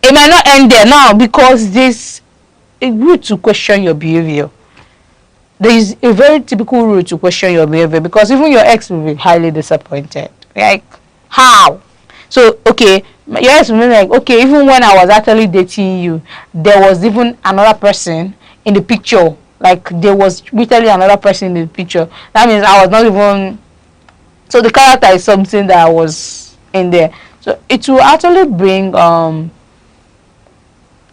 it might not end there now, because this is good to question your behavior. There is a very typical rule to question your behavior, because even your ex will be highly disappointed. Like, how? So, okay, your ex will be like, okay, even when I was actually dating you, there was even another person in the picture. Like, there was literally another person in the picture. That means I was not even... So, the character is something that was in there. So, it will actually bring a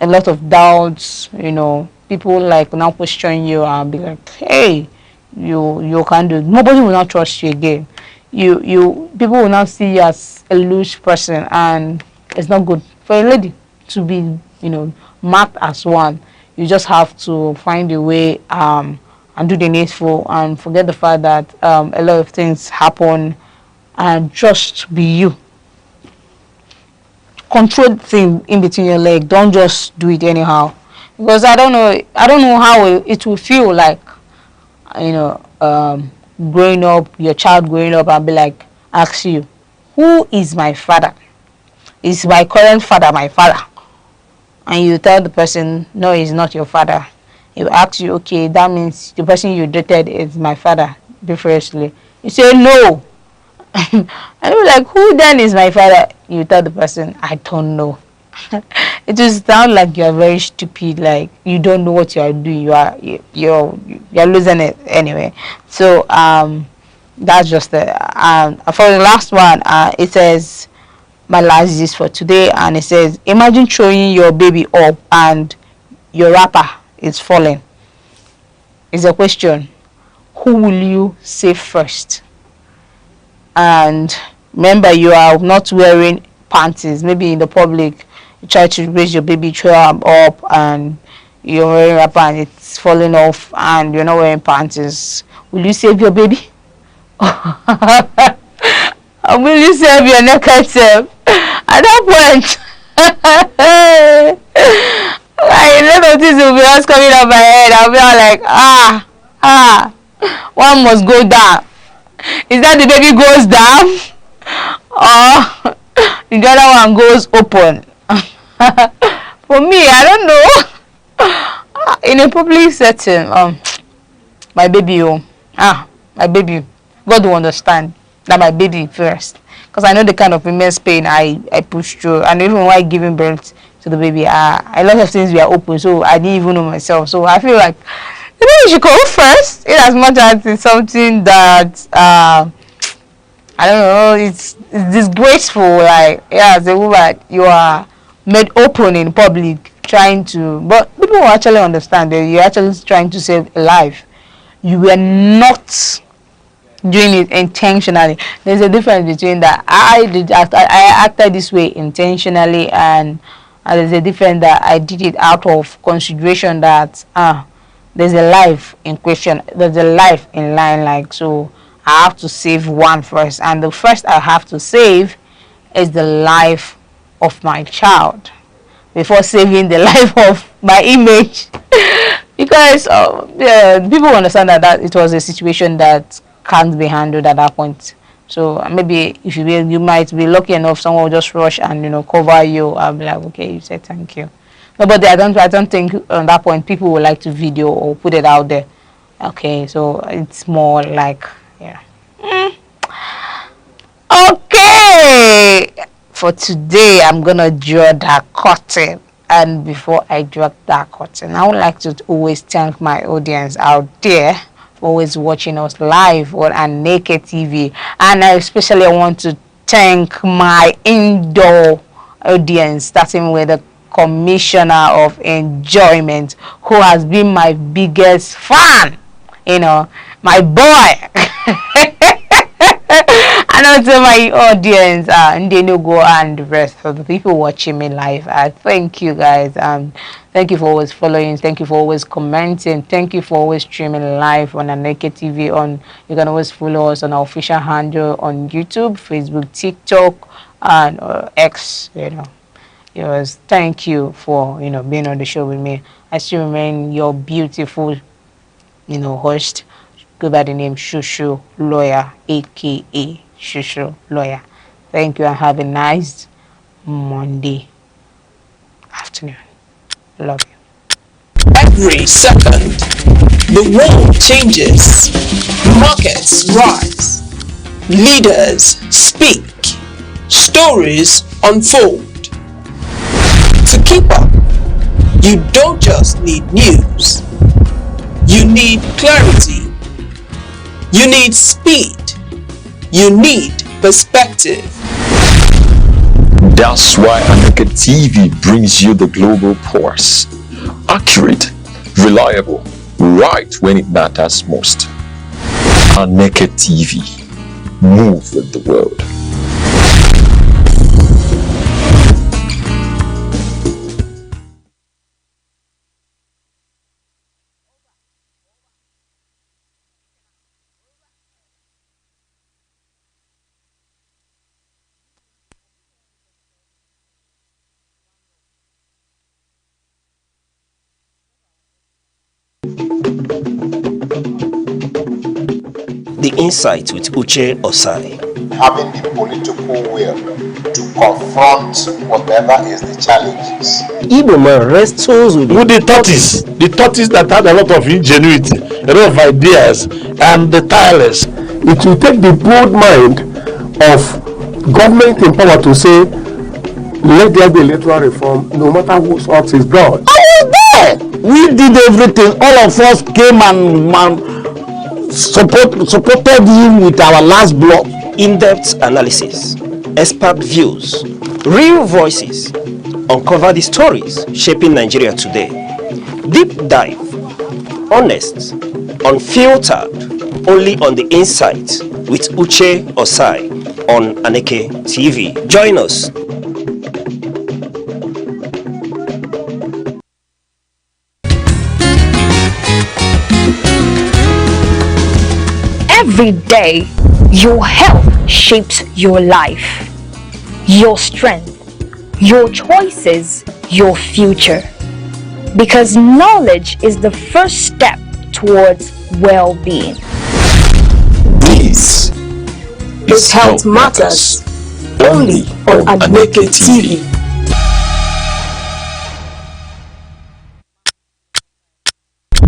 lot of doubts, you know. People like now question you and be like, hey, you can't do it. Nobody will not trust you again. People will not see you as a loose person, and it's not good for a lady to be, you know, marked as one. You just have to find a way and do the needful and forget the fact that a lot of things happen, and just be you. Control the thing in between your leg. Don't just do it anyhow. Because I don't know how it will feel like, you know, growing up, your child growing up and be like, ask you, who is my father? Is my current father my father? And you tell the person, no, he's not your father. He will ask you, okay, that means the person you dated is my father, previously. You say, no. And you're like, who then is my father? You tell the person, I don't know. It will sound like you're very stupid, like you don't know what you are doing. You're losing it anyway. So that's just the for the last one. It says, my last is for today, and it says, imagine throwing your baby up and your wrapper is falling. It's a question. Who will you save first? And remember, you are not wearing panties. Maybe in the public, you try to raise your baby, throw them up, and you're wearing wrapper and it's falling off, and you're not wearing panties. Will you save your baby? Or will you save your naked self? At that point, like, a lot of things will be just coming up my head. I'll be all like, one must go down. Is that the baby goes down, or the other one goes open? For me, I don't know. In a public setting, my baby, my baby, God will understand that my baby first, because I know the kind of immense pain I push through, and even while giving birth to the baby, a lot of things were open, so I didn't even know myself. So I feel like the baby should go first, in as much as it's something that I don't know, it's disgraceful. Like, yeah, as a woman, you are made open in public trying to, but people will actually understand that you're actually trying to save a life. You were not doing it intentionally. There's a difference between that I acted this way intentionally, and there's a difference that I did it out of consideration that there's a life in question, there's a life in line. Like, so I have to save one first, and the first I have to save is the life of my child before saving the life of my image. Because people understand that it was a situation that can't be handled at that point. So maybe if you might be lucky enough, someone will just rush and, you know, cover you. I'll be like, okay, you said thank you. No, but I don't think on that point people would like to video or put it out there. Okay, so it's more like, yeah. Okay, for today I'm gonna draw that curtain, and before I draw that curtain, I would like to always thank my audience out there for always watching us live on Aneke TV. And I especially want to thank my indoor audience, starting with the Commissioner of Enjoyment, who has been my biggest fan, you know, my boy. And also my audience, Ndenugo, and the rest of the people watching me live. Thank you guys. Thank you for always following. Thank you for always commenting. Thank you for always streaming live on Aneke TV. You can always follow us on our official handle on YouTube, Facebook, TikTok, and X. Yes, thank you for being on the show with me. I still remain your beautiful host. Go by the name Shushu Lawyer, aka Shushu Lawyer. Thank you and have a nice Monday afternoon. Love you.
Every second, the world changes, markets rise, leaders speak, stories unfold. To keep up, you don't just need news, you need clarity, you need speed, you need perspective.
That's why Aneke TV brings you the global pulse. Accurate, reliable, right when it matters most. Aneke TV. Move with the world.
The Insight with Uche Osai.
Having the political will to confront whatever is the challenges.
Igbo man wrestles with
the tortoise that had a lot of ingenuity, a lot of ideas, and the tireless. It will take the bold mind of government in power to say, let there be electoral reform, no matter whose ox is broad.
I was there. We did everything. All of us came and supported him with our last block.
In-depth analysis, expert views, real voices, uncover the stories shaping Nigeria today. Deep dive, honest, unfiltered, only on The Insight with Uche Osai on Aneke TV. Join us.
Every day, your health shapes your life, your strength, your choices, your future. Because knowledge is the first step towards well-being.
This is Health Matters, only on Aneke TV.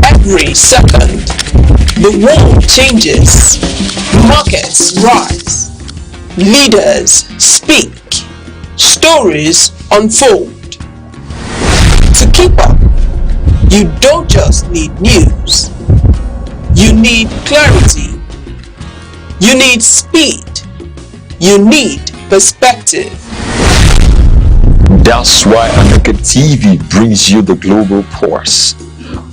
Every second, the world changes, markets rise, leaders speak, stories unfold. To keep up, you don't just need news, you need clarity, you need speed, you need perspective.
That's why Aneke TV brings you the global pulse.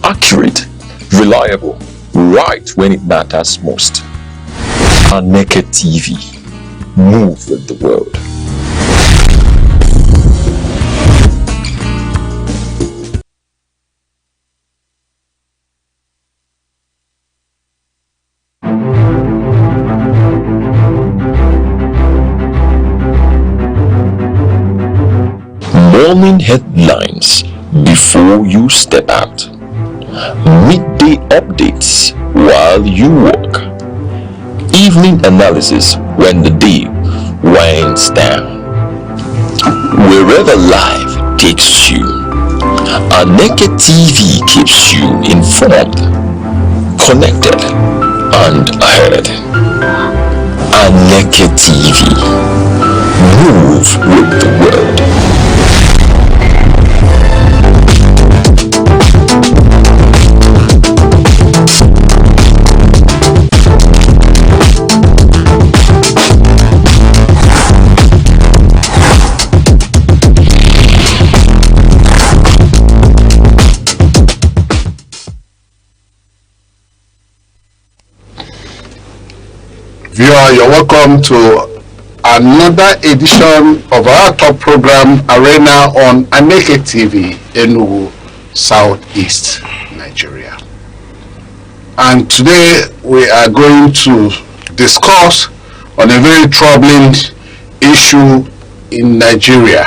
Accurate, reliable, right when it matters most. Aneke TV. Move with the world. Morning headlines before you step out. Midday updates while you work. Evening analysis when the day winds down. Wherever life takes you, Aneke TV keeps you informed, connected, and ahead. Aneke TV. Move with the world.
usual, you're welcome to another edition of our top program, Arena, on Aneke TV, Enugu, Southeast Nigeria. And today we are going to discuss on a very troubling issue in Nigeria,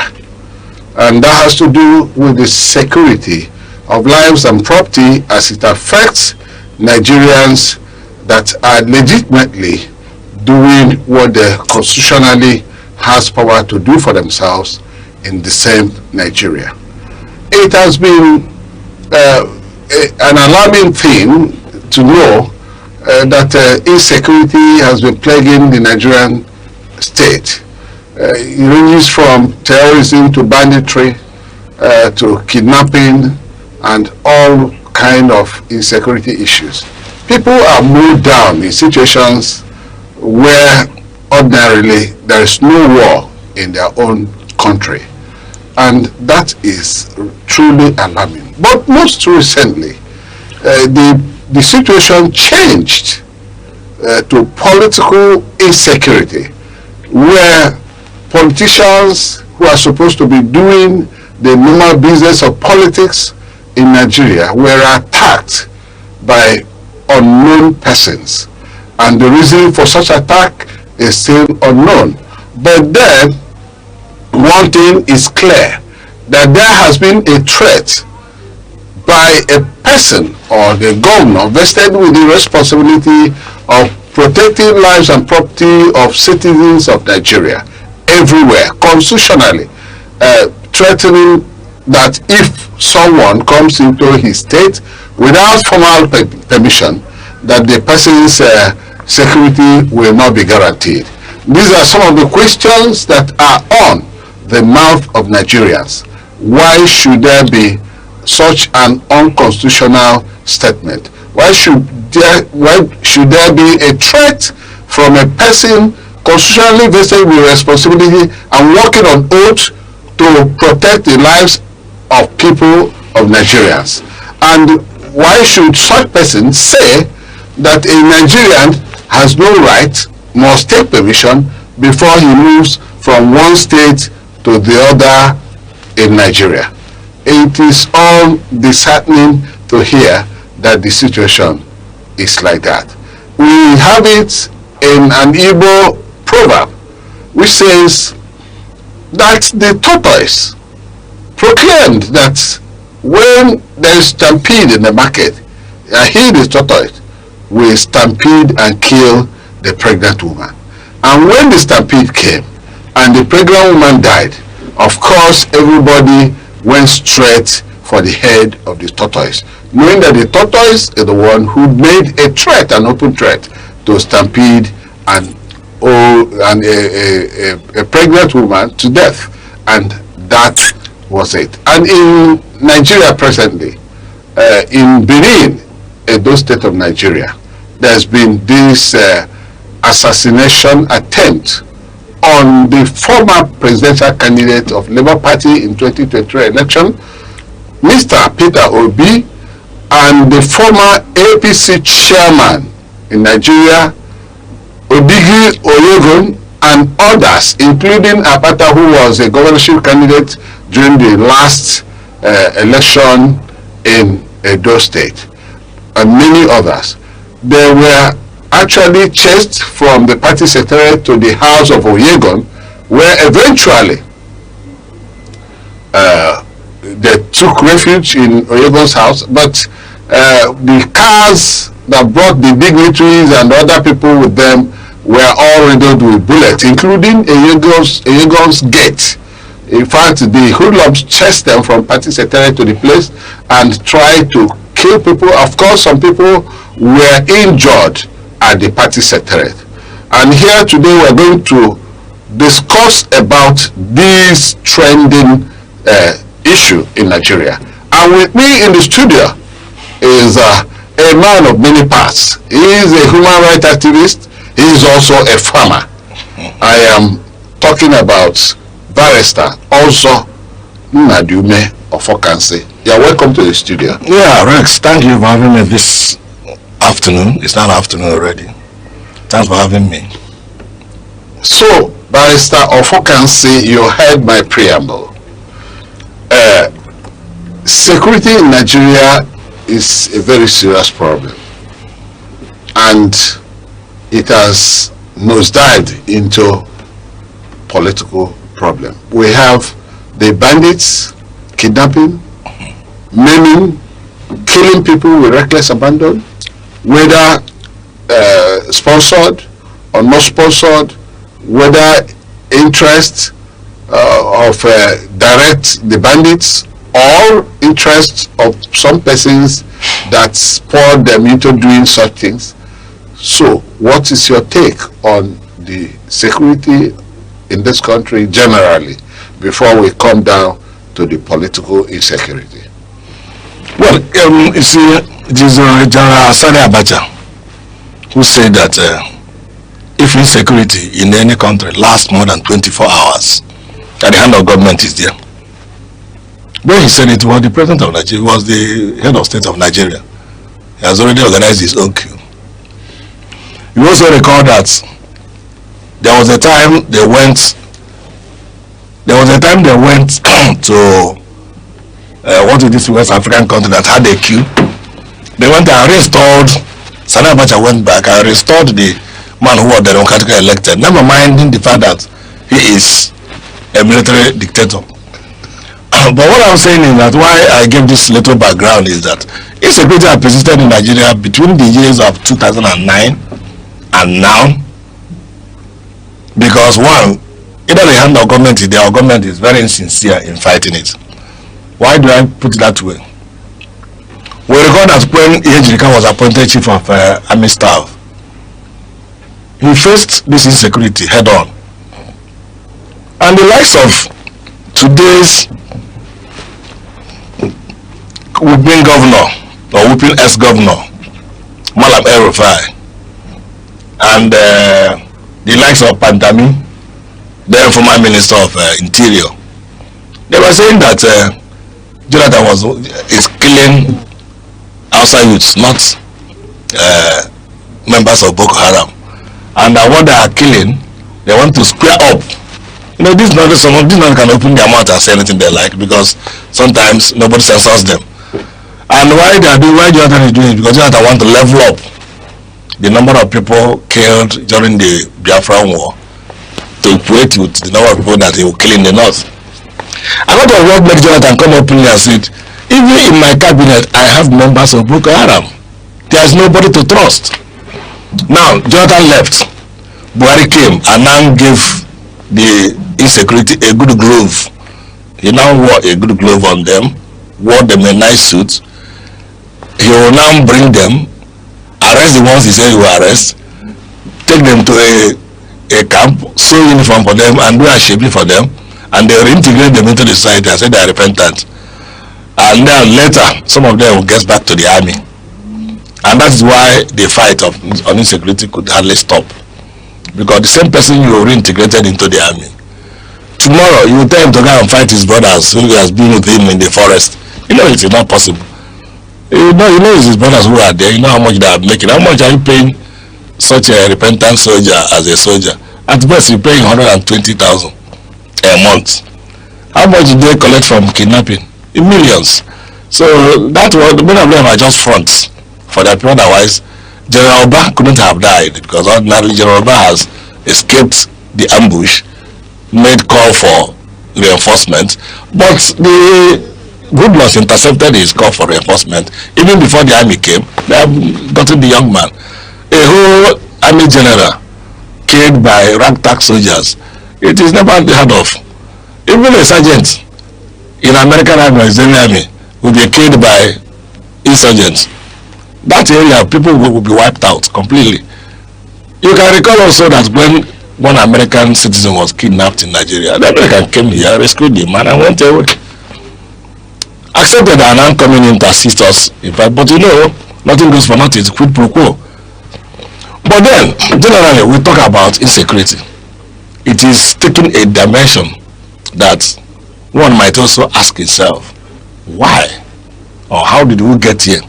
and that has to do with the security of lives and property as it affects Nigerians that are legitimately doing what they constitutionally has power to do for themselves in the same Nigeria. It has been an alarming thing to know that insecurity has been plaguing the Nigerian state. It ranges from terrorism to banditry to kidnapping and all kind of insecurity issues. People are moved down in situations where ordinarily there is no war in their own country, and that is truly alarming. But most recently, the situation changed to political insecurity, where politicians who are supposed to be doing the normal business of politics in Nigeria were attacked by unknown persons, and the reason for such attack is still unknown. But then one thing is clear, that there has been a threat by a person or the governor vested with the responsibility of protecting lives and property of citizens of Nigeria everywhere, constitutionally, threatening that if someone comes into his state without formal permission, that the person's security will not be guaranteed. These are some of the questions that are on the mouth of Nigerians. Why should there be such an unconstitutional statement? Why should there be a threat from a person constitutionally vested with responsibility and working on oath to protect the lives of people of Nigerians? And why should such person say that a Nigerian has no right, must take permission before he moves from one state to the other in Nigeria? It is all disheartening to hear that the situation is like that. We have it in an Igbo proverb which says that the tortoise proclaimed that when there is stampede in the market, he, the tortoise, will stampede and kill the pregnant woman. And when the stampede came and the pregnant woman died, of course everybody went straight for the head of the tortoise, knowing that the tortoise is the one who made a threat, an open threat, to stampede and a pregnant woman to death. And that was it. And in Nigeria presently, in Benin, Edo State of Nigeria, there's been this assassination attempt on the former presidential candidate of Labour Party in 2023 election, Mr. Peter Obi, and the former APC chairman in Nigeria, Odigi Oyegun, and others, including Apata, who was a governorship candidate during the last election in Edo State, and many others. They were actually chased from the party secretariat to the house of Oyegun, where eventually they took refuge in Oyegun's house, but the cars that brought the dignitaries and other people with them were all riddled with bullets, including Oyegun's gate. In fact, the hoodlums chased them from party secretariat to the place and tried to kill people. Of course, some people were injured at the party secretariat. And here today we're going to discuss about this trending issue in Nigeria. And with me in the studio is a man of many parts. He is a human rights activist. He is also a farmer. I am talking about Barrister also Nadume Ofokansi. You're welcome to the studio.
Yeah, Rex, thank you for having me this afternoon. It's not afternoon already. Thanks for having me.
So, Barrister Ofokansi, you heard my preamble. Security in Nigeria is a very serious problem, and it has nosedived into political problem. We have the bandits kidnapping, maiming, killing people with reckless abandon, whether sponsored or not sponsored, whether interest of direct the bandits or interest of some persons that spur them into doing such things. So what is your take on the security in this country generally before we come down to the political insecurity?
Well, you see, it is General Sani Abacha who said that if insecurity in any country lasts more than 24 hours, at the hand of government is there. When he said it, was the president of Nigeria, was the head of state of Nigeria. He has already organized his own coup. You also recall that there was a time they went to what is this West African country that had a coup. They went and restored. Sani Abacha went back and restored the man who was democratically elected, never minding the fact that he is a military dictator. But what I'm saying is that why I gave this little background is that insecurity has persisted in Nigeria between the years of 2009 and now, because one, either the hand of government is there or government is very insincere in fighting it. Why do I put it that way? We recall that when Ejirika was appointed chief of army staff, he faced this insecurity head on. And the likes of today's Whipping governor or Whipping ex-governor, Malam El-Rufai, and the likes of Pantami, the former minister of interior, they were saying that Jonathan is killing outside youths, not members of Boko Haram, and what they are killing, they want to square up. You know, this not can open their mouth and say anything they like, because sometimes nobody censors them. And why Jonathan is doing it? Because Jonathan want to level up the number of people killed during the Biafran war to equate with the number of people that he will kill in the north. A lot of what made Jonathan come openly and said, even in my cabinet I have members of Boko Haram. There is nobody to trust. Now Jonathan left, Buhari came and now gave the insecurity a good glove. He now wore a good glove on them, wore them a nice suit. He will now bring them, arrest the ones he said he will arrest, take them to a camp, sew uniform for them and do a shaping for them, and they will reintegrate them into the society and say they are repentant. And then later, some of them will get back to the army. And that is why the fight on insecurity could hardly stop. Because the same person you reintegrated into the army, tomorrow you will tell him to go and fight his brothers who has been with him in the forest. You know it is not possible. You know it's his brothers who are there. You know how much they are making. How much are you paying such a repentant soldier as a soldier? At best you pay 120,000 a month. How much do they collect from kidnapping? In millions. So that was, many of them are just fronts for that people. Otherwise General Oba couldn't have died, because ordinarily General Oba has escaped the ambush, made call for reinforcement, but the Goodluck intercepted his call for reinforcement. Even before the army came, they have gotten the young man. A whole army general killed by ragtag soldiers. It is never heard of. Even a sergeant in American army or Israeli army will be killed by insurgents. That area, people will be wiped out completely. You can recall also that when one American citizen was kidnapped in Nigeria, the American came here, rescued the man, and went away. Accepted and now coming in to assist us, in fact, but you know, nothing goes for nothing, it's quid pro quo. But then, generally, we talk about insecurity. It is taking a dimension that one might also ask himself, why? Or how did we get here?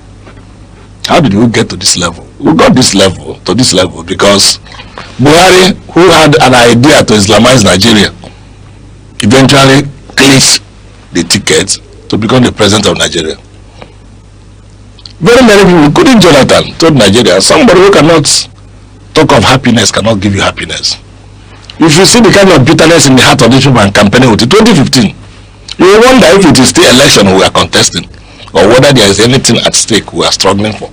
How did we get to this level?
we got this level to this level because Buhari, who had an idea to Islamize Nigeria, eventually clinched the ticket to become the president of Nigeria. Very many people, including Jonathan, told Nigeria, somebody who cannot talk of happiness cannot give you happiness. If you see the kind of bitterness in the heart of this woman campaigning with it, 2015, you will wonder if it is still election we are contesting or whether there is anything at stake we are struggling for.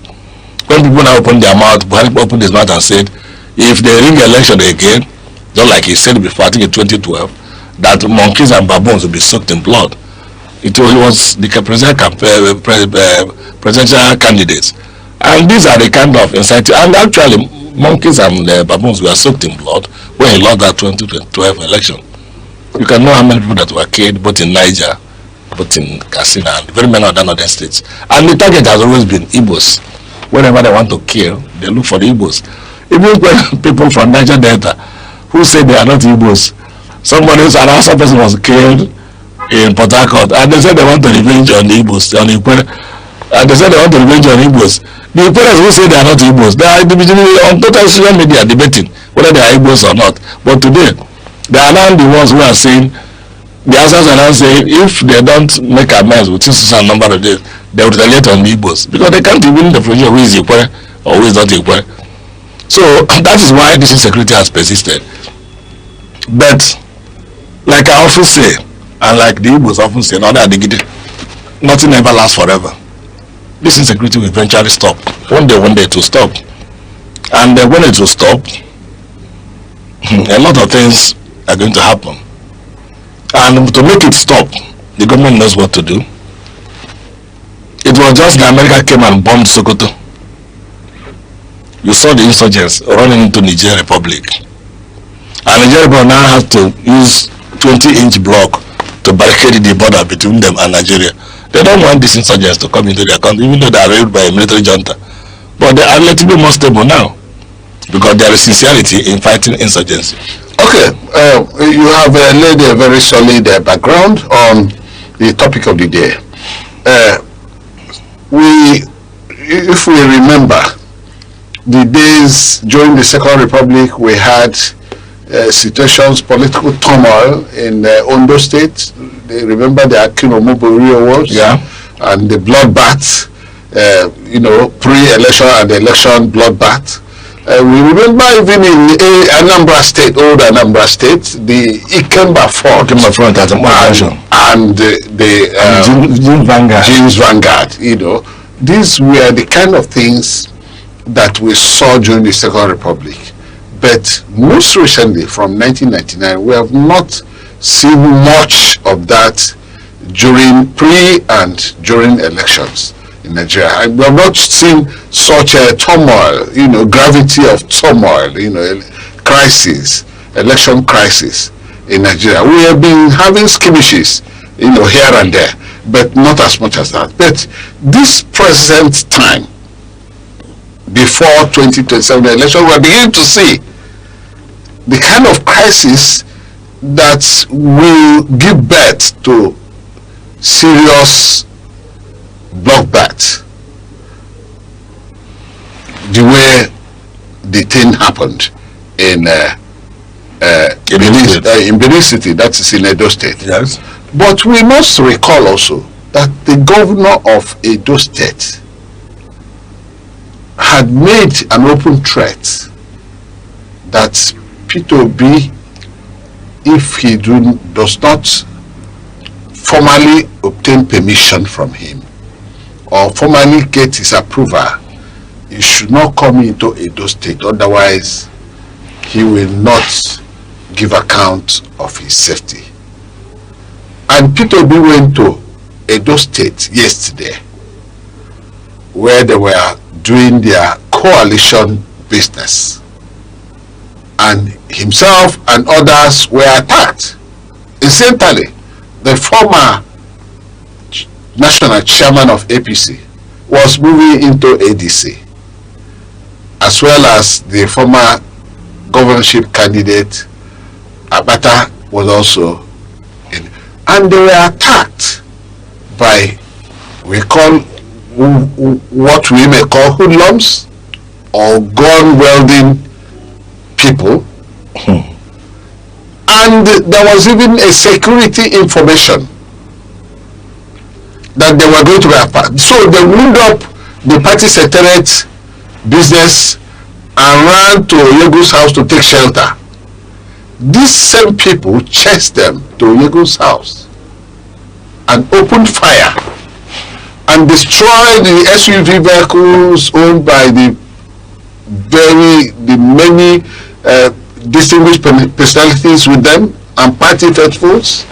When people now open their mouth, Buhari opened his mouth and said, if they ring election again, just like he said before, I think in 2012, that monkeys and baboons will be soaked in blood. It was the presidential candidates. And these are the kind of inciting. And actually, monkeys and baboons were soaked in blood when he lost that 2012 election. You can know how many people that were killed, both in Niger, both in Katsina, and very many other northern states. And the target has always been Igbos. Whenever they want to kill, they look for the Igbos. Even when people from Niger Delta who say they are not Igbos, somebody, an Hausa person was killed in Port Harcourt, and they said they want to revenge on the Igbos, and they said they want to revenge on Igbos. The parents who say they are not Igbos, they are on total social media debating whether they are Igbos or not. But today, they are now the ones who are saying, the Hausas are now saying, if they don't make amends within a number of days, they will retaliate on the Igbos, because they can't even differentiate who is Ikwe or who is not Ikwe. So that is why this insecurity has persisted. But like I often say, and like the Igbos often say, nothing ever lasts forever. This insecurity will eventually stop. One day it will stop. And when it will stop, a lot of things are going to happen. And to make it stop, the government knows what to do. It was just that America came and bombed Sokoto. You saw the insurgents running into Niger Republic. And Niger Republic now has to use 20-inch block to barricade the border between them and Nigeria. They don't want these insurgents to come into their country, even though they are raided by a military junta. But they are a little bit more stable now, because there is sincerity in fighting insurgency.
Okay, you have laid a very solid background on the topic of the day. If we remember the days during the Second Republic, we had situations, political turmoil in Ondo State. They remember the Akinomoburio Wars, and the bloodbath, pre-election and election bloodbath. We remember even in Anambra State, old Anambra State, the Ikemba Fort and the James Vanguard. These were the kind of things that we saw during the Second Republic. But most recently, from 1999, we have not seen much of that during and during elections in Nigeria. We have not seen such a turmoil, gravity of turmoil, crisis, election crisis in Nigeria. We have been having skirmishes, here and there, but not as much as that. But this present time, before 2027 election, we are beginning to see the kind of crisis that will give birth to serious bloodbath, the way the thing happened in Benin City, that is in Edo State.
Yes.
But we must recall also that the governor of Edo State had made an open threat that Peter Obi, if he does not formally obtain permission from him or formally get his approval, he should not come into Edo State, otherwise he will not give account of his safety. And Peter Obi went to Edo State yesterday, where they were doing their coalition business, and himself and others were attacked. Incidentally, the former national chairman of APC was moving into ADC, as well as the former governorship candidate Abata was also in, and they were attacked by what we may call hoodlums,
or gun wielding people. And there was even a security information that they were going to be a part. So they moved up the party secretariat business and ran to Yego's house to take shelter. These same people chased them to Yego's house and opened fire and destroyed the SUV vehicles owned by the many distinguished personalities with them and party faithfuls.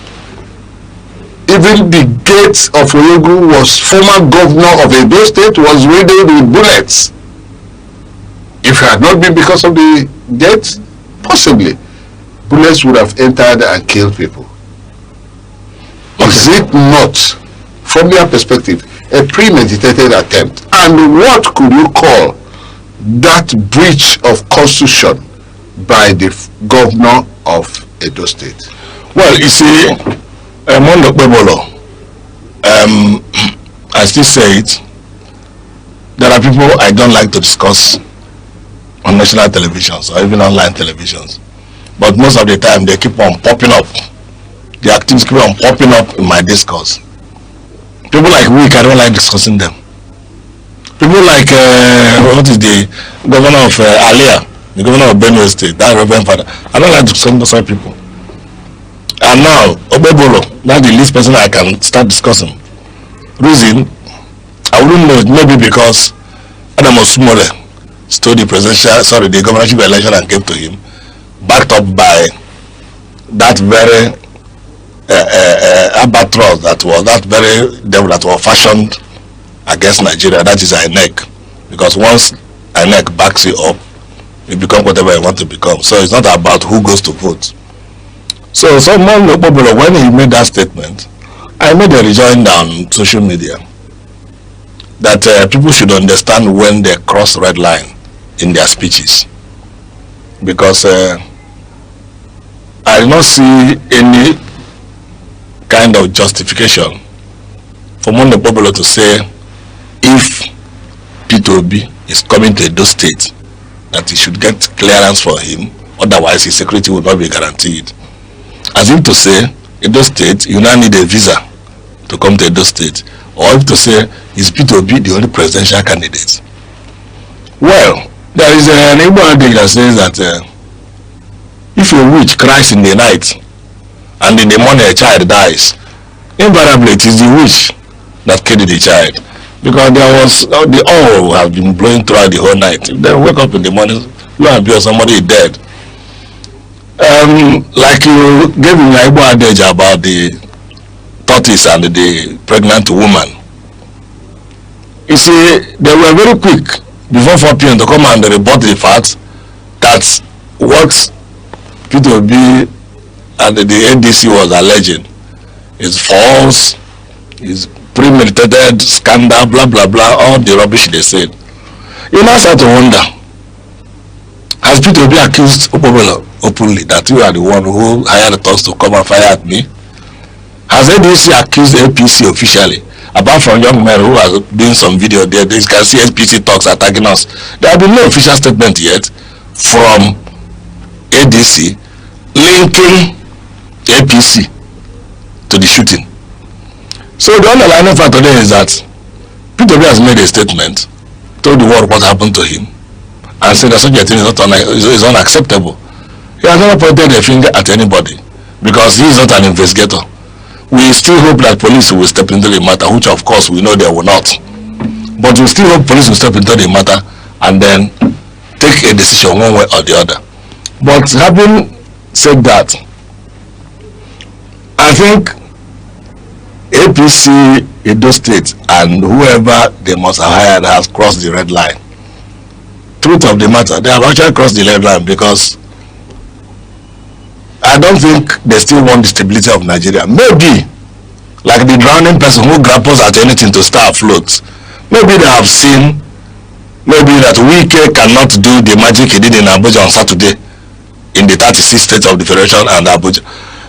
Even the gate of Oyegu was former governor of Edo State was riddled with bullets. If it had not been because of the gate, possibly bullets would have entered and killed people. Is it not, from their perspective, a premeditated attempt? And what could you call that breach of constitution by the governor of Edo State?
Well, you see, Mondo Bebolo, I still say it, there are people I don't like to discuss on national televisions or even online televisions, but most of the time they keep on popping up. The activities keep on popping up in my discourse. People like Wick, I don't like discussing them. People like what is the governor of Alia, the governor of Benue State, that Reverend Father, I don't like discussing those people. And now Obebolo, that's the least person I can start discussing. Reason, I wouldn't know it, maybe because Adam Osumole stole the the governorship election and came to him, backed up by that very albatross that very devil that was fashioned against Nigeria, that is Aneke. Because once Aneke backs you up, you become whatever you want to become. So it's not about who goes to vote. So someone, when he made that statement, I made a rejoinder on social media that people should understand when they cross red line in their speeches, because I do not see any kind of justification for Mondo Pobolo to say if P2B is coming to Edo State that he should get clearance for him, otherwise his security will not be guaranteed. As if to say, Edo State, you now need a visa to come to Edo State, or if to say, is P2B the only presidential candidate? Well, there is an Igbo adage that says that if a witch cries in the night and in the morning a child dies, invariably it is the witch that killed the child, because there was the owl have been blowing throughout the whole night. Then wake up in the morning, you and be somebody dead. Like you gave me an Igbo adage about the tortoise and the pregnant woman. You see, they were very quick before 4 p.m. to come and report the fact that what P2B and the NDC was alleging is false, is premeditated, scandal, blah blah blah, all the rubbish they said. You now start to wonder, has P2B accused Opobelo openly that you are the one who hired the thugs to come and fire at me? Has NDC accused APC officially? Apart from young men who are doing some video there, they can see APC talks attacking us. There have been no official statement yet from ADC linking APC to the shooting. So the underlying fact today is that P2B has made a statement, told the world what happened to him, and said that such a thing is unacceptable. He has never pointed a finger at anybody because he is not an investigator. We still hope that police will step into the matter, which of course we know they will not. But we still hope police will step into the matter and then take a decision one way or the other. But having said that, I think APC, Edo State, and whoever they must have hired has crossed the red line. Truth of the matter, they have actually crossed the red line, because I don't think they still want the stability of Nigeria. Maybe, like the drowning person who grapples at anything to stay afloat, maybe they have seen, maybe that Wike cannot do the magic he did in Abuja on Saturday, in the 36 states of the Federation and Abuja.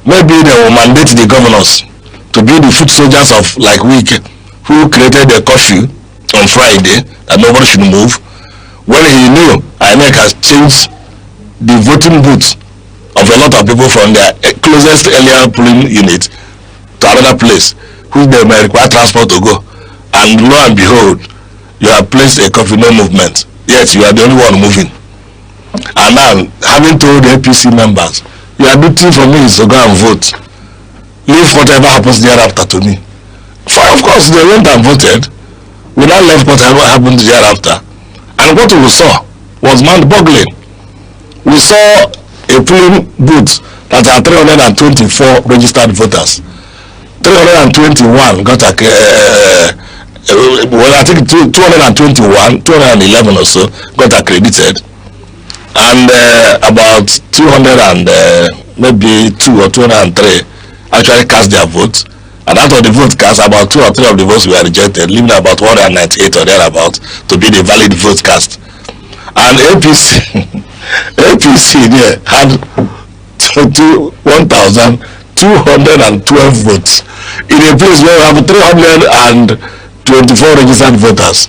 Maybe they will mandate the governors to be the foot soldiers of like Wike, who created a curfew on Friday that nobody should move. when he knew Aneke has changed the voting booth of a lot of people from their closest earlier polling unit to another place, which they may require transport to go. And lo and behold, you have placed a coffee no movement. Yes, you are the only one moving. And now, having told the APC members, your duty for me is to go and vote. Leave whatever happens thereafter to me. For of course, they went and voted. We now left whatever happened thereafter. And what we saw was mind-boggling. We saw a polling booth that had 324 registered voters. 321 got well, I think 221, 211 or so got accredited, and about 200 and maybe 2 or 203 actually cast their votes. And out of the vote cast, about 2 or 3 of the votes were rejected, leaving about 198 or thereabouts to be the valid vote cast. And APC there had 1,212 votes in a place where we have 324 registered voters.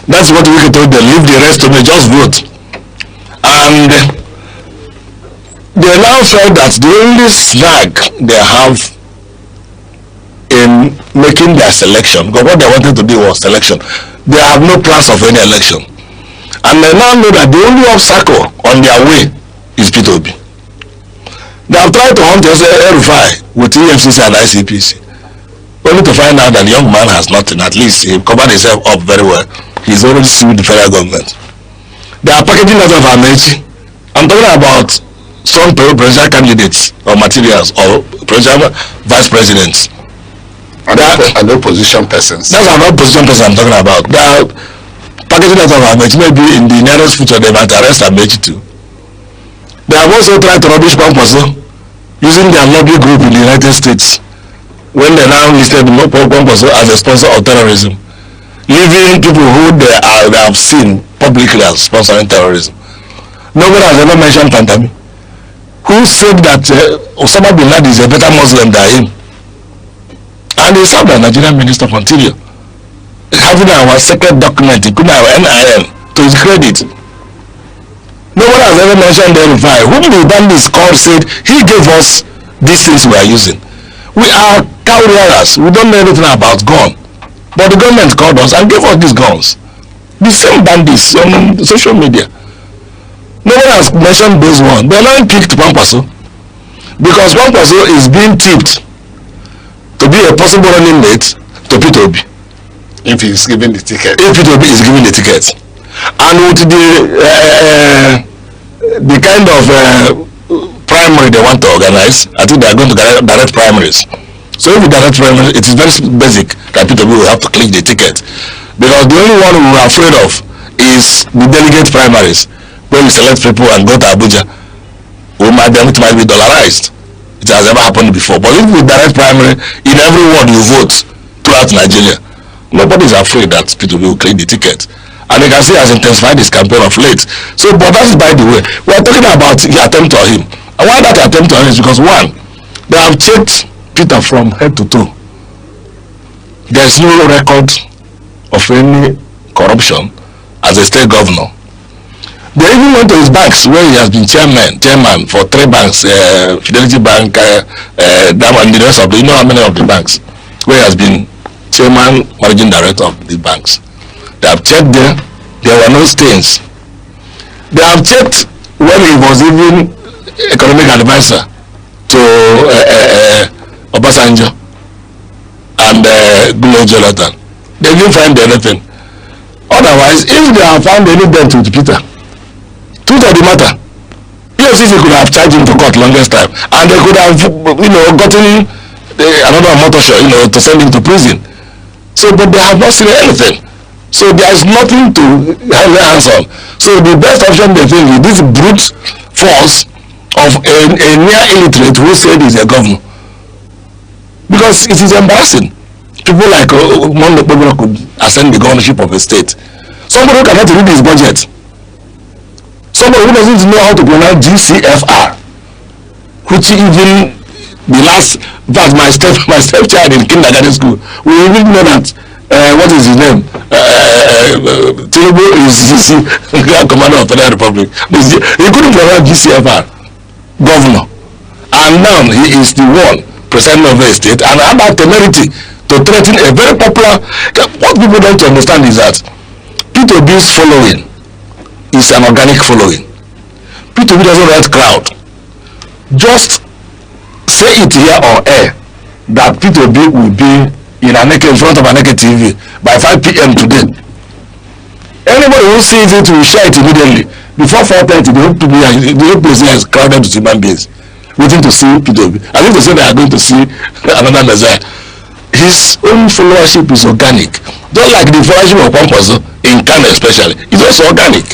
That's what we told them. Leave the rest to me, just vote. And they now felt that the only snag they have in making their selection, because what they wanted to do was selection, they have no plans of any election. And they now know that the only obstacle on their way is P2B. They have tried to hunt Erufai with EFCC and ICPC, only to find out that the young man has nothing. At least he covered himself up very well. He's already sued the federal government. They are packaging that of Aneke. I'm talking about some presidential candidates or materials or presidential vice presidents.
And opposition persons.
That's an opposition person I'm talking about. They are packaging that of Aneke. Maybe in the nearest future they might arrest Aneke too. They have also tried to rubbish Kwankwaso using their lobby group in the United States when they now listed Kwankwaso as a sponsor of terrorism, leaving people who they have seen publicly as sponsoring terrorism. Nobody has ever mentioned Pantami, who said that Osama bin Laden is a better Muslim than him. And he served as Nigerian Minister of Interior, having our secret document, including our NIN, to his credit. Nobody has ever mentioned the Erufai, whom the bandits called said he gave us these things we are using. We are cow-rearers. We don't know anything about gun. But the government called us and gave us these guns. The same bandits on social media. Nobody has mentioned those ones. They now picked Kwankwaso, because Kwankwaso is being tipped to be a possible running mate to P2B.
If he is given the ticket.
If P2B is given the ticket. And with the kind of primary they want to organize, I think they are going to direct primaries. So if you direct primaries, it is very basic that P2B will have to click the ticket, because the only one we are afraid of is the delegate primaries, where we select people and go to Abuja. It might be dollarized. It has never happened before. But if we direct primary, in every ward you vote throughout Nigeria, nobody is afraid that P2B will click the ticket. And you can see he has intensified his campaign of late. So, but that is by the way. We are talking about the attempt on him. And why that attempt on him is because, one, they have checked Peter from head to toe. There is no record of any corruption as a state governor. They even went to his banks where he has been chairman for 3 banks, Fidelity Bank, and the rest of the, you know how many of the banks, where he has been chairman, managing director of the banks. They have checked there were no stains. They have checked when he was even economic advisor to Obasanjo and Goodluck Jonathan. They didn't find anything. Otherwise, if they have found any dent with Peter, truth of the matter, EFCC could have charged him to court longest time, and they could have, gotten another motor shot, to send him to prison. So, but they have not seen anything. So there is nothing to have their hands on. So the best option they think is this brute force of a near illiterate who said he's a governor. Because it is embarrassing. People like Mondo Pogoro could ascend the governorship of a state. Somebody who cannot read his budget. Somebody who doesn't know how to pronounce GCFR. Which even the last, but my stepchild in kindergarten school, we even know that what is his name? Tinubu is commander of Federal Republic. He couldn't provide GCFR governor, and now he is the one president of the state and had that temerity to threaten a very popular. What people don't understand is that P2B's following is an organic following. P2B doesn't rent crowd. Just say it here on air that P2B will be in Aneke, in front of Aneke TV by 5 p.m. today. Anybody who sees it will share it immediately. Before 4:30, the whole place is crowded with human beings waiting to see P2B. I think they say they are going to see another Messiah. His own followership is organic. Just like the followership of one person in Kano especially, it's also organic.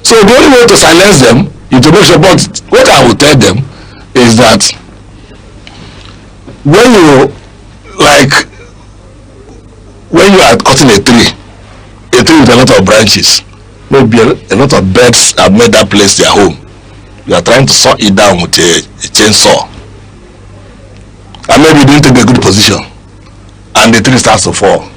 So the only way to silence them is to make sure, but what I will tell them is that when you are cutting a tree with a lot of branches, maybe a lot of birds have made that place their home. You are trying to saw it down with a chainsaw, and maybe you didn't take a good position, and the tree starts to fall.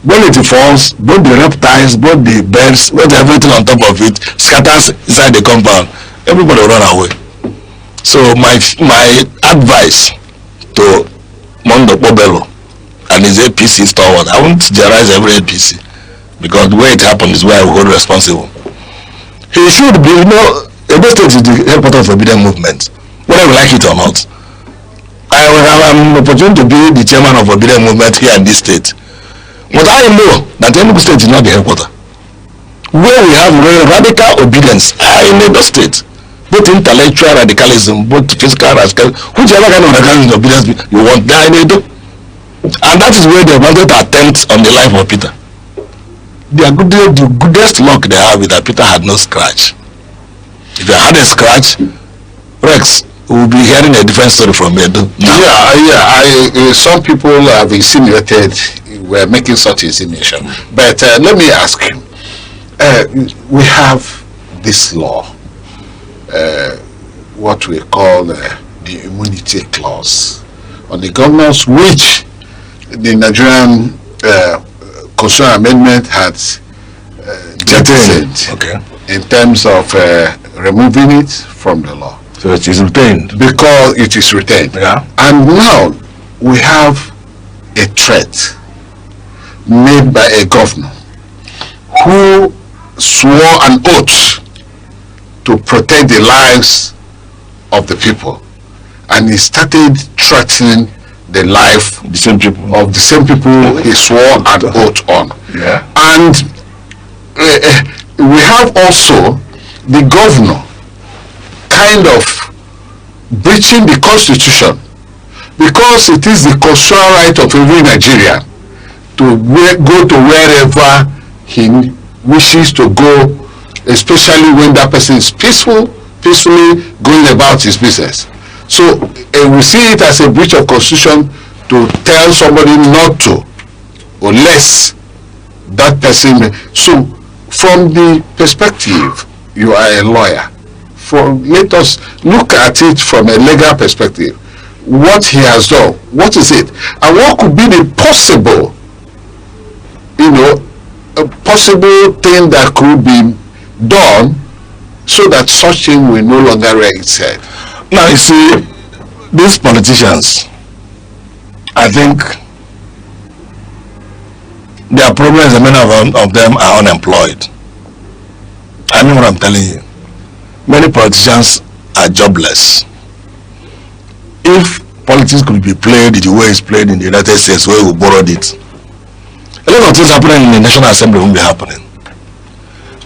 When it falls, both the reptiles, both the birds, both everything on top of it scatters inside the compound. Everybody will run away. So my advice to Mondo Pobelo and his APC stalwart, I won't generalize every APC because the way it happened is where I will hold responsible. He should be, Edo State is the headquarters of the Forbidden Movement, whether we like it or not. I will have an opportunity to be the chairman of the Forbidden Movement here in this state. But I know that Enugu State is not the headquarters. Where we have radical obedience in Edo State, both intellectual radicalism, both physical radicalism, whichever kind of radicalism obedience you want, they are in Edo. And that is where they wanted to attempt on the life of Peter. The goodest luck they have is that Peter had no scratch. If he had a scratch, Rex will be hearing a different story from Edo.
Some people have insinuated we're making such insinuation, but let me ask you. We have this law, what we call the immunity clause on the governors, which the Nigerian Constitutional Amendment had jettisoned in terms of removing it from the law.
So it is retained.
Because it is retained.
Yeah.
And now we have a threat made by a governor who swore an oath to protect the lives of the people, and he started threatening the life of the same people he swore an oath on.
Yeah.
And we have also the governor kind of breaching the constitution, because it is the constitutional right of every Nigerian to go to wherever he wishes to go, especially when that person is peacefully going about his business. So we see it as a breach of constitution to tell somebody not to, unless that person. So from the perspective, you are a lawyer. Let us look at it from a legal perspective. What he has done, what is it, and what could be the possible, a possible thing that could be done so that such thing will no longer rear its head.
Now you see, these politicians, I think their problem is that many of them are unemployed. I mean what I'm telling you. Many politicians are jobless. If politics could be played the way it's played in the United States, where we borrowed it, a lot of things happening in the National Assembly won't be happening.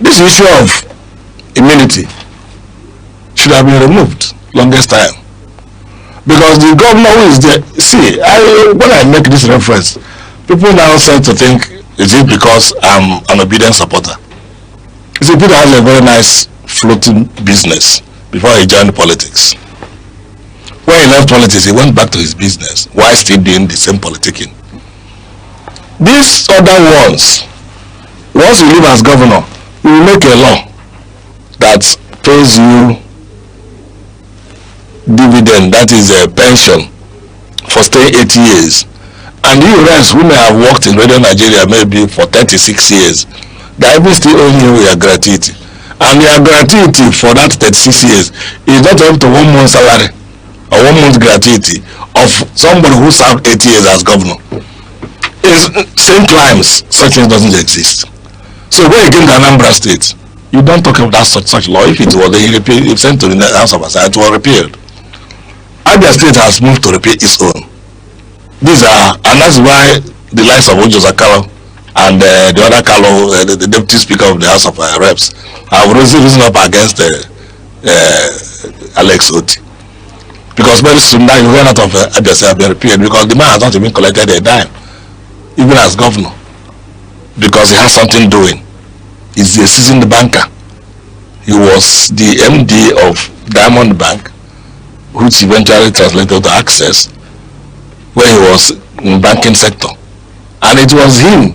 This issue of immunity should have been removed longest time, because the governor who is there, see, when I make this reference, people now start to think, is it because I'm an obedient supporter? You see, Peter has a very nice floating business before he joined politics. When he left politics, he went back to his business while still doing the same politicking. These other ones, once you leave as governor, you will make a law that pays you dividend, that is a pension, for staying 8 years, And you rest who may have worked in Radio Nigeria maybe for 36 years, they even still owe you your gratuity. And your gratuity for that 36 years is not up to 1 month salary or 1 month gratuity of somebody who served 8 years as governor. In same climes, such thing doesn't exist. So when you get to Anambra State, you don't talk about such law. If it was sent to the House of Assembly, it was repealed. Abia State has moved to repeal its own. These are, and that's why the likes of Ojo Zakalo and the other Kalo, the deputy speaker of the House of Reps, have risen up against Alex Oti. Because very soon now you run out of Abia State have been repealed because the man has not even collected a dime, even as governor, because he has something doing. He's a seasoned banker. He was the MD of Diamond Bank, which eventually translated to Access, where he was in banking sector. And it was him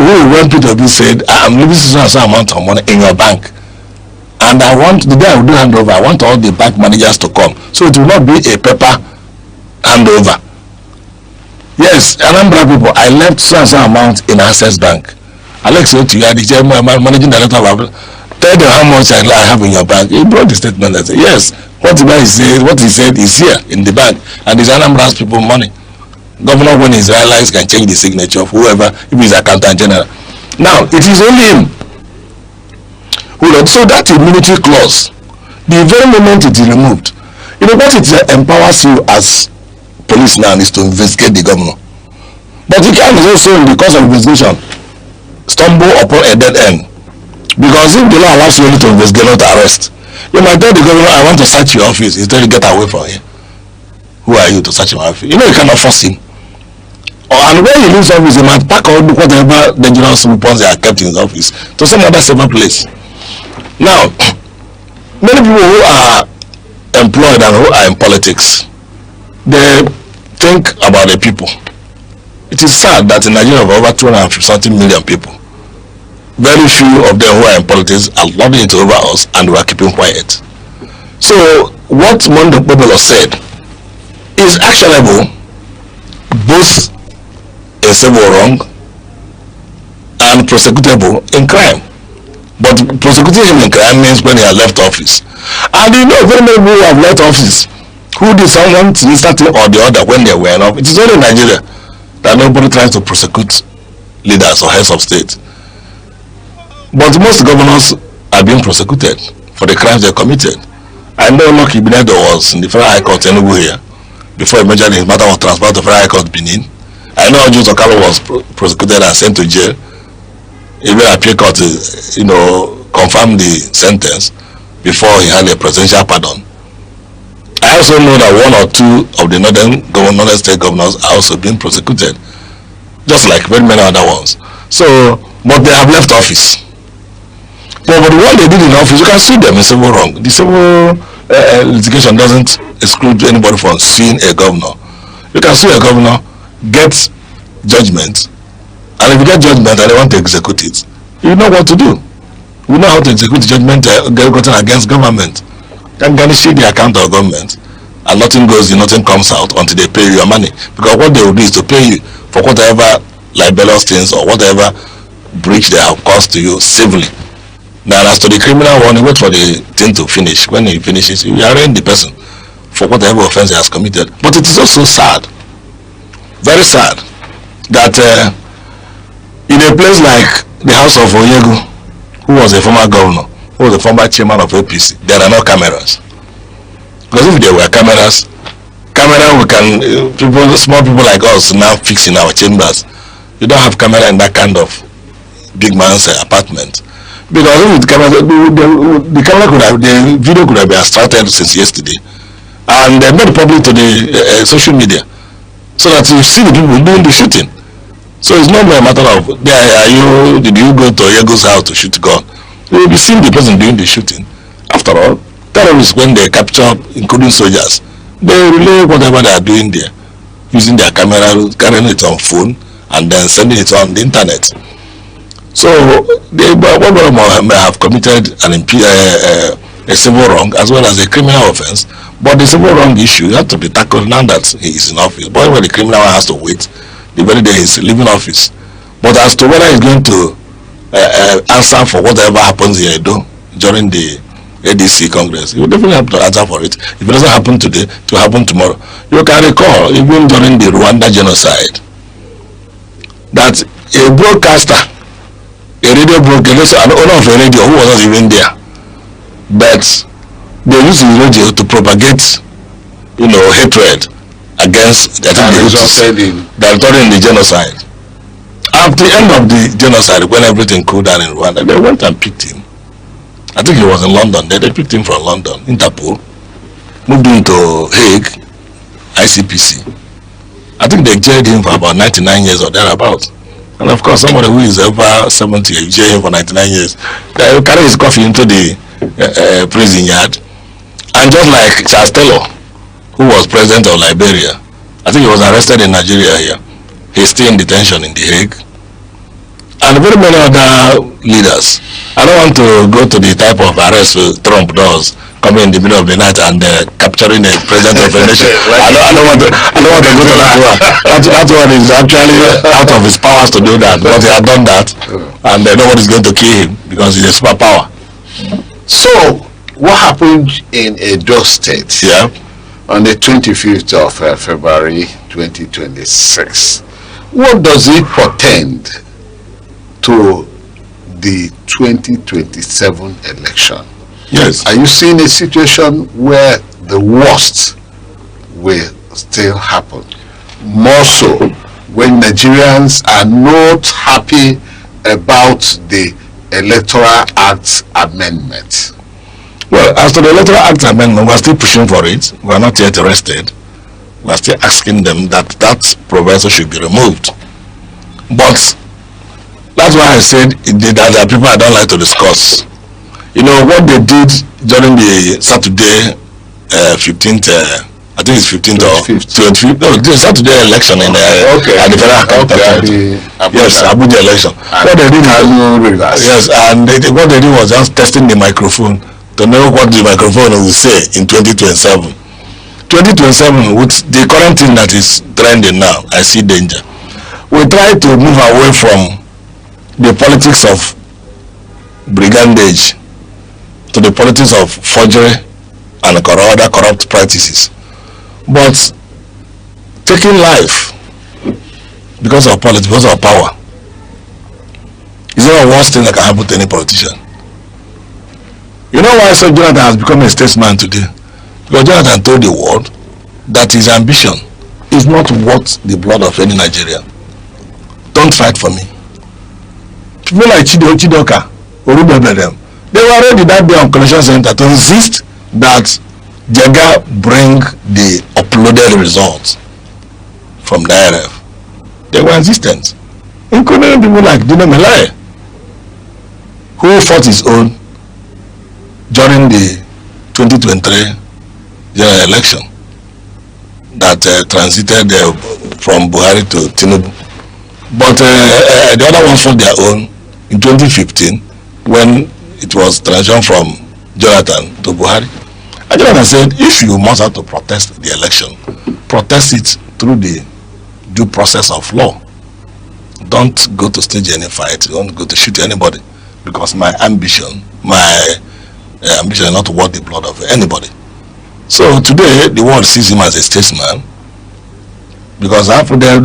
who, when P2B said, I'm leaving some amount of money in your bank, and I want, the day I will do handover, I want all the bank managers to come. So it will not be a paper handover. Yes, Anambra people, I left some amount in Access Bank. Alex Oti, you are the chairman, managing director of, tell them how much I have in your bank. He brought the statement and said, yes, what he said is here in the bank, and it's Anambra's people money. Governor, when he's realized, can change the signature of whoever, if he's accountant general. Now, it is only him. So that immunity clause, the very moment it is removed, you know what it empowers you as police now is to investigate the governor. But you can also, in the course of investigation, stumble upon a dead end. Because if the law allows you only to investigate, not to arrest, you might tell the governor, I want to search your office. He's telling you, get away from here. Who are you to search my office? You know you cannot force him. And when he leaves office, he might pack all whatever dangerous weapons they are kept in his office to some other safer place. Now, many people who are employed and who are in politics, they think about the people. It is sad that in Nigeria, over 250 million people, very few of them who are in politics are lording it over us, and we are keeping quiet. So what Mondo Bobolo said is actionable, both a civil wrong and prosecutable in crime. But prosecuting him in crime means when he has left office. And you know very many people who have left office who did someone something or the other when they were in office. It is only in Nigeria that nobody tries to prosecute leaders or heads of state. But most governors are being prosecuted for the crimes they committed. I know Lucky Binedo was in the Federal High Court Enugu here before he mentioned his matter was transferred to Federal High Court Benin. I know Ojo Zakalo was prosecuted and sent to jail. Even appeal court, confirmed the sentence before he had a presidential pardon. I also know that 1 or 2 of the northern state governors are also being prosecuted, just like very many other ones. So, but they have left office. But what they did in office, you can sue them in civil wrong. The civil litigation doesn't exclude anybody from suing a governor. You can sue a governor, get judgment, and if you get judgment and they want to execute it, you know what to do. We know how to execute the judgment gotten against government. Then garnish the account of government, and nothing comes out until they pay you your money. Because what they will do is to pay you for whatever libelous things or whatever breach they have caused to you civilly. Now, as to the criminal one, you wait for the thing to finish. When he finishes, you arraign the person for whatever offense he has committed. But it is also sad, very sad, that in a place like the house of Onyegu, who was a former governor, who was a former chairman of APC, there are no cameras. Because if there were cameras, we can, small people like us now fix in our chambers. You don't have camera in that kind of big man's apartment. Because if the camera, the video could have been extracted since yesterday, and made public to the social media, so that you see the people doing the shooting. So it's not a matter of did you go to Yego's house to shoot gun? You will be seeing the person doing the shooting. After all, terrorists, when they capture, including soldiers, they relay whatever they are doing there, using their camera, carrying it on phone, and then sending it on the internet. So one may have committed a civil wrong as well as a criminal offense, but the civil wrong issue has to be tackled now that he is in office. But when the criminal has to wait the very day he's leaving office. But as to whether he's going to answer for whatever happens in Edo during the ADC Congress, he will definitely have to answer for it. If it doesn't happen today, it will happen tomorrow. You can recall, even during the Rwanda genocide, that a broadcaster, a radio broadcaster, an owner of a radio who was not even there, but they used the radio to propagate, hatred against the resulted in the genocide. At the end of the genocide, when everything cooled down in Rwanda, they went and picked him. I think he was in London. They picked him from London, Interpol, moved him to Hague, ICPC. I think they jailed him for about 99 years or thereabouts. And of course, somebody who is over 70, you jail him for 99 years. They will carry his coffee into the prison yard. And just like Charles Taylor, who was president of Liberia, I think he was arrested in Nigeria here. He's still in detention in The Hague. And very many other leaders. I don't want to go to the type of arrest Trump does, coming in the middle of the night and capturing the president of a nation. I don't want to go to that one. That one is actually out of his powers to do that. But he had done that, and nobody's going to kill him because he's a superpower.
So, what happened in Edo State on the 25th of February 2026? What does it portend to the 2027 election?
Yes.
Are you seeing a situation where the worst will still happen? More so when Nigerians are not happy about the Electoral Act amendment.
Well, as to the Electoral Act amendment, we're still pushing for it. We're not yet arrested. We're still asking them that proviso should be removed. But that's why I said that there are people I don't like to discuss. What they did during the Saturday 15th, I think it's 15th or 25th, no, the Saturday election at the Federal Capital. Yes, Abuja election. What they did, yes, and what they did was just testing the microphone to know what the microphone will say in 2027. 2027, with the current thing that is trending now, I see danger. We try to move away from the politics of brigandage to the politics of forgery and other corrupt practices. But taking life because of politics, because of power, is not the worst thing that can happen to any politician. You know why Sir Jonathan has become a statesman today? Because Jonathan told the world that his ambition is not worth the blood of any Nigerian. Don't fight for me. People like Chidoka, they were already that day on Collection Center to insist that Jega bring the uploaded results from the IRF. They were insistent, including people like Dino Melai, who fought his own during the 2023 general election that transited from Buhari to Tinubu. But the other ones fought their own in 2015 when it was transitioned from Jonathan to Buhari. And Jonathan said, if you must have to protest the election, protest it through the due process of law. Don't go to stage any fight, don't go to shoot anybody, because my ambition is not worth the blood of anybody. So today, the world sees him as a statesman, because after the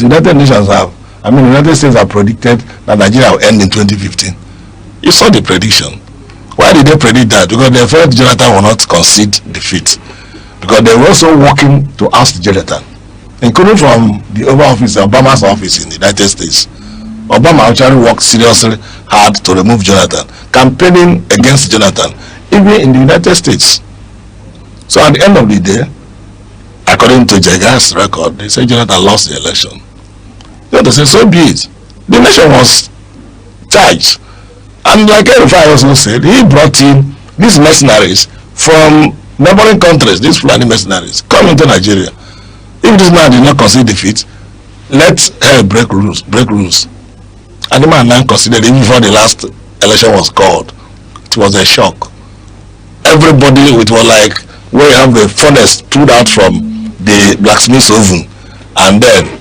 United Nations the United States have predicted that Nigeria will end in 2015. You saw the prediction. Why did they predict that? Because they felt Jonathan will not concede defeat. Because they were also working to oust Jonathan, including from the Oval Office, Obama's office in the United States. Obama actually worked seriously hard to remove Jonathan, campaigning against Jonathan, even in the United States. So at the end of the day, according to Jega's record, they said Jonathan lost the election. Jonathan said, so be it. The nation was charged. And like Erifai also said, he brought in these mercenaries from neighboring countries, these Fulani mercenaries, come into Nigeria. If this man did not concede defeat, let hell break rules. And the man now considered, even before the last election was called, it was a shock. Everybody, it was like where you have the furnace pulled out from the blacksmith's oven, and then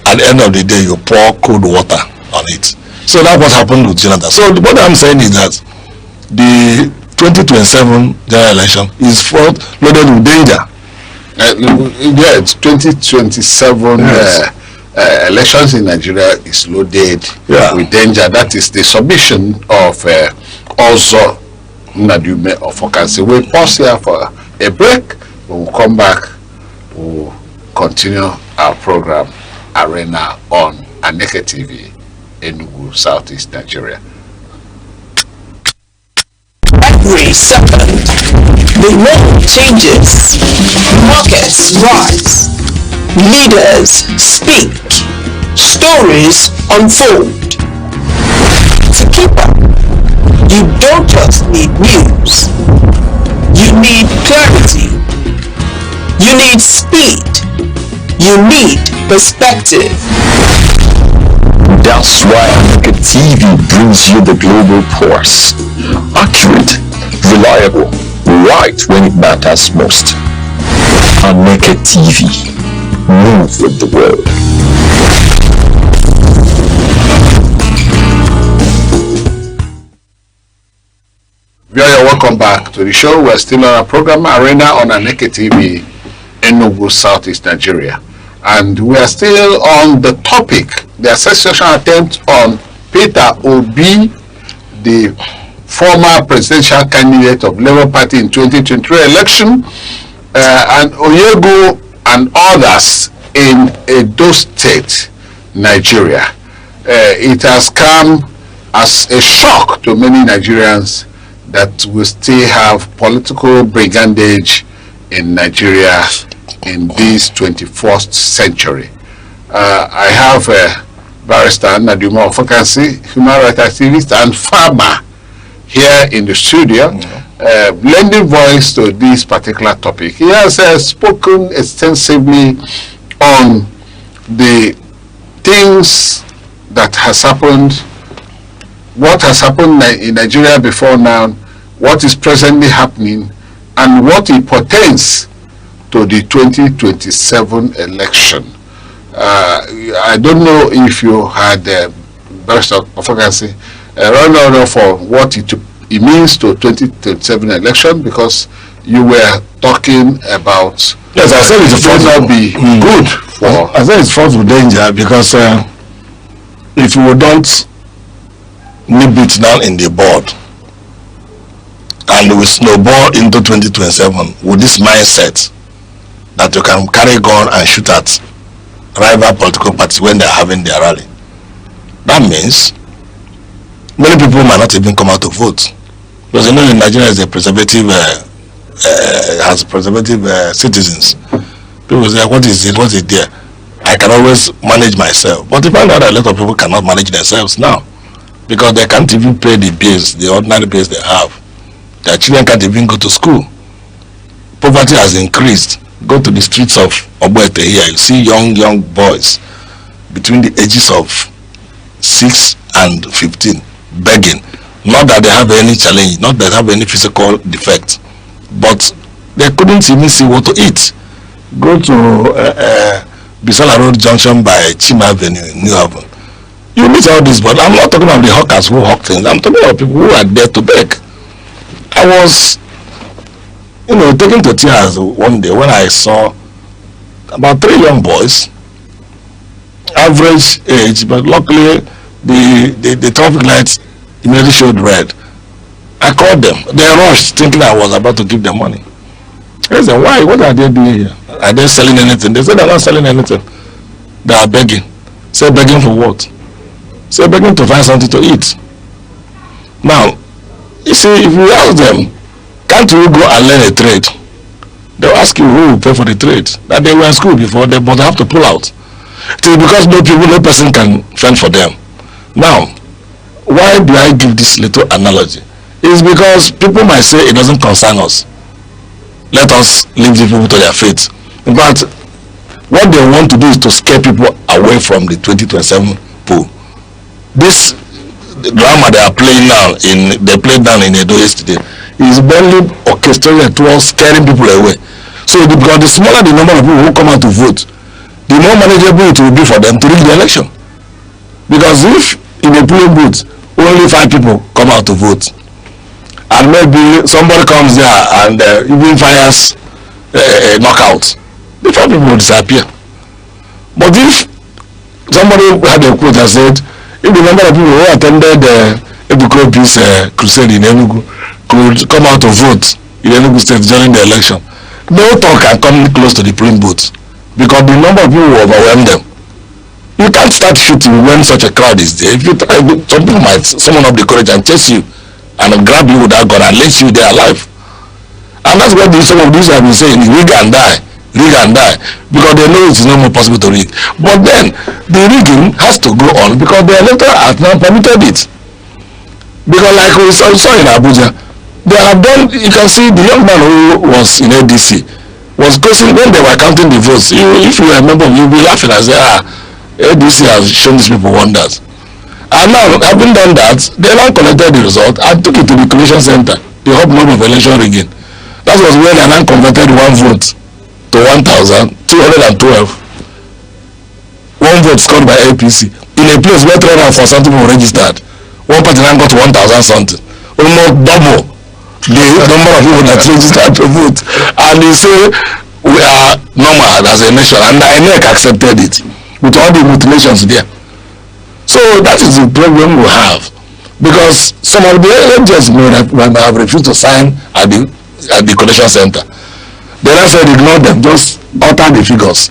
at the end of the day, you pour cold water on it. So that's what happened with Jonathan. So what I'm saying is that the 2027 general election is fraught loaded with danger.
Yeah, it's 2027 elections in Nigeria is loaded with danger. That is the submission of also Nadume of Okansi. We'll pause here for a break. When we come back, we'll continue our program Arena on Aneke TV, Enugu, Southeast Nigeria.
Every second, the world changes, markets rise, leaders speak, stories unfold. To keep up, you don't just need news, you need clarity, you need speed, you need perspective.
That's why Aneke TV brings you the global pulse. Accurate, reliable, right when it matters most. Aneke TV. Move with the world.
Welcome back to the show. We're still on our program Arena on Aneke TV, Enugu, Southeast Nigeria. And we are still on the topic, the assassination attempt on Peter Obi, the former presidential candidate of Labour Party in 2023 election, and Oyego and others in Edo State, Nigeria. It has come as a shock to many Nigerians that we still have political brigandage in Nigeria in this 21st century. I have Barrister Nadume of Okansi, human rights activist and farmer here in the studio, lending voice to this particular topic. He has spoken extensively on the things that has happened, what has happened in Nigeria before now, what is presently happening, and what it portends to the 2027 election. I don't know if you had Barrister of Okansi run over for what it means to 2027 election, because you were talking about
yes, I said it's
not be good for.
I said it's fraught with danger because if you don't nip it down in the bud and we snowball into 2027 with this mindset that you can carry gun and shoot at rival political parties when they're having their rally, that means many people might not even come out to vote, because you know in Nigeria is a preservative has preservative citizens. People say, what is it, what is there? I can always manage myself, but you find out that a lot of people cannot manage themselves now because they can't even pay the bills, the ordinary bills they have. Their children can't even go to school. Poverty has increased. Go to the streets of Obuete here, you see young boys between the ages of 6 and 15 begging. Not that they have any challenge, not that they have any physical defect, but they couldn't even see what to eat. Go to Bisala Road Junction by Chima Avenue in New Haven. You meet all this, but I'm not talking about the hawkers who hawk things. I'm talking about people who are there to beg. I was, taken to tears one day when I saw about 3 young boys, average age, but luckily the traffic lights immediately showed red. I called them. They rushed thinking I was about to give them money. I said, why? What are they doing here? Are they selling anything? They said they're not selling anything. They are begging. Say begging for what? Say begging to find something to eat. Now, you see, if you ask them, can't you go and learn a trade? They'll ask you who will pay for the trade. That they were in school before, but they have to pull out. It is because no person can fend for them. Now, why do I give this little analogy? It's because people might say it doesn't concern us. Let us leave the people to their fate. But what they want to do is to scare people away from the 2027 pool. This drama they are playing now, they played down in Edo yesterday, is barely orchestrated towards scaring people away. So because the smaller the number of people who come out to vote, the more manageable it will be for them to rig the election. Because if in a polling booth only 5 people come out to vote, and maybe somebody comes there and even fires a knockout, the 5 people will disappear. But if somebody had a quote that said, if the number of people who attended Ebuko Peace Crusade in Enugu could come out to vote in Enugu State during the election, no talk can come close to the polling booth because the number of people will overwhelm them. You can't start shooting when such a crowd is there. If you try, some people might summon up the courage and chase you and grab you with that gun and let you there alive. And that's what some of these have been saying, rig and die, because they know it is no more possible to rig. But then the rigging has to go on because the electoral has now permitted it. Because like we saw in Abuja, they have done, you can see the young man who was in ADC was causing when they were counting the votes. If you remember, you'll be laughing and say, ADC has shown these people wonders. And now, having done that, they now collected the result and took it to the collation center, the hub number of election rigging. That was where they now converted 1 vote to 1,212. 1 vote scored by APC in a place where 304 something people registered. One party now got 1,000 something, almost double the number of people that registered to vote. And they say we are normal as a nation, and Aneke accepted it with all the mutilations there. So that is the problem we have, because some of the agents may have refused to sign at the collation center. They now said ignore them, just alter the figures,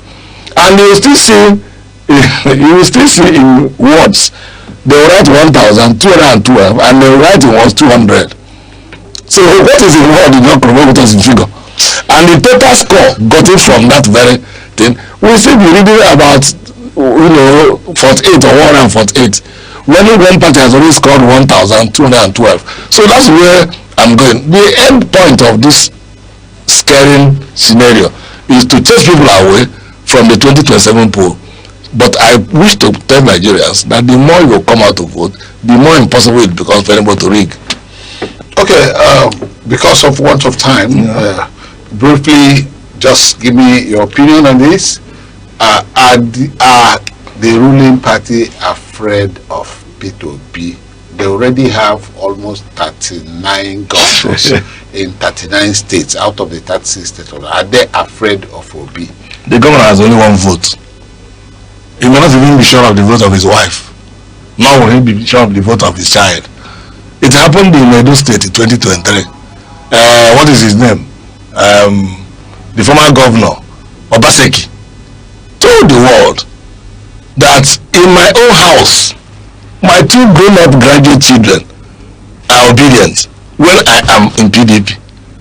and you will still see in words they will write 1,212 and they will write in words 200. So what is in word did not promote what is in figure, and the total score got it from that very thing. We still be reading about 48 or 148 when one party has already scored 1,212. So that's where I'm going. The end point of this scaring scenario is to chase people away from the 2027 poll. But I wish to tell Nigerians that the more you come out to vote, the more impossible it becomes for anybody to rig.
Okay, because of want of time, briefly, just give me your opinion on this. Are the ruling party afraid of P2P? They already have almost 39 governors in 39 states out of the 36 states. Are they afraid of Obi?
The governor has only 1 vote. He may not even be sure of the vote of his wife, nor will he be sure of the vote of his child. It happened in Edo State in 2023. What is his name? The former governor, Obaseki, told the world that in my own house, my 2 grown-up graduate children are obedient when I am in PDP.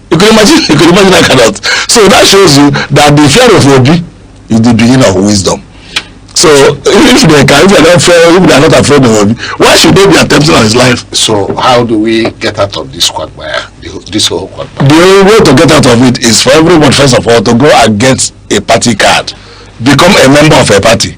You can imagine that kind of. So that shows you that the fear of Obi is the beginning of wisdom. So if they are not afraid of Obi, why should they be attempting on his life?
So how do we get out of this quagmire, this whole quagmire?
The only way to get out of it is for everyone, first of all, to go and get a party card. Become a member of a party.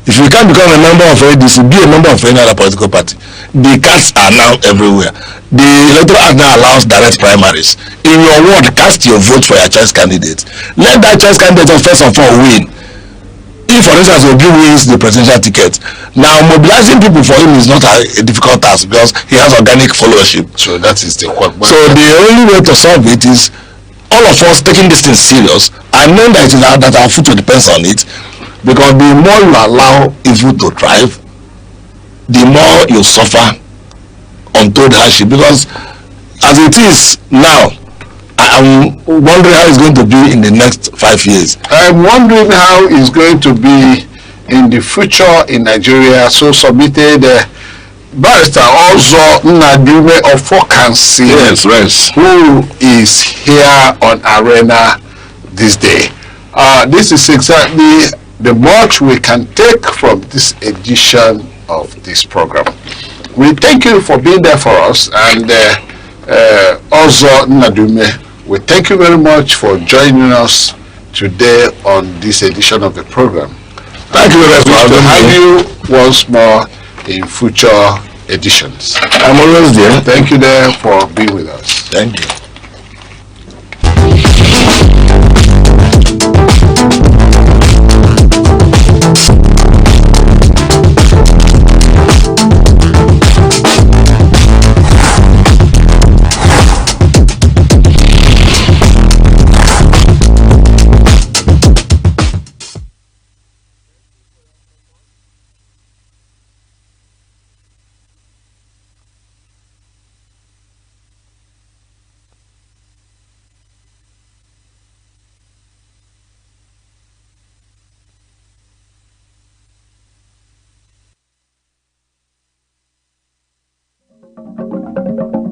If you can't become a member of ADC, be a member of any other political party. The cards are now everywhere. The electoral act now allows direct primaries. In your ward, cast your vote for your choice candidate. Let that choice candidate first of all win. If, for instance, Obi wins the presidential ticket, now mobilizing people for him is not a difficult task because he has organic followership.
So that is the quagmire.
So the only way to solve it is all of us taking this thing serious and knowing that our future depends on it. Because the more you allow evil to thrive, the more you suffer untold hardship. Because as it is now, I'm wondering how it's going to be in the next 5 years.
I'm wondering how it's going to be in the future in Nigeria. So submitted Barrister also Nadume of Fokansi,
yes,
who is here on Arena this day. This is exactly the much we can take from this edition of this program. We thank you for being there for us, and also Nadume, we thank you very much for joining us today on this edition of the program.
Thank you very much
to have you once more in future editions.
I'm always there.
Thank you there for being with us.
Thank you.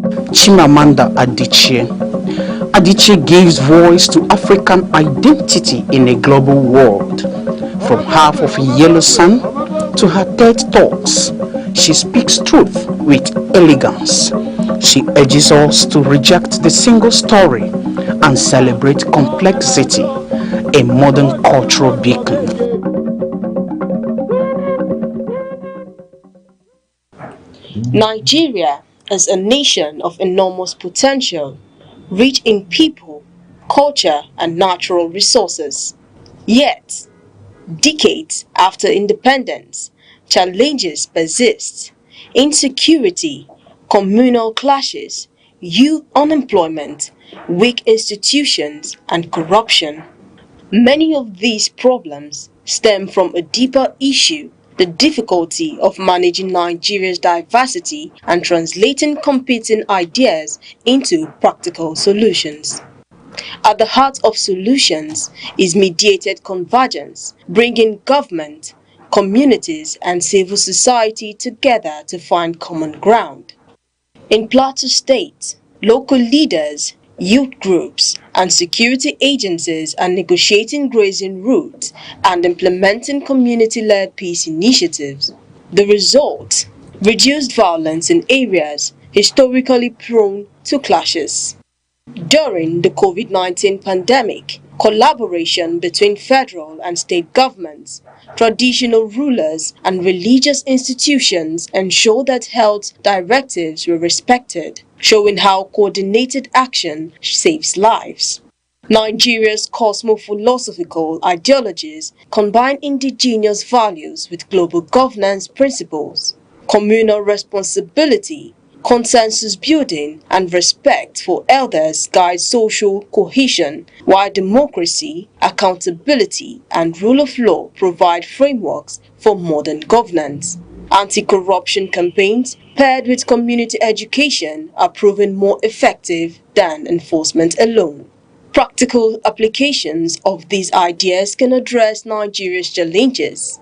Chimamanda Adichie. Adichie gives voice to African identity in a global world. From Half of a Yellow Sun to her TED Talks, she speaks truth with elegance. She urges us to reject the single story and celebrate complexity, a modern cultural beacon.
Nigeria is a nation of enormous potential, rich in people, culture, and natural resources. Yet, decades after independence, challenges persist. Insecurity, communal clashes, youth unemployment, weak institutions, and corruption. Many of these problems stem from a deeper issue: the difficulty of managing Nigeria's diversity and translating competing ideas into practical solutions. At the heart of solutions is mediated convergence, bringing government, communities, and civil society together to find common ground. In Plateau State, local leaders, youth groups, and security agencies are negotiating grazing routes and implementing community-led peace initiatives. The result? Reduced violence in areas historically prone to clashes. During the COVID-19 pandemic, collaboration between federal and state governments, traditional rulers, and religious institutions ensured that health directives were respected, showing how coordinated action saves lives. Nigeria's cosmo-philosophical ideologies combine indigenous values with global governance principles. Communal responsibility, consensus building, and respect for elders guide social cohesion, while democracy, accountability, and rule of law provide frameworks for modern governance. Anti-corruption campaigns paired with community education are proven more effective than enforcement alone. Practical applications of these ideas can address Nigeria's challenges.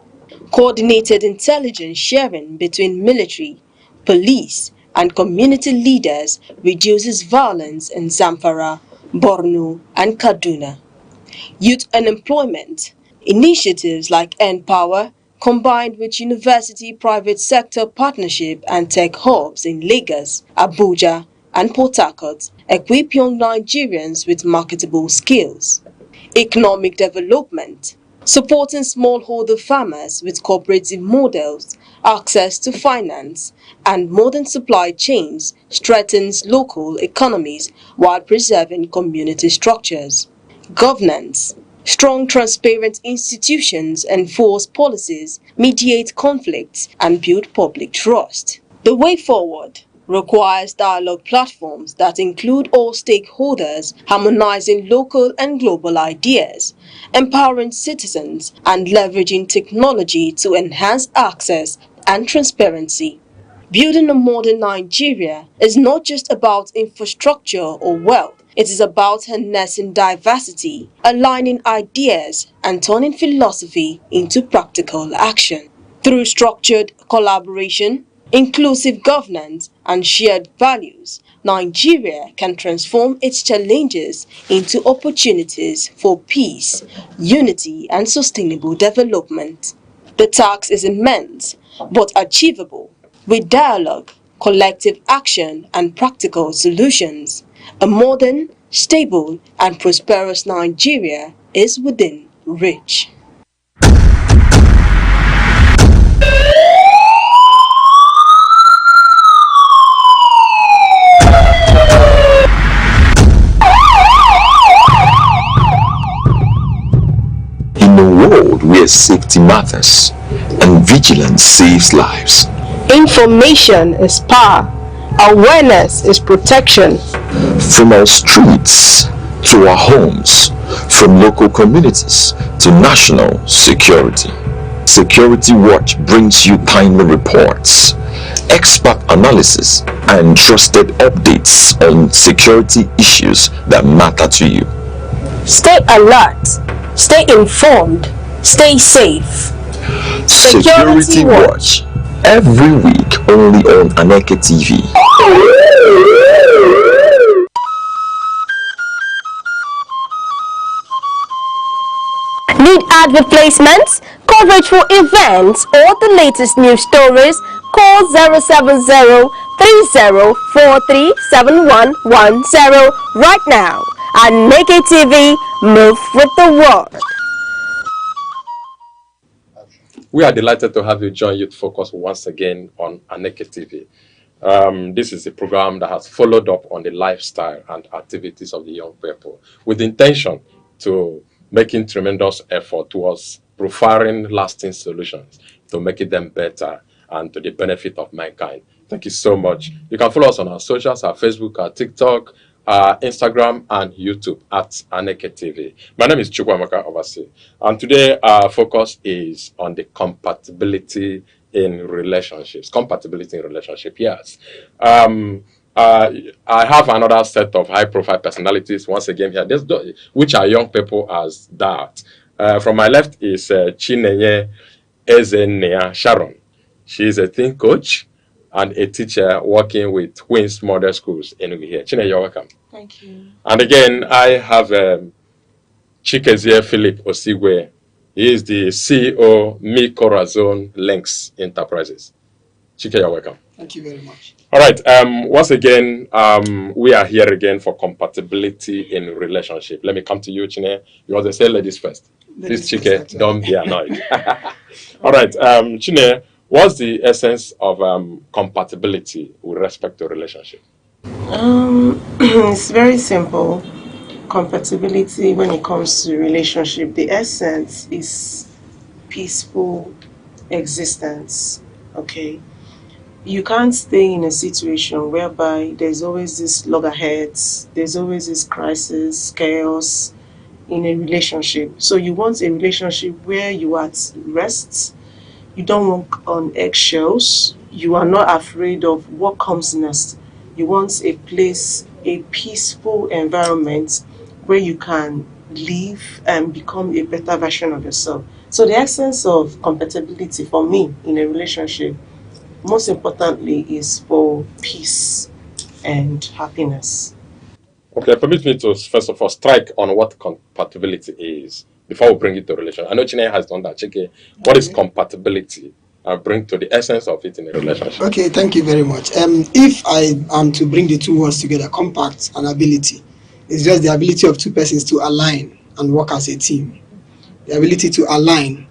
Coordinated intelligence sharing between military, police, and community leaders reduces violence in Zamfara, Borno, and Kaduna. Youth unemployment initiatives like N-Power, combined with university private sector partnership and tech hubs in Lagos, Abuja, and Port Harcourt, equip young Nigerians with marketable skills. Economic development, supporting smallholder farmers with cooperative models, access to finance, and modern supply chains strengthens local economies while preserving community structures. Governance, strong transparent institutions enforce policies, mediate conflicts, and build public trust. The way forward requires dialogue platforms that include all stakeholders, harmonizing local and global ideas, empowering citizens, and leveraging technology to enhance access and transparency. Building a modern Nigeria is not just about infrastructure or wealth. It is about harnessing diversity, aligning ideas, and turning philosophy into practical action. Through structured collaboration, inclusive governance, and shared values, Nigeria can transform its challenges into opportunities for peace, unity, and sustainable development. The task is immense, but achievable. With dialogue, collective action, and practical solutions, a modern, stable, and prosperous Nigeria is within reach.
In a world where safety matters and vigilance saves lives,
Information is power. Awareness is protection.
from our streets to our homes, from local communities to national security, Security Watch brings you timely reports, expert analysis, and trusted updates on security issues that matter to you.
Stay alert. Stay informed. Stay safe.
Security Watch, every week only on Aneke TV.
Need advert placements, coverage for events, or the latest news stories? Call 070-3043-7110 right now. Aneke TV, move with the world.
We are delighted to have you join Youth Focus once again on Aneke TV. This is a program that has followed up on the lifestyle and activities of the young people with the intention to making tremendous effort towards profiling lasting solutions to making them better and to the benefit of mankind. Thank you so much. You can follow us on our socials, our Facebook, our TikTok, Instagram, and YouTube at Aneke TV. My name is Chukwamaka Obasi, and today our focus is on the compatibility in relationships. Compatibility in relationship, yes. I have another set of high-profile personalities once again here, which are young people as that. From my left is Chinenye Ezenea Sharon. She is a teen coach and a teacher working with Queen's Model Schools in here. Chinenye, you're welcome.
Thank you.
And again, I have Chikezie Philip Osigwe. He is the CEO, Mi Corazon Links Enterprises. Chike, you're welcome.
Thank you very much.
All right. Once again, we are here again for compatibility in relationship. Let me come to you, Chine. You want to say ladies first. Please, Chike, don't be annoyed. All right. Chine, what's the essence of compatibility with respect to relationship?
It's very simple. Compatibility when it comes to relationship, the essence is peaceful existence. Okay, you can't stay in a situation whereby there's always this loggerheads, there's always this crisis, chaos in a relationship. So you want a relationship where you are at rest, you don't walk on eggshells, you are not afraid of what comes next. You want a place, a peaceful environment where you can live and become a better version of yourself. So the essence of compatibility for me in a relationship, most importantly, is for peace and happiness.
Okay, permit me to first of all strike on what compatibility is before we bring it to relation. I know Chineke has done that. Chike, what is compatibility? And bring to the essence of it in a relationship.
Okay, thank you very much. If I am to bring the two words together, compact and ability, it's just the ability of two persons to align and work as a team. The ability to align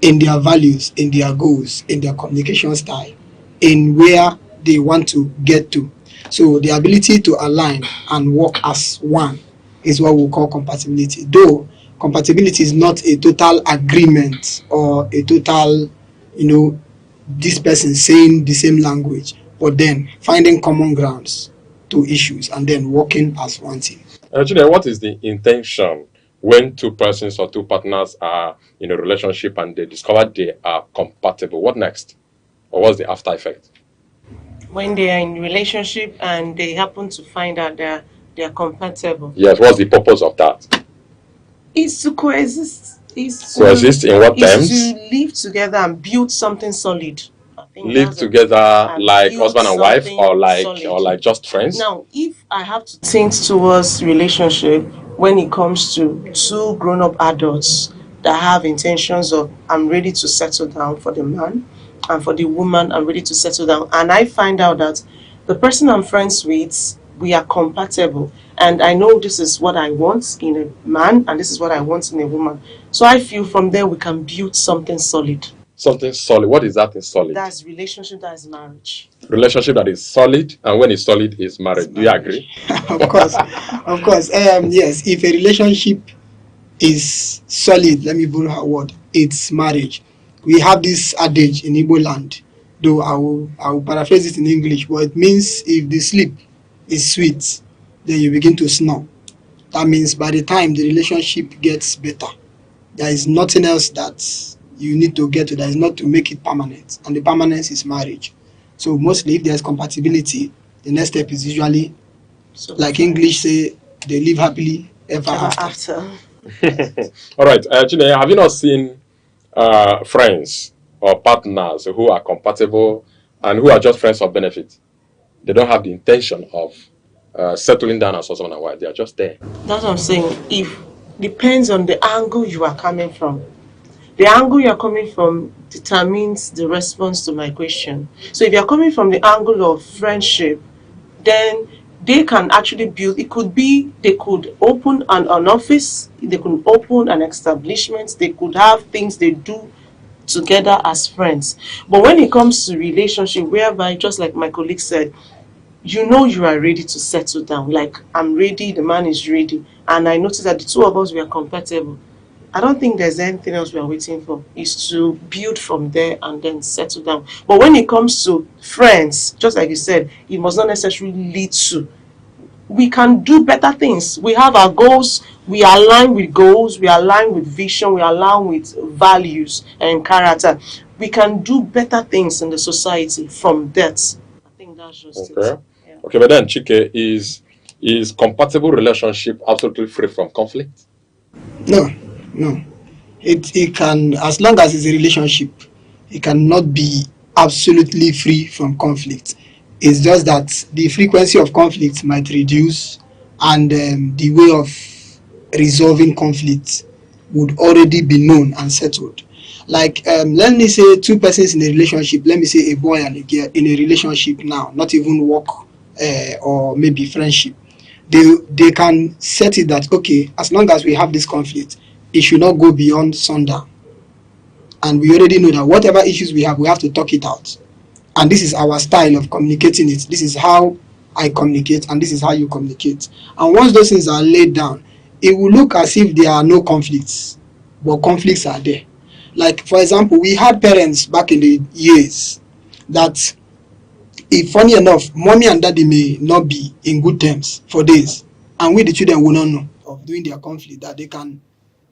in their values, in their goals, in their communication style, in where they want to get to. So the ability to align and work as one is what we call compatibility. Though compatibility is not a total agreement or a total, this person saying the same language, but then finding common grounds to issues and then working as one team.
Actually, what is the intention when two persons or two partners are in a relationship and they discover they are compatible? What next? Or what's the after effect?
When they are in a relationship and they happen to find out that they are compatible.
Yes, what's the purpose of that?
It's to coexist.
Coexist in what terms?
To live together and build something solid.
Live together like husband and wife, or like just friends?
Now, if I have to think towards relationship when it comes to two grown-up adults that have intentions of I'm ready to settle down for the man, and for the woman I'm ready to settle down, and I find out that the person I'm friends with, we are compatible, and I know this is what I want in a man and this is what I want in a woman. So I feel from there we can build something solid.
Something solid. What is that in solid?
That's relationship, that is marriage.
Relationship that is solid, and when it's solid is marriage. Do you agree?
Of course. Yes, if a relationship is solid, let me borrow her word, it's marriage. We have this adage in Igbo land, though I will paraphrase it in English, but it means if the sleep is sweet, then you begin to snore. That means by the time the relationship gets better, there is nothing else that you need to get to, that is not to make it permanent, and the permanence is marriage. So mostly if there's compatibility, the next step is usually, like English say, they live happily ever after.
All right, Chine, have you not seen friends or partners who are compatible and who are just friends of benefit? They don't have the intention of settling down as husband and wife. They are just there.
That's what I'm saying. If depends on the angle you are coming from. The angle you are coming from determines the response to my question. So if you are coming from the angle of friendship, then they can actually build, it could be they could open an office, they could open an establishment, they could have things they do together as friends. But when it comes to relationship, whereby, just like my colleague said, you know you are ready to settle down. Like, I'm ready, the man is ready. And I noticed that the two of us were compatible. I don't think there's anything else we are waiting for. Is to build from there and then settle down. But when it comes to friends, just like you said, it must not necessarily lead to. We can do better things. We have our goals. We align with goals. We align with vision. We align with values and character. We can do better things in the society from that. I think that's just
Okay.
it. Yeah.
Okay, but then Chike, is compatible relationship absolutely free from conflict?
No, no. It can, as long as it's a relationship, it cannot be absolutely free from conflict. It's just that the frequency of conflict might reduce, and the way of resolving conflict would already be known and settled. Like, let me say two persons in a relationship, let me say a boy and a girl in a relationship now, not even work or maybe friendship. They can set it that, okay, as long as we have this conflict, it should not go beyond sundown. And we already know that whatever issues we have to talk it out. And this is our style of communicating it. This is how I communicate, and this is how you communicate. And once those things are laid down, it will look as if there are no conflicts, but conflicts are there. Like, for example, we had parents back in the years that, if funny enough, mommy and daddy may not be in good terms for days, and we the children will not know of doing their conflict, that they can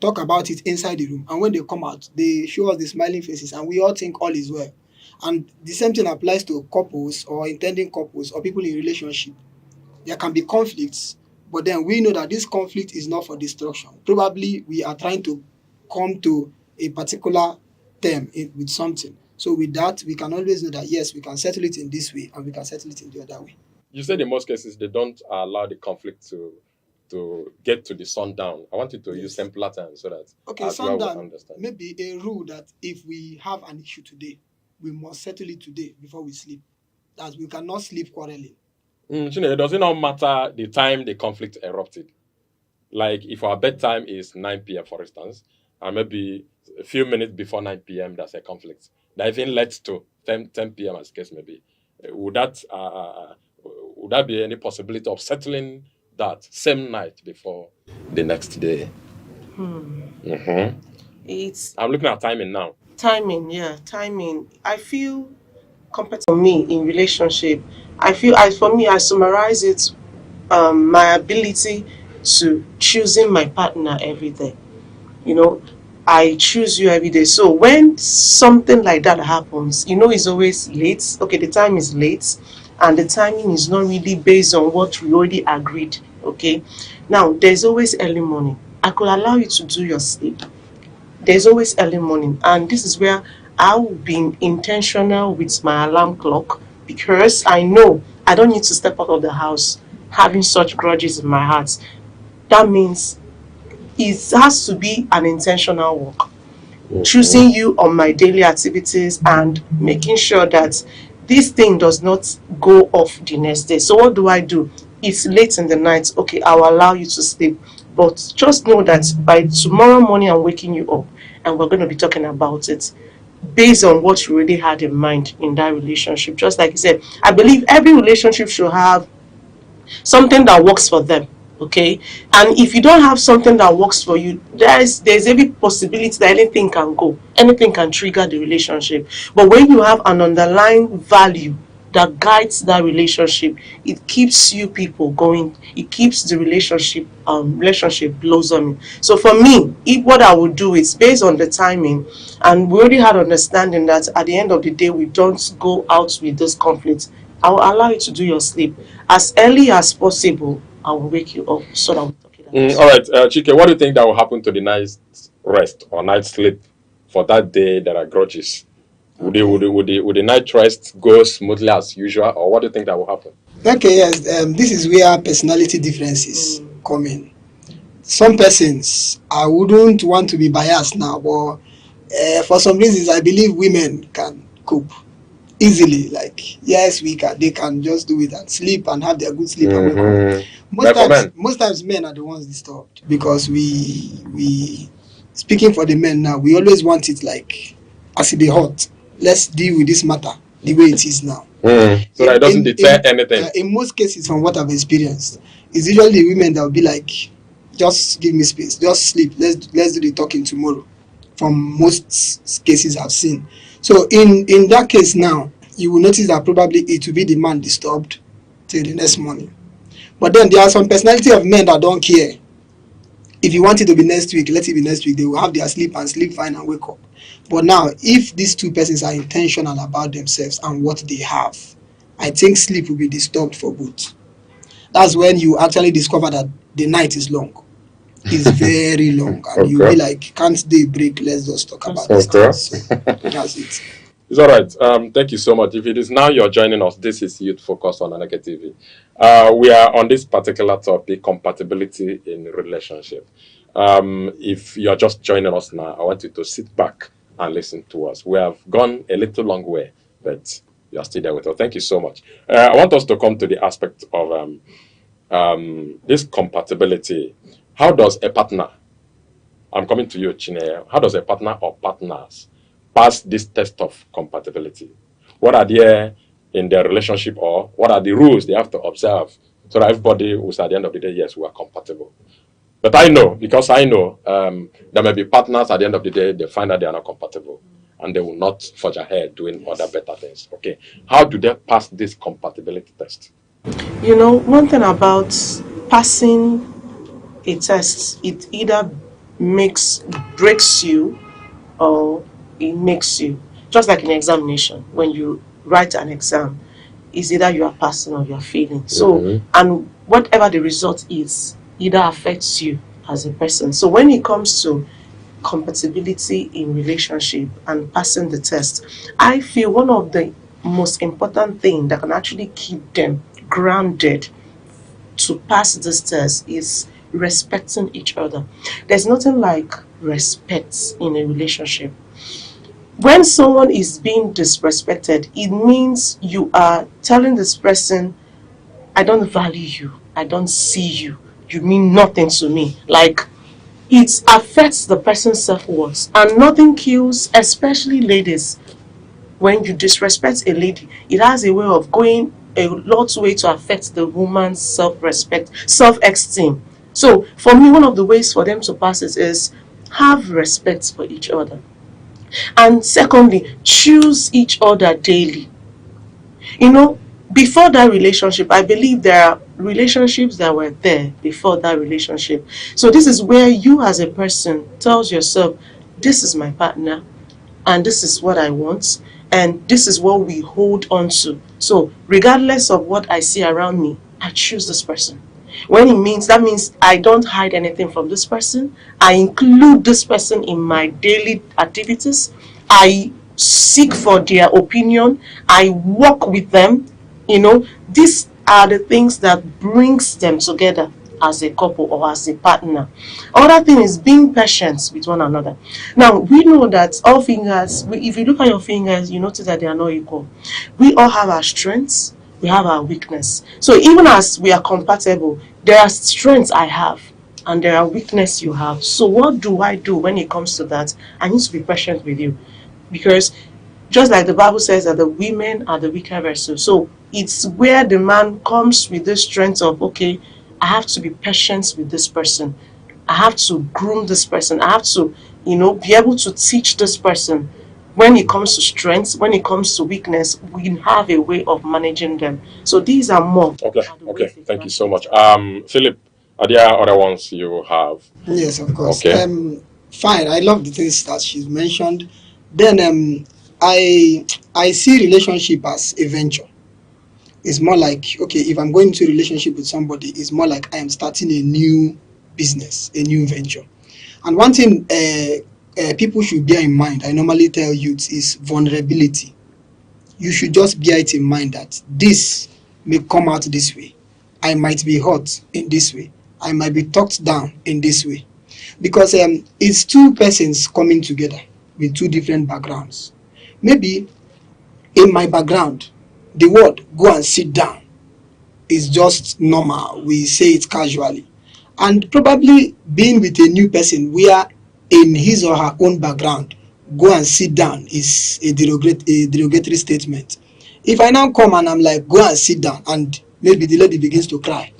talk about it inside the room, and when they come out, they show us the smiling faces, and we all think all is well. And the same thing applies to couples or intending couples or people in relationship. There can be conflicts, but then we know that this conflict is not for destruction. Probably we are trying to come to a particular term with something. So with that, we can always know that, yes, we can settle it in this way and we can settle it in the other way.
You said in most cases they don't allow the conflict to get to the sundown. I want you to use simpler terms so that
Okay,
as well will
sundown,
understand.
maybe a rule that if we have an issue today, we must settle it today before we sleep. That we cannot sleep quarreling.
Does it not matter the time the conflict erupted? Like, if our bedtime is 9 p.m., for instance, and maybe a few minutes before 9 p.m., there's a conflict that even led to 10 p.m. as case may be. Would that be any possibility of settling that same night before the next day?
It's
I'm looking at timing now.
timing, yeah, timing. I feel compared to me in relationship, for me, I summarize it, my ability to choosing my partner every day. You know, I choose you every day. So when something like that happens, it's always late. Okay, the time is late, and the timing is not really based on what we already agreed. Okay, now there's always early morning. I could allow you to do your sleep. There's always early morning, and this is where I will be intentional with my alarm clock, because I know I don't need to step out of the house having such grudges in my heart. That means it has to be an intentional work. Choosing you on my daily activities and making sure that this thing does not go off the next day. So what do? It's late in the night. Okay, I'll allow you to sleep. But just know that by tomorrow morning I'm waking you up and we're going to be talking about it based on what you already had in mind in that relationship. Just like you said, I believe every relationship should have something that works for them. Okay, and if you don't have something that works for you, there's every possibility that anything can trigger the relationship. But when you have an underlying value that guides that relationship, it keeps you people going. It keeps the relationship blossoming. So for me, what I would do is based on the timing, and we already had understanding that at the end of the day we don't go out with this conflict. I will allow you to do your sleep as early as possible. I will wake you up so that we talk it out.
All right, Chike, what do you think that will happen to the night's rest or night sleep for that day that are grudges? Would the night rest go smoothly as usual, or what do you think that will happen?
Okay, yes, this is where personality differences come in. some persons, I wouldn't want to be biased now, but for some reasons, I believe women can cope easily. Like, yes, they can just do it and sleep and have their good sleep and wake up. Most times men are the ones disturbed, because we speaking for the men now, we always want it like as it be hot. Let's deal with this matter the way it is now.
So that it doesn't deter anything.
In most cases, from what I've experienced, it's usually the women that will be like, just give me space, just sleep, let's do the talking tomorrow. From most cases I've seen. So in that case now, you will notice that probably it will be the man disturbed till the next morning. But then there are some personality of men that don't care. If you want it to be next week, let it be next week. They will have their sleep and sleep fine and wake up. But now, if these two persons are intentional about themselves and what they have, I think sleep will be disturbed for both. That's when you actually discover that the night is long. It's very long. And you'll be like, can't they break? Let's just talk about this. So that's it.
It's all right. Thank you so much. If it is now you're joining us, this is Youth Focus on Aneke TV. We are on this particular topic, compatibility in relationship. If you're just joining us now, I want you to sit back and listen to us. We have gone a little long way, but you are still there with us. Thank you so much. I want us to come to the aspect of this compatibility. How does a partner, I'm coming to you, Chineye, how does a partner or partners pass this test of compatibility? What are there in their relationship, or what are the rules they have to observe so that everybody will say at the end of the day, yes, we are compatible? But I know, because I know there may be partners at the end of the day, they find that they are not compatible and they will not forge ahead doing other better things. Okay, how do they pass this compatibility test?
You know, one thing about passing a test, it either breaks you or it makes you. Just like an examination, when you write an exam, it's either you are passing or you are failing. So, and whatever the result is, either affects you as a person. So when it comes to compatibility in relationship and passing the test, I feel one of the most important things that can actually keep them grounded to pass this test is respecting each other. There's nothing like respect in a relationship. When someone is being disrespected, it means you are telling this person, I don't value you, I don't see you, you mean nothing to me. Like, it affects the person's self-worth, and nothing kills, especially ladies. When you disrespect a lady, it has a way of going a lot way to affect the woman's self-respect, self-esteem. So for me, one of the ways for them to pass it is have respect for each other. And secondly, choose each other daily. You know, before that relationship, I believe there are relationships that were there before that relationship. So this is where you as a person tells yourself, this is my partner and this is what I want and this is what we hold on to. So regardless of what I see around me, I choose this person. When it means, that means I don't hide anything from this person. I include this person in my daily activities. I seek for their opinion. I work with them. You know, these are the things that brings them together as a couple or as a partner. Other thing is being patient with one another. Now, we know that all fingers, if you look at your fingers, you notice that they are not equal. We all have our strengths. We have our weakness. So even as we are compatible, there are strengths I have and there are weaknesses you have. So what do I do when it comes to that? I need to be patient with you, because just like the Bible says that the women are the weaker vessel. So it's where the man comes with the strength of, okay, I have to be patient with this person. I have to groom this person. I have to, you know, be able to teach this person. When it comes to strengths, when it comes to weakness, we have a way of managing them. So these are more.
Okay. Thank you so much. Philip, are there other ones you have?
Yes, of course.
Okay.
Fine. I love the things that she's mentioned. Then I see relationship as a venture. It's more like, okay, if I'm going into a relationship with somebody, it's more like I am starting a new business, a new venture. And one thing people should bear in mind, I normally tell youth, is vulnerability. You should just bear it in mind that this may come out this way. I might be hurt in this way. I might be talked down in this way. Because it's two persons coming together with two different backgrounds. Maybe in my background, the word go and sit down is just normal. We say it casually. And probably being with a new person where in his or her own background, go and sit down is a derogatory statement. If I now come and I'm like, go and sit down, and maybe the lady begins to cry,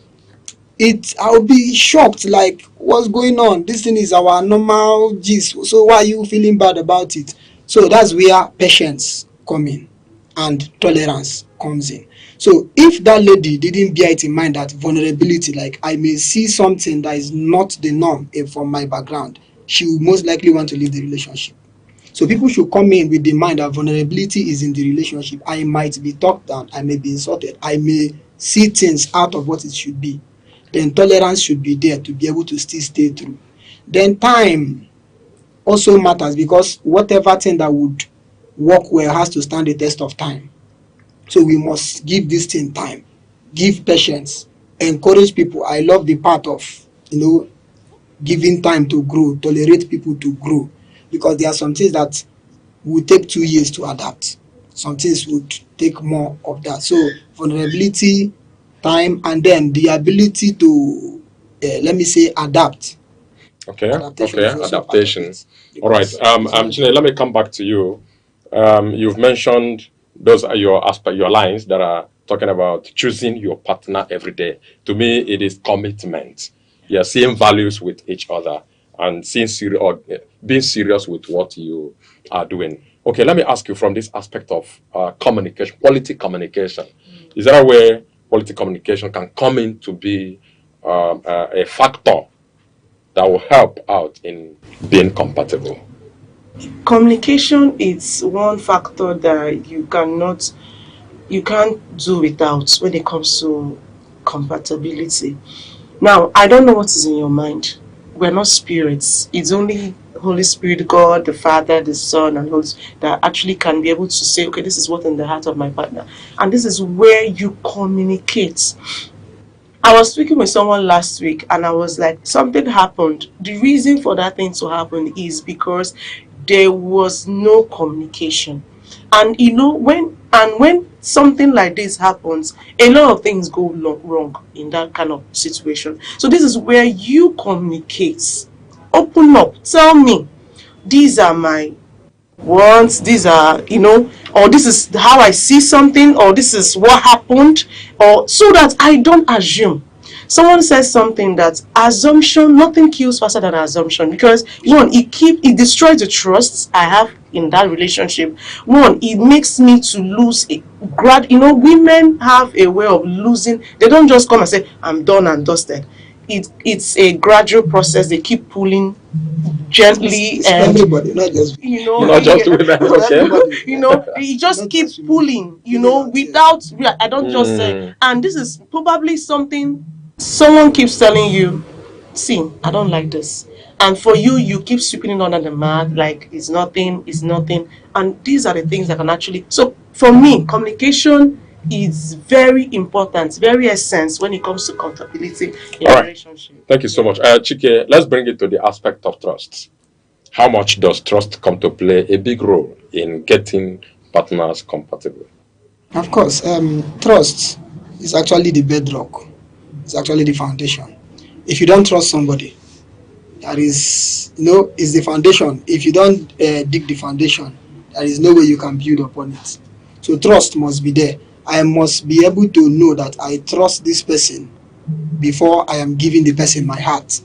I'll be shocked, like, what's going on? This thing is our normal gist, so why are you feeling bad about it? So that's where patience come in and tolerance comes in. So if that lady didn't bear it in mind that vulnerability, like I may see something that is not the norm from my background, she will most likely want to leave the relationship. So people should come in with the mind that vulnerability is in the relationship. I might be talked down, I may be insulted, I may see things out of what it should be. Then tolerance should be there to be able to still stay through. Then time also matters, because whatever thing that would work well has to stand the test of time. So we must give this thing time, give patience, encourage people. I love the part of, giving time to grow, tolerate people to grow, because there are some things that will take 2 years to adapt. Some things would take more of that. So vulnerability, time, and then the ability to, let me say, adapt.
Okay,
Adaptation
okay,
is also
adaptation.
part of it,
All right,
because
Chine, let me come back to you. You've mentioned those are your lines that are talking about choosing your partner every day. To me, it is commitment. You're seeing values with each other and being serious with what you are doing. Okay, let me ask you from this aspect of communication, quality communication. Is there a way quality communication can come in to be a factor that will help out in being compatible?
Communication is one factor that you can't do without when it comes to compatibility. Now, I don't know what is in your mind. We're not spirits. It's only Holy Spirit, God, the Father, the Son, and Holy Spirit that actually can be able to say, okay, this is what in the heart of my partner. And this is where you communicate. I was speaking with someone last week and I was like, something happened. The reason for that thing to happen is because there was no communication. And when something like this happens, a lot of things go wrong in that kind of situation. So this is where you communicate. Open up. Tell me, these are my wants, these are, or this is how I see something, or this is what happened, or so that I don't assume. Someone says something that assumption, nothing kills faster than assumption, because one, it destroys the trust I have in that relationship. One, it makes me to lose women have a way of losing. They don't just come and say, I'm done and dusted. It's a gradual process. They keep pulling gently,
it's
and
everybody, not just
Not just women, okay.
everybody.
you just keep pulling, without, I don't just say. And this is probably something someone keeps telling you, see, I don't like this, and for you keep sweeping it under the mat like it's nothing. And these are the things that can actually, so for me, communication is very important, very essence when it comes to compatibility in a relationship.
Thank you so much. Chike, let's bring it to the aspect of trust. How much does trust come to play a big role in getting partners compatible?
Of course, trust is actually the bedrock. It's actually the foundation. If you don't trust somebody, that is, is the foundation. If you don't dig the foundation, there is no way you can build upon it. So trust must be there. I must be able to know that I trust this person before I am giving the person my heart.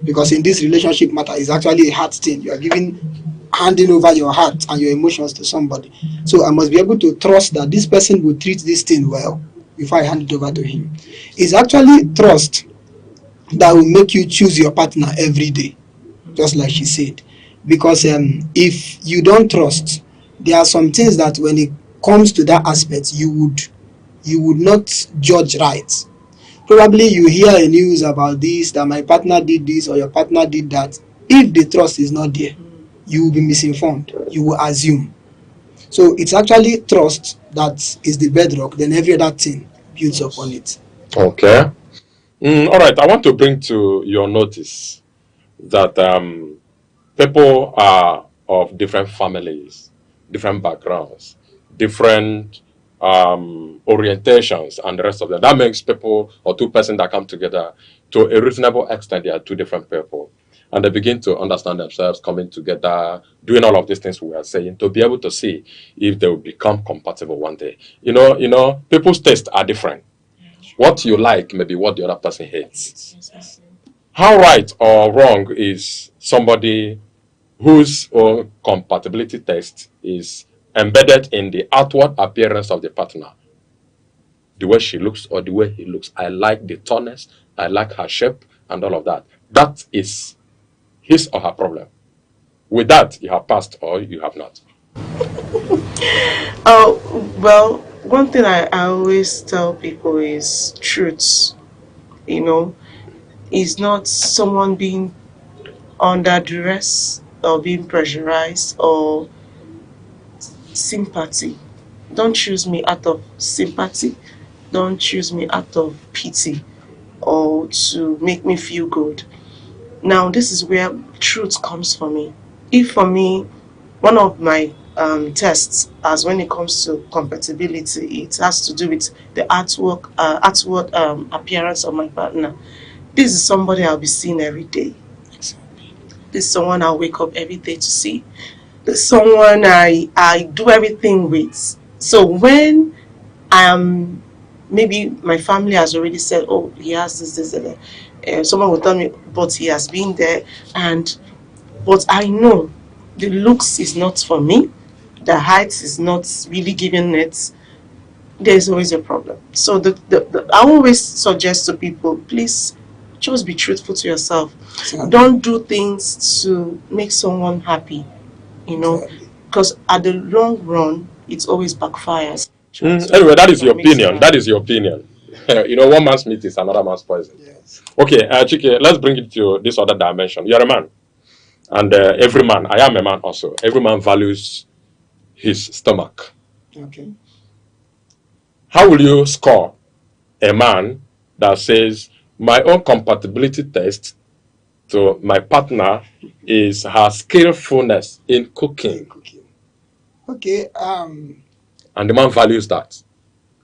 Because in this relationship matter, is actually a heart thing. You are handing over your heart and your emotions to somebody. So I must be able to trust that this person will treat this thing well before I hand it over to him. It's actually trust that will make you choose your partner every day, just like she said. Because if you don't trust, there are some things that when it comes to that aspect, you would not judge right. Probably you hear a news about this, that my partner did this or your partner did that. If the trust is not there, you will be misinformed. You will assume. So it's actually trust that is the bedrock, then every other thing builds upon it.
Okay. All right, I want to bring to your notice that people are of different families, different backgrounds, different orientations, and the rest of them. That makes people or two persons that come together to a reasonable extent, they are two different people. And they begin to understand themselves, coming together, doing all of these things we are saying, to be able to see if they will become compatible one day. You know, people's tastes are different. What you like may be what the other person hates. How right or wrong is somebody whose own compatibility test is embedded in the outward appearance of the partner? The way she looks or the way he looks. I like the tallness, I like her shape, and all of that. That is his or her problem. With that, you have passed or you have not.
Well, one thing I always tell people is truth. You know, is not someone being under duress or being pressurized or sympathy. Don't choose me out of sympathy. Don't choose me out of pity or to make me feel good. Now, this is where truth comes for me. If for me, one of my tests, as when it comes to compatibility, it has to do with the outward appearance of my partner. This is somebody I'll be seeing every day. This is someone I'll wake up every day to see. This is someone I do everything with. So when maybe my family has already said, oh, he has this, someone will tell me, but he has been there, but I know the looks is not for me, the height is not really giving it. There's always a problem. So I always suggest to people, please just be truthful to yourself. Don't do things to make someone happy, because at the long run, it always backfires.
Anyway, that is your opinion. That is your opinion. One man's meat is another man's poison. Yes. Okay, Chike, let's bring it to this other dimension. You're a man. And every man, I am a man also, every man values his stomach.
Okay.
How will you score a man that says, my own compatibility test to my partner is her skillfulness in cooking?
Okay.
And the man values that.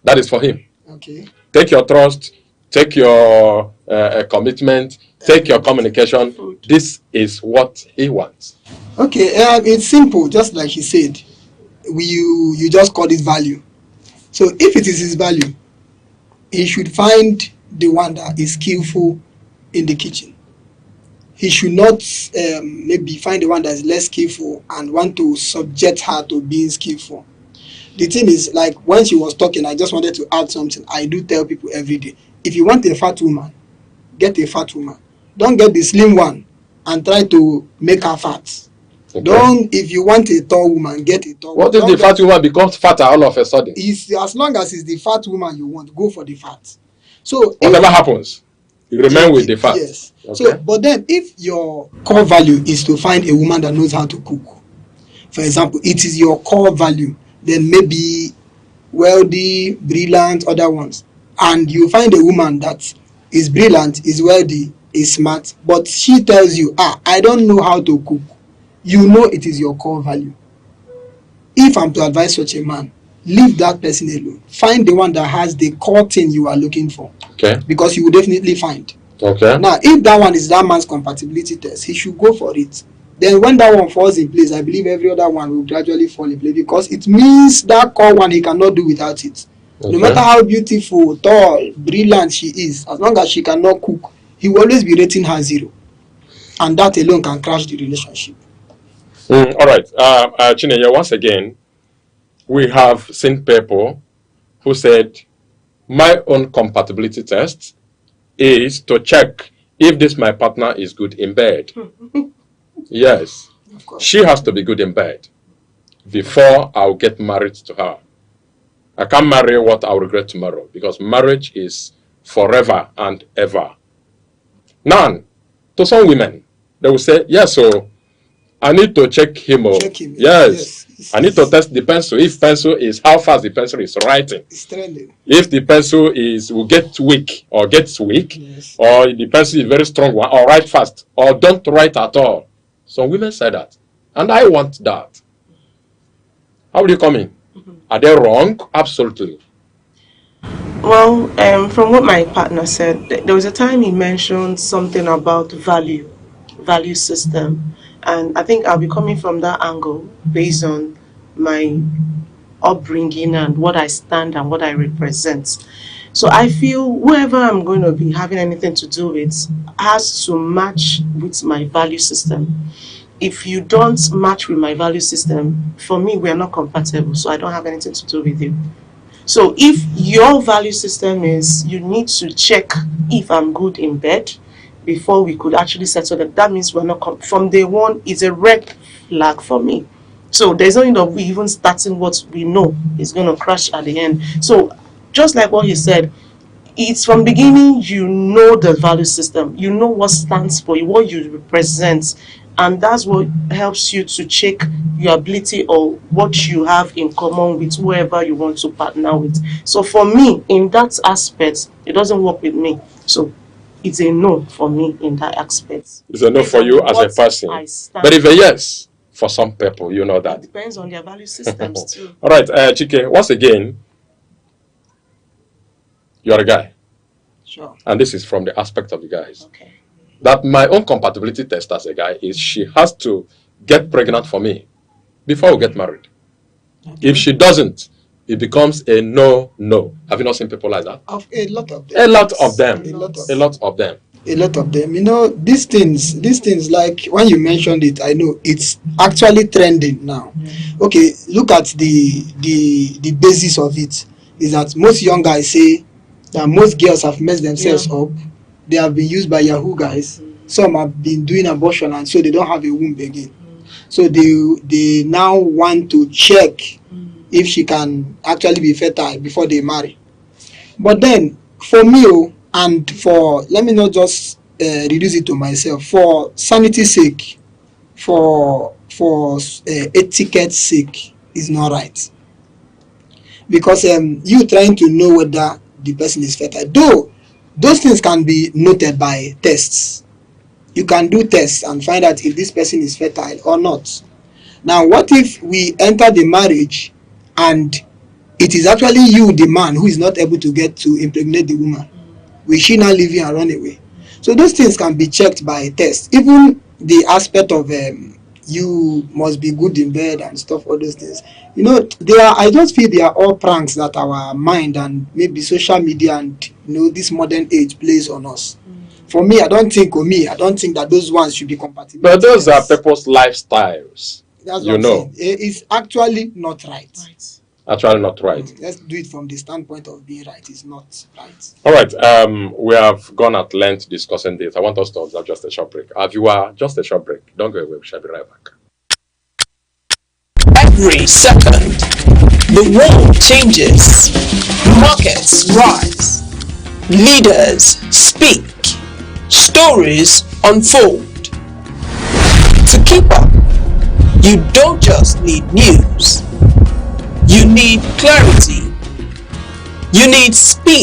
That is for him.
Okay.
Take your trust, take your commitment, take your communication. This is what he wants.
Okay, it's simple, just like he said. You just call it value. So if it is his value, he should find the one that is skillful in the kitchen. He should not maybe find the one that is less skillful and want to subject her to being skillful. The thing is, like when she was talking, I just wanted to add something. I do tell people every day, if you want a fat woman, get a fat woman. Don't get the slim one and try to make her fat. Okay. If you want a tall woman, get a tall
woman. What if the fat woman becomes fatter all of a sudden?
As long as it's the fat woman you want, go for the fat. So
whatever happens, you remain with the fat.
Yes. Okay. So, but then if your core value is to find a woman that knows how to cook, for example, it is your core value, then maybe wealthy, brilliant, other ones. And you find a woman that is brilliant, is wealthy, is smart, but she tells you, I don't know how to cook. You know it is your core value. If I'm to advise such a man, leave that person alone. Find the one that has the core thing you are looking for.
Okay.
Because you will definitely find.
Okay.
Now, if that one is that man's compatibility test, he should go for it. Then when that one falls in place, I believe every other one will gradually fall in place, because it means that core one he cannot do without it. Okay. No matter how beautiful, tall, brilliant she is, as long as she cannot cook, he will always be rating her 0. And that alone can crash the relationship.
All right. Chinenye, once again, we have seen people who said, my own compatibility test is to check if this my partner is good in bed. Yes. She has to be good in bed before I'll get married to her. I can't marry what I'll regret tomorrow, because marriage is forever and ever. Now, to some women, they will say, yes, so I need to check him.
Check him.
Yes. I need to test the pencil. If pencil is how fast the pencil is writing.
It's trending.
If the pencil will get weak or gets weak,
yes.
or the pencil is very strong one, or write fast, or don't write at all. Some women say that. And I want that. How will you come in? Are they wrong? Absolutely.
Well, from what my partner said, there was a time he mentioned something about value system. And I think I'll be coming from that angle based on my upbringing and what I stand and what I represent. So I feel whoever I'm going to be having anything to do with has to match with my value system. If you don't match with my value system, for me, we are not compatible. So I don't have anything to do with you. So if your value system is you need to check if I'm good in bed before we could actually settle that means we're not from day one. It's a red flag for me. So there's no need of we even starting what we know is going to crash at the end. So just like what he said, it's from beginning you know the value system, you know what stands for you, what you represent, and that's what helps you to check your ability or what you have in common with whoever you want to partner with. So for me, in that aspect, it doesn't work with me. So it's a no for me in that aspect.
It's a no for you as a person. But if a yes for some people, you know that.
It depends on their value systems too.
All right, Chike, once again, you're a guy.
Sure.
And this is from the aspect of the guys.
Okay.
That my own compatibility test as a guy is she has to get pregnant for me before we get married. Okay. If she doesn't, it becomes a no. Have you not seen people like that?
A lot of them.
A lot of them.
A lot of them. You know, these things like when you mentioned it, I know it's actually trending now. Okay, look at the basis of it is that most young guys say that most girls have messed themselves up. They have been used by Yahoo guys. Some have been doing abortion and so they don't have a womb again. So they now want to check if she can actually be fertile before they marry. But then for me, and for, let me not just reduce it to myself, for sanity's sake, for etiquette's sake, is not right. Because you trying to know whether the person is fertile, though those things can be noted by tests. You can do tests and find out if this person is fertile or not. Now, what if we enter the marriage and it is actually you, the man, who is not able to get to impregnate the woman? Will she now leave you and run away? So those things can be checked by tests. Even the aspect of you must be good in bed and stuff, all those things. You know, I just feel they are all pranks that our mind and maybe social media and this modern age plays on us. For me, I don't think that those ones should be compatible.
But those are people's lifestyles.
That's what I'm saying. It's actually not right.
Actually not right.
Let's do it from the standpoint of being right. It's not right.
All right. We have gone at length discussing this. I want us to observe just a short break. Just a short break. Don't go away. We shall be right back.
Every second, the world changes. Markets rise. Leaders speak. Stories unfold. To keep up, you don't just need news. You need clarity. You need speed.